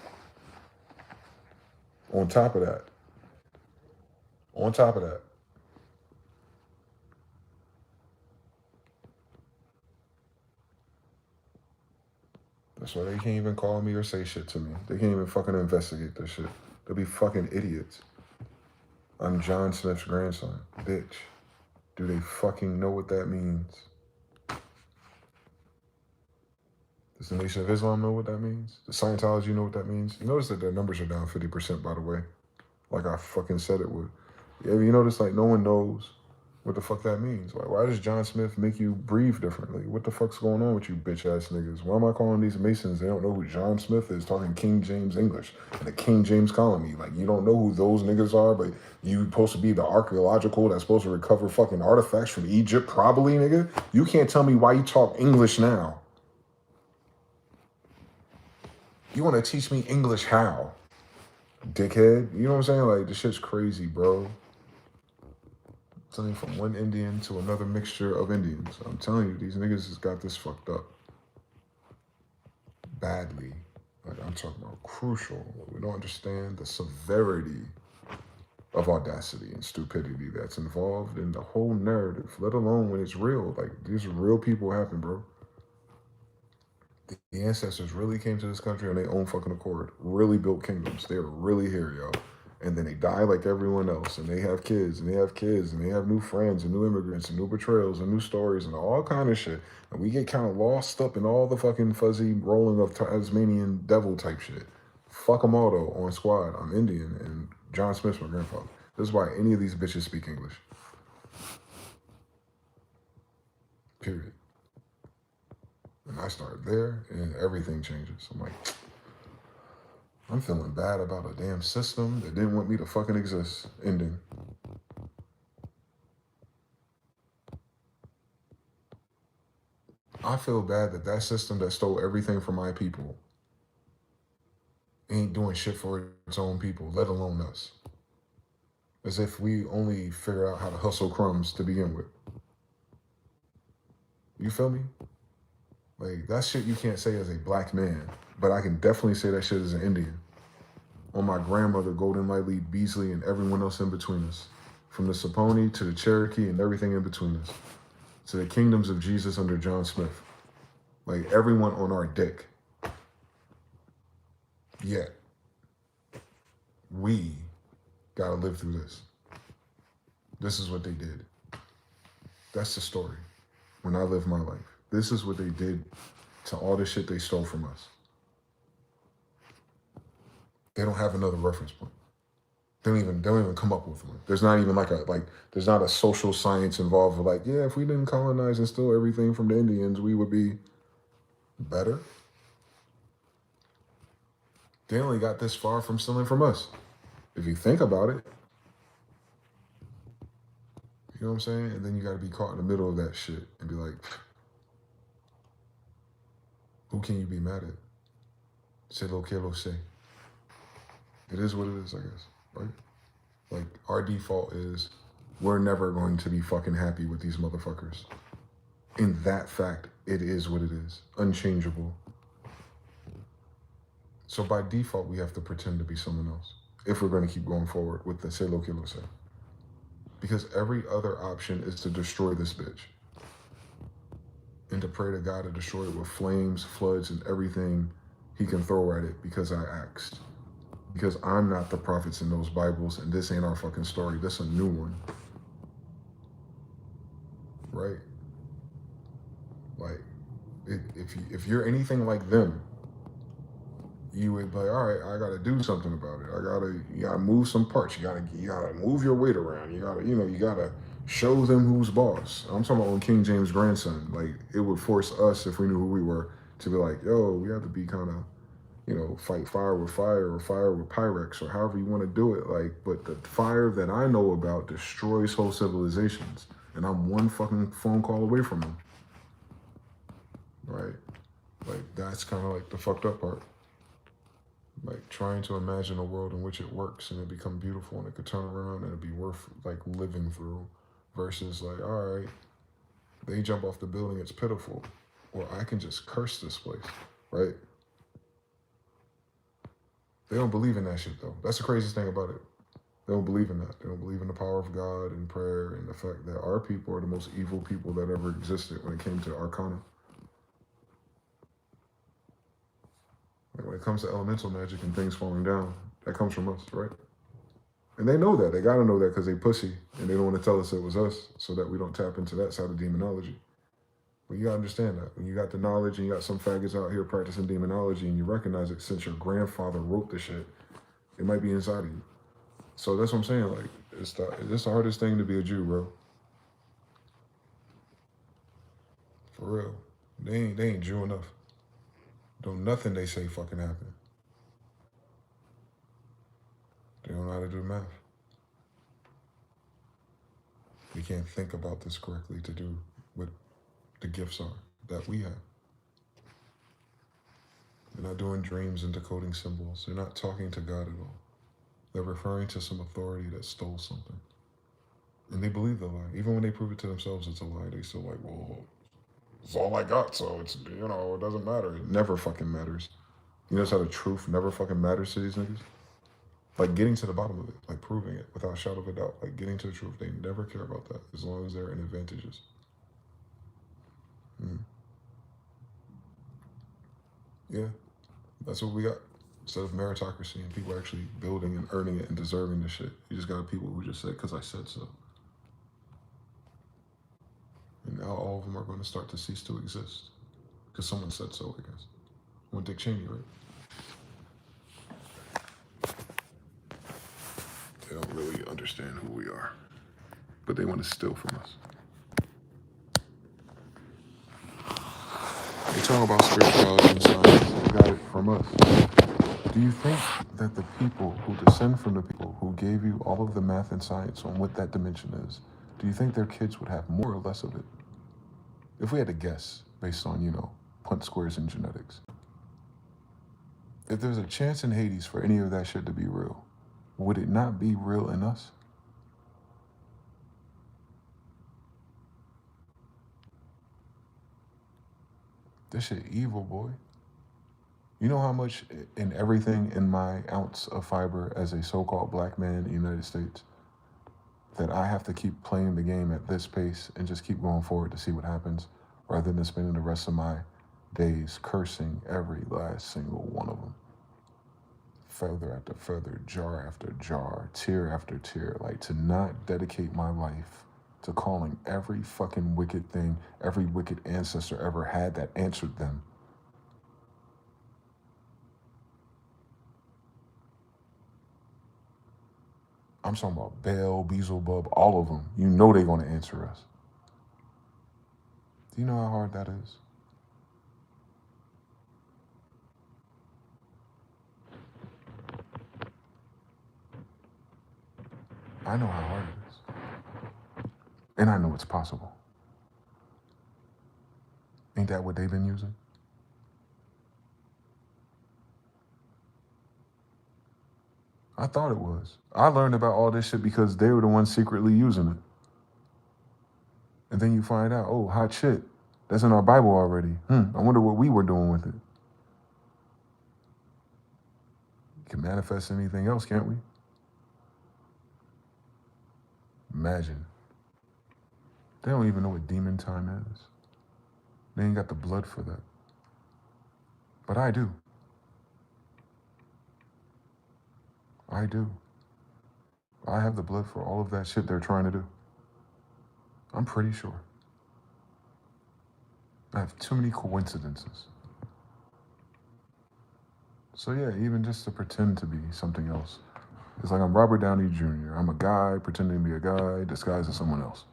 A: On top of that. On top of that. That's why they can't even call me or say shit to me. They can't even fucking investigate this shit. They'll be fucking idiots. I'm John Smith's grandson. Bitch. Do they fucking know what that means? Does the Nation of Islam know what that means? Does Scientology know what that means? You notice that their numbers are down 50%, by the way. Like I fucking said it would. Yeah, you notice like no one knows what the fuck that means. Like, why does John Smith make you breathe differently? What the fuck's going on with you bitch ass niggas? Why am I calling these Masons? They don't know who John Smith is, talking King James English in the King James colony. Like, you don't know who those niggas are, but you supposed to be the archaeological that's supposed to recover fucking artifacts from Egypt, probably, nigga. You can't tell me why you talk English now. You want to teach me English how? Dickhead. You know what I'm saying? Like, this shit's crazy, bro. Something from one Indian to another mixture of Indians. I'm telling you, these niggas has got this fucked up. Badly. Like, I'm talking about crucial. We don't understand the severity of audacity and stupidity that's involved in the whole narrative, let alone when it's real. Like, these real people happen, bro. The ancestors really came to this country on their own fucking accord, really built kingdoms. They were really here, yo. And then they die like everyone else, and they have kids, and they have kids, and they have new friends, and new immigrants, and new betrayals, and new stories, and all kind of shit. And we get kind of lost up in all the fucking fuzzy rolling of Tasmanian devil type shit. Fuck them all, though, on squad. I'm Indian, and John Smith's my grandfather. This is why any of these bitches speak English. Period. And I start there, and everything changes. I'm like, I'm feeling bad about a damn system that didn't want me to fucking exist. Ending. I feel bad that that system that stole everything from my people ain't doing shit for its own people, let alone us. As if we only figure out how to hustle crumbs to begin with. You feel me? Like, that shit you can't say as a black man, but I can definitely say that shit as an Indian. On my grandmother, Golden Lightly, Beasley, and everyone else in between us. From the Saponi to the Cherokee and everything in between us. To the kingdoms of Jesus under John Smith. Like, everyone on our dick. Yet, we gotta live through this. This is what they did. That's the story. When I live my life. This is what they did to all the shit they stole from us. They don't have another reference point. They don't even come up with one. There's not even there's not a social science involved with like, yeah, if we didn't colonize and steal everything from the Indians, we would be better. They only got this far from stealing from us. If you think about it. You know what I'm saying? And then you gotta be caught in the middle of that shit and be like, who can you be mad at? Say lo que lo say. It is what it is, I guess, right? Like, our default is we're never going to be fucking happy with these motherfuckers. In that fact, it is what it is. Unchangeable. So by default, we have to pretend to be someone else if we're going to keep going forward with the say lo que lo say. Because every other option is to destroy this bitch. And to pray to God to destroy it with flames, floods, and everything he can throw at it because I asked. Because I'm not the prophets in those Bibles, and this ain't our fucking story. This a new one. Right? Like, if you're anything like them, you would be like, all right, I gotta do something about it. You gotta move some parts. You gotta move your weight around. You gotta show them who's boss. I'm talking about on King James' grandson. Like, it would force us, if we knew who we were, to be like, yo, we have to be kind of, fight fire with fire or fire with Pyrex or however you want to do it. Like, but the fire that I know about destroys whole civilizations. And I'm one fucking phone call away from them. Right? Like, that's kind of like the fucked up part. Like, trying to imagine a world in which it works and it become beautiful and it could turn around and it'd be worth, like, living through. Versus, like, all right, they jump off the building, it's pitiful. Or I can just curse this place, right? They don't believe in that shit, though. That's the craziest thing about it. They don't believe in that. They don't believe in the power of God and prayer and the fact that our people are the most evil people that ever existed when it came to Arcana. Like, when it comes to elemental magic and things falling down, that comes from us, right? And they know that. They gotta know that because they pussy and they don't want to tell us it was us so that we don't tap into that side of demonology. But you gotta understand that. When you got the knowledge and you got some faggots out here practicing demonology and you recognize it since your grandfather wrote the shit, it might be inside of you. So that's what I'm saying. Like, it's the hardest thing to be a Jew, bro. For real. They ain't Jew enough. Don't nothing they say fucking happen. They don't know how to do math. They can't think about this correctly to do what the gifts are that we have. They're not doing dreams and decoding symbols. They're not talking to God at all. They're referring to some authority that stole something. And they believe the lie. Even when they prove it to themselves it's a lie, they still like, well, it's all I got, so it's, it doesn't matter. It never fucking matters. You notice how the truth never fucking matters to these niggas? Like, getting to the bottom of it, like proving it without a shadow of a doubt, like getting to the truth. They never care about that as long as they're in advantages. Yeah, that's what we got. Instead of meritocracy and people actually building and earning it and deserving the shit, you just got people who just said, because I said so. And now all of them are going to start to cease to exist. Because someone said so, I guess. Well, Dick Cheney, right? They don't really understand who we are. But they want to steal from us. They talk about spirituality and science. They got it from us. Do you think that the people who descend from the people who gave you all of the math and science on what that dimension is, do you think their kids would have more or less of it? If we had to guess based on, punt squares and genetics. If there's a chance in Hades for any of that shit to be real, would it not be real in us? This shit evil, boy. You know how much in everything in my ounce of fiber as a so-called black man in the United States that I have to keep playing the game at this pace and just keep going forward to see what happens rather than spending the rest of my days cursing every last single one of them. Feather after feather, jar after jar, tear after tear. Like, to not dedicate my life to calling every fucking wicked thing every wicked ancestor ever had that answered them. I'm talking about Baal, Beelzebub, all of them. You know they're going to answer us. Do you know how hard that is? I know how hard it is. And I know it's possible. Ain't that what they've been using? I thought it was. I learned about all this shit because they were the ones secretly using it. And then you find out, oh, hot shit. That's in our Bible already. I wonder what we were doing with it. We can manifest anything else, can't we? Imagine. They don't even know what demon time is. They ain't got the blood for that. But I do. I do. I have the blood for all of that shit they're trying to do. I'm pretty sure. I have too many coincidences. So yeah, even just to pretend to be something else. It's like I'm Robert Downey Jr. I'm a guy pretending to be a guy disguised as someone else.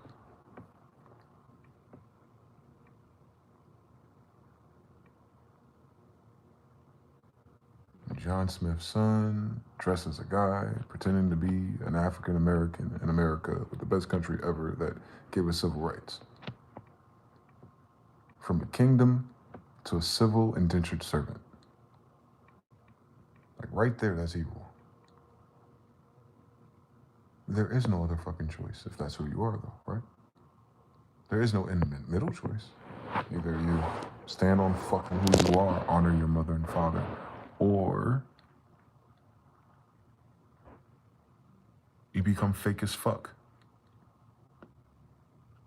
A: John Smith's son, dressed as a guy, pretending to be an African American in America with the best country ever that gave us civil rights. From a kingdom to a civil indentured servant. Like right there, that's evil. There is no other fucking choice if that's who you are, though, right? There is no middle choice. Either you stand on fucking who you are, honor your mother and father, or you become fake as fuck.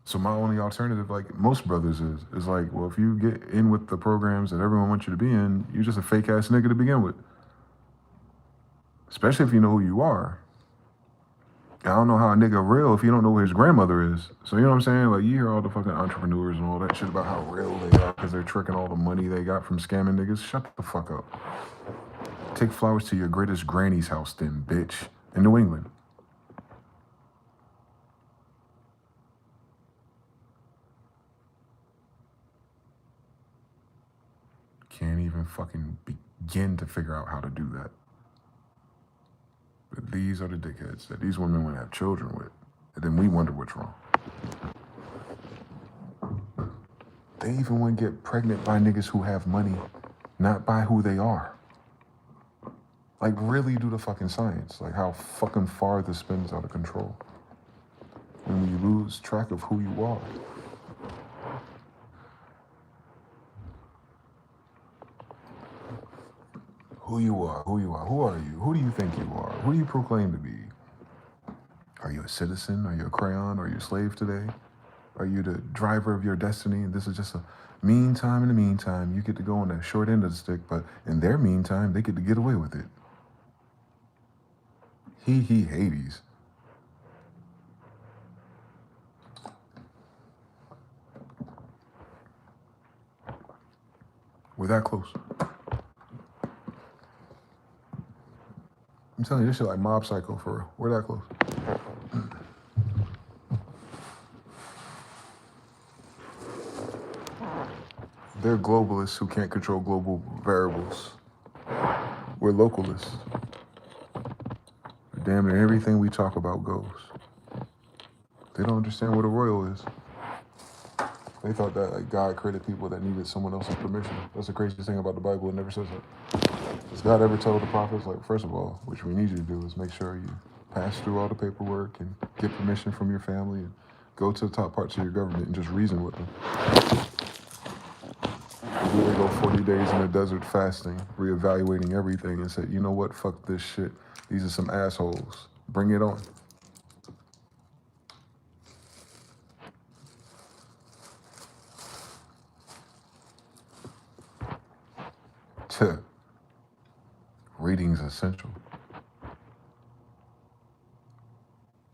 A: So my only alternative, like most brothers, is like, well, if you get in with the programs that everyone wants you to be in, you're just a fake ass nigga to begin with. Especially if you know who you are. I don't know how a nigga real if you don't know who his grandmother is. So you know what I'm saying? Like, you hear all the fucking entrepreneurs and all that shit about how real they are because they're tricking all the money they got from scamming niggas. Shut the fuck up. Take flowers to your greatest granny's house then, bitch. In New England. Can't even fucking begin to figure out how to do that. But these are the dickheads that these women want to have children with. And then we wonder what's wrong. They even want to get pregnant by niggas who have money, not by who they are. Like, really do the fucking science. Like, how fucking far this spins out of control. When we lose track of who you are. Who you are, who you are, who are you? Who do you think you are? Who do you proclaim to be? Are you a citizen? Are you a crayon? Are you a slave today? Are you the driver of your destiny? And this is just a meantime. In the meantime, you get to go on the short end of the stick, but in their meantime, they get to get away with it. Hades. We're that close. I'm telling you, this shit like Mob Psycho for real. We're that close. They're globalists who can't control global variables. We're localists. Damn near everything we talk about goes. They don't understand what a royal is. They thought that like God created people that needed someone else's permission. That's the craziest thing about the Bible. It never says that. Does God ever tell the prophets, like, first of all, what we need you to do is make sure you pass through all the paperwork and get permission from your family and go to the top parts of your government and just reason with them. We would go 40 days in the desert fasting, reevaluating everything and say, you know what, fuck this shit. These are some assholes. Bring it on. Reading is essential.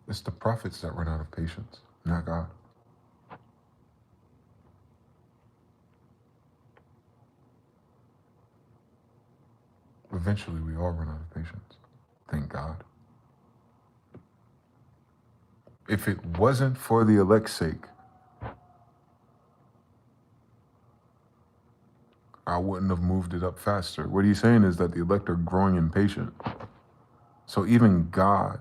A: It's the prophets that run out of patience, not God. Eventually, we all run out of patience. Thank God. If it wasn't for the elect's sake, I wouldn't have moved it up faster. What he's saying is that the elect are growing impatient. So even God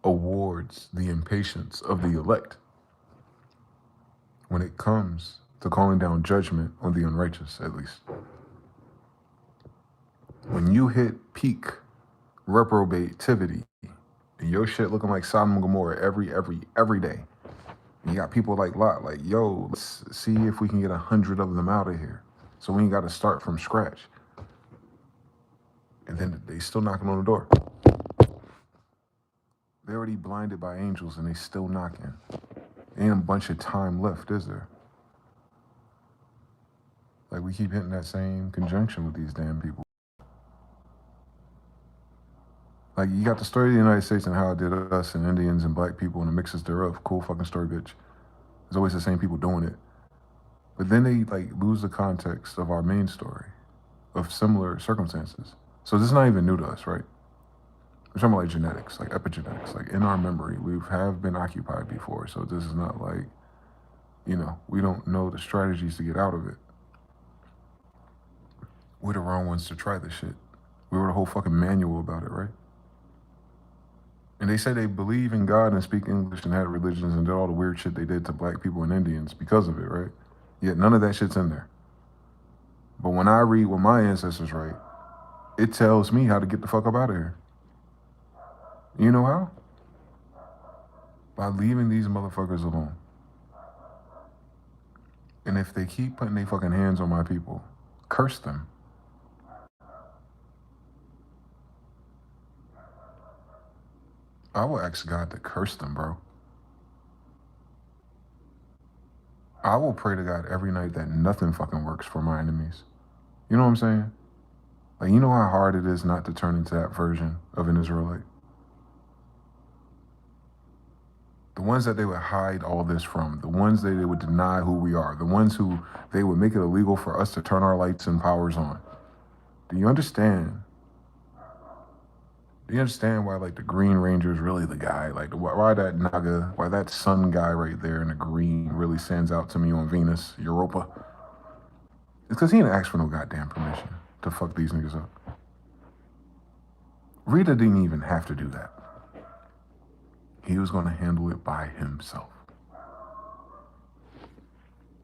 A: awards the impatience of the elect when it comes to calling down judgment on the unrighteous, at least. When you hit peak reprobativity, and your shit looking like Sodom and Gomorrah every day, and you got people like Lot, like, yo, let's see if we can get 100 of them out of here. So we ain't got to start from scratch. And then they still knocking on the door. They're already blinded by angels and they still knocking. Ain't a bunch of time left, is there? Like, we keep hitting that same conjunction with these damn people. Like, you got the story of the United States and how it did us and Indians and black people and the mixes thereof. Cool fucking story, bitch. There's always the same people doing it. But then they, like, lose the context of our main story of similar circumstances. So this is not even new to us, right? We're talking about, like, genetics, like epigenetics. Like, in our memory, we have been occupied before. So this is not like, you know, we don't know the strategies to get out of it. We're the wrong ones to try this shit. We wrote a whole fucking manual about it, right? And they say they believe in God and speak English and had religions and did all the weird shit they did to black people and Indians because of it, right? Yet none of that shit's in there. But when I read what my ancestors write, it tells me how to get the fuck up out of here. You know how? By leaving these motherfuckers alone. And if they keep putting their fucking hands on my people, curse them. I will ask God to curse them, bro. I will pray to God every night that nothing fucking works for my enemies. You know what I'm saying? Like, you know how hard it is not to turn into that version of an Israelite? The ones that they would hide all this from, the ones that they would deny who we are, the ones who they would make it illegal for us to turn our lights and powers on. Do you understand? Do you understand why, like, the Green Ranger is really the guy? Like, why that Naga, why that sun guy right there in the green really stands out to me on Venus, Europa? It's because he didn't ask for no goddamn permission to fuck these niggas up. Rita didn't even have to do that. He was going to handle it by himself.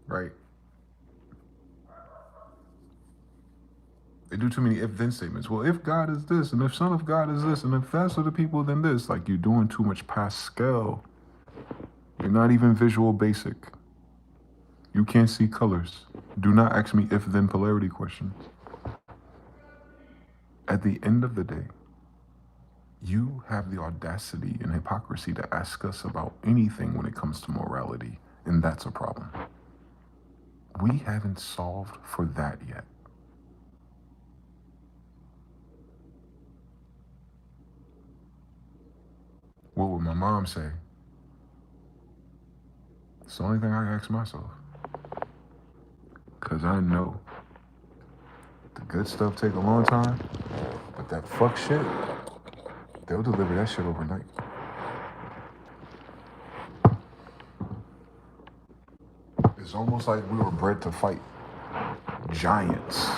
A: Right? They do too many if-then statements. Well, if God is this, and if Son of God is this, and if that's other people, then this. Like, you're doing too much Pascal. You're not even visual basic. You can't see colors. Do not ask me if-then polarity questions. At the end of the day, you have the audacity and hypocrisy to ask us about anything when it comes to morality, and that's a problem. We haven't solved for that yet. What would my mom say? It's the only thing I ask myself. Because I know the good stuff take a long time, but that fuck shit, they'll deliver that shit overnight. It's almost like we were bred to fight giants.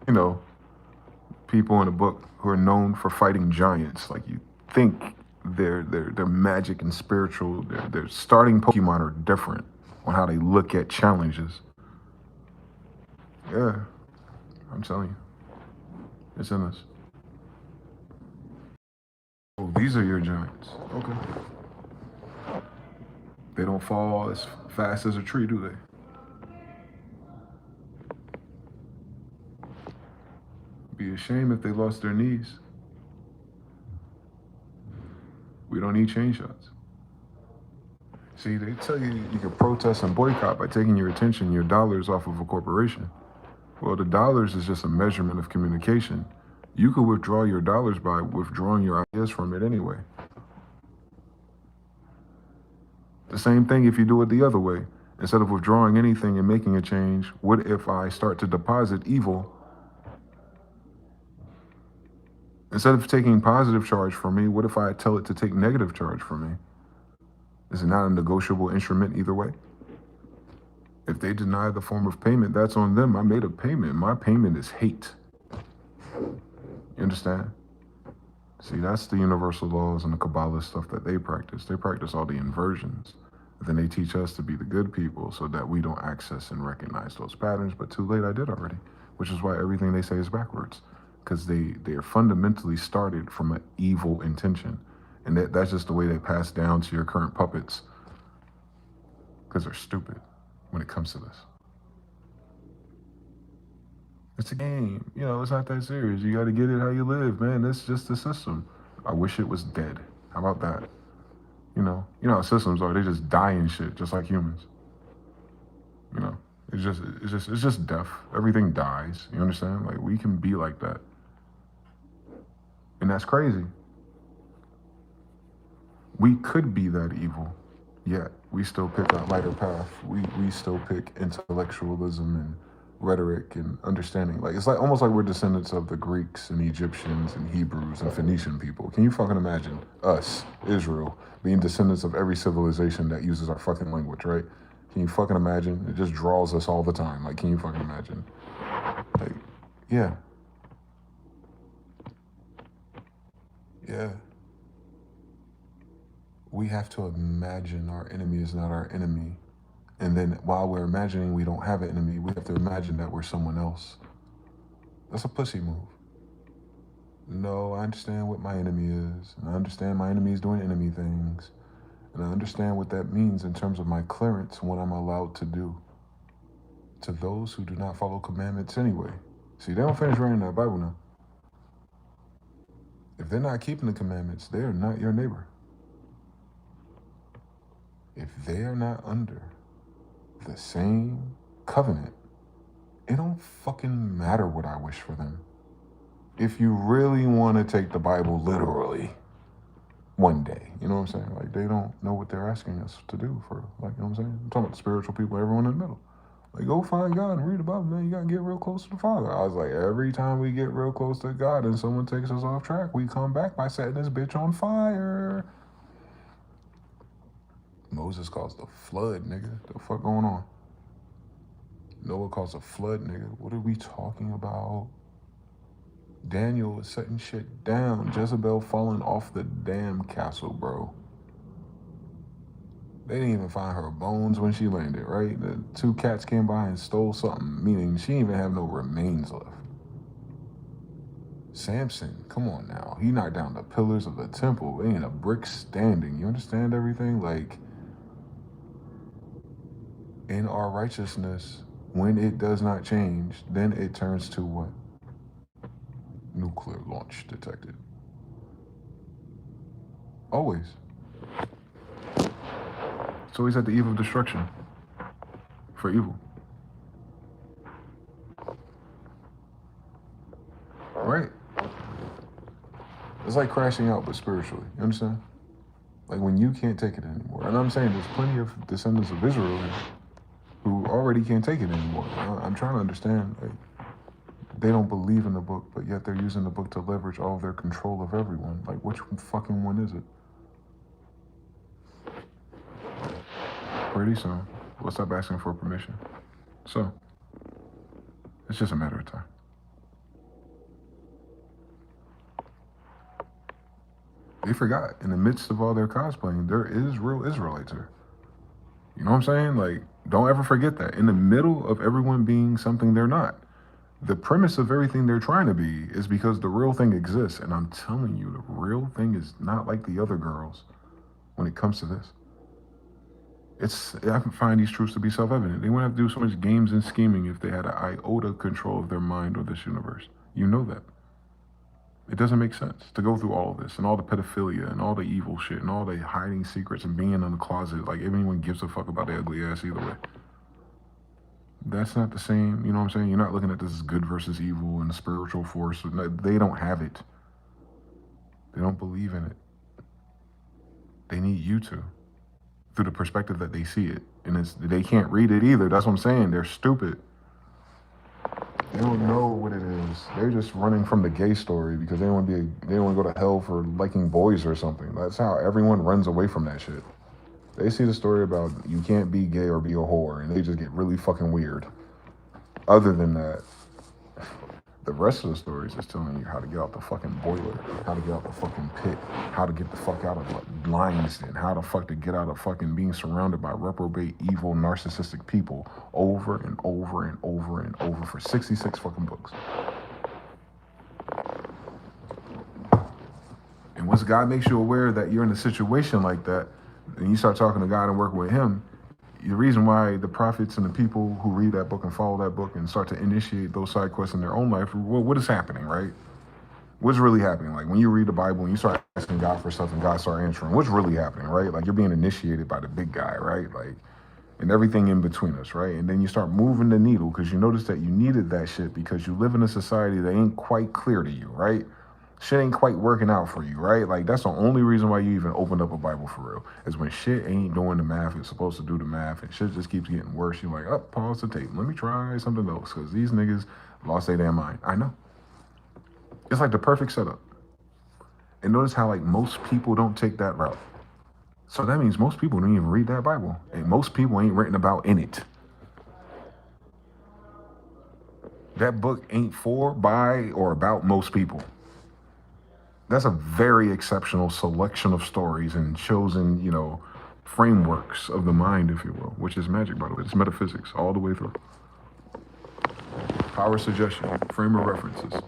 A: You know, people in the book who are known for fighting giants. Like, you think their magic and spiritual, their starting Pokemon are different on how they look at challenges. Yeah, I'm telling you. It's in us. Oh, these are your giants. Okay. They don't fall as fast as a tree, do they? Be a shame if they lost their knees. We don't need chain shots. See, they tell you you can protest and boycott by taking your attention, your dollars off of a corporation. Well, the dollars is just a measurement of communication. You could withdraw your dollars by withdrawing your ideas from it anyway. The same thing if you do it the other way. Instead of withdrawing anything and making a change, what if I start to deposit evil? Instead of taking positive charge from me, what if I tell it to take negative charge from me? Is it not a negotiable instrument either way? If they deny the form of payment, that's on them. I made a payment. My payment is hate. You understand? See, that's the universal laws and the Kabbalah stuff that they practice. They practice all the inversions. Then they teach us to be the good people so that we don't access and recognize those patterns. But too late, I did already, which is why everything they say is backwards, because they are fundamentally started from an evil intention. And that's just the way they pass down to your current puppets, because they're stupid when it comes to this. It's a game. You know, it's not that serious. You got to get it how you live, man. That's just the system. I wish it was dead. How about that? You know how systems are. They just die and shit, just like humans. You know, it's just death. Everything dies. You understand? Like, we can be like that, and that's crazy. We could be that evil, yet we still pick a lighter path. We still pick intellectualism and rhetoric and understanding. Like, it's like almost like we're descendants of the Greeks and Egyptians and Hebrews and Phoenician people. Can you fucking imagine us, Israel, being descendants of every civilization that uses our fucking language, right? Can you fucking imagine? It just draws us all the time. Like, can you fucking imagine? Like, yeah. Yeah. We have to imagine our enemy is not our enemy. And then while we're imagining we don't have an enemy, we have to imagine that we're someone else. That's a pussy move. No, I understand what my enemy is. And I understand my enemy is doing enemy things. And I understand what that means in terms of my clearance, what I'm allowed to do to those who do not follow commandments anyway. See, they don't finish reading that Bible now. If they're not keeping the commandments, they are not your neighbor. If they are not under the same covenant, it don't fucking matter what I wish for them. If you really want to take the Bible literally one day, you know what I'm saying? Like, they don't know what they're asking us to do for, like, you know what I'm saying? I'm talking about the spiritual people, everyone in the middle. Like, go find God and read the Bible, man. You got to get real close to the Father. I was like, every time we get real close to God and someone takes us off track, we come back by setting this bitch on fire. Moses caused the flood, nigga. The fuck going on? Noah caused a flood, nigga. What are we talking about? Daniel is setting shit down. Jezebel falling off the damn castle, bro. They didn't even find her bones when she landed, right? The two cats came by and stole something, meaning she didn't even have no remains left. Samson, come on now. He knocked down the pillars of the temple. There ain't a brick standing. You understand everything? Like, in our righteousness, when it does not change, then it turns to what? Nuclear launch detected. Always. It's always at the eve of destruction for evil. Right? It's like crashing out, but spiritually. You understand? Like, when you can't take it anymore. And I'm saying there's plenty of descendants of Israel who already can't take it anymore. I'm trying to understand. Like, they don't believe in the book, but yet they're using the book to leverage all of their control of everyone. Like, which fucking one is it? Pretty soon, we'll stop asking for permission. So, it's just a matter of time. They forgot, in the midst of all their cosplaying, there is real Israelites here. You know what I'm saying? Like, don't ever forget that. In the middle of everyone being something they're not, The premise of everything they're trying to be is because the real thing exists. And I'm telling you, the real thing is not like the other girls when it comes to this. I find these truths to be self-evident. They wouldn't have to do so much games and scheming if they had an iota control of their mind or this universe. You know that. It doesn't make sense to go through all of this and all the pedophilia and all the evil shit and all the hiding secrets and being in the closet. Like, anyone gives a fuck about the ugly ass either way. That's not the same. You know what I'm saying? You're not looking at this as good versus evil and the spiritual force. They don't have it. They don't believe in it. They need you to, through the perspective that they see it. And they can't read it either. That's what I'm saying. They're stupid. They don't know what it is. They're just running from the gay story because they don't want to go to hell for liking boys or something. That's how everyone runs away from that shit. They see the story about you can't be gay or be a whore, and they just get really fucking weird. Other than that, the rest of the story is just telling you how to get out the fucking boiler, how to get out the fucking pit, how to get the fuck out of lion's den, how the fuck to get out of fucking being surrounded by reprobate, evil, narcissistic people over and over and over and over for 66 fucking books. And once God makes you aware that you're in a situation like that, and you start talking to God and working with Him, the reason why the prophets and the people who read that book and follow that book and start to initiate those side quests in their own life, what is happening, right? What's really happening? Like, when you read the Bible and you start asking God for stuff and God start answering, what's really happening, right? Like, you're being initiated by the big guy, right? Like, and everything in between us, right? And then you start moving the needle because you notice that you needed that shit because you live in a society that ain't quite clear to you, right? Shit ain't quite working out for you, right? Like, that's the only reason why you even opened up a Bible for real, is when shit ain't doing the math it's supposed to do the math, and shit just keeps getting worse. You're like, oh, pause the tape. Let me try something else, because these niggas lost their damn mind. I know. It's like the perfect setup. And notice how, like, most people don't take that route. So that means most people don't even read that Bible. And most people ain't written about in it. That book ain't for, by, or about most people. That's a very exceptional selection of stories and chosen, frameworks of the mind, if you will, which is magic, by the way. It's metaphysics all the way through. Power suggestion, frame of references.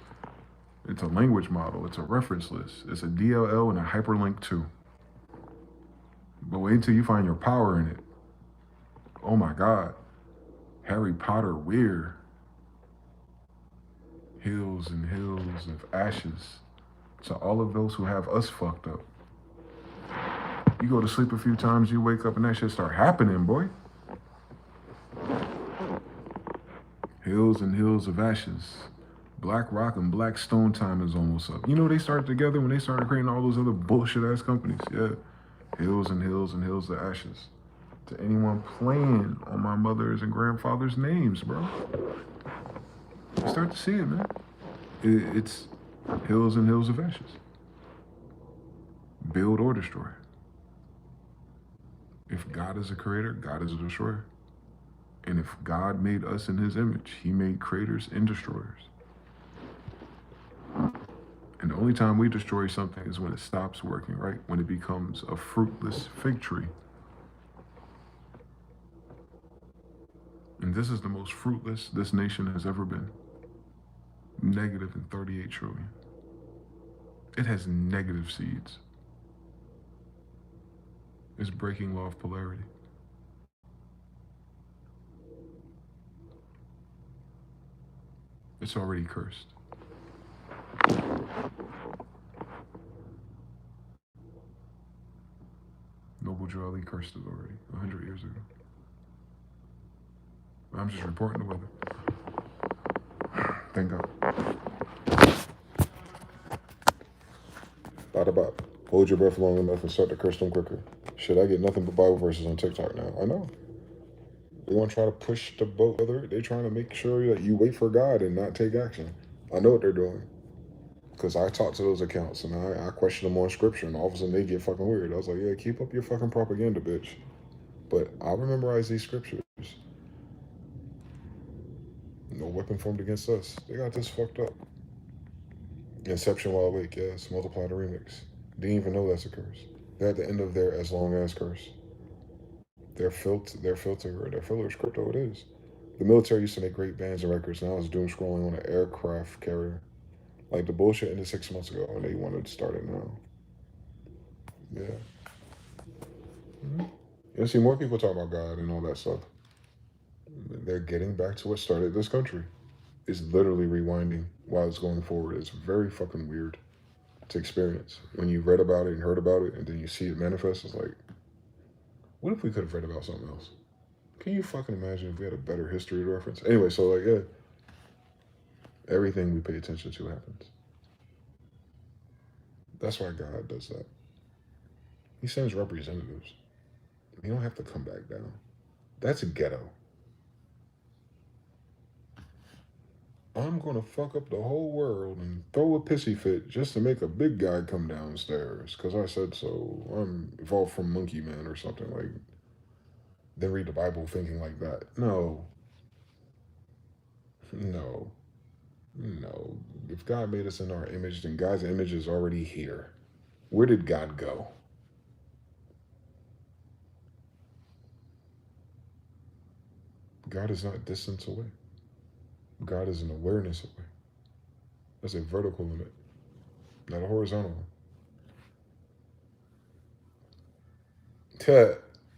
A: It's a language model. It's a reference list. It's a DLL and a hyperlink too. But wait until you find your power in it. Oh my God. Harry Potter weird. Hills and hills of ashes. To all of those who have us fucked up. You go to sleep a few times, you wake up and that shit start happening, boy. Hills and hills of ashes. Black Rock and Black Stone time is almost up. You know, they started together when they started creating all those other bullshit ass companies. Yeah. Hills and hills and hills of ashes. To anyone playing on my mother's and grandfather's names, bro. You start to see it, man. It's hills and hills of ashes. Build or destroy. If God is a creator, God is a destroyer. And if God made us in His image, He made creators and destroyers. And the only time we destroy something is when it stops working, right? When it becomes a fruitless fig tree. And this is the most fruitless this nation has ever been. Negative in 38 trillion. It has negative seeds. It's breaking law of polarity. It's already cursed. Noble Joe Ali cursed it already, 100 years ago. I'm just reporting the weather. Thank God. Thought about hold your breath long enough and start to curse them quicker. Shit, I get nothing but Bible verses on TikTok now. I know. They want to try to push the boat further. They're trying to make sure that you wait for God and not take action. I know what they're doing. Because I talk to those accounts and I question them on scripture, and all of a sudden they get fucking weird. I was like, yeah, keep up your fucking propaganda, bitch. But I'll memorize these scriptures. No weapon formed against us. They got this fucked up. Inception while awake, yes. Multiply the remix. Didn't even know that's a curse. They're at the end of their as long as curse. Their filter, their filler is crypto, it is. The military used to make great bands and records. Now it's doom scrolling on an aircraft carrier. Like the bullshit ended 6 months ago, and they wanted to start it now. Yeah. Mm-hmm. You see more people talk about God and all that stuff. They're getting back to what started this country. It's literally rewinding while it's going forward. It's very fucking weird to experience. When you read about it and heard about it, and then you see it manifest, it's like, what if we could have read about something else? Can you fucking imagine if we had a better history to reference? Anyway, so like, yeah, everything we pay attention to happens. That's why God does that. He sends representatives. You don't have to come back down. That's a ghetto. I'm gonna fuck up the whole world and throw a pissy fit just to make a big guy come downstairs because I said so. I'm evolved from Monkey Man or something like. Then read the Bible thinking like that. No, no, no. If God made us in our image, then God's image is already here. Where did God go? God is not distance away. God is an awareness away. That's a vertical limit, not a horizontal one.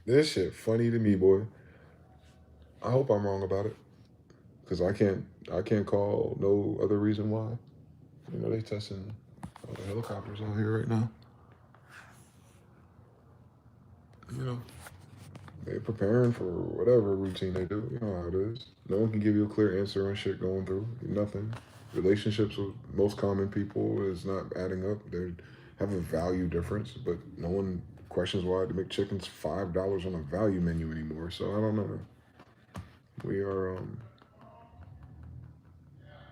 A: This shit funny to me, boy. I hope I'm wrong about it, cause I can't call no other reason why. You know they testing all the helicopters out here right now. You know they preparing for whatever routine they do. You know how it is. No one can give you a clear answer on shit going through. Nothing. Relationships with most common people is not adding up. They have a value difference, but no one questions why they make chickens $5 on a value menu anymore. So I don't know. We are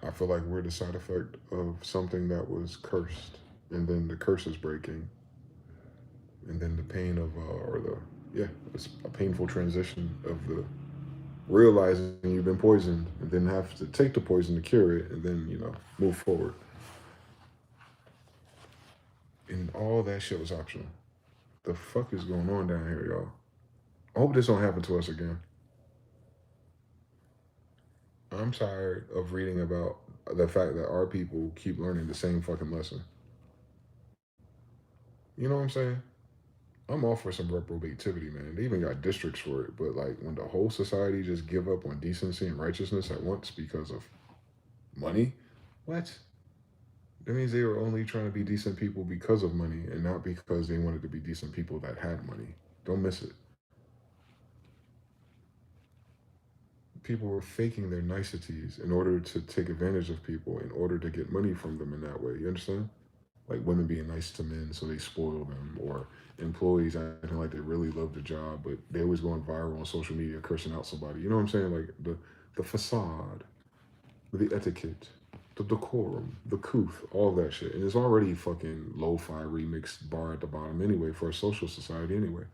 A: I feel like we're the side effect of something that was cursed, and then the curse is breaking, and then the pain of, or the, yeah, it's a painful transition of the realizing you've been poisoned, and then have to take the poison to cure it, and then, move forward. And all that shit was optional. The fuck is going on down here, y'all? I hope this don't happen to us again. I'm tired of reading about the fact that our people keep learning the same fucking lesson. You know what I'm saying? I'm all for some reprobativity, man. They even got districts for it. But like when the whole society just give up on decency and righteousness at once because of money, what? That means they were only trying to be decent people because of money and not because they wanted to be decent people that had money. Don't miss it. People were faking their niceties in order to take advantage of people in order to get money from them in that way. You understand? Like women being nice to men so they spoil them, or employees acting like they really love the job but they always going viral on social media cursing out somebody. You know what I'm saying? Like the facade, the etiquette, the decorum, the couth, all that shit. And it's already fucking lo-fi remixed bar at the bottom anyway for a social society anyway.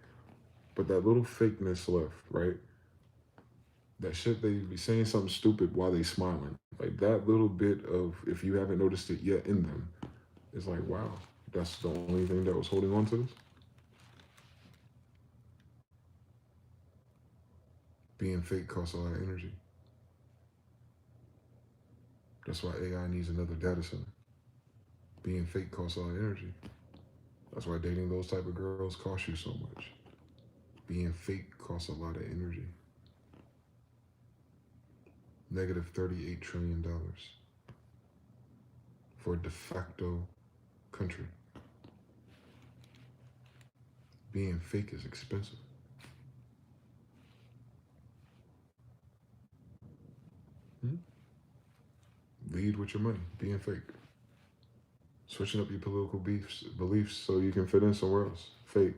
A: But that little fakeness left, right? That shit they be saying something stupid while they smiling. Like that little bit of, if you haven't noticed it yet in them, it's like, wow, that's the only thing that was holding on to this. Being fake costs a lot of energy. That's why AI needs another data center. Being fake costs a lot of energy. That's why dating those type of girls costs you so much. Being fake costs a lot of energy. Negative $38 trillion for a de facto country. Being fake is expensive. Hmm? Lead with your money. Being fake. Switching up your political beliefs so you can fit in somewhere else. Fake.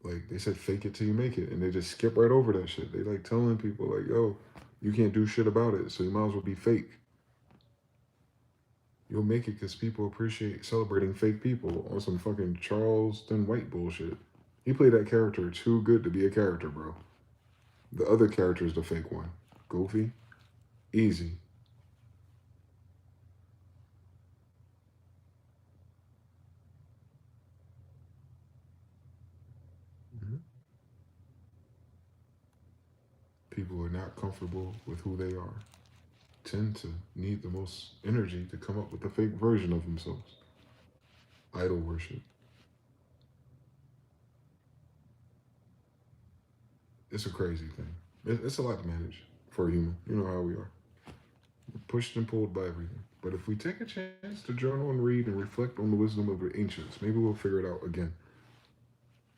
A: Like they said, fake it till you make it, and they just skip right over that shit. They like telling people like, "Yo, you can't do shit about it, so you might as well be fake." You'll make it because people appreciate celebrating fake people on some fucking Charleston White bullshit. He played that character too good to be a character, bro. The other character is the fake one. Goofy, easy. people who are not comfortable with who they are tend to need the most energy to come up with a fake version of themselves. Idol worship. It's a crazy thing. It's a lot to manage for a human. You know how we are. We're pushed and pulled by everything. But if we take a chance to journal and read and reflect on the wisdom of the ancients, maybe we'll figure it out again.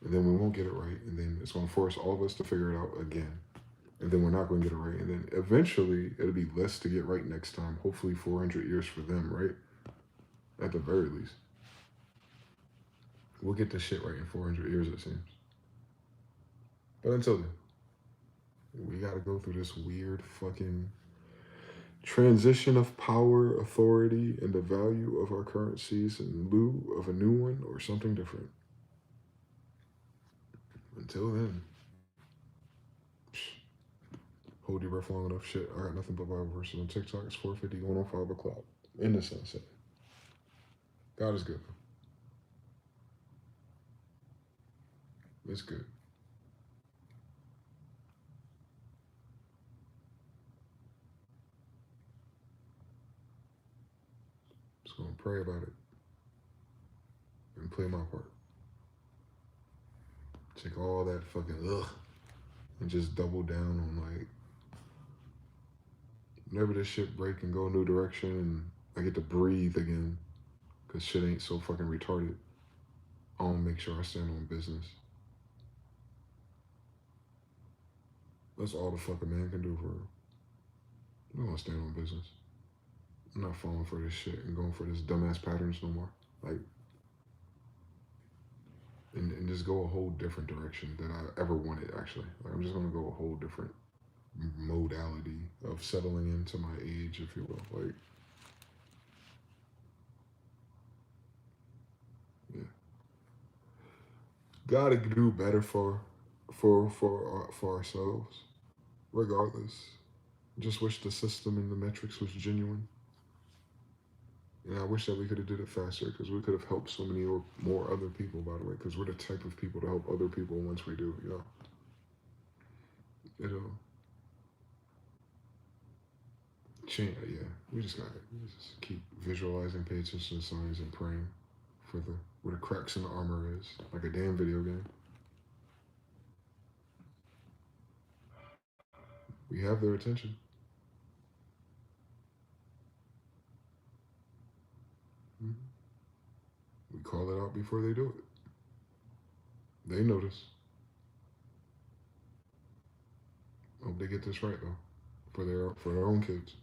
A: And then we won't get it right. And then it's going to force all of us to figure it out again. And then we're not going to get it right. And then eventually it'll be less to get right next time. Hopefully 400 years for them, right? At the very least. We'll get this shit right in 400 years, it seems. But until then, we got to go through this weird fucking transition of power, authority, and the value of our currencies in lieu of a new one or something different. Until then, hold your breath long enough. Shit, I got nothing but Bible verses on TikTok. It's 4:50 going on 5 o'clock in the sunset. God is good. It's good. Just gonna pray about it and play my part. Take all that fucking ugh and just double down on like whenever this shit break and go a new direction and I get to breathe again because shit ain't so fucking retarded. I want to make sure I stand on business. That's all the fuck a man can do for real. I'm gonna stand on business. I'm not falling for this shit and going for this dumbass patterns no more. Like, and just go a whole different direction than I ever wanted, actually. Like, I'm just gonna go a whole different modality of settling into my age, if you will. Like, yeah. Gotta do better for ourselves, regardless. Just wish the system and the metrics was genuine. And I wish that we could have did it faster because we could have helped so many or more other people, by the way, because we're the type of people to help other people once we do, you know. It'll change, yeah. We just gotta just keep visualizing, pay attention to signs and praying for the where the cracks in the armor is, like a damn video game. We have their attention. Mhm. We call it out before they do it. They notice. Hope they get this right though, for their own kids,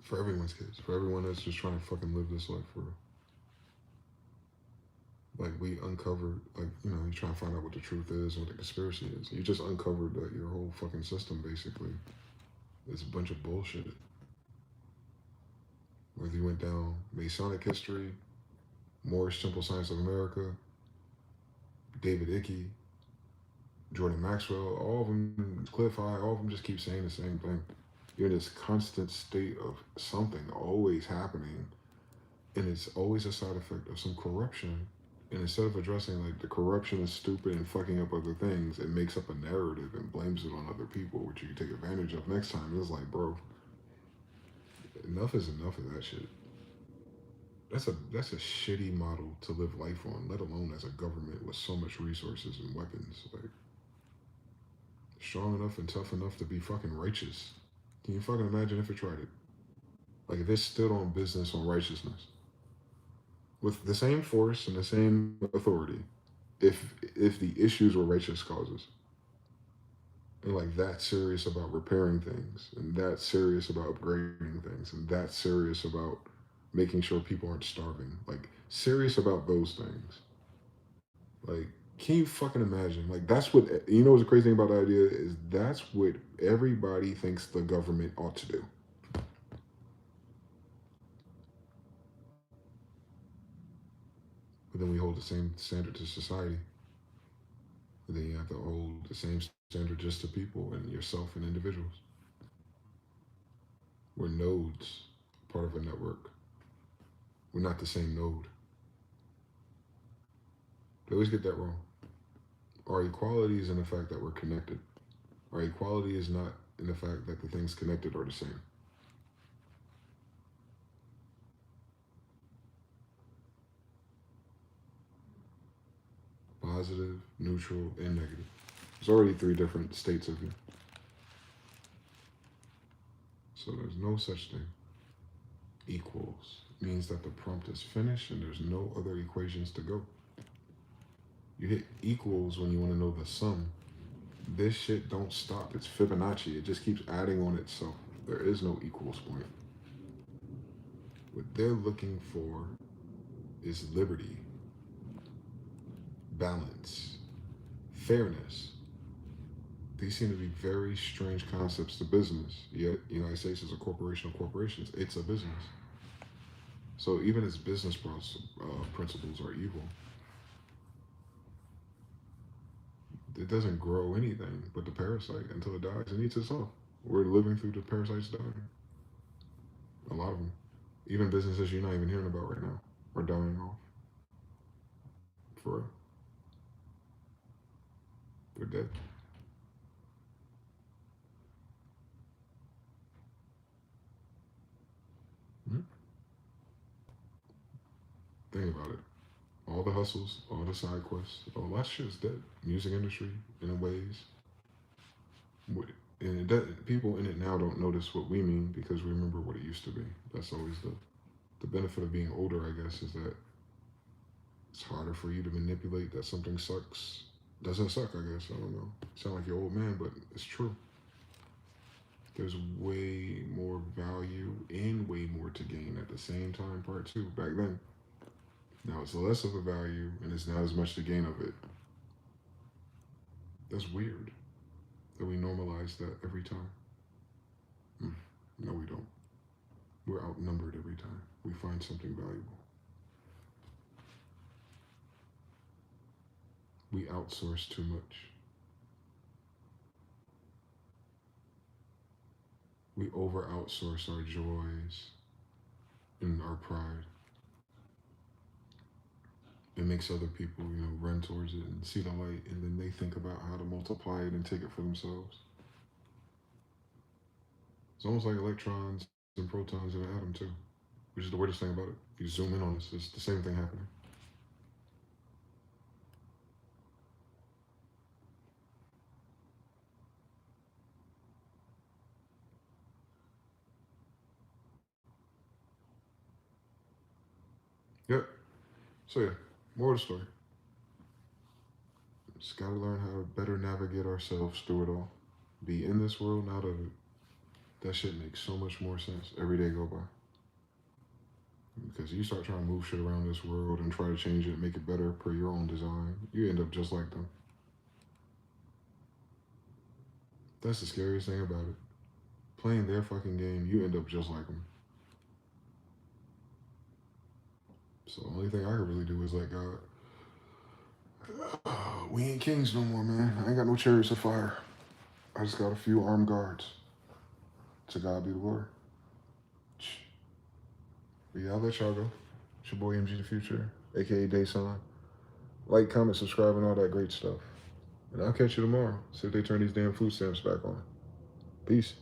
A: for everyone's kids, for everyone that's just trying to fucking live this life for real. Like we uncovered, like you try to find out what the truth is and what the conspiracy is. You just uncovered that your whole fucking system basically is a bunch of bullshit. Whether you went down Masonic history, Moorish Temple Science of America, David Icke, Jordan Maxwell, all of them, Clif High, all of them just keep saying the same thing. You're in this constant state of something always happening, and it's always a side effect of some corruption. And instead of addressing like the corruption is stupid and fucking up other things, it makes up a narrative and blames it on other people, which you can take advantage of next time. It's like, bro, enough is enough of that shit. That's a shitty model to live life on, let alone as a government with so much resources and weapons. Like strong enough and tough enough to be fucking righteous. Can you fucking imagine if it tried it? Like if it stood on business on righteousness with the same force and the same authority, if the issues were righteous causes, and like that serious about repairing things, and that serious about upgrading things, and that serious about making sure people aren't starving, like serious about those things. Like, can you fucking imagine? Like, that's what what's the crazy thing about the idea is that's what everybody thinks the government ought to do. But then we hold the same standard to society. And then you have to hold the same standard just to people and yourself and individuals. We're nodes, part of a network. We're not the same node. They always get that wrong. Our equality is in the fact that we're connected. Our equality is not in the fact that the things connected are the same. Positive, neutral, and negative. There's already 3 different states of you. So there's no such thing. Equals means that the prompt is finished and there's no other equations to go. You hit equals when you want to know the sum. This shit don't stop. It's Fibonacci. It just keeps adding on itself. There is no equals point. What they're looking for is liberty, balance, fairness. These seem to be very strange concepts to business. Yet, the United States is a corporation of corporations. It's a business. So even its business principles are evil. It doesn't grow anything but the parasite until it dies and eats itself. We're living through the parasites dying. A lot of them. Even businesses you're not even hearing about right now are dying off. For real. They're dead. Mm-hmm. Think about it. All the hustles, all the side quests, all that shit is dead. Music industry, in ways. And people in it now don't notice what we mean because we remember what it used to be. That's always the benefit of being older, I guess, is that it's harder for you to manipulate that something sucks. Doesn't suck, I guess. I don't know. Sound like your old man, but it's true. There's way more value and way more to gain at the same time, part 2, back then. Now it's less of a value and it's not as much to gain of it. That's weird that we normalize that every time. No, we don't. We're outnumbered every time we find something valuable. We outsource too much. We over outsource our joys and our pride. It makes other people, run towards it and see the light, and then they think about how to multiply it and take it for themselves. It's almost like electrons and protons in an atom too, which is the weirdest thing about it. If you zoom in on this, it's the same thing happening. Yep. So yeah, more of the story. Just gotta learn how to better navigate ourselves through it all. Be in this world, not of it. That shit makes so much more sense every day go by. Because you start trying to move shit around this world and try to change it, make it better per your own design, you end up just like them. That's the scariest thing about it. Playing their fucking game, you end up just like them. So the only thing I can really do is let God. We ain't kings no more, man. I ain't got no chariots of fire. I just got a few armed guards. To God be the glory. But yeah, I'll let y'all go. It's your boy mgthefuture, aka Dayson. Like, comment, subscribe, and all that great stuff. And I'll catch you tomorrow. See if they turn these damn food stamps back on. Peace.